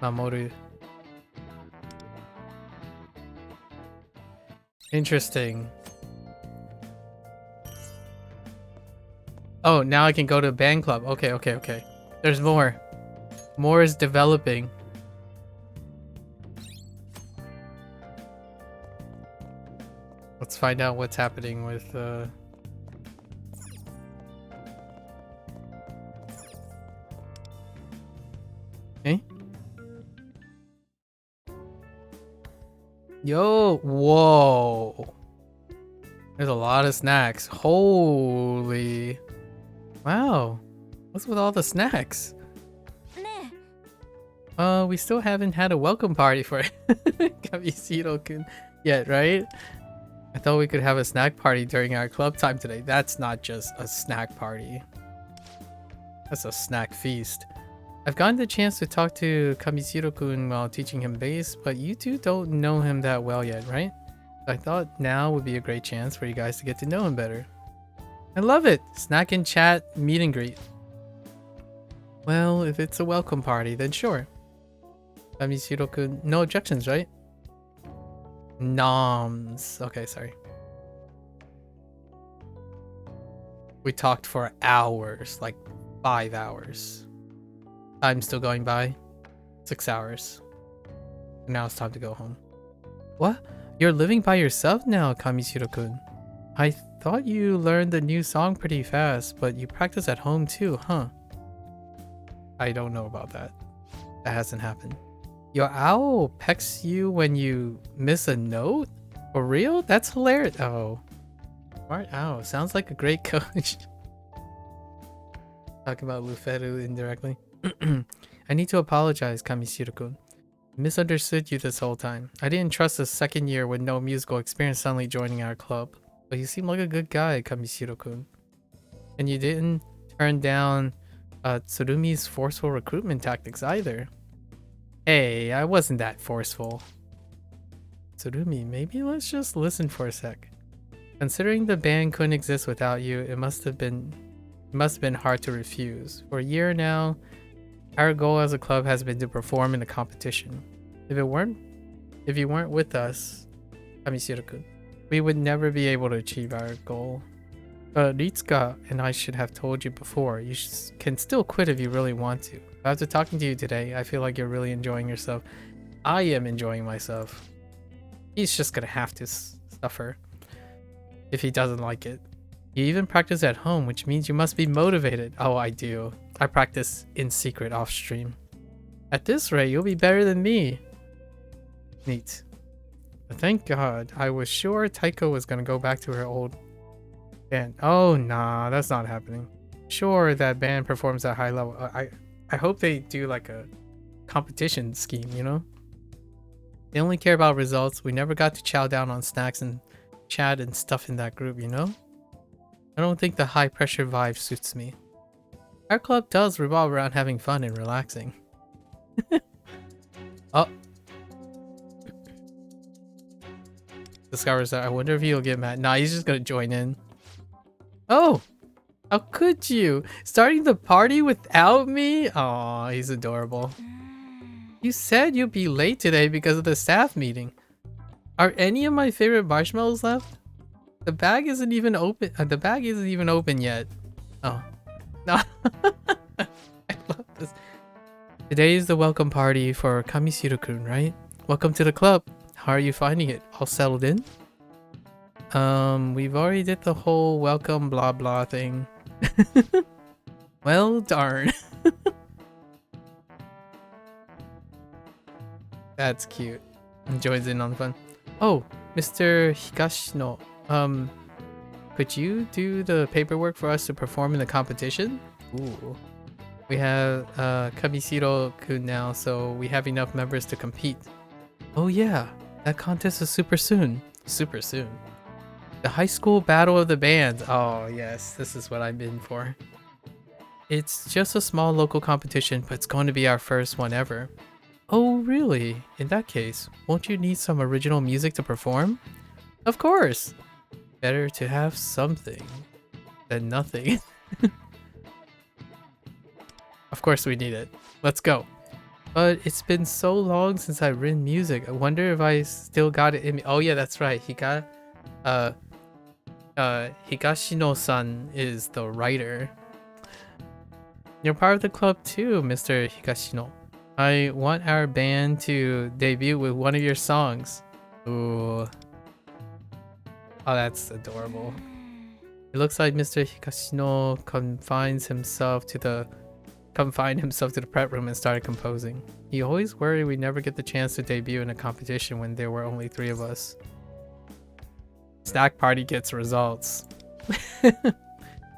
Mamoru. Interesting. Oh, now I can go to band club. Okay, okay, okay. There's more. More is developing. Let's find out what's happening with Okay. Yo, whoa. There's a lot of snacks. Holy. Wow. What's with all the snacks? We still haven't had a welcome party for Kamisiro-kun yet, right? I thought we could have a snack party during our club time today. That's not just a snack party. That's a snack feast. I've gotten the chance to talk to Kamisiro-kun while teaching him bass, but you two don't know him that well yet, right? I thought now would be a great chance for you guys to get to know him better. I love it! Snack and chat, meet and greet. Well, if it's a welcome party, then sure. Kamisiro-kun, no objections, right? Noms. Okay, sorry. We talked for hours, like 5 hours. Time's still going by. 6 hours. And now it's time to go home. What? You're living by yourself now, Kamisiro-kun. I thought you learned the new song pretty fast, but you practice at home too, huh? I don't know about that. That hasn't happened. Your owl pecks you when you miss a note? For real? That's hilarious. Oh. Smart owl. Sounds like a great coach. Talking about Luferu indirectly. I need to apologize, Kamisiro-kun. I misunderstood you this whole time. I didn't trust a second year with no musical experience suddenly joining our club. But you seem like a good guy, Kamisiro-kun. And you didn't turn down Tsurumi's forceful recruitment tactics either. Hey, I wasn't that forceful. Tsurumi, maybe let's just listen for a sec. Considering the band couldn't exist without you, it must have been hard to refuse. For a year now, our goal as a club has been to perform in the competition. If you weren't with us, Kamisiro-kun, we would never be able to achieve our goal. Ritsuka and I should have told you before, you can still quit if you really want to. After talking to you today, I feel like you're really enjoying yourself. I am enjoying myself. He's just gonna have to suffer if he doesn't like it. You even practice at home, which means you must be motivated. Oh, I do. I practice in secret off stream. At this rate, you'll be better than me. Neat. But thank God. I was sure Taiko was gonna go back to her old band. Oh, nah, that's not happening. Sure, that band performs at high level. I hope they do like a competition scheme, you know? They only care about results. We never got to chow down on snacks and chat and stuff in that group, you know? I don't think the high pressure vibe suits me. Our club does revolve around having fun and relaxing. Oh. Discovers that. I wonder if he'll get mad. Nah, he's just gonna join in. Oh! How could you? Starting the party without me? Aw, he's adorable. You said you'd be late today because of the staff meeting. Are any of my favorite marshmallows left? The bag isn't even open. The bag isn't even open yet. Oh. No. I love this. Today is the welcome party for Kamisiro-kun, right? Welcome to the club. How are you finding it? All settled in? We've already did the whole welcome blah blah thing. Well, darn. That's cute. Joins in on the fun. Oh, Mr. Higashino. Could you do the paperwork for us to perform in the competition? Ooh. We have Kamisiro-kun now, so we have enough members to compete. Oh yeah, that contest is super soon. Super soon. The high school battle of the bands. Oh yes, this is what I'm in for. It's just a small local competition, but it's going to be our first one ever. Oh really? In that case, won't you need some original music to perform? Of course! Better to have something than nothing. Of course we need it. Let's go. But it's been so long since I've written music. I wonder if I still got it in me. Oh yeah, that's right. He got Higashino-san is the writer. You're part of the club too, Mr. Higashino. I want our band to debut with one of your songs. Ooh. Oh, that's adorable. It looks like Mr. Higashino confined himself to the prep room and started composing. He always worried we'd never get the chance to debut in a competition when there were only 3 of us. Stack Party gets results.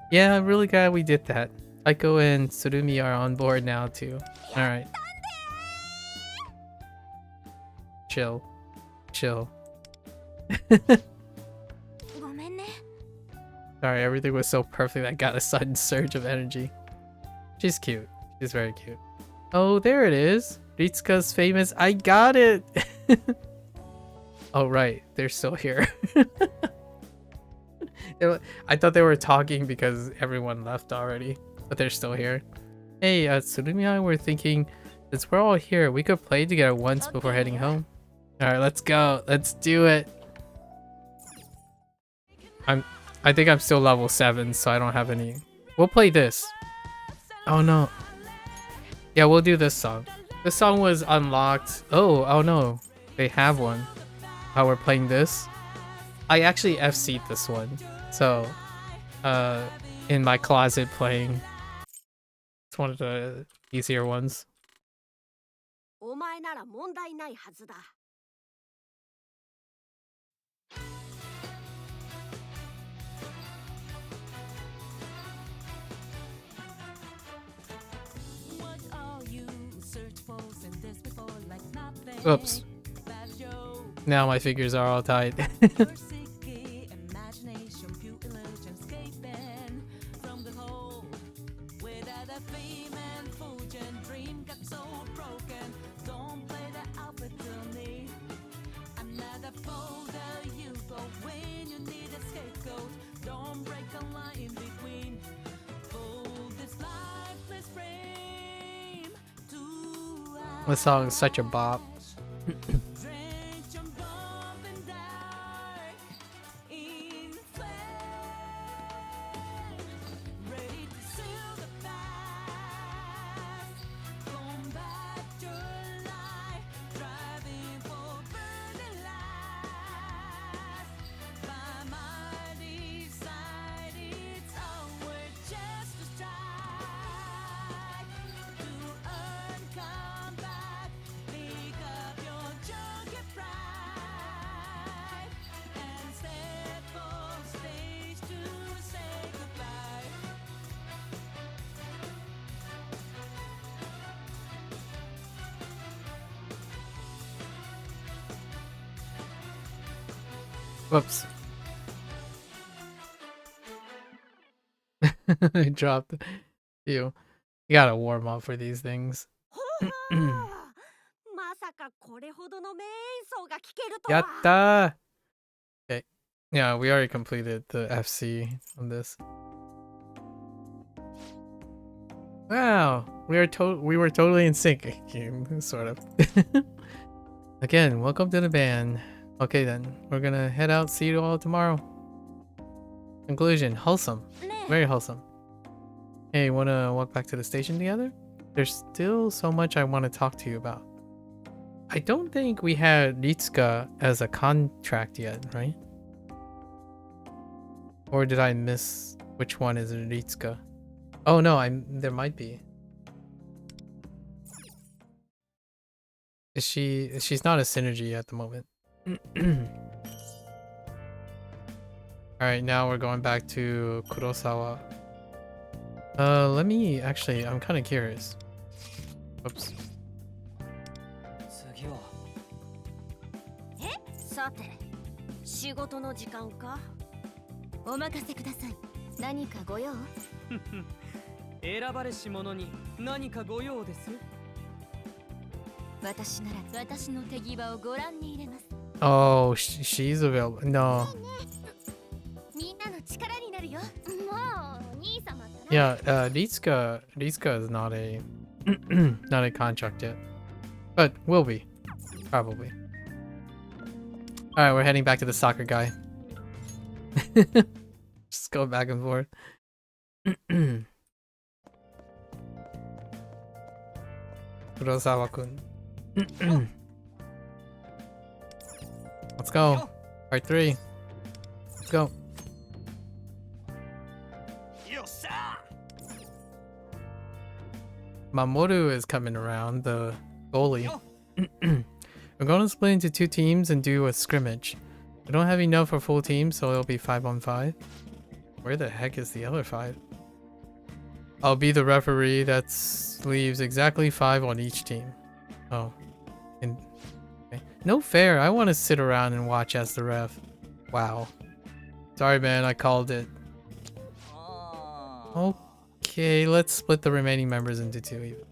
Yeah, I'm really glad we did that. Aiko and Tsurumi are on board now too. Alright. Chill. Chill. Sorry, everything was so perfect I got a sudden surge of energy. She's cute. She's very cute. Oh, there it is. Ritsuka's famous. I got it! Oh, right. They're still here. I thought they were talking because everyone left already. But they're still here. Hey, Tsurumi and I were thinking, since we're all here, we could play together once before heading home. Alright, let's go. Let's do it. I think I'm still level 7, so I don't have any. We'll play this. Oh no. Yeah, we'll do this song. This song was unlocked. Oh no. They have one. Oh, we're playing this. I actually FC'd this one. So, in my closet playing. It's one of the easier ones. Oops. Now my figures are all tied. This song is such a bop. Whoops. I dropped you. You gotta warm up for these things. Yatta! Okay. Yeah, we already completed the FC on this. Wow, we were totally in sync, sort of. Again, welcome to the band. Okay then, we're gonna head out. See you all tomorrow. Conclusion: wholesome, very wholesome. Hey, wanna walk back to the station together? There's still so much I want to talk to you about. I don't think we had Ritsuka as a contract yet, right? Or did I miss which one is Ritsuka? Oh no, there might be. Is she's not a synergy at the moment. Alright, now we're going back to Kurosawa. Let me actually, I'm kind of curious. Oops. さて、仕事の時間か？お任せください。何かご用？選ばれし者に何かご用です。私なら私の手際をご覧に入れます。Oh, she's available. No. みんなの力になるよ。もう兄様ったら。Yeah, Ritsuka is not a not a contract yet, but will be probably. All right, we're heading back to the soccer guy. Just go back and forth. Kurosawa-kun. Let's go. Part 3. Let's go. Mamoru is coming around, the goalie. We're going to split into 2 teams and do a scrimmage. We don't have enough for full teams, so it'll be 5-on-5. Where the heck is the other 5? I'll be the referee. That leaves exactly 5 on each team. Oh. Okay. No fair. I want to sit around and watch as the ref. Wow. Sorry, man. I called it. Okay, let's split the remaining members into 2 even.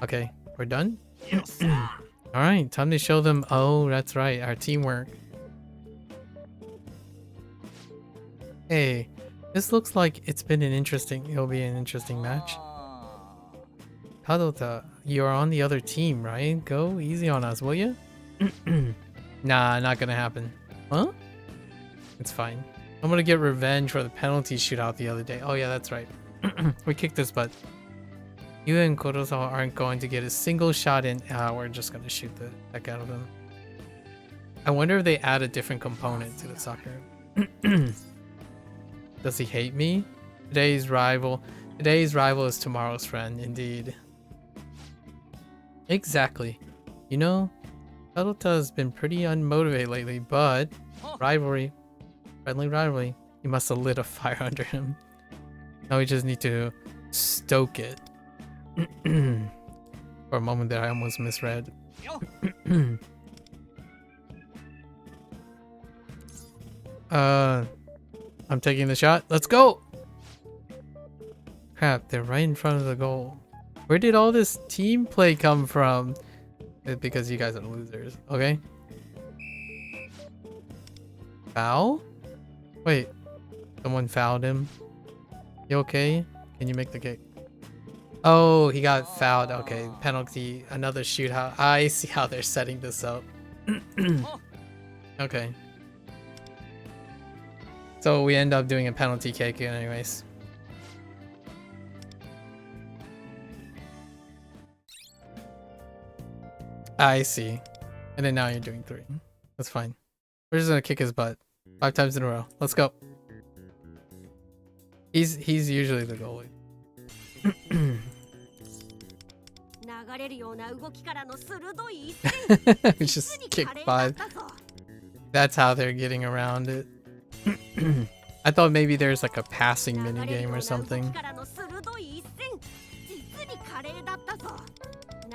Okay, we're done? Alright, time to show them. Oh, that's right. Our teamwork. Hey, this looks like it'll be an interesting match. Kadota, you're on the other team, right? Go easy on us, will you? Nah, not gonna happen. Huh? It's fine. I'm gonna get revenge for the penalty shootout the other day. Oh yeah, that's right. We kicked his butt. You and Kurosawa aren't going to get a single shot in. We're just gonna shoot the heck out of them. I wonder if they add a different component to the soccer. Does he hate me? Today's rival is tomorrow's friend, indeed. Exactly. You know, Kadota has been pretty unmotivated lately, but friendly rivalry. You must have lit a fire under him. Now we just need to stoke it. For a moment there, I almost misread. I'm taking the shot. Let's go! Crap, they're right in front of the goal. Where did all this team play come from? It's because you guys are losers. Okay. Foul? Wait. Someone fouled him. You okay? Can you make the kick? Oh, he got fouled. Okay, penalty. Another shootout. I see how they're setting this up. Okay. So we end up doing a penalty kick anyways. I see. And then now you're doing 3. That's fine. We're just gonna kick his butt 5 times in a row. Let's go. He's usually the goalie. We just kicked 5. That's how they're getting around it. I thought maybe there's like a passing minigame or something.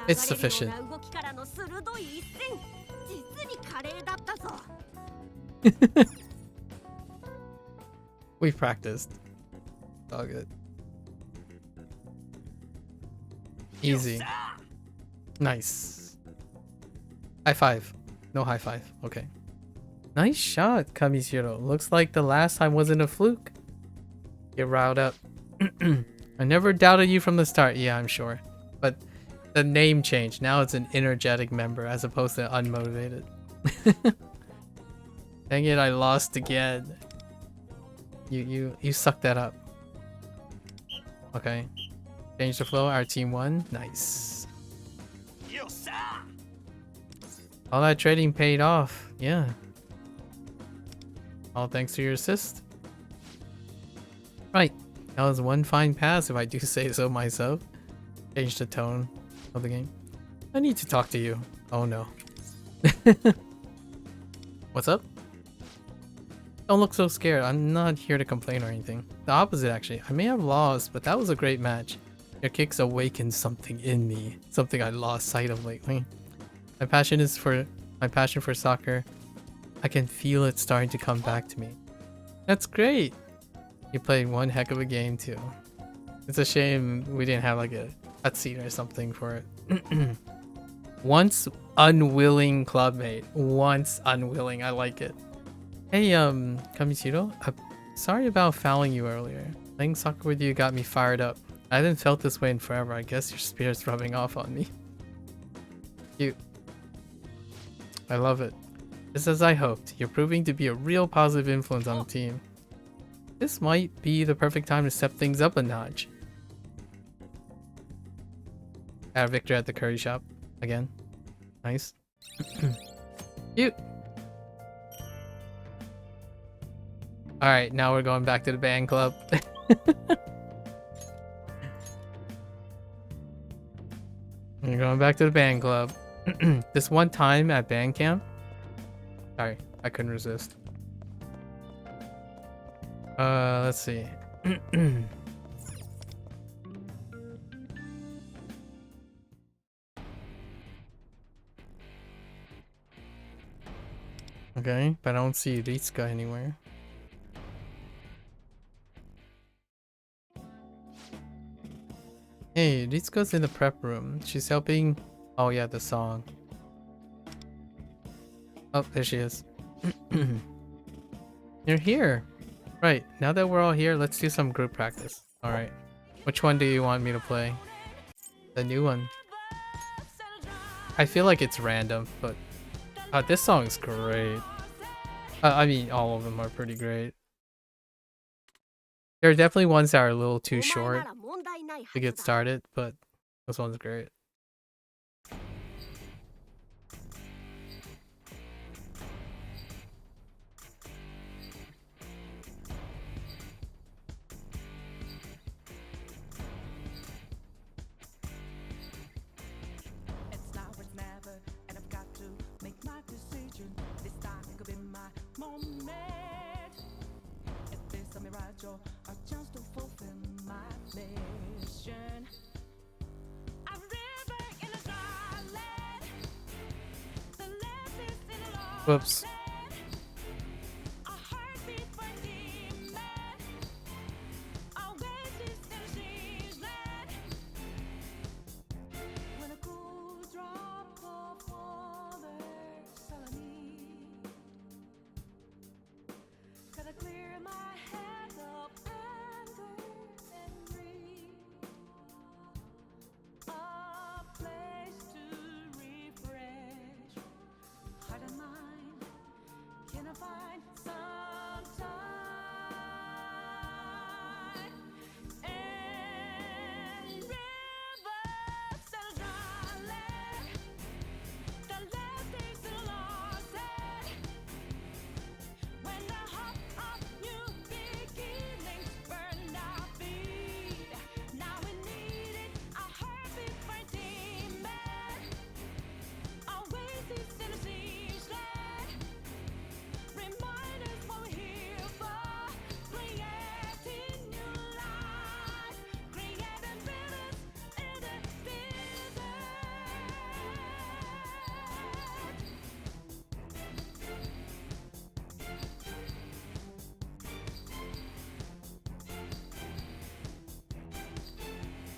It's sufficient. We've practiced. All good. Easy. Nice. High 5. No high 5. Okay. Nice shot, Kamishiro. Looks like the last time wasn't a fluke. Get riled up. I never doubted you from the start. Yeah, I'm sure. But the name changed. Now it's an energetic member as opposed to unmotivated. Dang it, I lost again. You sucked that up. Okay. Change the flow. Our team won. Nice. All that trading paid off. Yeah. All thanks to your assist. Right. That was one fine pass, if I do say so myself. Change the tone of the game. I need to talk to you. Oh no. What's up? Don't look so scared. I'm not here to complain or anything. The opposite, actually. I may have lost, but that was a great match. Your kicks awakened something in me. Something I lost sight of lately. My passion for soccer. I can feel it starting to come back to me. That's great. You played one heck of a game too. It's a shame we didn't have like a cutscene or something for it. Once unwilling clubmate. Once unwilling. I like it. Hey, Kamishiro. Sorry about fouling you earlier. Playing soccer with you got me fired up. I haven't felt this way in forever. I guess your spirit's rubbing off on me. Cute. I love it. Just as I hoped, you're proving to be a real positive influence on the team. This might be the perfect time to step things up a notch. Victor at the curry shop again. Nice. Cute. Alright, now we're going back to the band club. We're going back to the band club. This one time at band camp. Sorry, I couldn't resist. Let's see. Okay, but I don't see Ritsuka anywhere. Hey, Ritsuka's in the prep room. She's helping. Oh yeah, the song. Oh, there she is. You're here. Right, now that we're all here, let's do some group practice. Alright. Which one do you want me to play? The new one. I feel like it's random, but this song's great. I mean, all of them are pretty great. There are definitely ones that are a little too short to get started, but this one's great. Whoops.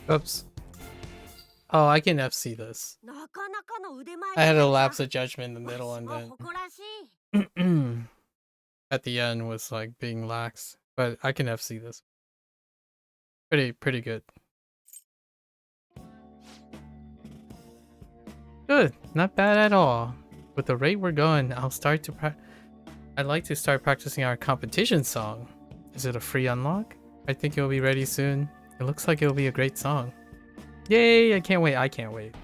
Oops. Oh, I can FC this. I had a lapse of judgment in the middle and then at the end was like being lax. But I can FC this. Pretty good. Good, not bad at all. With the rate we're going, I'd like to start practicing our competition song. Is it a free unlock? I think it'll be ready soon. It looks like it'll be a great song. Yay, I can't wait, I can't wait.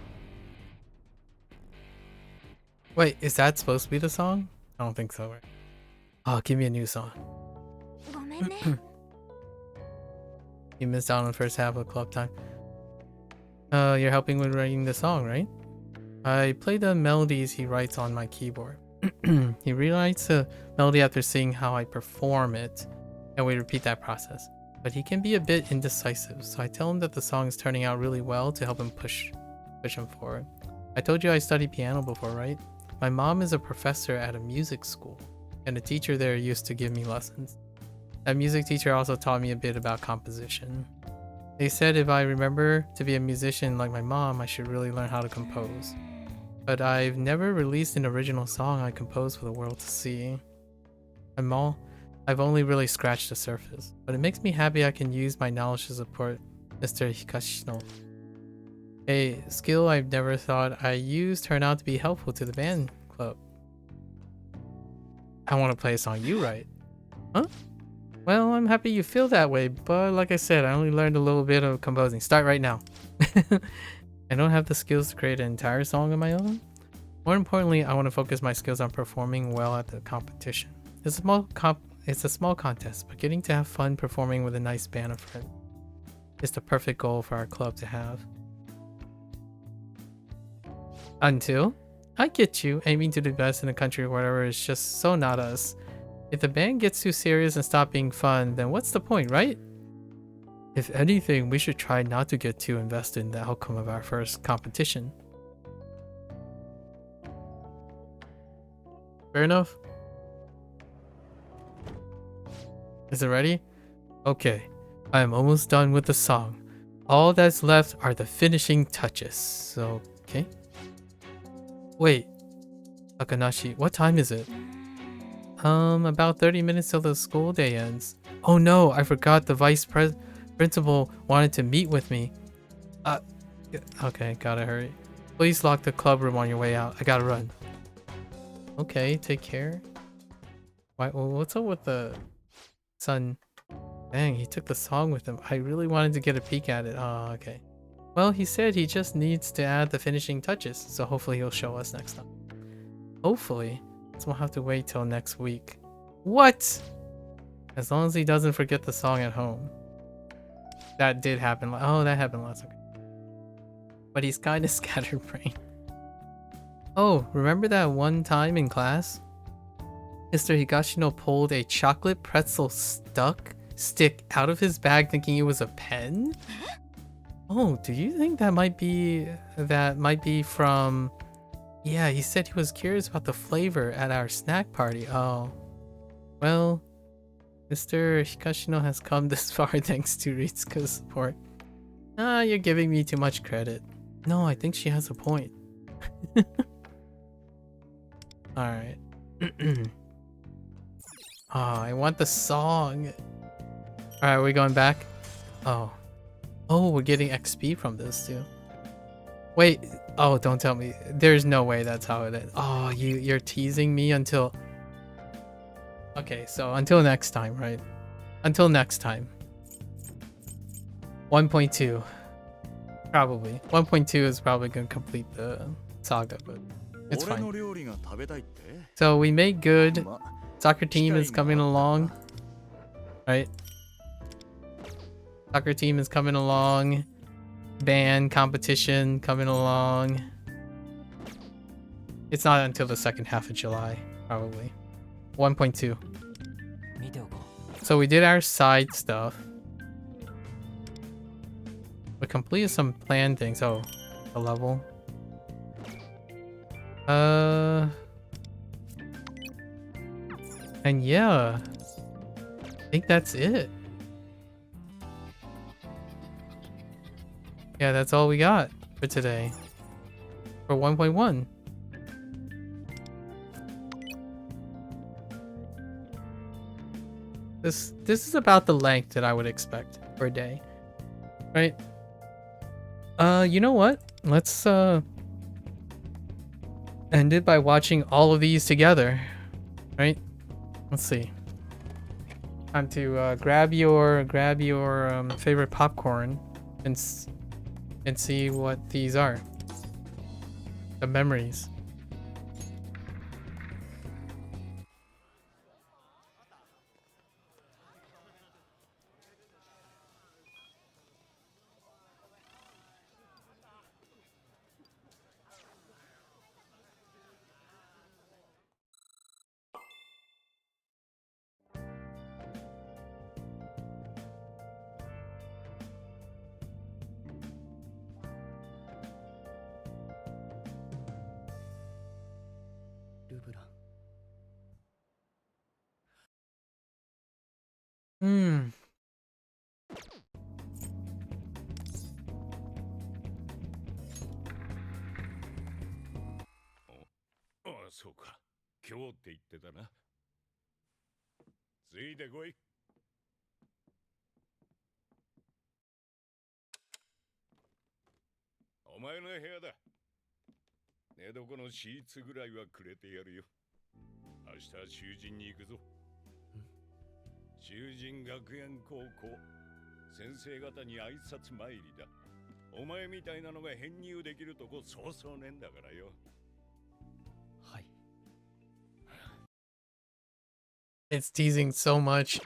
Wait, is that supposed to be the song? I don't think so, right? Oh, give me a new song. You missed out on the first half of club time. You're helping with writing the song, right? I play the melodies he writes on my keyboard. He rewrites the melody after seeing how I perform it, and we repeat that process. But he can be a bit indecisive, so I tell him that the song is turning out really well to help him push him forward. I told you I studied piano before, right? My mom is a professor at a music school, and a teacher there used to give me lessons. That music teacher also taught me a bit about composition. They said if I remember to be a musician like my mom, I should really learn how to compose. But I've never released an original song I composed for the world to see. I've only really scratched the surface, but it makes me happy I can use my knowledge to support Mr. Hikashino. A skill I've never thought I used turned out to be helpful to the band club. I want to play a song you write. Huh? Well, I'm happy you feel that way, but like I said, I only learned a little bit of composing. Start right now. I don't have the skills to create an entire song on my own. More importantly, I want to focus my skills on performing well at the competition. It's a small contest, but getting to have fun performing with a nice band of friends is the perfect goal for our club to have. Until, I get you, aiming to do best in the country or whatever is just so not us. If the band gets too serious and stop being fun, then what's the point, right? If anything, we should try not to get too invested in the outcome of our first competition. Fair enough. Is it ready? Okay, I am almost done with the song. All that's left are the finishing touches. Okay. Wait, Takanashi, what time is it? About 30 minutes till the school day ends. Oh no, I forgot the principal wanted to meet with me. Okay, gotta hurry. Please lock the club room on your way out. I gotta run. Okay, take care. What's up with the son? Dang, he took the song with him. I really wanted to get a peek at it. Oh, okay. Well, he said he just needs to add the finishing touches, so hopefully he'll show us next time. Hopefully. So we'll have to wait till next week. What? As long as he doesn't forget the song at home. That did happen. Oh, that happened last week. But he's kind of scatterbrained. Oh, remember that one time in class? Mr. Higashino pulled a chocolate pretzel stick out of his bag thinking it was a pen? Oh, do you think that might be from... Yeah, he said he was curious about the flavor at our snack party. Oh. Well, Mr. Higashino has come this far thanks to Ritsuka's support. You're giving me too much credit. No, I think she has a point. Alright. I want the song. Alright, we're going back. Oh, we're getting XP from this too. Wait, oh, don't tell me. There's no way that's how it is. Oh, you're teasing me until... Okay, so until next time, right? Until next time. 1.2. Probably. 1.2 is probably going to complete the saga, but it's fine. So we made good. Soccer team is coming along. Right? Soccer team is coming along. Band competition coming along. It's not until the second half of July, probably. 1.2. So we did our side stuff. We completed some planned things. Oh, the level. And yeah, I think that's it. Yeah, that's all we got for today. For 1.1. This is about the length that I would expect for a day. Right? You know what? Let's end it by watching all of these together. Right? Let's see. Time to grab your favorite popcorn and see what these are. The memories. Hmm. ああ、そうか。今日って言ってたな。ついてこい。お前の部屋だ。寝床のシーツぐらいはくれてやるよ。明日囚人に行くぞ。囚人学園高校先生方に挨拶参りだ。お前みたいなのが編入できるとこそうそうねんだからよ。はい。 It's teasing so much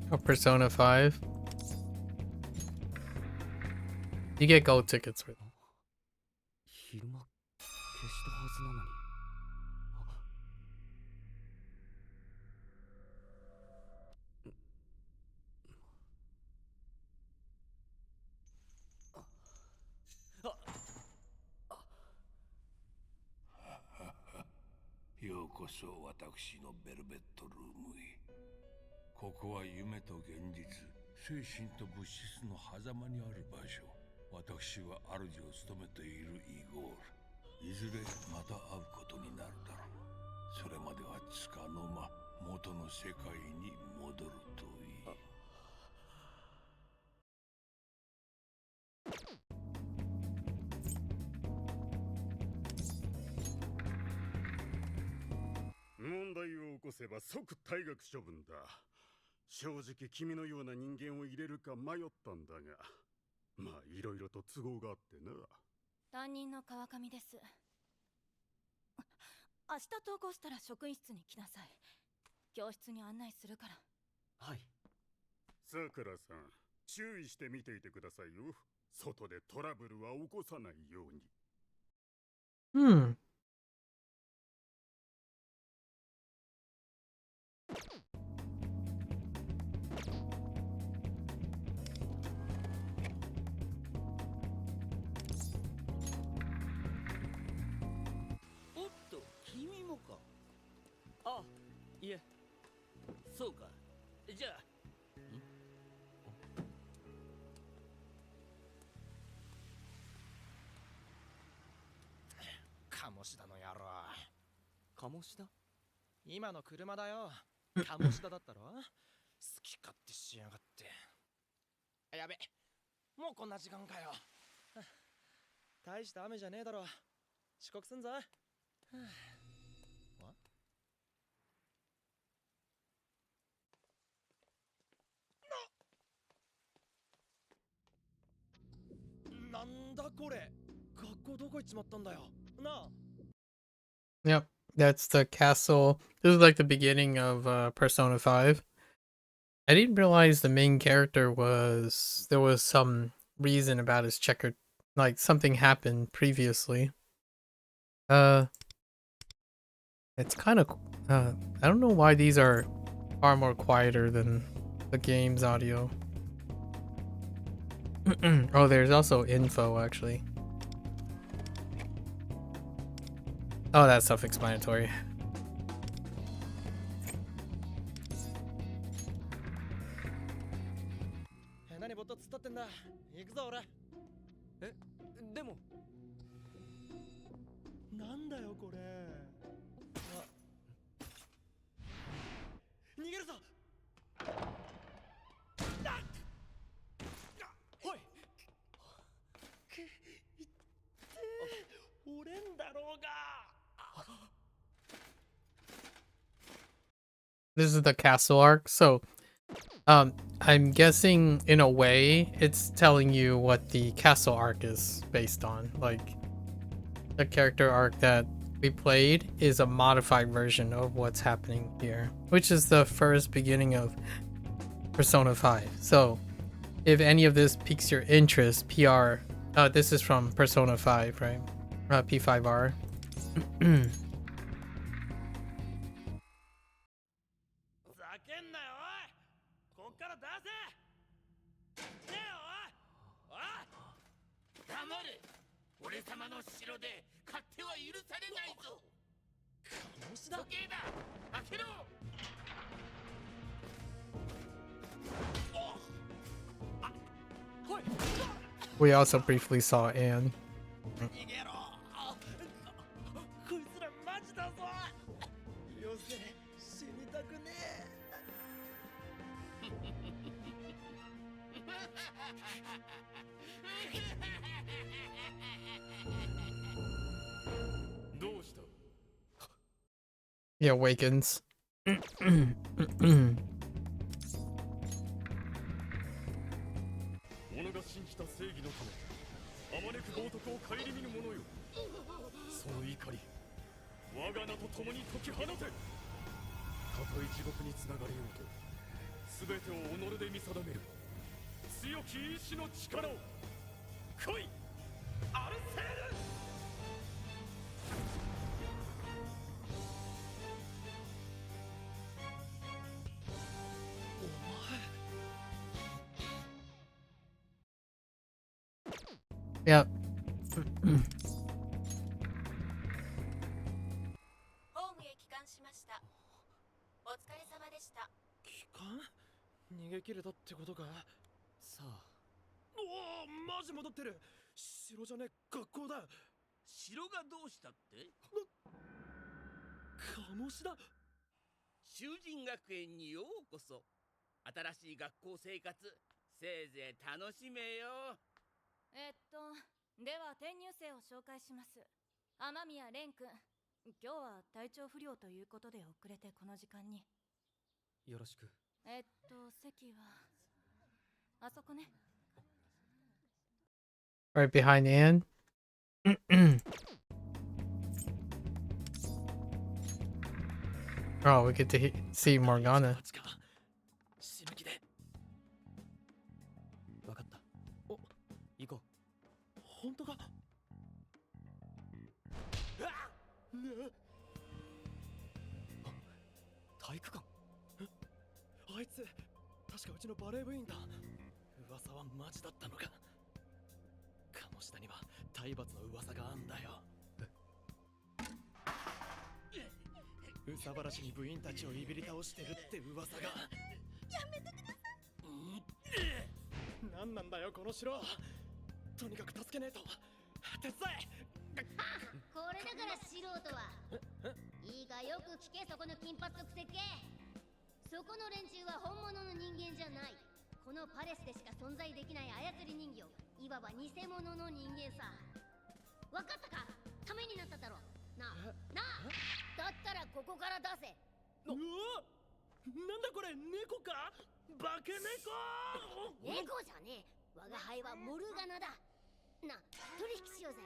of Persona 5. You get gold tickets with. 昼間消したはずなのに。ようこそ私のベルベットルームへ。ここは夢と現実、精神と物質の狭間にある場所。私は主を務めているイゴール。いずれまた会うことになるだろう。それまではつかの間元の世界に戻るといい。問題を起こせば即退学処分だ。正直君のような人間を入れるか迷ったんだが、まあいろいろと都合があってな。担任の川上です。明日登校したら職員室に来なさい。教室に案内するから。はい。さくらさん、注意して見ていてくださいよ。外でトラブルは起こさないように。おっと、君もか。あ、いえ。そうか。じゃあ。鴨志田の野郎。鴨志田？今の車だよ。鴨志田だったろ。好き勝手しやがって。やべ、もうこんな時間かよ。大した雨じゃねえだろ。遅刻すんぞ。なんだこれ。学校どこ行っちまったんだよ。なあ。Yep, that's the castle. This is like the beginning of Persona 5. I didn't realize the main character was... There was some reason about his checkered... Like, something happened previously. It's kind of... I don't know why these are far more quieter than the game's audio. Oh, there's also info, actually. Oh, that's self-explanatory. This is the castle arc, so I'm guessing in a way it's telling you what the castle arc is based on. Like, the character arc that we played is a modified version of what's happening here, which is the first beginning of Persona 5. So if any of this piques your interest, this is from Persona 5, right? P5R. We also briefly saw Anne. He awakens. 己が信じた正義のためあまねく冒涜を顧みぬ者よ。その怒り我が名と共に解き放て。たとえ地獄につながれようと全てを己で見定める強き意志の力を。来いアルセール。Yep. ホームへ帰還しました。お疲れ様でした。帰還？逃げ切れたってことか。さあ。おお、マジ戻ってる。城じゃねえ、学校だ。城がどうしたって？鴨志田。囚人学園にようこそ。新しい学校生活、せいぜい楽しめよ。では転入生を紹介します。雨宮蓮くん。今日は体調不良ということで遅れてこの時間に。よろしく。席はあそこね。Right behind Anne. Oh, we get to see Morgana. 死ぬ気で。わかった。お、行こう。本当か？体育館？あいつ確かうちのバレー部員だ。噂はマジだったのか。鴨志田には体罰の噂があんだよ。うさばらしに部員たちをいびり倒してるって噂が。やめてください。何なんだよこの城。とにかく助けねえと。手伝え。これだから素人はいいかよく聞け。そこの金髪とくせっけ。そこの連中は本物の人間じゃない。このパレスでしか存在できない操り人形、いわば偽物の人間さ。わかったか？ためになっただろ。なあだったらここから出せ。うわ、なんだこれ、猫か？化け猫。猫じゃねえ。我が輩はモルガナだ。な、取引しようぜ。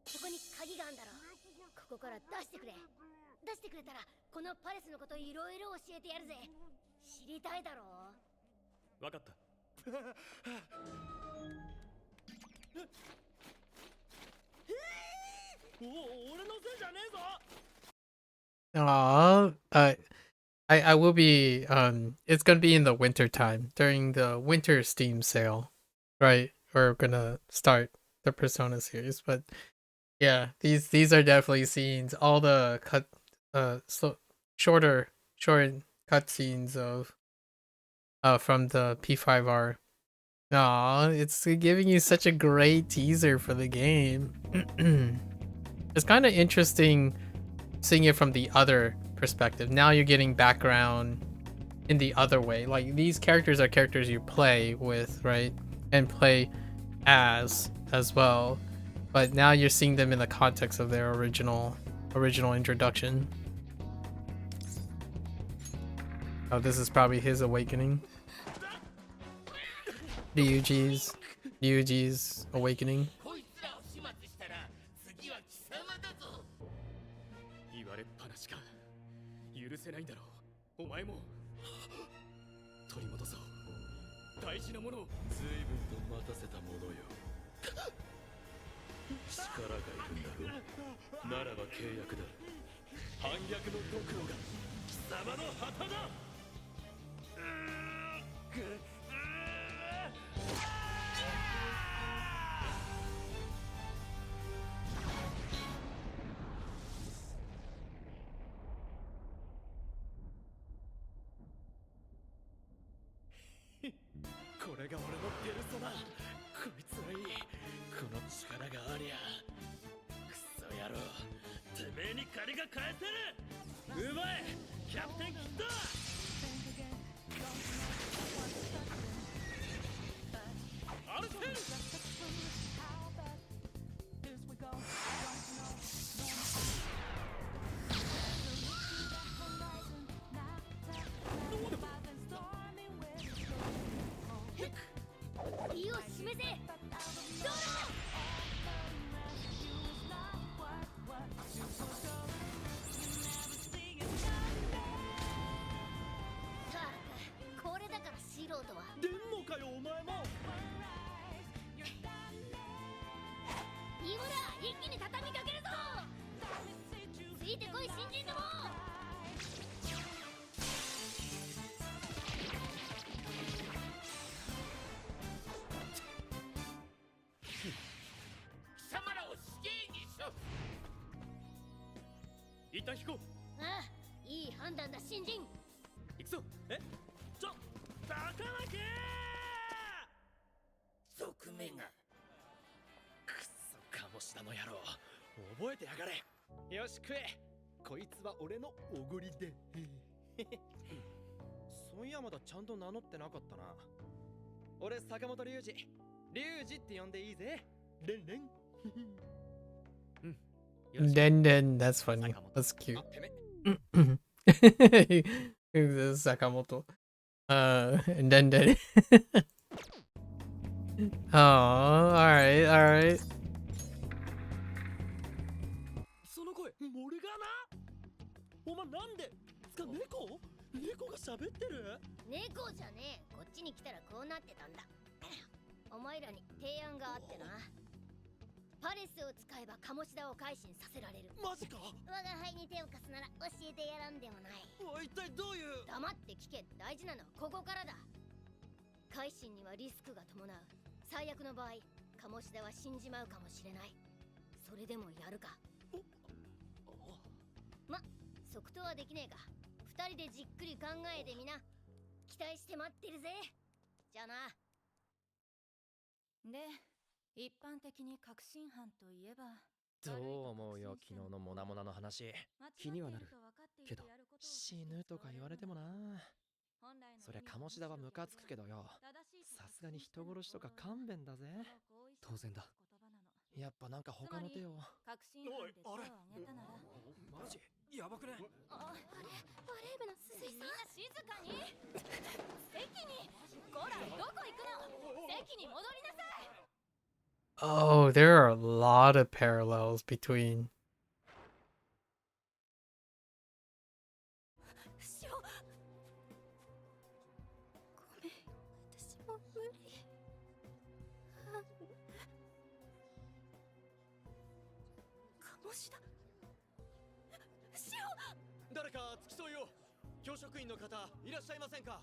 そこに鍵があんだろ。ここから出してくれ。出してくれたらこのパレスのこといろいろ教えてやるぜ。知りたいだろう。わかった。俺のせいじゃねえぞ。I will be it's gonna be in the winter time during the winter Steam sale, right? We're gonna start the Persona series, but yeah, these are definitely scenes. All the short cutscenes of from the P5R. Aw, it's giving you such a great teaser for the game. It's kind of interesting seeing it from the other perspective. Now you're getting background in the other way. Like, these characters are characters you play with, right? And play as well. But now you're seeing them in the context of their original introduction. Oh, this is probably his awakening. Ryuji's awakening. 言われっぱなしか。許せないんだろう。お前も取り戻そう。大事なものを。随分と待たせたものよ。力がいるんだろう。ならば契約だ。反逆の極王が貴様の旗だ。これが俺のペルソナ。こいつはいい。この力がありゃ。クソ野郎。てめえに借りが返せる。うまい。キャプテンキッド。アルセル。これだから素人はでもかよお前も。いいもだ、一気に畳みかけるぞ。ついてこい新人ども。貴様らを死刑にしろ。一旦引こう。ああ、いい判断だ新人。行くぞ。バカなけー。側面がくっそ鴨志田の野郎、覚えてやがれ。よし食え。こいつは俺のおごりで。そういやまだちゃんと名乗ってなかったな。俺坂本龍二。龍二って呼んでいいぜ。レンレン。Then that's funny. That's cute. Sakamoto. And then. Oh, alright, alright. その声、モルガナ？お前なんで？猫？猫が喋ってる？猫じゃねえ。こっちに来たらこうなってたんだ。お前らに提案があってな。パレスを使えば鴨志田を改心させられる。マジか？我が輩に手を貸すなら教えてやらんでもない。一体どういう？黙って聞け。大事なのはここからだ。改心にはリスクが伴う。最悪の場合、鴨志田は死んじまうかもしれない。それでもやるか？ま、即答はできねえか。二人でじっくり考えてみな。期待して待ってるぜ。じゃあな。で、一般的に確信犯といえばどう思うよ昨日のモナモナの話。気にはなるけど死ぬとか言われてもな。そりゃ鴨志田はムカつくけどよ、さすがに人殺しとか勘弁だぜ。当然だ。やっぱなんか他の手を。確信犯で手を挙げたなら。マジやばくね？バレー部の鈴井さん、みんな静かに。席に。こら、どこ行くの？席に戻りなさい。Oh, there are a lot of parallels between. ごめん、私も無理。鴨志田。誰か付き添いを。教職員の方いらっしゃいませんか？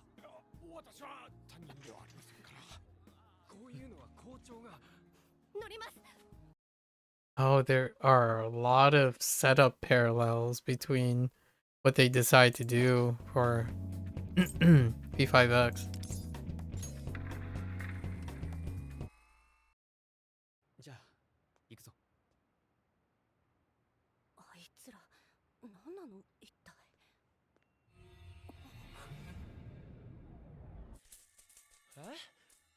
私は担任ではありませんから。こういうのは校長が。乗ります。Oh, there are a lot of setup parallels between what they decide to do for P5X. じゃあ行くぞ。あいつら何なの一体。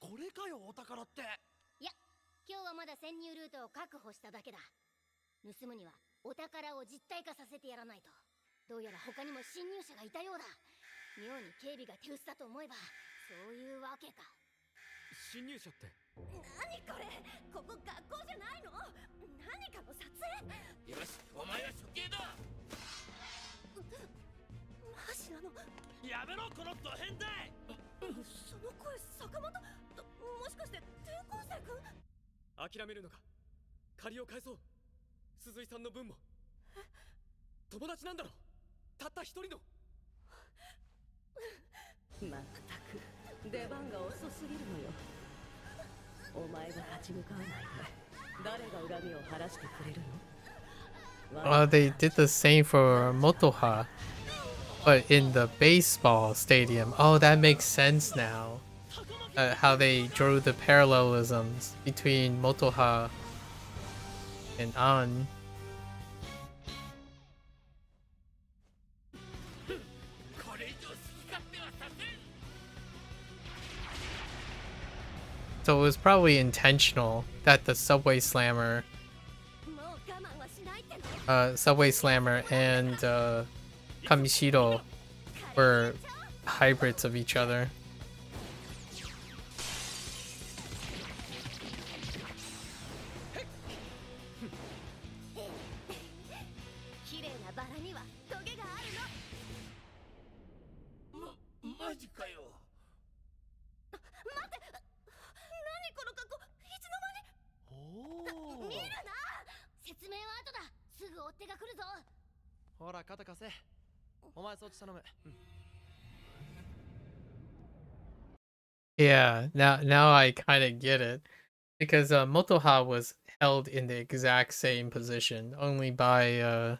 これかよお宝って。いや、今日はまだ潜入ルートを確保しただけだ。盗むにはお宝を実体化させてやらないと。どうやら他にも侵入者がいたようだ。妙に警備が手薄だと思えばそういうわけか。侵入者って？何これ？ここ学校じゃないの？何かの撮影？よし、お前は処刑だ。マジなの？やめろこのド変態。その声坂本？もしかして転校生くん？諦めるのか？借りを返そう。鈴井さんの分も。友達なんだろ。たった一人の。まったく出番が遅すぎるのよ。お前が立ち向かわないで誰が恨みを晴らしてくれるの？ They did the same for Motoha, but in the baseball stadium. Oh, that makes sense now. How they drew the parallelisms between Motoha and An. So it was probably intentional that the Subway Slammer and Kamishiro were hybrids of each other. 手が来るぞ。ほら肩貸せ。お前そっち頼む。Yeah, now I kind of get it. Because Motoha was held in the exact same position, only by I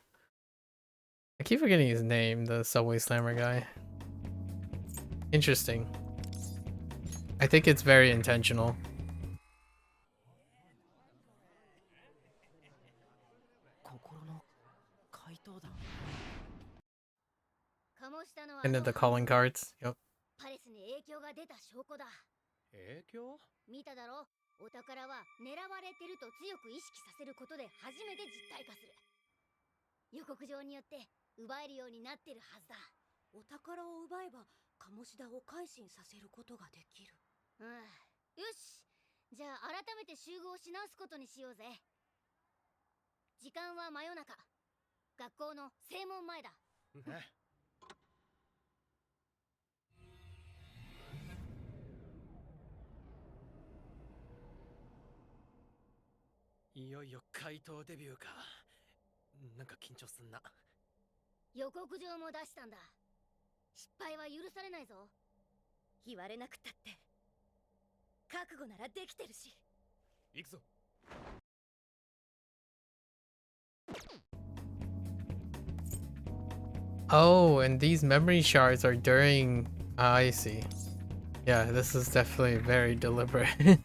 keep forgetting his name, the Subway Slammer guy. Interesting. I think it's very intentional. And then the calling cards. Yep. パレスに影響が出た証拠だ。影響？見ただろ。お宝は狙われてると強く意識させることで初めて実体化する。予告状によって奪えるようになってるはずだ。お宝を奪えば鴨志田を改心させることができる。よし。じゃあ改めて集合し直すことにしようぜ。時間は真夜中。学校の正門前だ。いよいよ怪盗デビューか。なんか緊張すんな。予告状も出したんだ。失敗は許されないぞ。言われなくったって。覚悟ならできてるし。行くぞ。Oh, and these memory shards are during... I see. Yeah, this is definitely very deliberate.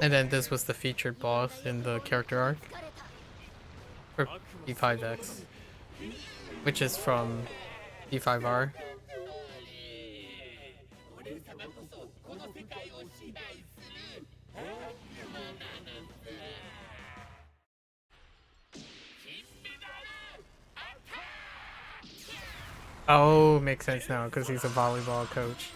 And then this was the featured boss in the character arc for P5X, which is from P5R. Oh, makes sense now because he's a volleyball coach.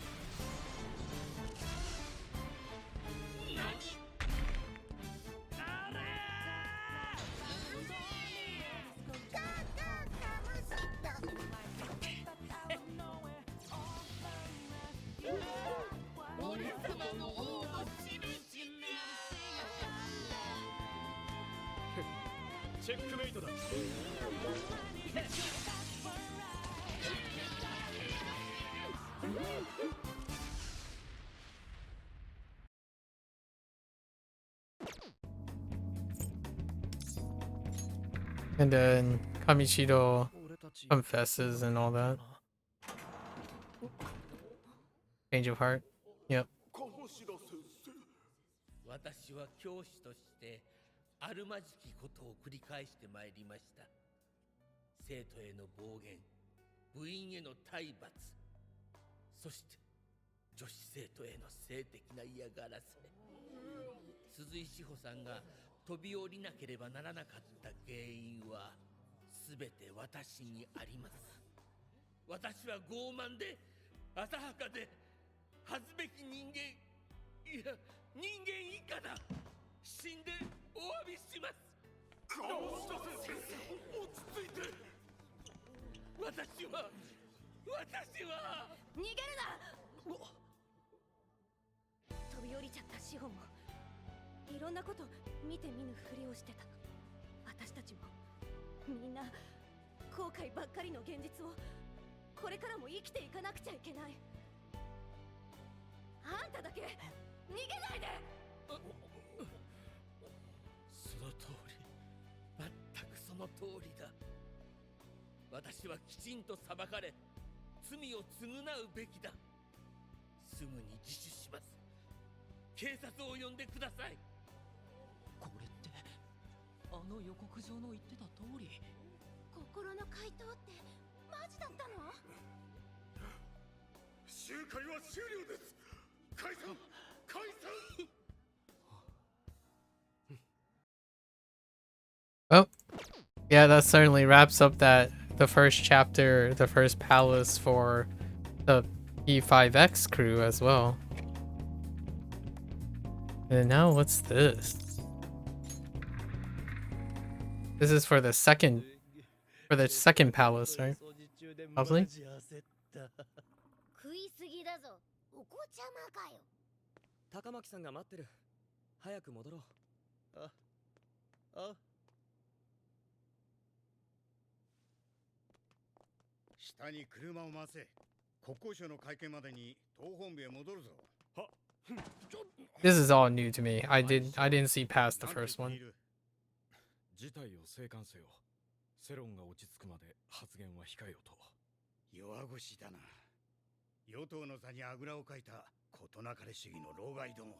And then Kamishido confesses and all that. Change of heart. Yep. 私は教師としてあるまじきことを繰り返してまいりました。生徒への暴言、部員への体罰、そして女子生徒への性的な嫌がらせ。鈴井志保さんが飛び降りなければならなかった原因はすべて私にあります。私は傲慢で浅はかで恥ずべき人間、いや人間以下だ。死んでお詫びします。川下先生、落ち着いて。私は逃げるな。飛び降りちゃった志保もいろんなこと見て見ぬふりをしてた。私たちもみんな後悔ばっかりの現実をこれからも生きていかなくちゃいけない。あんただけ逃げないで。その通り、全くその通りだ。私はきちんと裁かれ、罪を償うべきだ。すぐに自首します。警察を呼んでください。これってあの予告状の言ってた通り。心の怪盗ってマジだったの？集会は終了です。解散！解散！ Well, yeah, that certainly wraps up the first chapter, the first palace for the P5X crew as well. And now what's this? This is for the second palace, right? Probably. 食いすぎだぞ。お子ちゃまかよ。高巻さんが待ってる。早く戻ろう。あ。下に車を回せ。国交省の会見までに東本部へ戻るぞ。は。This is all new to me. I didn't see past the first one. 事態を静観せよ。世論が落ち着くまで発言は控えよと。弱腰だな。与党の座にあぐらをかいた事なかれ主義の老害ども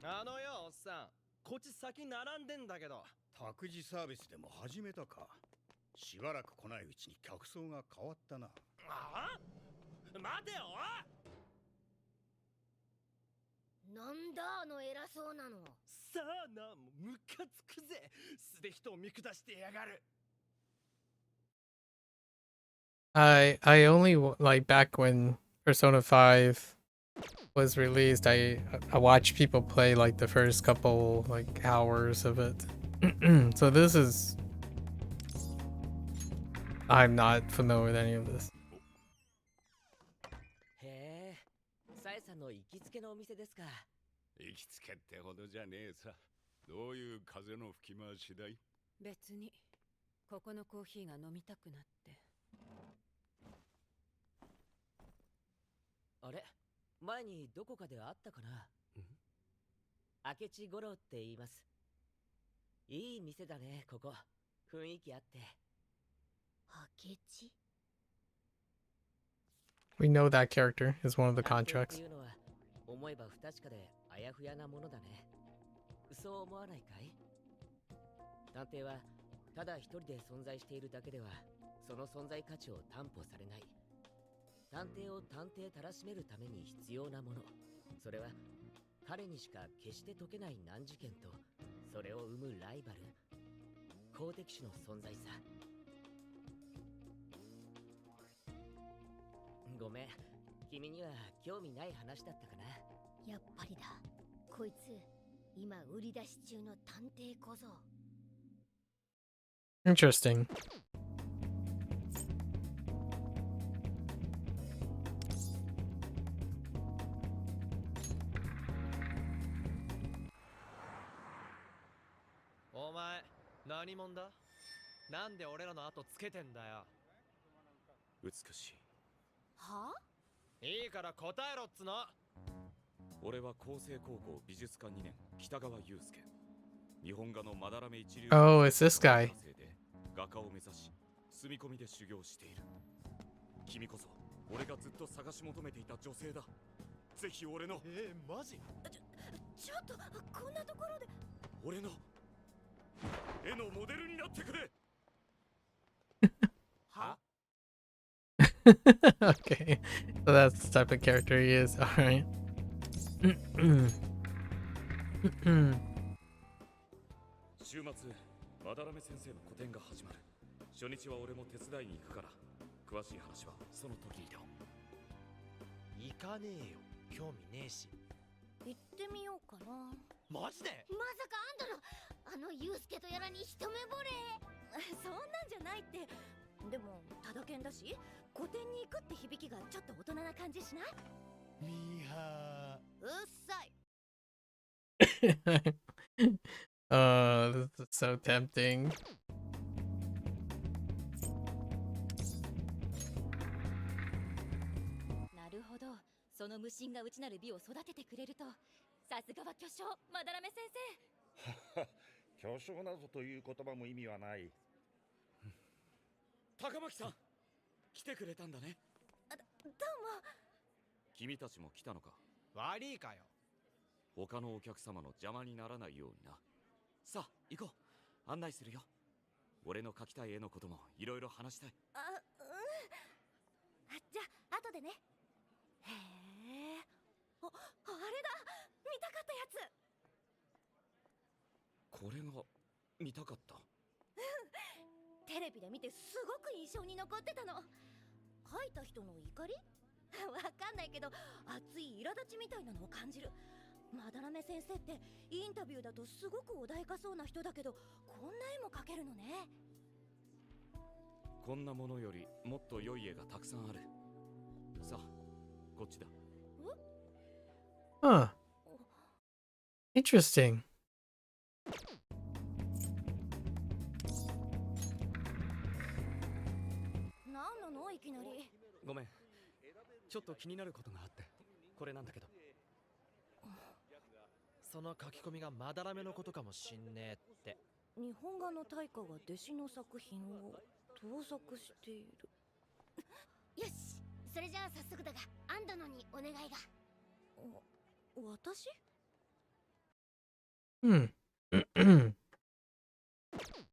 が。あのよ、おっさん。こっち先並んでんだけど。託児サービスでも始めたか。しばらく来ないうちに客層が変わったな。ああ、待てよ。なんだあの偉そうなの。さあな、ムカつくぜ。素で人を見下してやがる。I only like back when Persona 5 was released. I watched people play like the first couple like hours of it. So this is I'm not familiar with any of this. へえ、サエさんの行きつけのお店ですか。行きつけってほどじゃねえさ。どういう風の吹き回しだい？別にここのコーヒーが飲みたくなって。あれ、前にどこかで会ったかな。明智五郎って言います。いい店だね、ここ。雰囲気あって。明智 We know that character is one of the contracts. いうのは思えば不確かであやふやなものだね。そう思わないかい？探偵はただ一人で存在しているだけではその存在価値を担保されない。探偵を探偵たらしめるために必要なもの、それは彼にしか決して解けない難事件とそれを生むライバル、公敵種の存在さ。ごめん、君には興味ない話だったかな。やっぱりだ。こいつ今売り出し中の探偵小僧。Interesting.お前、何者だ？なんで俺らの後つけてんだよ。美しい。はあ？いいから答えろっつの。俺は厚生高校美術科2年北川悠介。日本画のまだらめ一流。Oh, it's this guy. 画家を目指し住み込みで修行している。君こそ俺がずっと探し求めていた女性だ。ぜひ俺の。マジ？ちょっとこんなところで。俺の絵のモデルになってくれ。はOkay, so that's the type of character he is. All right. 週末、まだらめ先生の個展が始まる。初日は俺も手伝いに行くから、詳しい話はその時にだ。行かねえよ、興味ねえし。行ってみようかな。マジで？まさかあんたのユウスケとやらに一目惚れ。そんなんじゃないって。でもただけんだし、個展に行くって響きがちょっと大人な感じしない？ミーハー。うっさい。This is so tempting. なるほど、その無心が内なる美を育ててくれると、さすがは巨匠まだらめ先生。巨匠などという言葉も意味はない。高巻さん、来てくれたんだね。どうも。君たちも来たのか。悪いかよ。他のお客様の邪魔にならないようにな。さあ行こう、案内するよ。俺の描きたい絵のこともいろいろ話したい。じゃあ後でね。へえ、あれだ、見たかったやつ。これが見たかった。テレビで見てすごく印象に残ってたの。描いた人の怒り？わかんないけど熱い苛立ちみたいなのを感じる。まだらめ先生ってインタビューだとすごく穏やかそうな人だけど、こんな絵も描けるのね。こんなものよりもっと良い絵がたくさんある。さあこっちだ。Huh. Interesting. なんなのいきなり。ごめん、ちょっと気になることがあって、これなんだけど。その書き込みがまだらめのことかもしんねえって。日本画の大家が弟子の作品を盗作している。よし、それじゃあ早速だが、アンドノにお願いが。私？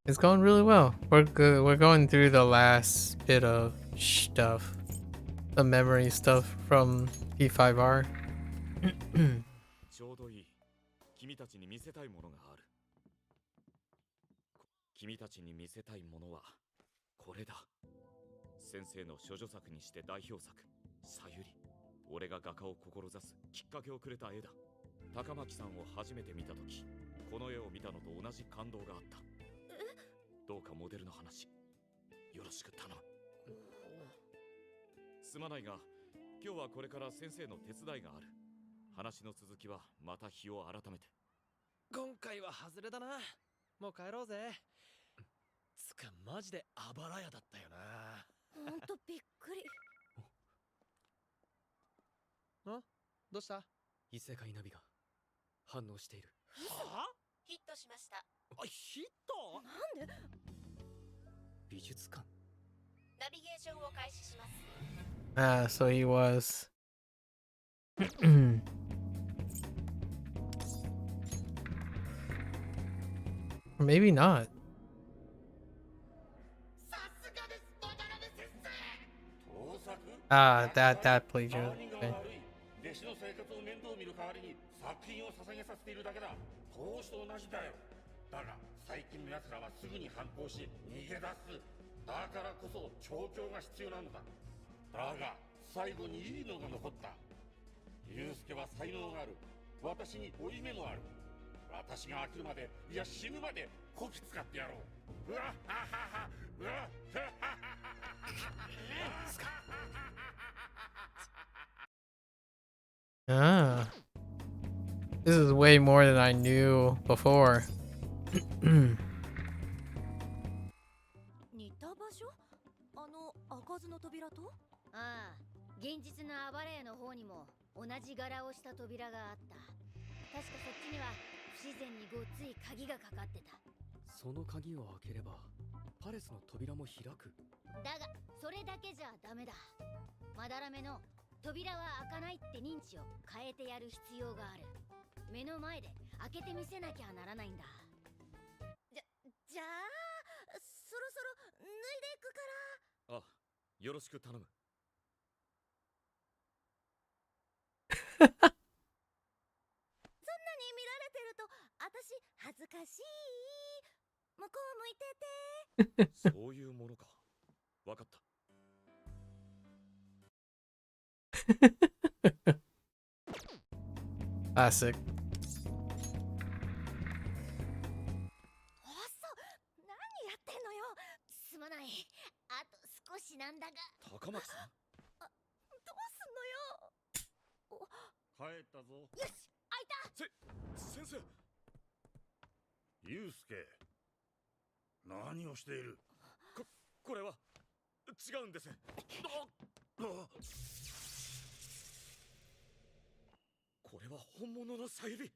It's going really well. We're good. We're going through the last bit of stuff, the memory stuff from P5R. ちょうどいい。君たちに見せたいものがある。君たちに見せたいものはこれだ。先生の処女作にして代表作「さゆり」。俺が画家を志すきっかけをくれた絵だ。高巻さんを初めて見たとき、この絵を見たのと同じ感動があった。どうかモデルの話よろしく頼む。すまないが、今日はこれから先生の手伝いがある。話の続きはまた日を改めて。今回は外れだな。もう帰ろうぜ。つかマジであばら屋だったよな。ほんとびっくり。どうした？異世界ナビが反応している。はあ？ヒットしました。ヒット？なんで？美術館。ナビゲーションを開始します。Ah, so he was. Maybe not. Ah, that plagiarism. Okay. 弟子の生活を面倒見る代わりに作品を捧げさせているだけだ。投資と同じだよ。だが最近の奴らはすぐに反抗し逃げ出す。だからこそ調教が必要なのだ。だが最後にいいのが残った。ユウスケは才能がある。私に負い目もある。私が飽きるまで、いや死ぬまでこき使ってやろう。うわっはははうわっははは。Ah. This is way more than I knew before. 似た場所？開かずの扉と？ああ、現実の暴れ屋の方にも同じ柄をした扉があった。確かそっちには不自然にごっつい鍵がかかってた。その鍵を開ければパレスの扉も開く。だがそれだけじゃダメだ。まだらめの扉は開かないって認知を変えてやる必要がある。目の前で開けてみせなきゃならないんだ。じゃあそろそろ脱いでいくから。あ、よろしく頼む。そんなに見られてると私恥ずかしい。向こう向いてて。そういうものか。わかった。Classic. 何やってんのよ。すまない。あと少しなんだが。高巻さん。どうすんのよ。帰ったぞ。よし、開いた。先生。ユウスケ、何をしている？これは違うんです。これは本物のさゆり。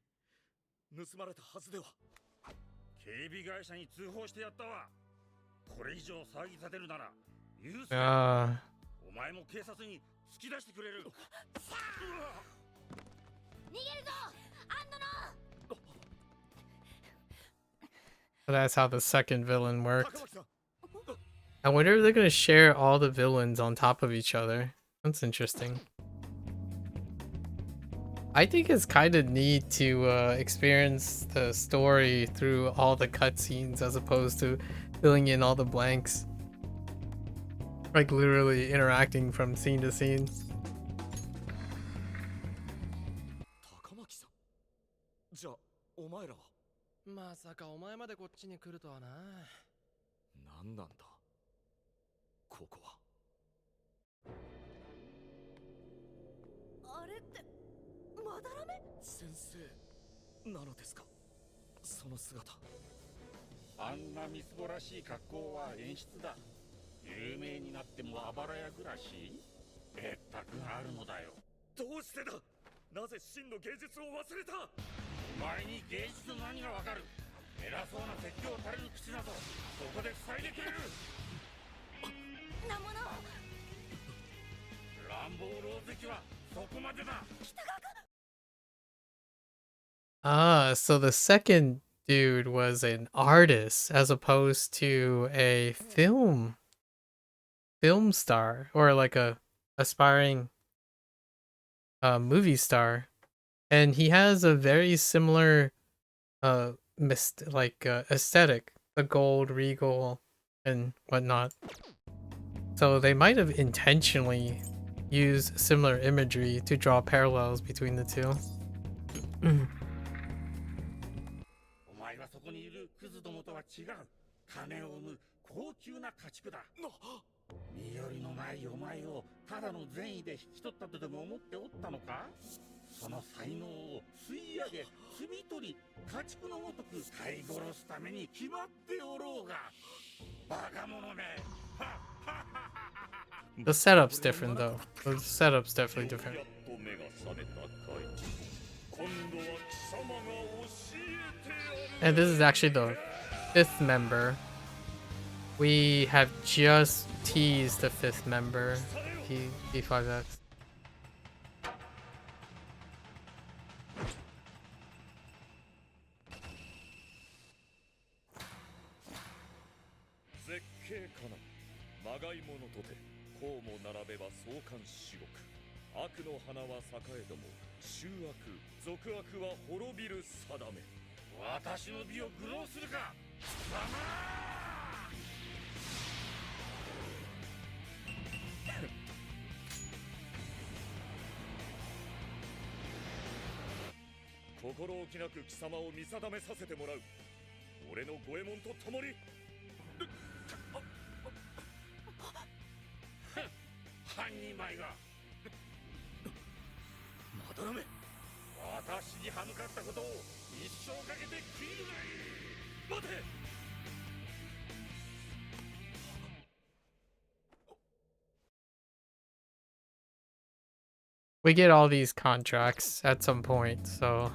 盗まれたはずでは。警備会社に通報してやったわ。これ以上騒ぎ立てるならユウスケ、お前も警察に突き出してくれる。逃げるぞ、アンドノ。 So that's how the second villain worked. I wonder if they're gonna share all the villains on top of each other. That's interesting. I think it's kind of neat to experience the story through all the cutscenes as opposed to filling in all the blanks. Like literally interacting from scene to scene. 高巻さん。じゃあお前らは。まさかお前までこっちに来るとはな。何なんだここは。あれってまだらめ先生なのですか、その姿。あんなみすぼらしい格好は演出だ。有名になってもあばらや暮らし、別格があるのだよ。どうしてだ。なぜ真の芸術を忘れた。お前に芸術の何がわかる。偉そうな説教垂れる口などそこで塞いでくれる。なもの乱暴狼藉はそこまでだ。北川君。Ah, so the second dude was an artist as opposed to a film star or like a aspiring movie star, and he has a very similar aesthetic, the gold regal and whatnot. So they might have intentionally used similar imagery to draw parallels between the two. お前はそこにいるクズどもとは違う。金を生む高級な家畜だ。身寄りのないお前をただの善意で引き取ったとでも思っておったのか。その才能を吸い上げ摘み取り家畜のごとく飼い殺すために決まっておろうが。バカ者め。The setup's different though. The setup's definitely different. And this is actually the 5th member. We have just teased the 5th member, P5X. We get all these contracts at some point, so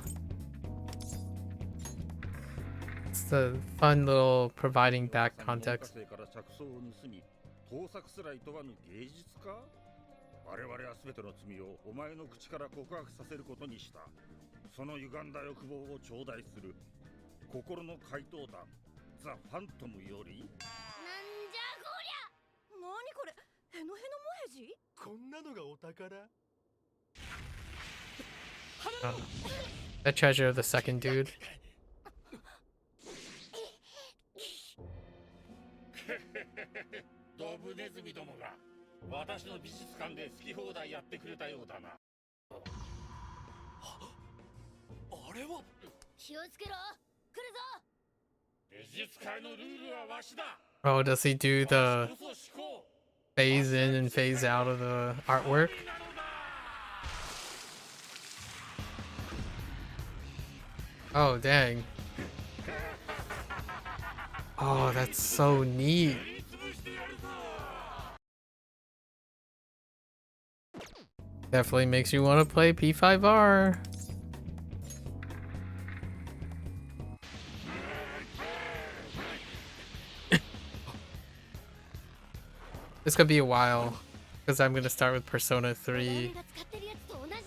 it's the fun little providing back context. 我々は全ての罪をお前の口から告白させることにした。その歪んだ欲望を頂戴する心の怪盗団ザ・ファントムより。なんじゃこりゃ。なにこれ、ヘノヘノモヘジ。こんなのがお宝。The treasure of the second dude. ドブネズミどもが私の美術館で好き放題やってくれたようだな。あれは。気をつけろ。来るぞ。美術界のルールはわしだ。 Oh, does he do the phase in and phase out of the artwork? Oh, dang. Oh, that's so neat. Definitely makes you want to play P5R. This could be a while, because I'm going to start with Persona 3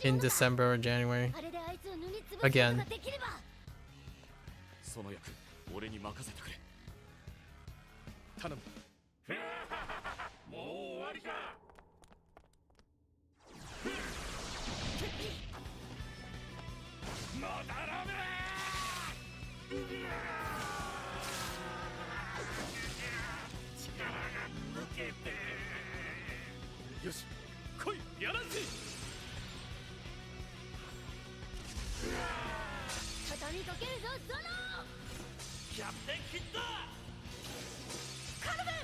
in December or January. Again. その役、俺に任せてくれ。頼む。もう終わりか。まだらめ。力が抜けて。よし、来い、やらんせ。畳みかけるぞ、ゾロ。キャプテンヒット。カルベン。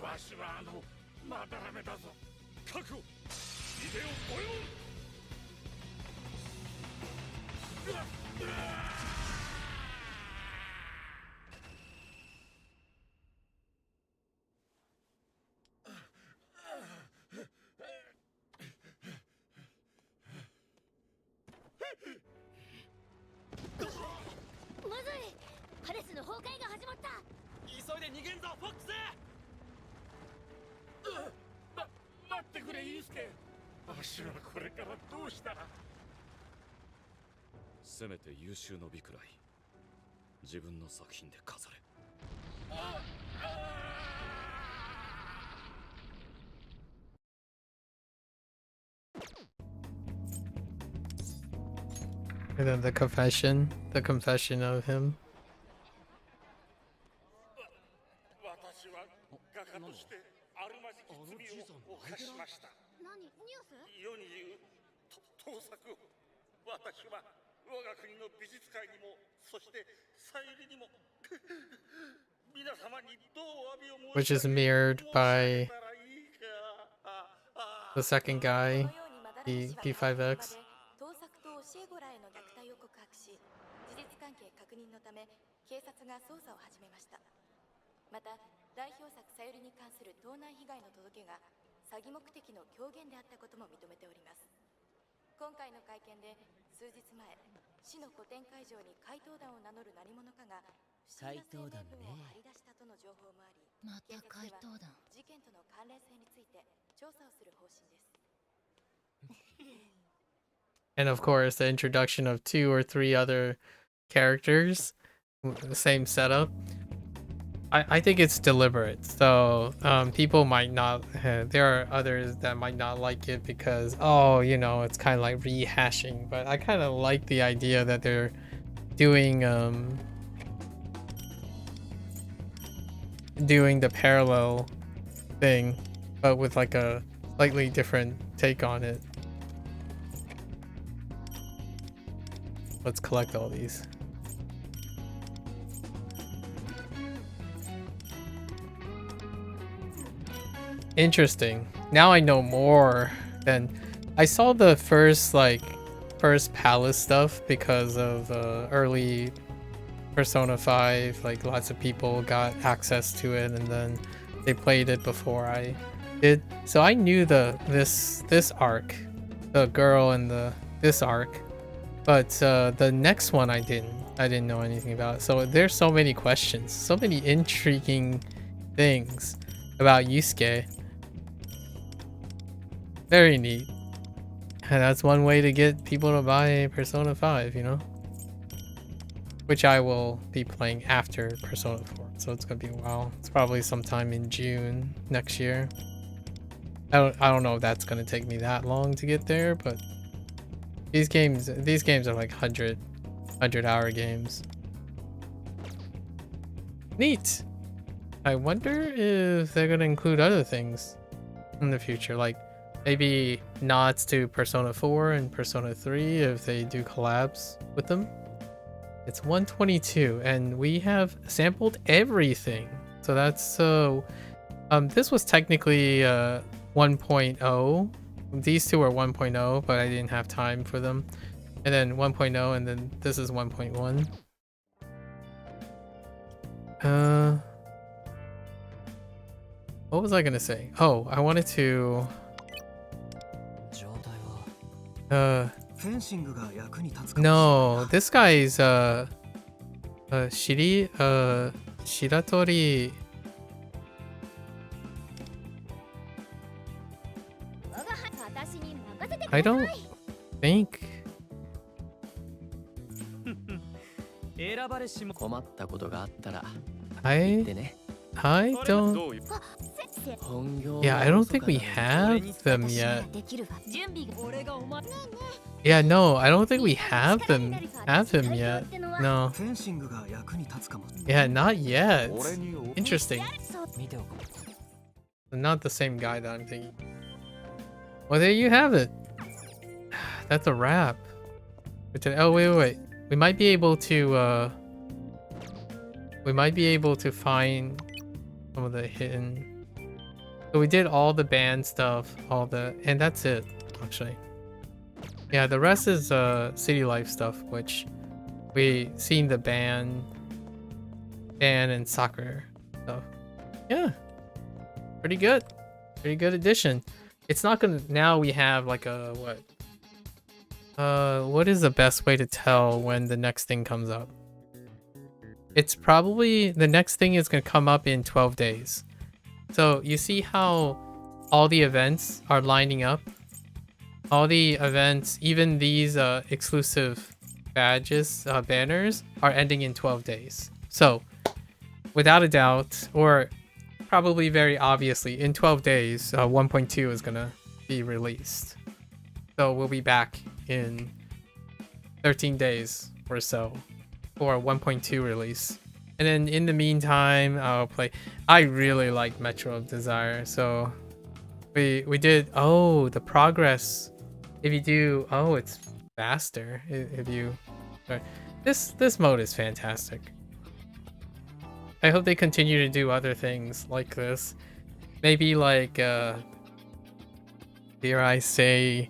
我しはまだらめだぞ。覚悟。ビデオ追いもん。まずい、パレスの崩壊が始まった。急いで逃げんぞフォックス。待ってくれユースケ。わしはこれからどうしたら。せめて優秀の美くらい自分の作品で飾れ。And then the confession of him. 私は画家としてあるまじき罪を犯しました。何ニュース？世に言う盗作を。私は我が国の美術界にも、そしてさゆりにも皆様にどう詫びを Which is mirrored by the second guy, the P5X. 盗作と教え子らへの虐待を告白し、事実関係確認のため警察が捜査を始めました。また代表作さゆりに関する盗難被害の届けが詐欺目的の狂言であったことも認めております。今回の会見で数日前、市の個展会場に怪盗団を名乗る何者かが不審な声明文を貼り出したとの情報もあり、また怪盗団。事件との関連性について調査をする方針です。And of course, the introduction of 2 or 3 other characters, the same setup. I think it's deliberate. So people might not. There are others that might not like it because, oh, you know, it's kind of like rehashing. But I kind of like the idea that they're doing the parallel thing, but with like a slightly different take on it. Let's collect all these. Interesting. Now I know more than I saw the first palace stuff because of early Persona 5. Like lots of people got access to it and then they played it before I did. So I knew this arc, the girl and this arc. But the next one I didn't know anything about. So there's so many questions, so many intriguing things about Yusuke. Very neat. And that's one way to get people to buy Persona 5, you know? Which I will be playing after Persona 4. So it's gonna be a while. It's probably sometime in June next year. I don't know if that's gonna take me that long to get there, but these games are like 100-hour games. Neat. I wonder if they're gonna include other things in the future, like maybe nods to Persona 4 and Persona 3 if they do collabs with them. It's 122 and we have sampled everything. So that's this was technically 1.0. These two are 1.0, but I didn't have time for them. And then 1.0 and then this is 1.1. What was I gonna say? Oh, I wanted to no, this guy's Shiratori. I don't think. I don't. Yeah, I don't think we have them yet. Yeah, no, I don't think we have him yet. No. Yeah, not yet. Interesting. Not the same guy that I'm thinking. Well, there you have it. That's a wrap. Oh, wait. We might be able to find some of the hidden So we did all the band stuff, and that's it, actually. Yeah, the rest is city life stuff, which we seen the band and soccer stuff. Yeah, pretty good addition. It's not gonna, now we have like a what is the best way to tell when the next thing comes up? It's probably, the next thing is gonna come up in 12 days. So you see how all the events are lining up? All the events, even these exclusive badges, banners, are ending in 12 days. So without a doubt, or probably very obviously, in 12 days, 1.2 is gonna be released. So we'll be back in 13 days or so for 1.2 release. And then in the meantime, I'll play. I really like Metro of Desire, so we did. Oh, the progress. If you do, oh, it's faster. If you, this mode is fantastic. I hope they continue to do other things like this. Maybe like, dare I say,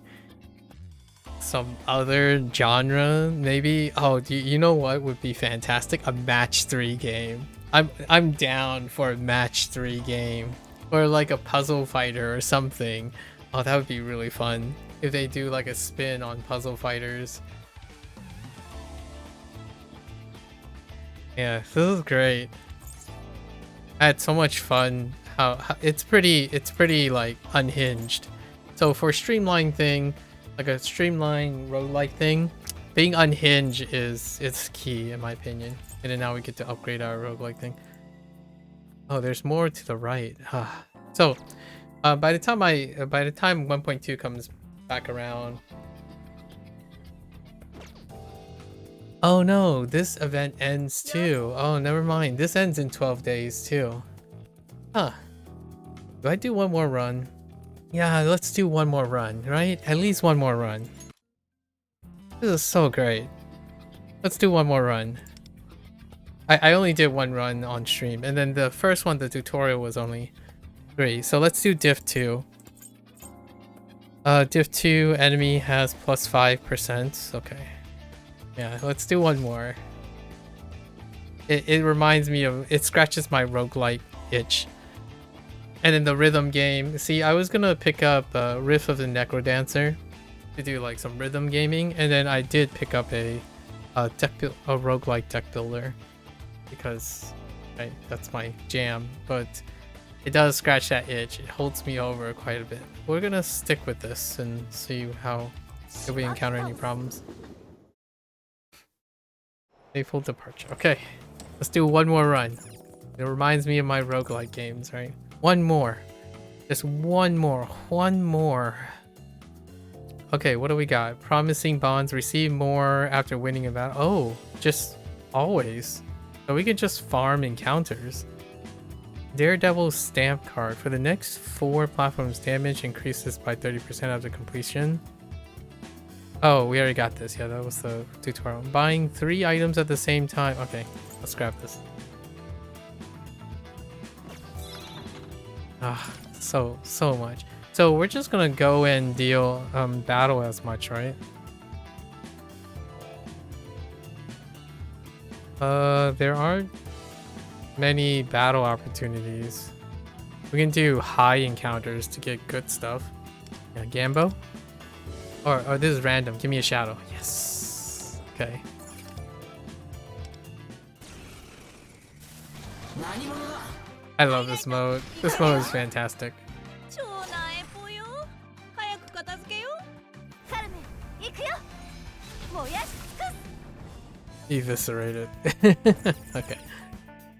some other genre, maybe. Oh, you know what would be fantastic? A match 3 game. I'm down for a match 3 game, or like a puzzle fighter or something. Oh, that would be really fun if they do like a spin on puzzle fighters. Yeah, this is great. I had so much fun. How it's pretty like unhinged. So for a streamlined thing, like a streamlined roguelike thing, being unhinged is key in my opinion. And then now we get to upgrade our roguelike thing. Oh, there's more to the right. So by the time 1.2 comes back around. Oh no, this event ends too. Oh, never mind. This ends in 12 days too. Huh. Do I do one more run? Yeah, let's do one more run, right? At least one more run. This is so great. Let's do one more run. I only did one run on stream, and then the first one, the tutorial, was only 3. So let's do diff 2. Diff 2, enemy has plus 5%. Okay. Yeah, let's do one more. It reminds me of, it scratches my roguelike itch. And in the rhythm game, see, I was gonna pick up Riff of the Necrodancer to do like some rhythm gaming, and then I did pick up a roguelike deck builder because that's my jam. But it does scratch that itch. It holds me over quite a bit. We're gonna stick with this and see if we encounter any problems. Faithful Departure. Okay, let's do one more run. It reminds me of my roguelike games, right? One more. Just one more. One more. Okay, what do we got? Promising bonds. Receive more after winning a battle. Oh, just always. So we can just farm encounters. Daredevil stamp card. For the next 4 platforms, damage increases by 30% after completion. Oh, we already got this. Yeah, that was the tutorial. Buying 3 items at the same time. Okay, let's grab this. Ah, so much. So we're just gonna go and deal battle as much, right? There aren't many battle opportunities. We can do high encounters to get good stuff. Yeah, Gambo. Or this is random. Give me a shadow. Yes. Okay. I love this mode. This mode is fantastic. Eviscerated. Okay.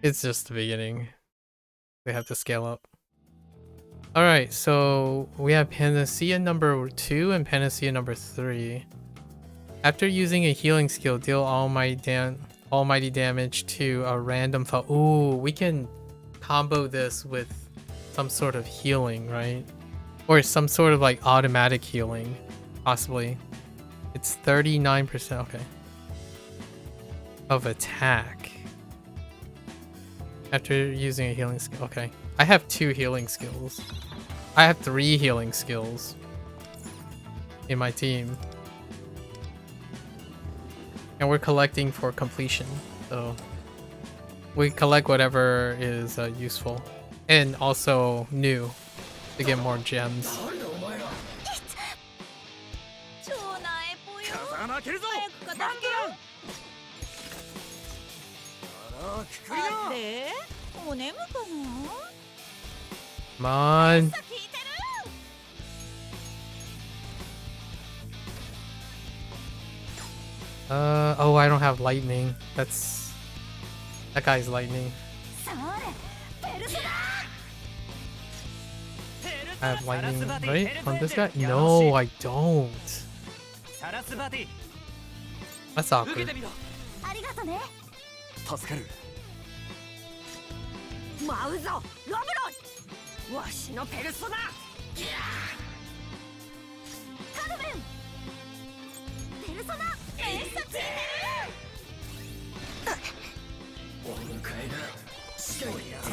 It's just the beginning. We have to scale up. Alright, so we have Panacea number 2 and Panacea number 3. After using a healing skill, deal almighty damage to a random foe. Ooh, we can combo this with some sort of healing, right? Or some sort of like automatic healing, possibly. It's 39%, okay. Of attack. After using a healing skill. Okay. I have 2 healing skills. I have 3 healing skills in my team. And we're collecting for completion. So we collect whatever is useful. And also new to get more gems. でお眠かな Come on. Oh, I don't have lightning. That guy's lightning. I have lightning, right? On this guy? No, I don't. That's awkward. ありがとね助かる舞うぞロブロンわしのペルソナギャーカルメンペルソナ連鎖ついてるお迎えだ近いやろ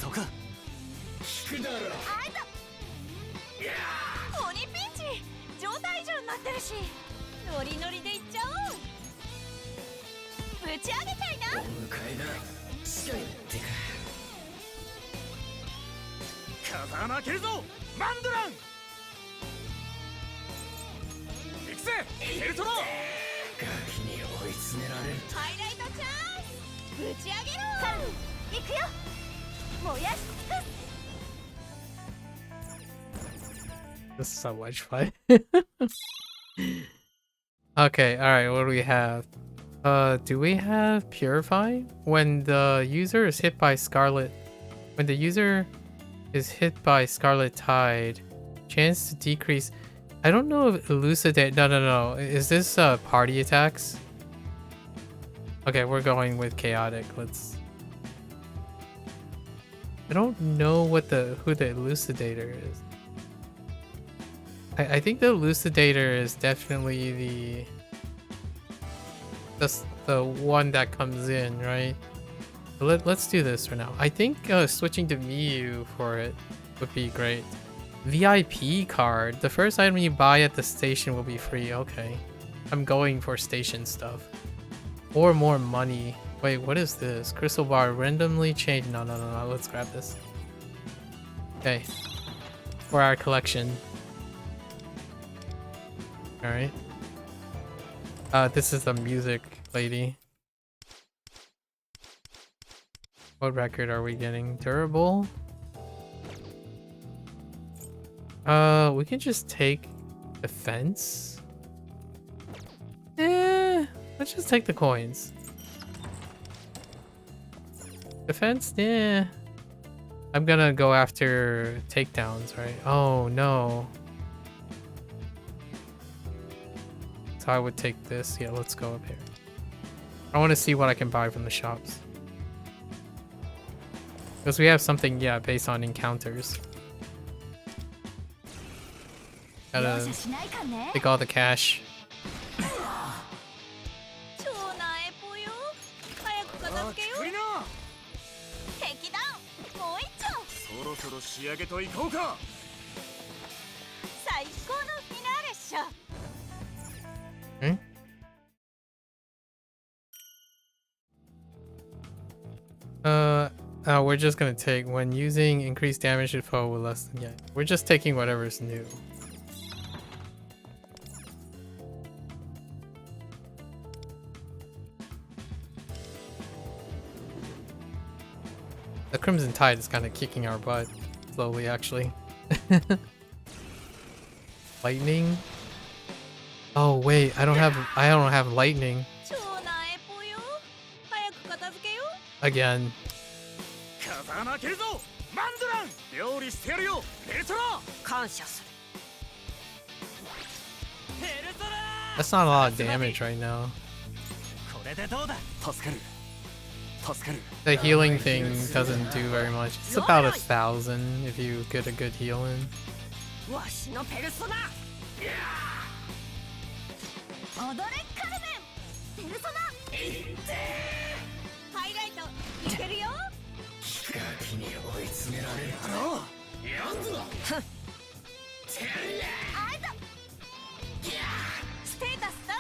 そうか聞くだろあいた鬼ピンチ状態異常になってるしノリノリでいっちゃおうぶち上げちゃいなお迎えだ近いってか風穴開けるぞマンドラン行くぜエルトロガキに追い詰められるハイライトチャンスぶち上げろ行くよ燃やし尽くす This is so much fun. Okay, alright, what do we have? Do we have Purify? When the user is hit by Scarlet Tide, chance to decrease. I don't know if Elucidate. No. Is this party attacks? Okay, we're going with Chaotic. I don't know who the Elucidator is. I think the Elucidator is definitely the one that comes in, right? Let's do this for now. I think switching to Miyu for it would be great. VIP card. The first item you buy at the station will be free. Okay. I'm going for station stuff. Or more money. Wait, what is this? Crystal bar randomly change. No. Let's grab this. Okay. For our collection. Alright. This is the music lady. What record are we getting? Durable? We can just take defense. Let's just take the coins. Defense? Yeah. I'm gonna go after takedowns, right? Oh no. So I would take this. Yeah, let's go up here. I want to see what I can buy from the shops. Because we have something, yeah, based on encounters. Gotta take all the cash. We're just gonna take when using increased damage to foe with less than, yeah. We're just taking whatever's new. The Crimson Tide is kind of kicking our butt slowly, actually. Lightning? Oh wait, I don't have lightning. Again. That's not a lot of damage right now. The healing thing doesn't do very much. It's about 1,000 if you get a good heal in. ステータスダウ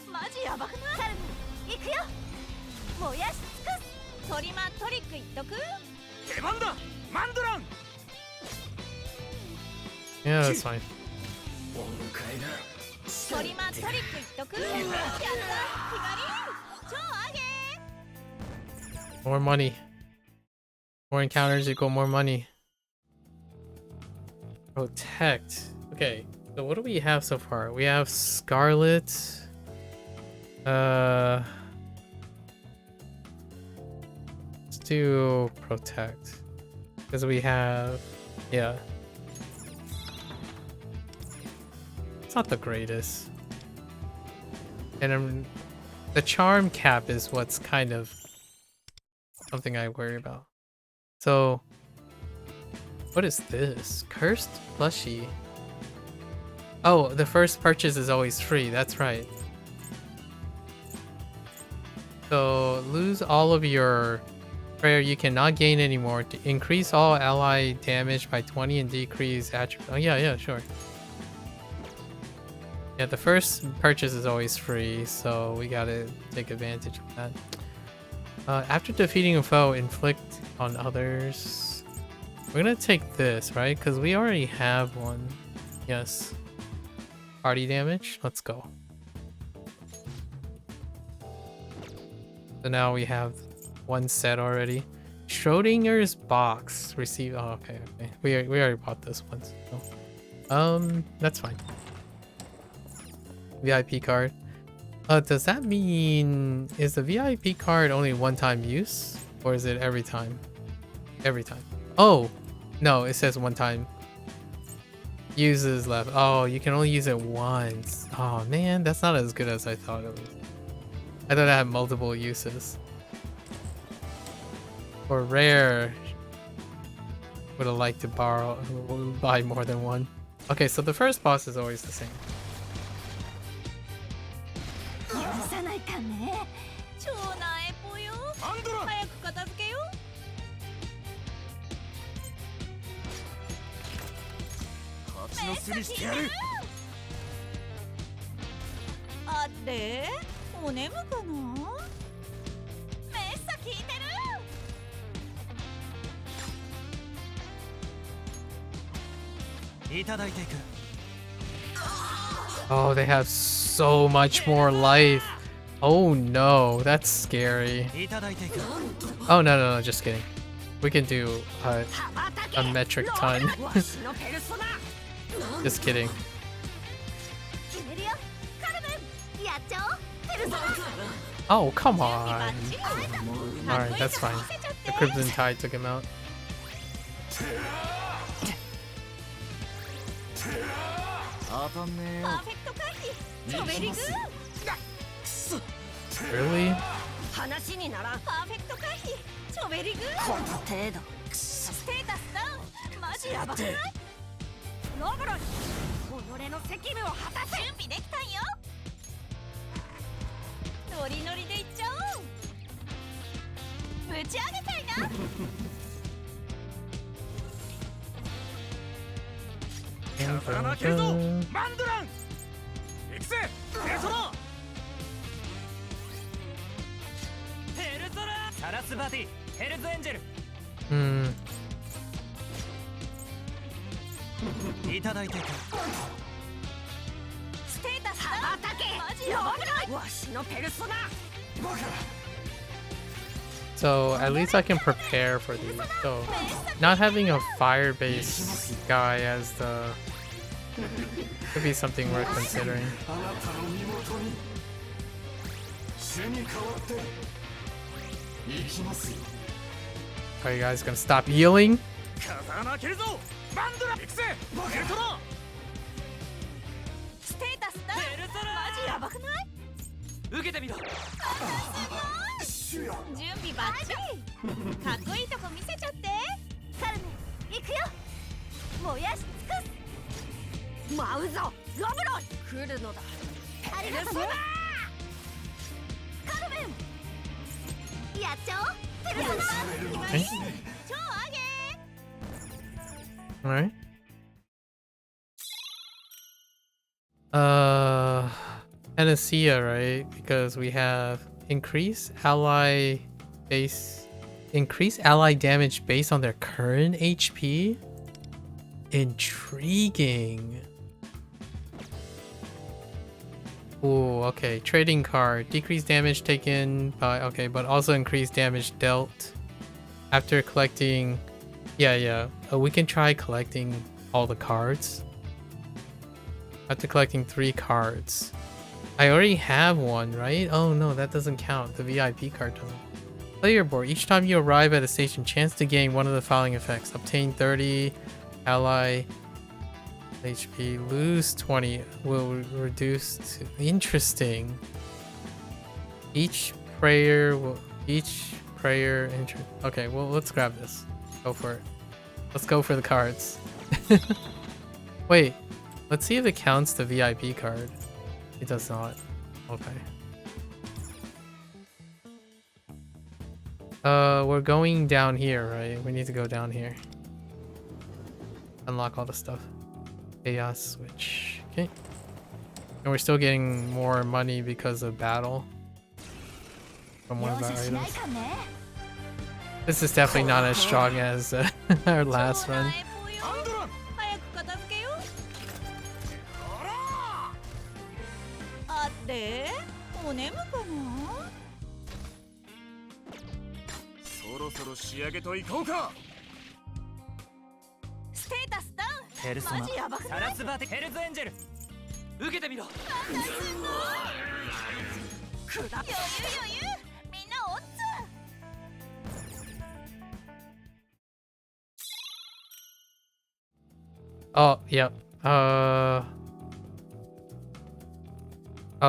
ンマジヤバくない？カルム行くよ。燃やし尽くす。トリマトリック言っとく？出番だマンドラン。 Yeah, that's fine. トリマトリック言っとく？やった決まり。超上げ。 More money. More encounters equal more money. Protect. Okay, so what do we have so far? We have Scarlet. Let's do Protect. Because we have... Yeah. It's not the greatest. And the charm cap is what's kind of something I worry about. So, what is this? Cursed plushie. Oh, the first purchase is always free. That's right. So, lose all of your prayer you cannot gain anymore. To increase all ally damage by 20 and decrease attribute. Oh, yeah, sure. Yeah, the first purchase is always free, so we gotta take advantage of that. After defeating a foe, inflict on others. We're gonna take this, right? Because we already have one. Yes. Party damage. Let's go. So now we have one set already. Schrodinger's box. Receive. Oh, okay. We already bought this one. So. That's fine. VIP card. Does that mean is the VIP card only one-time use, or is it every time? Every time. Oh, no, it says one time. Uses left. Oh, you can only use it once. Oh man, that's not as good as I thought it was. I thought I had multiple uses. For rare, would have liked to buy more than one. Okay, so the first boss is always the same. 許さないかね。超なえぽよ。早く片付けよ。蜂の巣にしてやる。あれ？お眠かな？めっさ聞いてる。 Oh, they have so much more life. Oh no, that's scary. Oh no, just kidding. We can do a metric ton. Just kidding. Oh, come on. Alright, that's fine. The Crimson Tide took him out. Really? 話にならんパーフェクト回避チョベリグこの程度ステータスダウンマジヤバくないロブロイ己の責務を果たせ準備できたんよノリノリでいっちゃおうぶち上げちゃいな 負けるぞマンドラン行くぜペルソナペルソナサラスバティヘルズエンジェルいただいていくステータス羽ばたけマジやばくないわしのペルソナ So at least I can prepare for these. So not having a fire-based guy as the could be something worth considering. Are you guys gonna stop healing? ステータスだマジやばくない受けてみろ準備バッチリかっこいいとこ見せちゃってカルメ行くよ燃やし尽くす舞うぞロブロイ来るのだありがとうねカルメンやっちゃおうペルソナ決まり超上げ Alright. Panacea, right? Because we have increase ally damage based on their current HP. Intriguing. Ooh, okay. Trading card. Decrease damage taken by... Okay, but also increase damage dealt after collecting... Yeah. We can try collecting all the cards. After collecting 3 cards. I already have one, right? Oh no, that doesn't count. The VIP card doesn't. Player board. Each time you arrive at a station, chance to gain one of the following effects. Obtain 30 ally HP. Lose 20. Will reduce to... Interesting. Each prayer... Okay, well, let's grab this. Go for it. Let's go for the cards. Wait. Let's see if it counts the VIP card. It does not. Okay. We're going down here, right? We need to go down here. Unlock all the stuff. Chaos switch. Okay. And we're still getting more money because of battle. From one of our items. This is definitely not as strong as our last run. Oh, yep. Oh,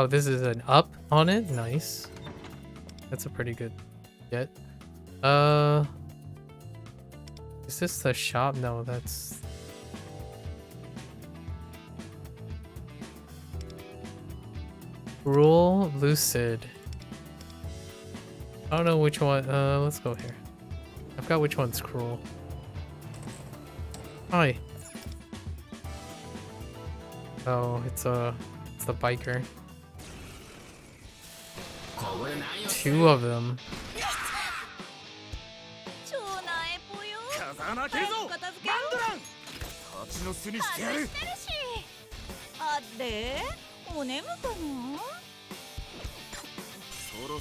this is an up on it? Nice. That's a pretty good get. Is this the shop? No, that's... Rule Lucid. I don't know which one. Let's go here. I forgot which one's cruel. Hi. Oh, it's the biker. 2 of them.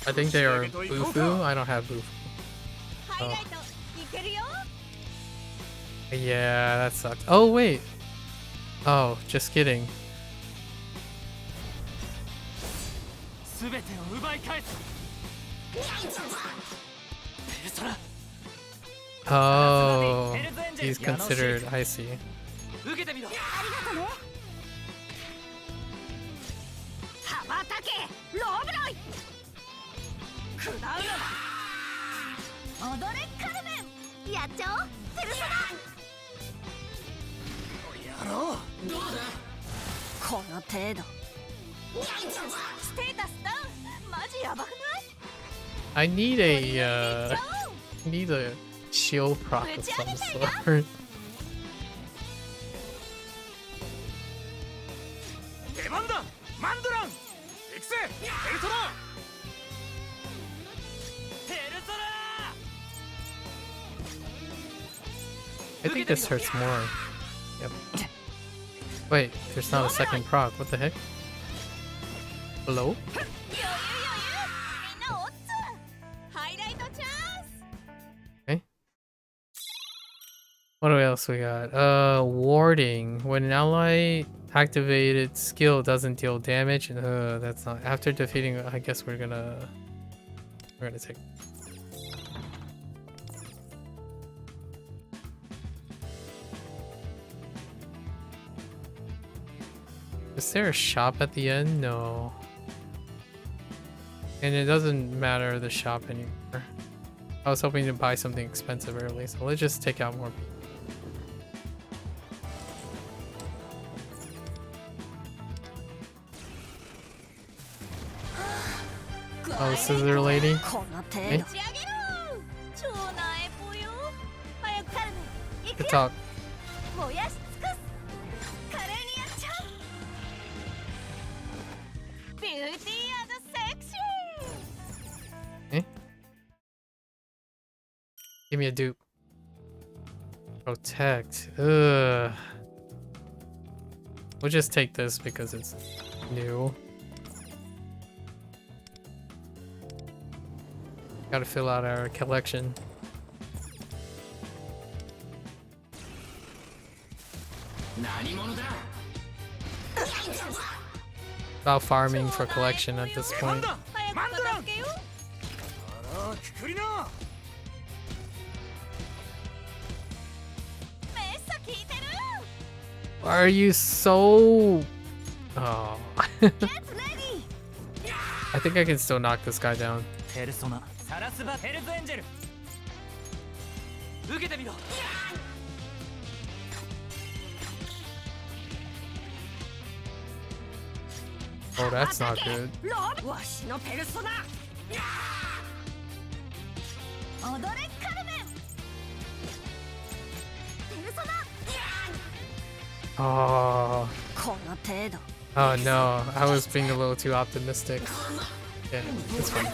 I think they are Bufu. I don't have Bufu. Oh. Yeah, that sucks. Oh, wait. Oh, just kidding. Oh, he's considered. I see. I need a shield proc of some sort. I think this hurts more. Yep. Wait, there's not a second proc. What the heck? Hello? Okay. What else we got? Warding. When an ally activated skill doesn't deal damage, that's not. After defeating, I guess we're gonna take. Is there a shop at the end? No. And it doesn't matter the shop anymore. I was hoping to buy something expensive early, so let's just take out more people. Oh, scissor lady? Hey. Good talk. Give me a dupe. Protect. Ugh. We'll just take this because it's new. Gotta fill out our collection. About farming for collection at this point. Why are you so... Oh. I think I can still knock this guy down. Oh, that's not good. Oh. Oh no, I was being a little too optimistic. Yeah, it's fine.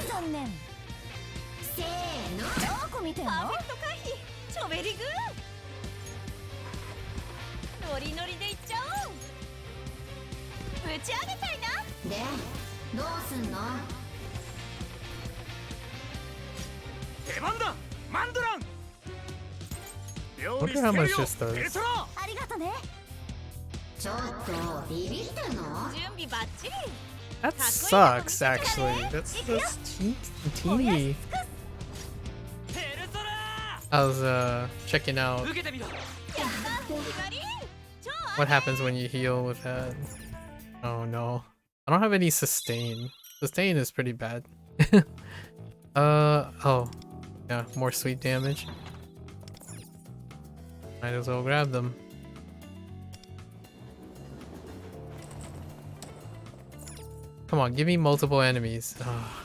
I wonder how much this does. That sucks, actually. That's teeny. I was checking out what happens when you heal with that. Oh no, I don't have any sustain. Sustain is pretty bad. Oh, yeah, more sweet damage. Might as well grab them. Come on, give me multiple enemies. Oh.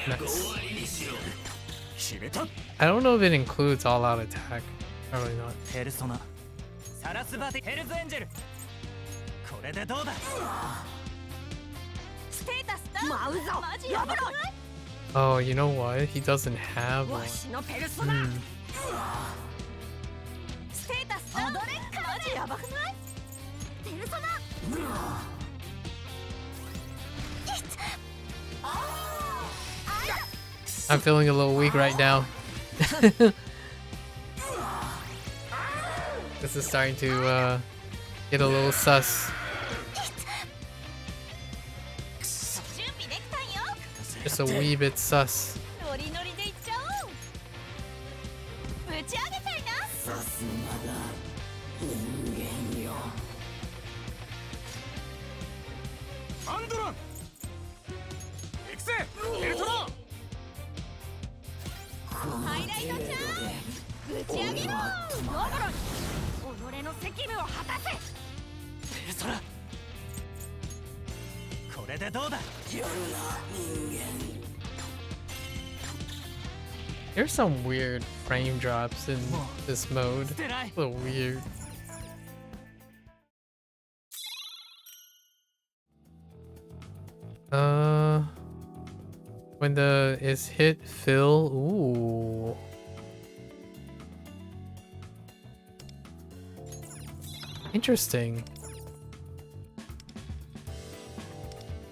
Nice. I don't know if it includes all-out attack. Probably not. Oh, you know what? He doesn't have one. I'm feeling a little weak right now. This is starting to get a little sus. Just a wee bit sus. There's some weird frame drops in this mode. A little weird. When the is hit fill. Ooh. Interesting.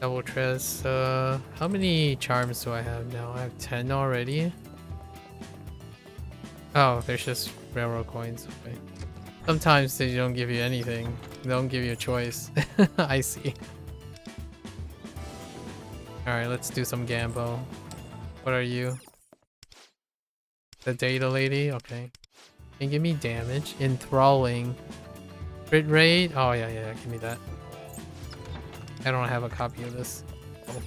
Double Tress. How many charms do I have now? I have 10 already. Oh, there's just railroad coins. Okay. Sometimes they don't give you anything. They don't give you a choice. I see. Alright, let's do some Gambo. What are you? The data lady? Okay. Can you give me damage? Enthralling. Crit rate? Oh, yeah, give me that. I don't have a copy of this. Oh.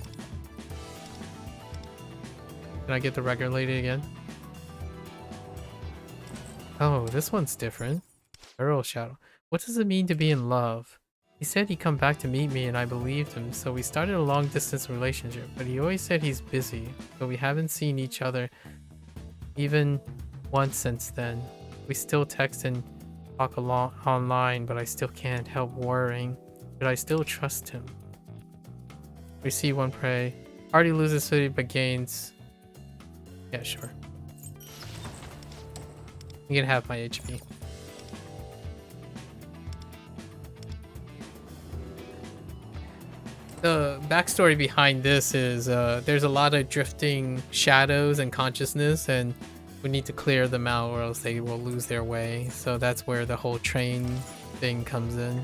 Can I get the regular lady again? Oh, this one's different. Earl Shadow. What does it mean to be in love? He said he'd come back to meet me and I believed him, so we started a long distance relationship, but he always said he's busy, so we haven't seen each other even once since then. We still text and talk along online, but I still can't help worrying. Should I still trust him? Receive one prey. Already loses city but gains. Yeah, sure. You can have my HP. The backstory behind this is there's a lot of drifting shadows and consciousness, and we need to clear them out or else they will lose their way. So that's where the whole train thing comes in.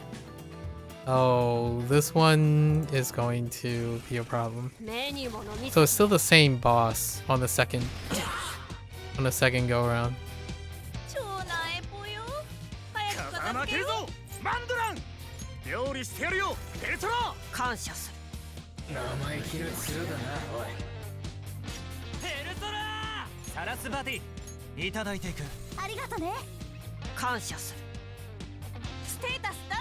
Oh, this one is going to be a problem. So it's still the same boss on the second go around. 料理してやるよペルソナ感謝する生意気な強だなおいペルソナサラスバティいただいていくありがとね感謝するステータスダウ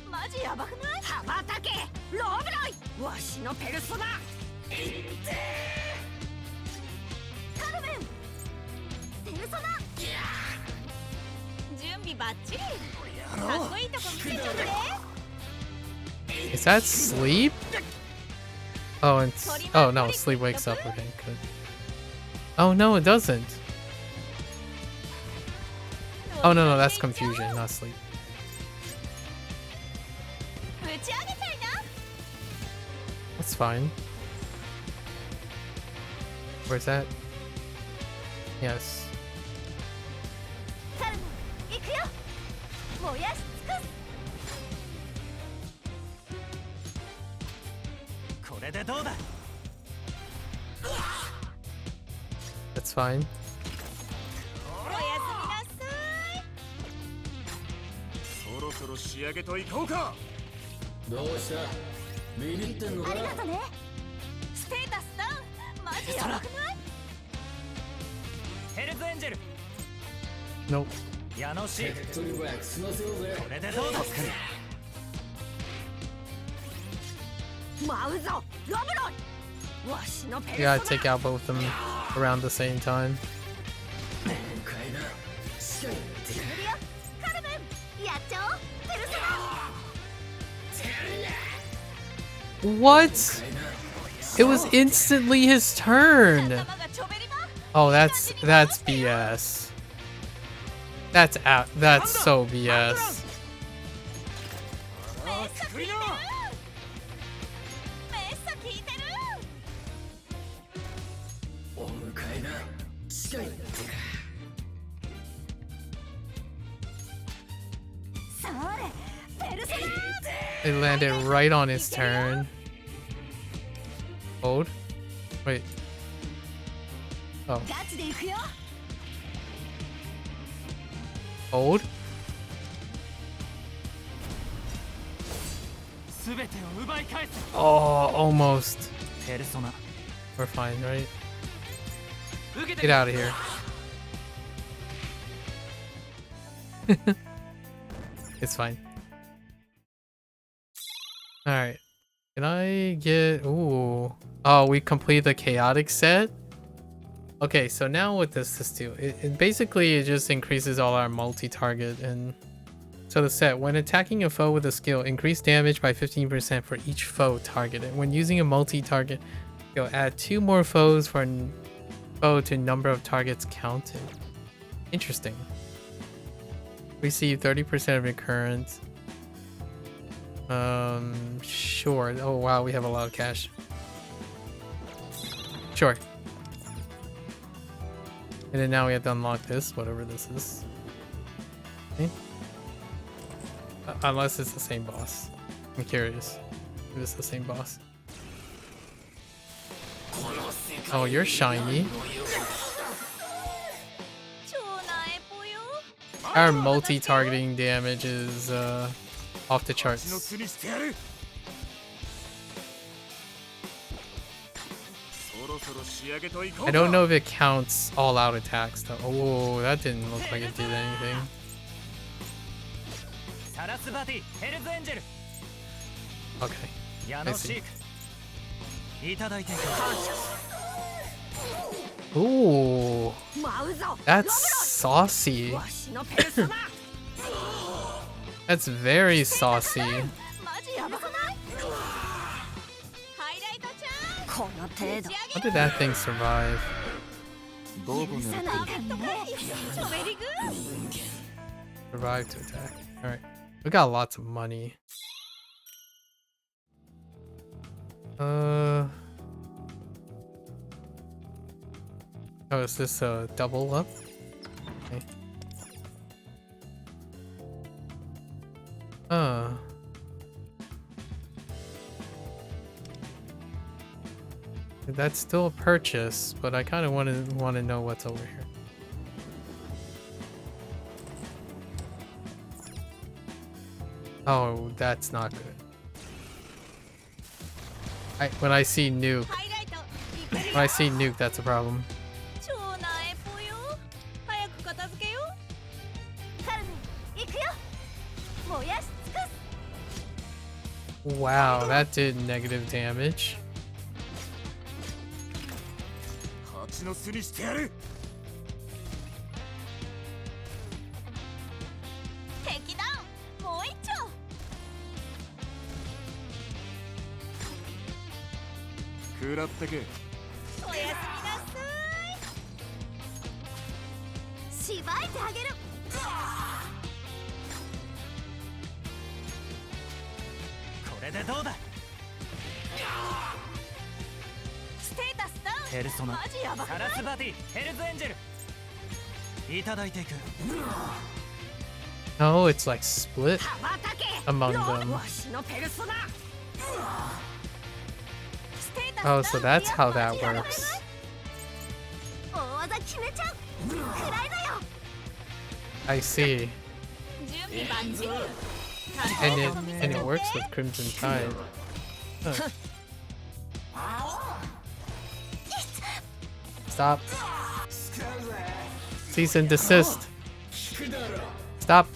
ンマジヤバくない羽ばたけローブロイわしのペルソナいってカルメンペルソナ準備バッチリかっこいいとこ見せちゃって Is that sleep? Oh, it's oh no, sleep wakes up. Okay, good. Oh no, it doesn't. Oh no, that's confusion, not sleep. That's fine. Where's that? Yes. That's fine. そろそろ仕上げといこうかどうしたビビってんのかありがとねステータスダウンマジヤバくないヘルズエンジェル Nope. ヤノシ手っ取り早く済ませようぜこれでどうだ舞うぞロブロイわしのペルソ You ナ gotta take out both of them around the same time. 階段しっかりカルメンやっちゃおうペルソナ What? It was instantly his turn. Oh, that's BS. That's so BS. It landed right on his turn. Hold. Wait. Oh. Hold. Oh, almost. We're fine, right? Get out of here. It's fine. Alright. Can I get... Ooh. Oh, we complete the chaotic set? Okay, so now what does this do? It basically just increases all our multi-target. And so the set, when attacking a foe with a skill, increase damage by 15% for each foe targeted. When using a multi-target, you'll add 2 more foes for foe to number of targets counted. Interesting. Receive 30% of recurrence. Sure. Oh wow, we have a lot of cash. Sure. And then now we have to unlock this, whatever this is. Okay. Unless it's the same boss. I'm curious if it's the same boss. Oh, you're shiny. Our multi-targeting damage is off the charts. I don't know if it counts all-out attacks though. Oh, that didn't look like it did anything. Okay, I see. Ooh, that's saucy. That's very saucy. How did that thing survive? Survive to attack. Alright. We got lots of money. Oh, is this a double up? Okay. That's still a purchase, but I kind of want to know what's over here. Oh, that's not good. When I see nuke, that's a problem. Wow, that did negative damage. Oh, it's like split among them. Oh, so that's how that works. I see. And it works with Crimson Tide. Huh. Stop. Cease and desist. Stop.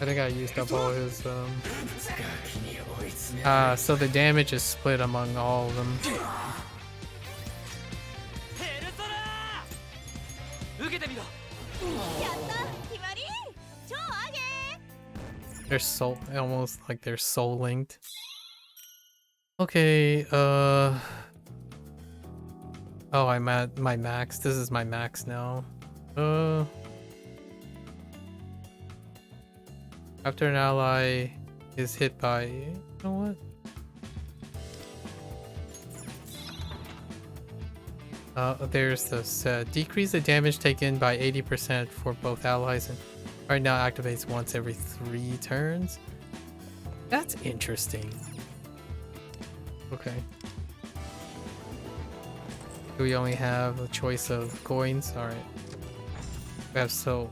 I think I used up all his so the damage is split among all of them. They're soul, almost like they're soul linked. Okay, oh, I'm at my max. This is my max now. After an ally is hit by, you know what? There's this decrease the damage taken by 80% for both allies, and right now activates once every 3 turns. That's interesting. Okay. Do we only have a choice of coins? All right. We have so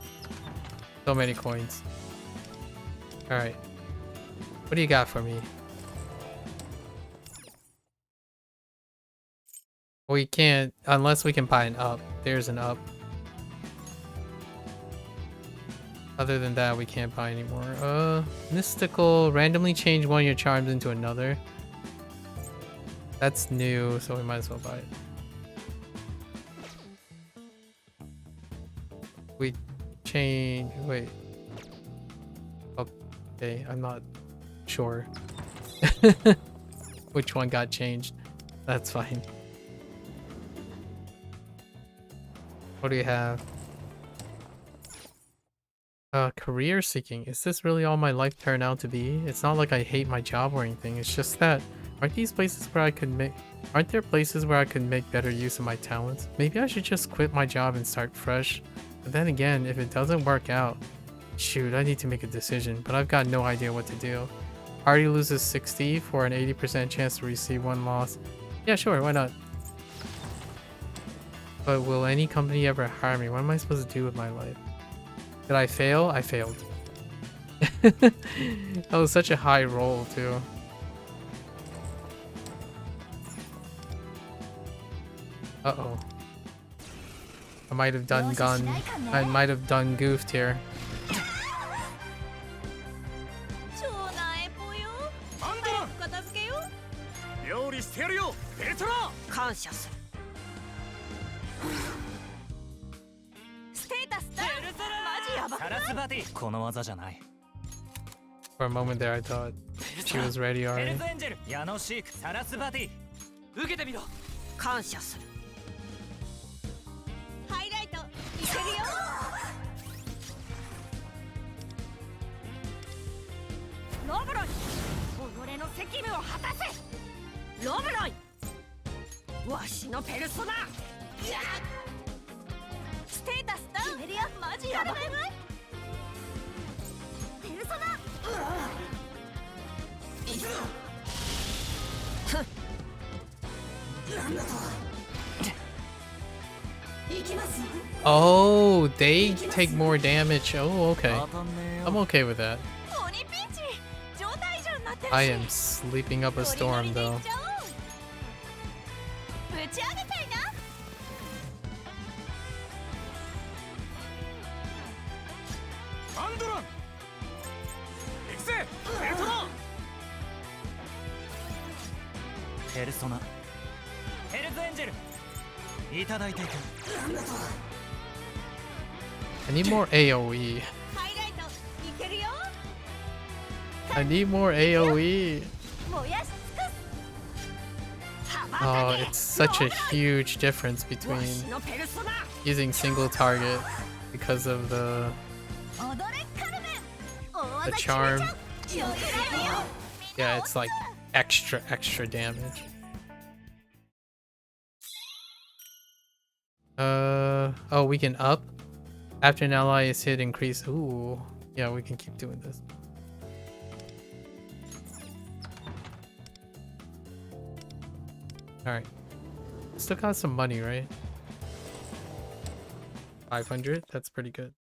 many coins. All right. What do you got for me? We can't, unless we can buy an up. There's an up. Other than that, we can't buy anymore. Mystical, randomly change one of your charms into another. That's new, so we might as well buy it. We change, wait. Okay, I'm not sure which one got changed. That's fine. What do you have? Career seeking. Is this really all my life turned out to be? It's not like I hate my job or anything. It's just that aren't there places where I could make better use of my talents? Maybe I should just quit my job and start fresh. But then again, if it doesn't work out, shoot, I need to make a decision, but I've got no idea what to do. Party loses 60 for an 80% chance to receive 1 loss. Yeah, sure, why not? But will any company ever hire me? What am I supposed to do with my life? Did I fail? I failed. That was such a high roll, too. Uh-oh. I might have done goofed here. 超なエポよ。早く片付けよ。料理してやるよ、ベルトラ。感謝する。ステータスだ。マジやばくない？サラスバティ、この技じゃない。 For a moment there, I thought she was ready ヘ already. ルズエンジェル、矢野シーク、サラスバティ。受けてみろ。感謝する。ハイライトいけるよ。ロブロイ、己の責務を果たせ。ロブロイ、わしのペルソナ。ステータスダウン。メリアマジやばくない？ペルソナ。なんだと。Oh, they take more damage. Oh, okay. I'm okay with that. 鬼ピンチ。状態異常になってるし。 I am sleeping up a storm, though. ぶち上げちゃいな。アンドラン。行くぜ、ベルトラ。ペルソナ。ヘルズエンジェル。いただいていく。 I need more AoE. ハイライトいけるよ。 I need more AoE. 燃やし尽くす。 Oh, it's such a huge difference between using single target because of the charm. Yeah, it's like extra damage. Oh, we can up after an ally is hit, increase. Ooh, yeah, we can keep doing this. All right, still got some money, right? 500. That's pretty good.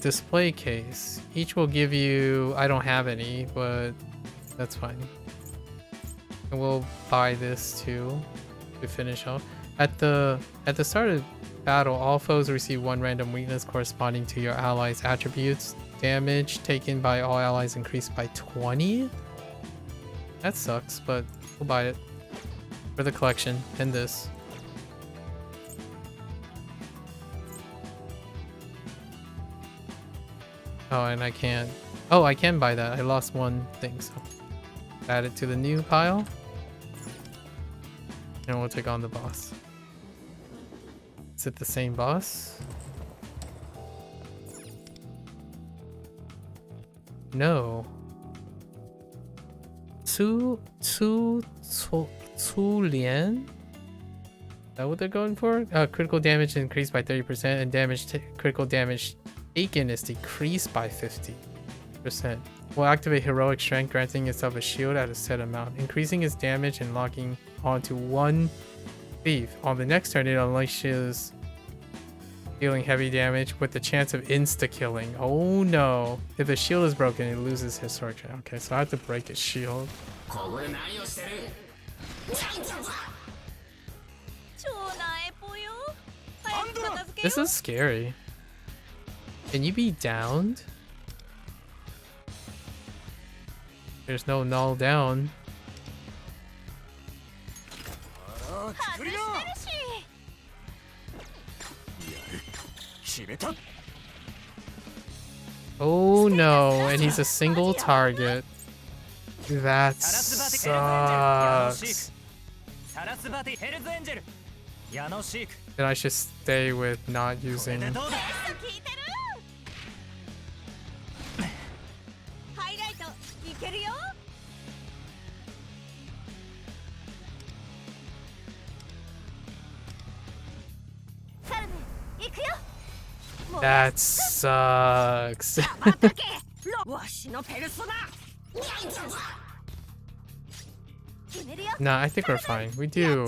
Display case. Each will give you. I don't have any, but that's fine. And we'll buy this too to finish off. At the start of battle, all foes receive one random weakness corresponding to your allies' attributes. Damage taken by all allies increased by 20? That sucks, but we'll buy it for the collection and this. Oh, and I can't. Oh, I can buy that. I lost one thing, so add it to the new pile. And we'll take on the boss. Is it the same boss? No. Lian? Is that what they're going for? Critical damage increased by 30% and critical damage taken is decreased by 50%. Will activate heroic strength, granting itself a shield at a set amount, increasing its damage and locking onto one thief. On the next turn, it unleashes dealing heavy damage with the chance of insta-killing. Oh no. If the shield is broken, it loses historic strength. Okay, so I have to break its shield. This is scary. Can you be downed? There's no null down. Oh no, and he's a single target. That sucks. Then I should stay with not using. That sucks. Nah, I think we're fine. We do.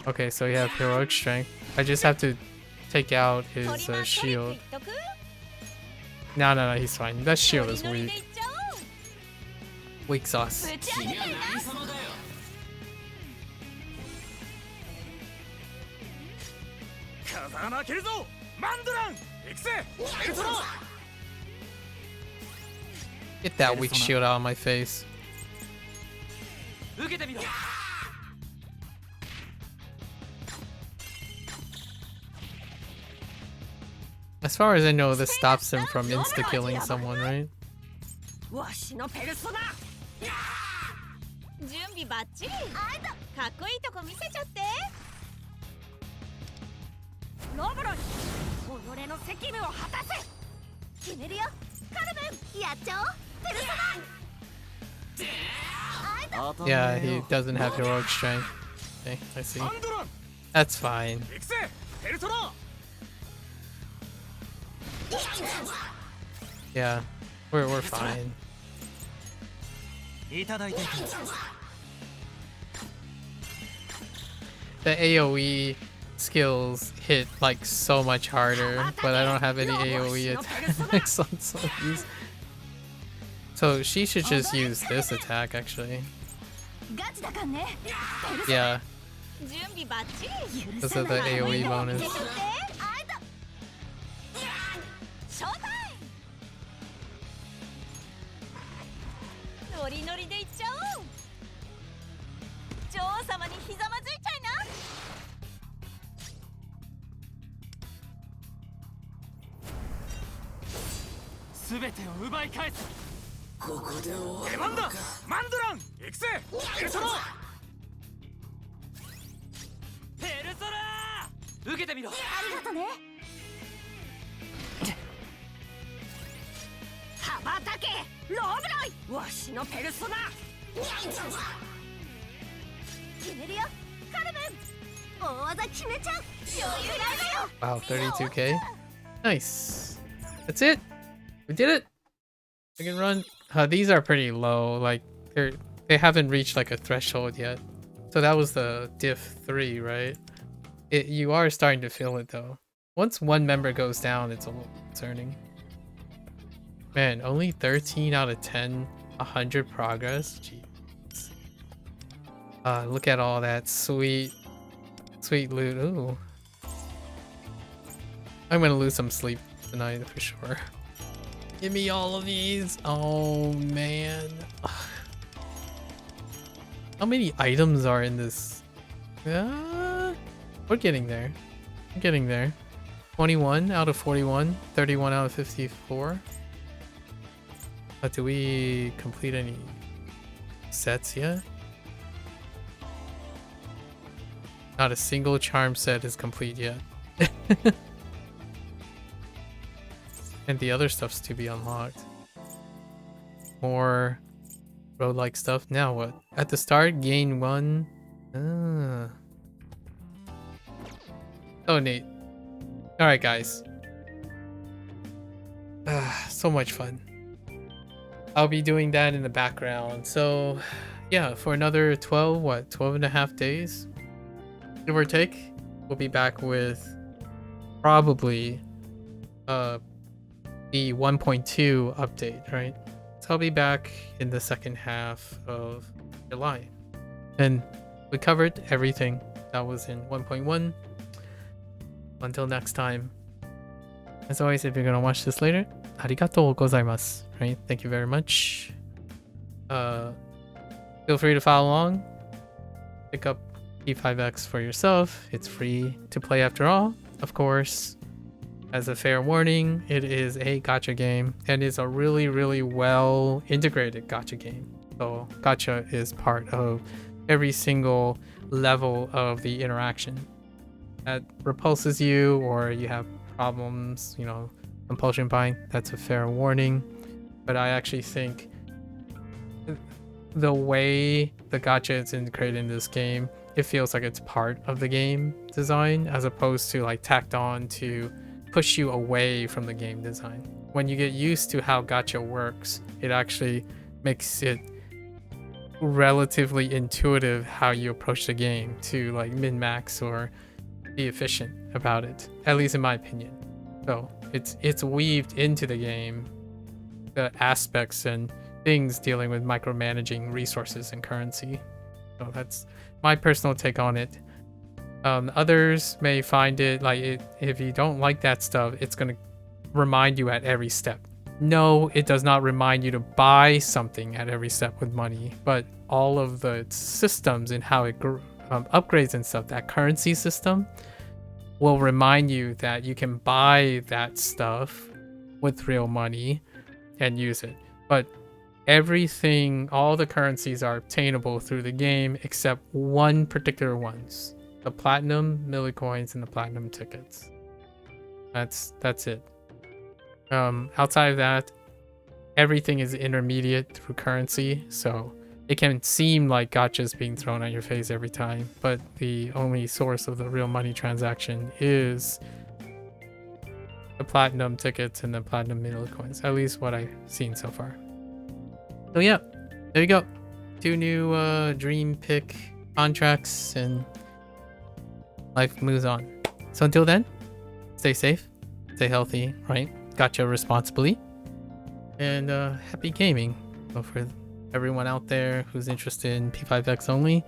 Okay, so you have heroic strength. I just have to take out his shield. No, he's fine. That shield is weak. Weak sauce. 君は何様だよ。風穴開けるぞマンドラン行くぜエルトラ Get that weak shield out of my face. 受けてみろ。As far as I know, this stops him from insta-killing someone, right? わしのペルソナ準備バッチリ。かっこいいとこ見せちゃって。ロブロイ己の責務を果たせ。決めるよカルメン。やっちゃおうペルソナ。 Yeah, he doesn't have heroic strength. Okay, I see. That's fine. 行くぜペルトラ Yeah, we're fine. いただいていく。 The AoE skills hit like so much harder, but I don't have any AoE attacks on some of these. So she should just use this attack actually. ガチだかんね。 Yeah, 準備バッチリ。 because of the AoE bonus. ショータイム。ノリノリでいっちゃおう。女王様にひざまずいちゃいな。すべてを奪い返す。ここで終わ出番だマンドラン行くぜエルトラペルソナー受けてみろ。ありがとね。羽ばたけロブロイわしのペルソナ決めるよカルメン。大技決めちゃう。余裕だよ。 Wow, 32k. Nice. That's it. We did it. We can run. These are pretty low. Like they haven't reached like a threshold yet. So that was the diff 3, right? You are starting to feel it though. Once one member goes down, it's a little concerning. Man, only 13 out of 10, 100 progress. Jeez. Look at all that sweet loot. Ooh. I'm gonna lose some sleep tonight for sure. Give me all of these. Oh man. How many items are in this? We're getting there. We're getting there. 21 out of 41, 31 out of 54. But do we complete any sets yet? Not a single charm set is complete yet. And the other stuff's to be unlocked. More road-like stuff. Now what? At the start, gain 1. Oh, neat. Alright, guys. So much fun. I'll be doing that in the background. So, yeah, for another 12 and a half days? Give or take. We'll be back with probably the 1.2 update, right? So I'll be back in the second half of July. And we covered everything that was in 1.1. Until next time. As always, if you're gonna watch this later, arigatou gozaimasu, right? Thank you very much. Feel free to follow along. Pick up P5X for yourself. It's free to play after all, of course. As a fair warning, it is a gacha game and is a really, really well integrated gacha game. So gacha is part of every single level of the interaction. That repulses you or you have problems, you know, compulsion buying, that's a fair warning. But I actually think the way the gacha is integrated in this game, it feels like it's part of the game design as opposed to like tacked on to push you away from the game design. When you get used to how gacha works, it actually makes it relatively intuitive how you approach the game to like min-max or be efficient about it, at least in my opinion. So it's weaved into the game, the aspects and things dealing with micromanaging resources and currency. So that's my personal take on it. Others may find it like if you don't like that stuff, it's gonna remind you at every step. No, it does not remind you to buy something at every step with money, but all of the systems and how it upgrades and stuff, that currency system will remind you that you can buy that stuff with real money and use it. But everything, all the currencies are obtainable through the game except one particular ones. The platinum millicoins and the platinum tickets. That's it. Outside of that, everything is intermediate through currency, so it can seem like gotcha's being thrown at your face every time, but the only source of the real money transaction is the platinum tickets and the platinum millicoins, at least what I've seen so far. So yeah, there you go. 2 new dream pick contracts and life moves on. So until then, stay safe, stay healthy, right? Gacha responsibly, and happy gaming. So for everyone out there who's interested in P5X only,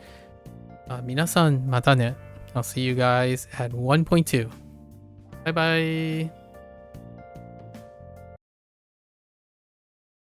minasan mata ne. I'll see you guys at 1.2. Bye bye.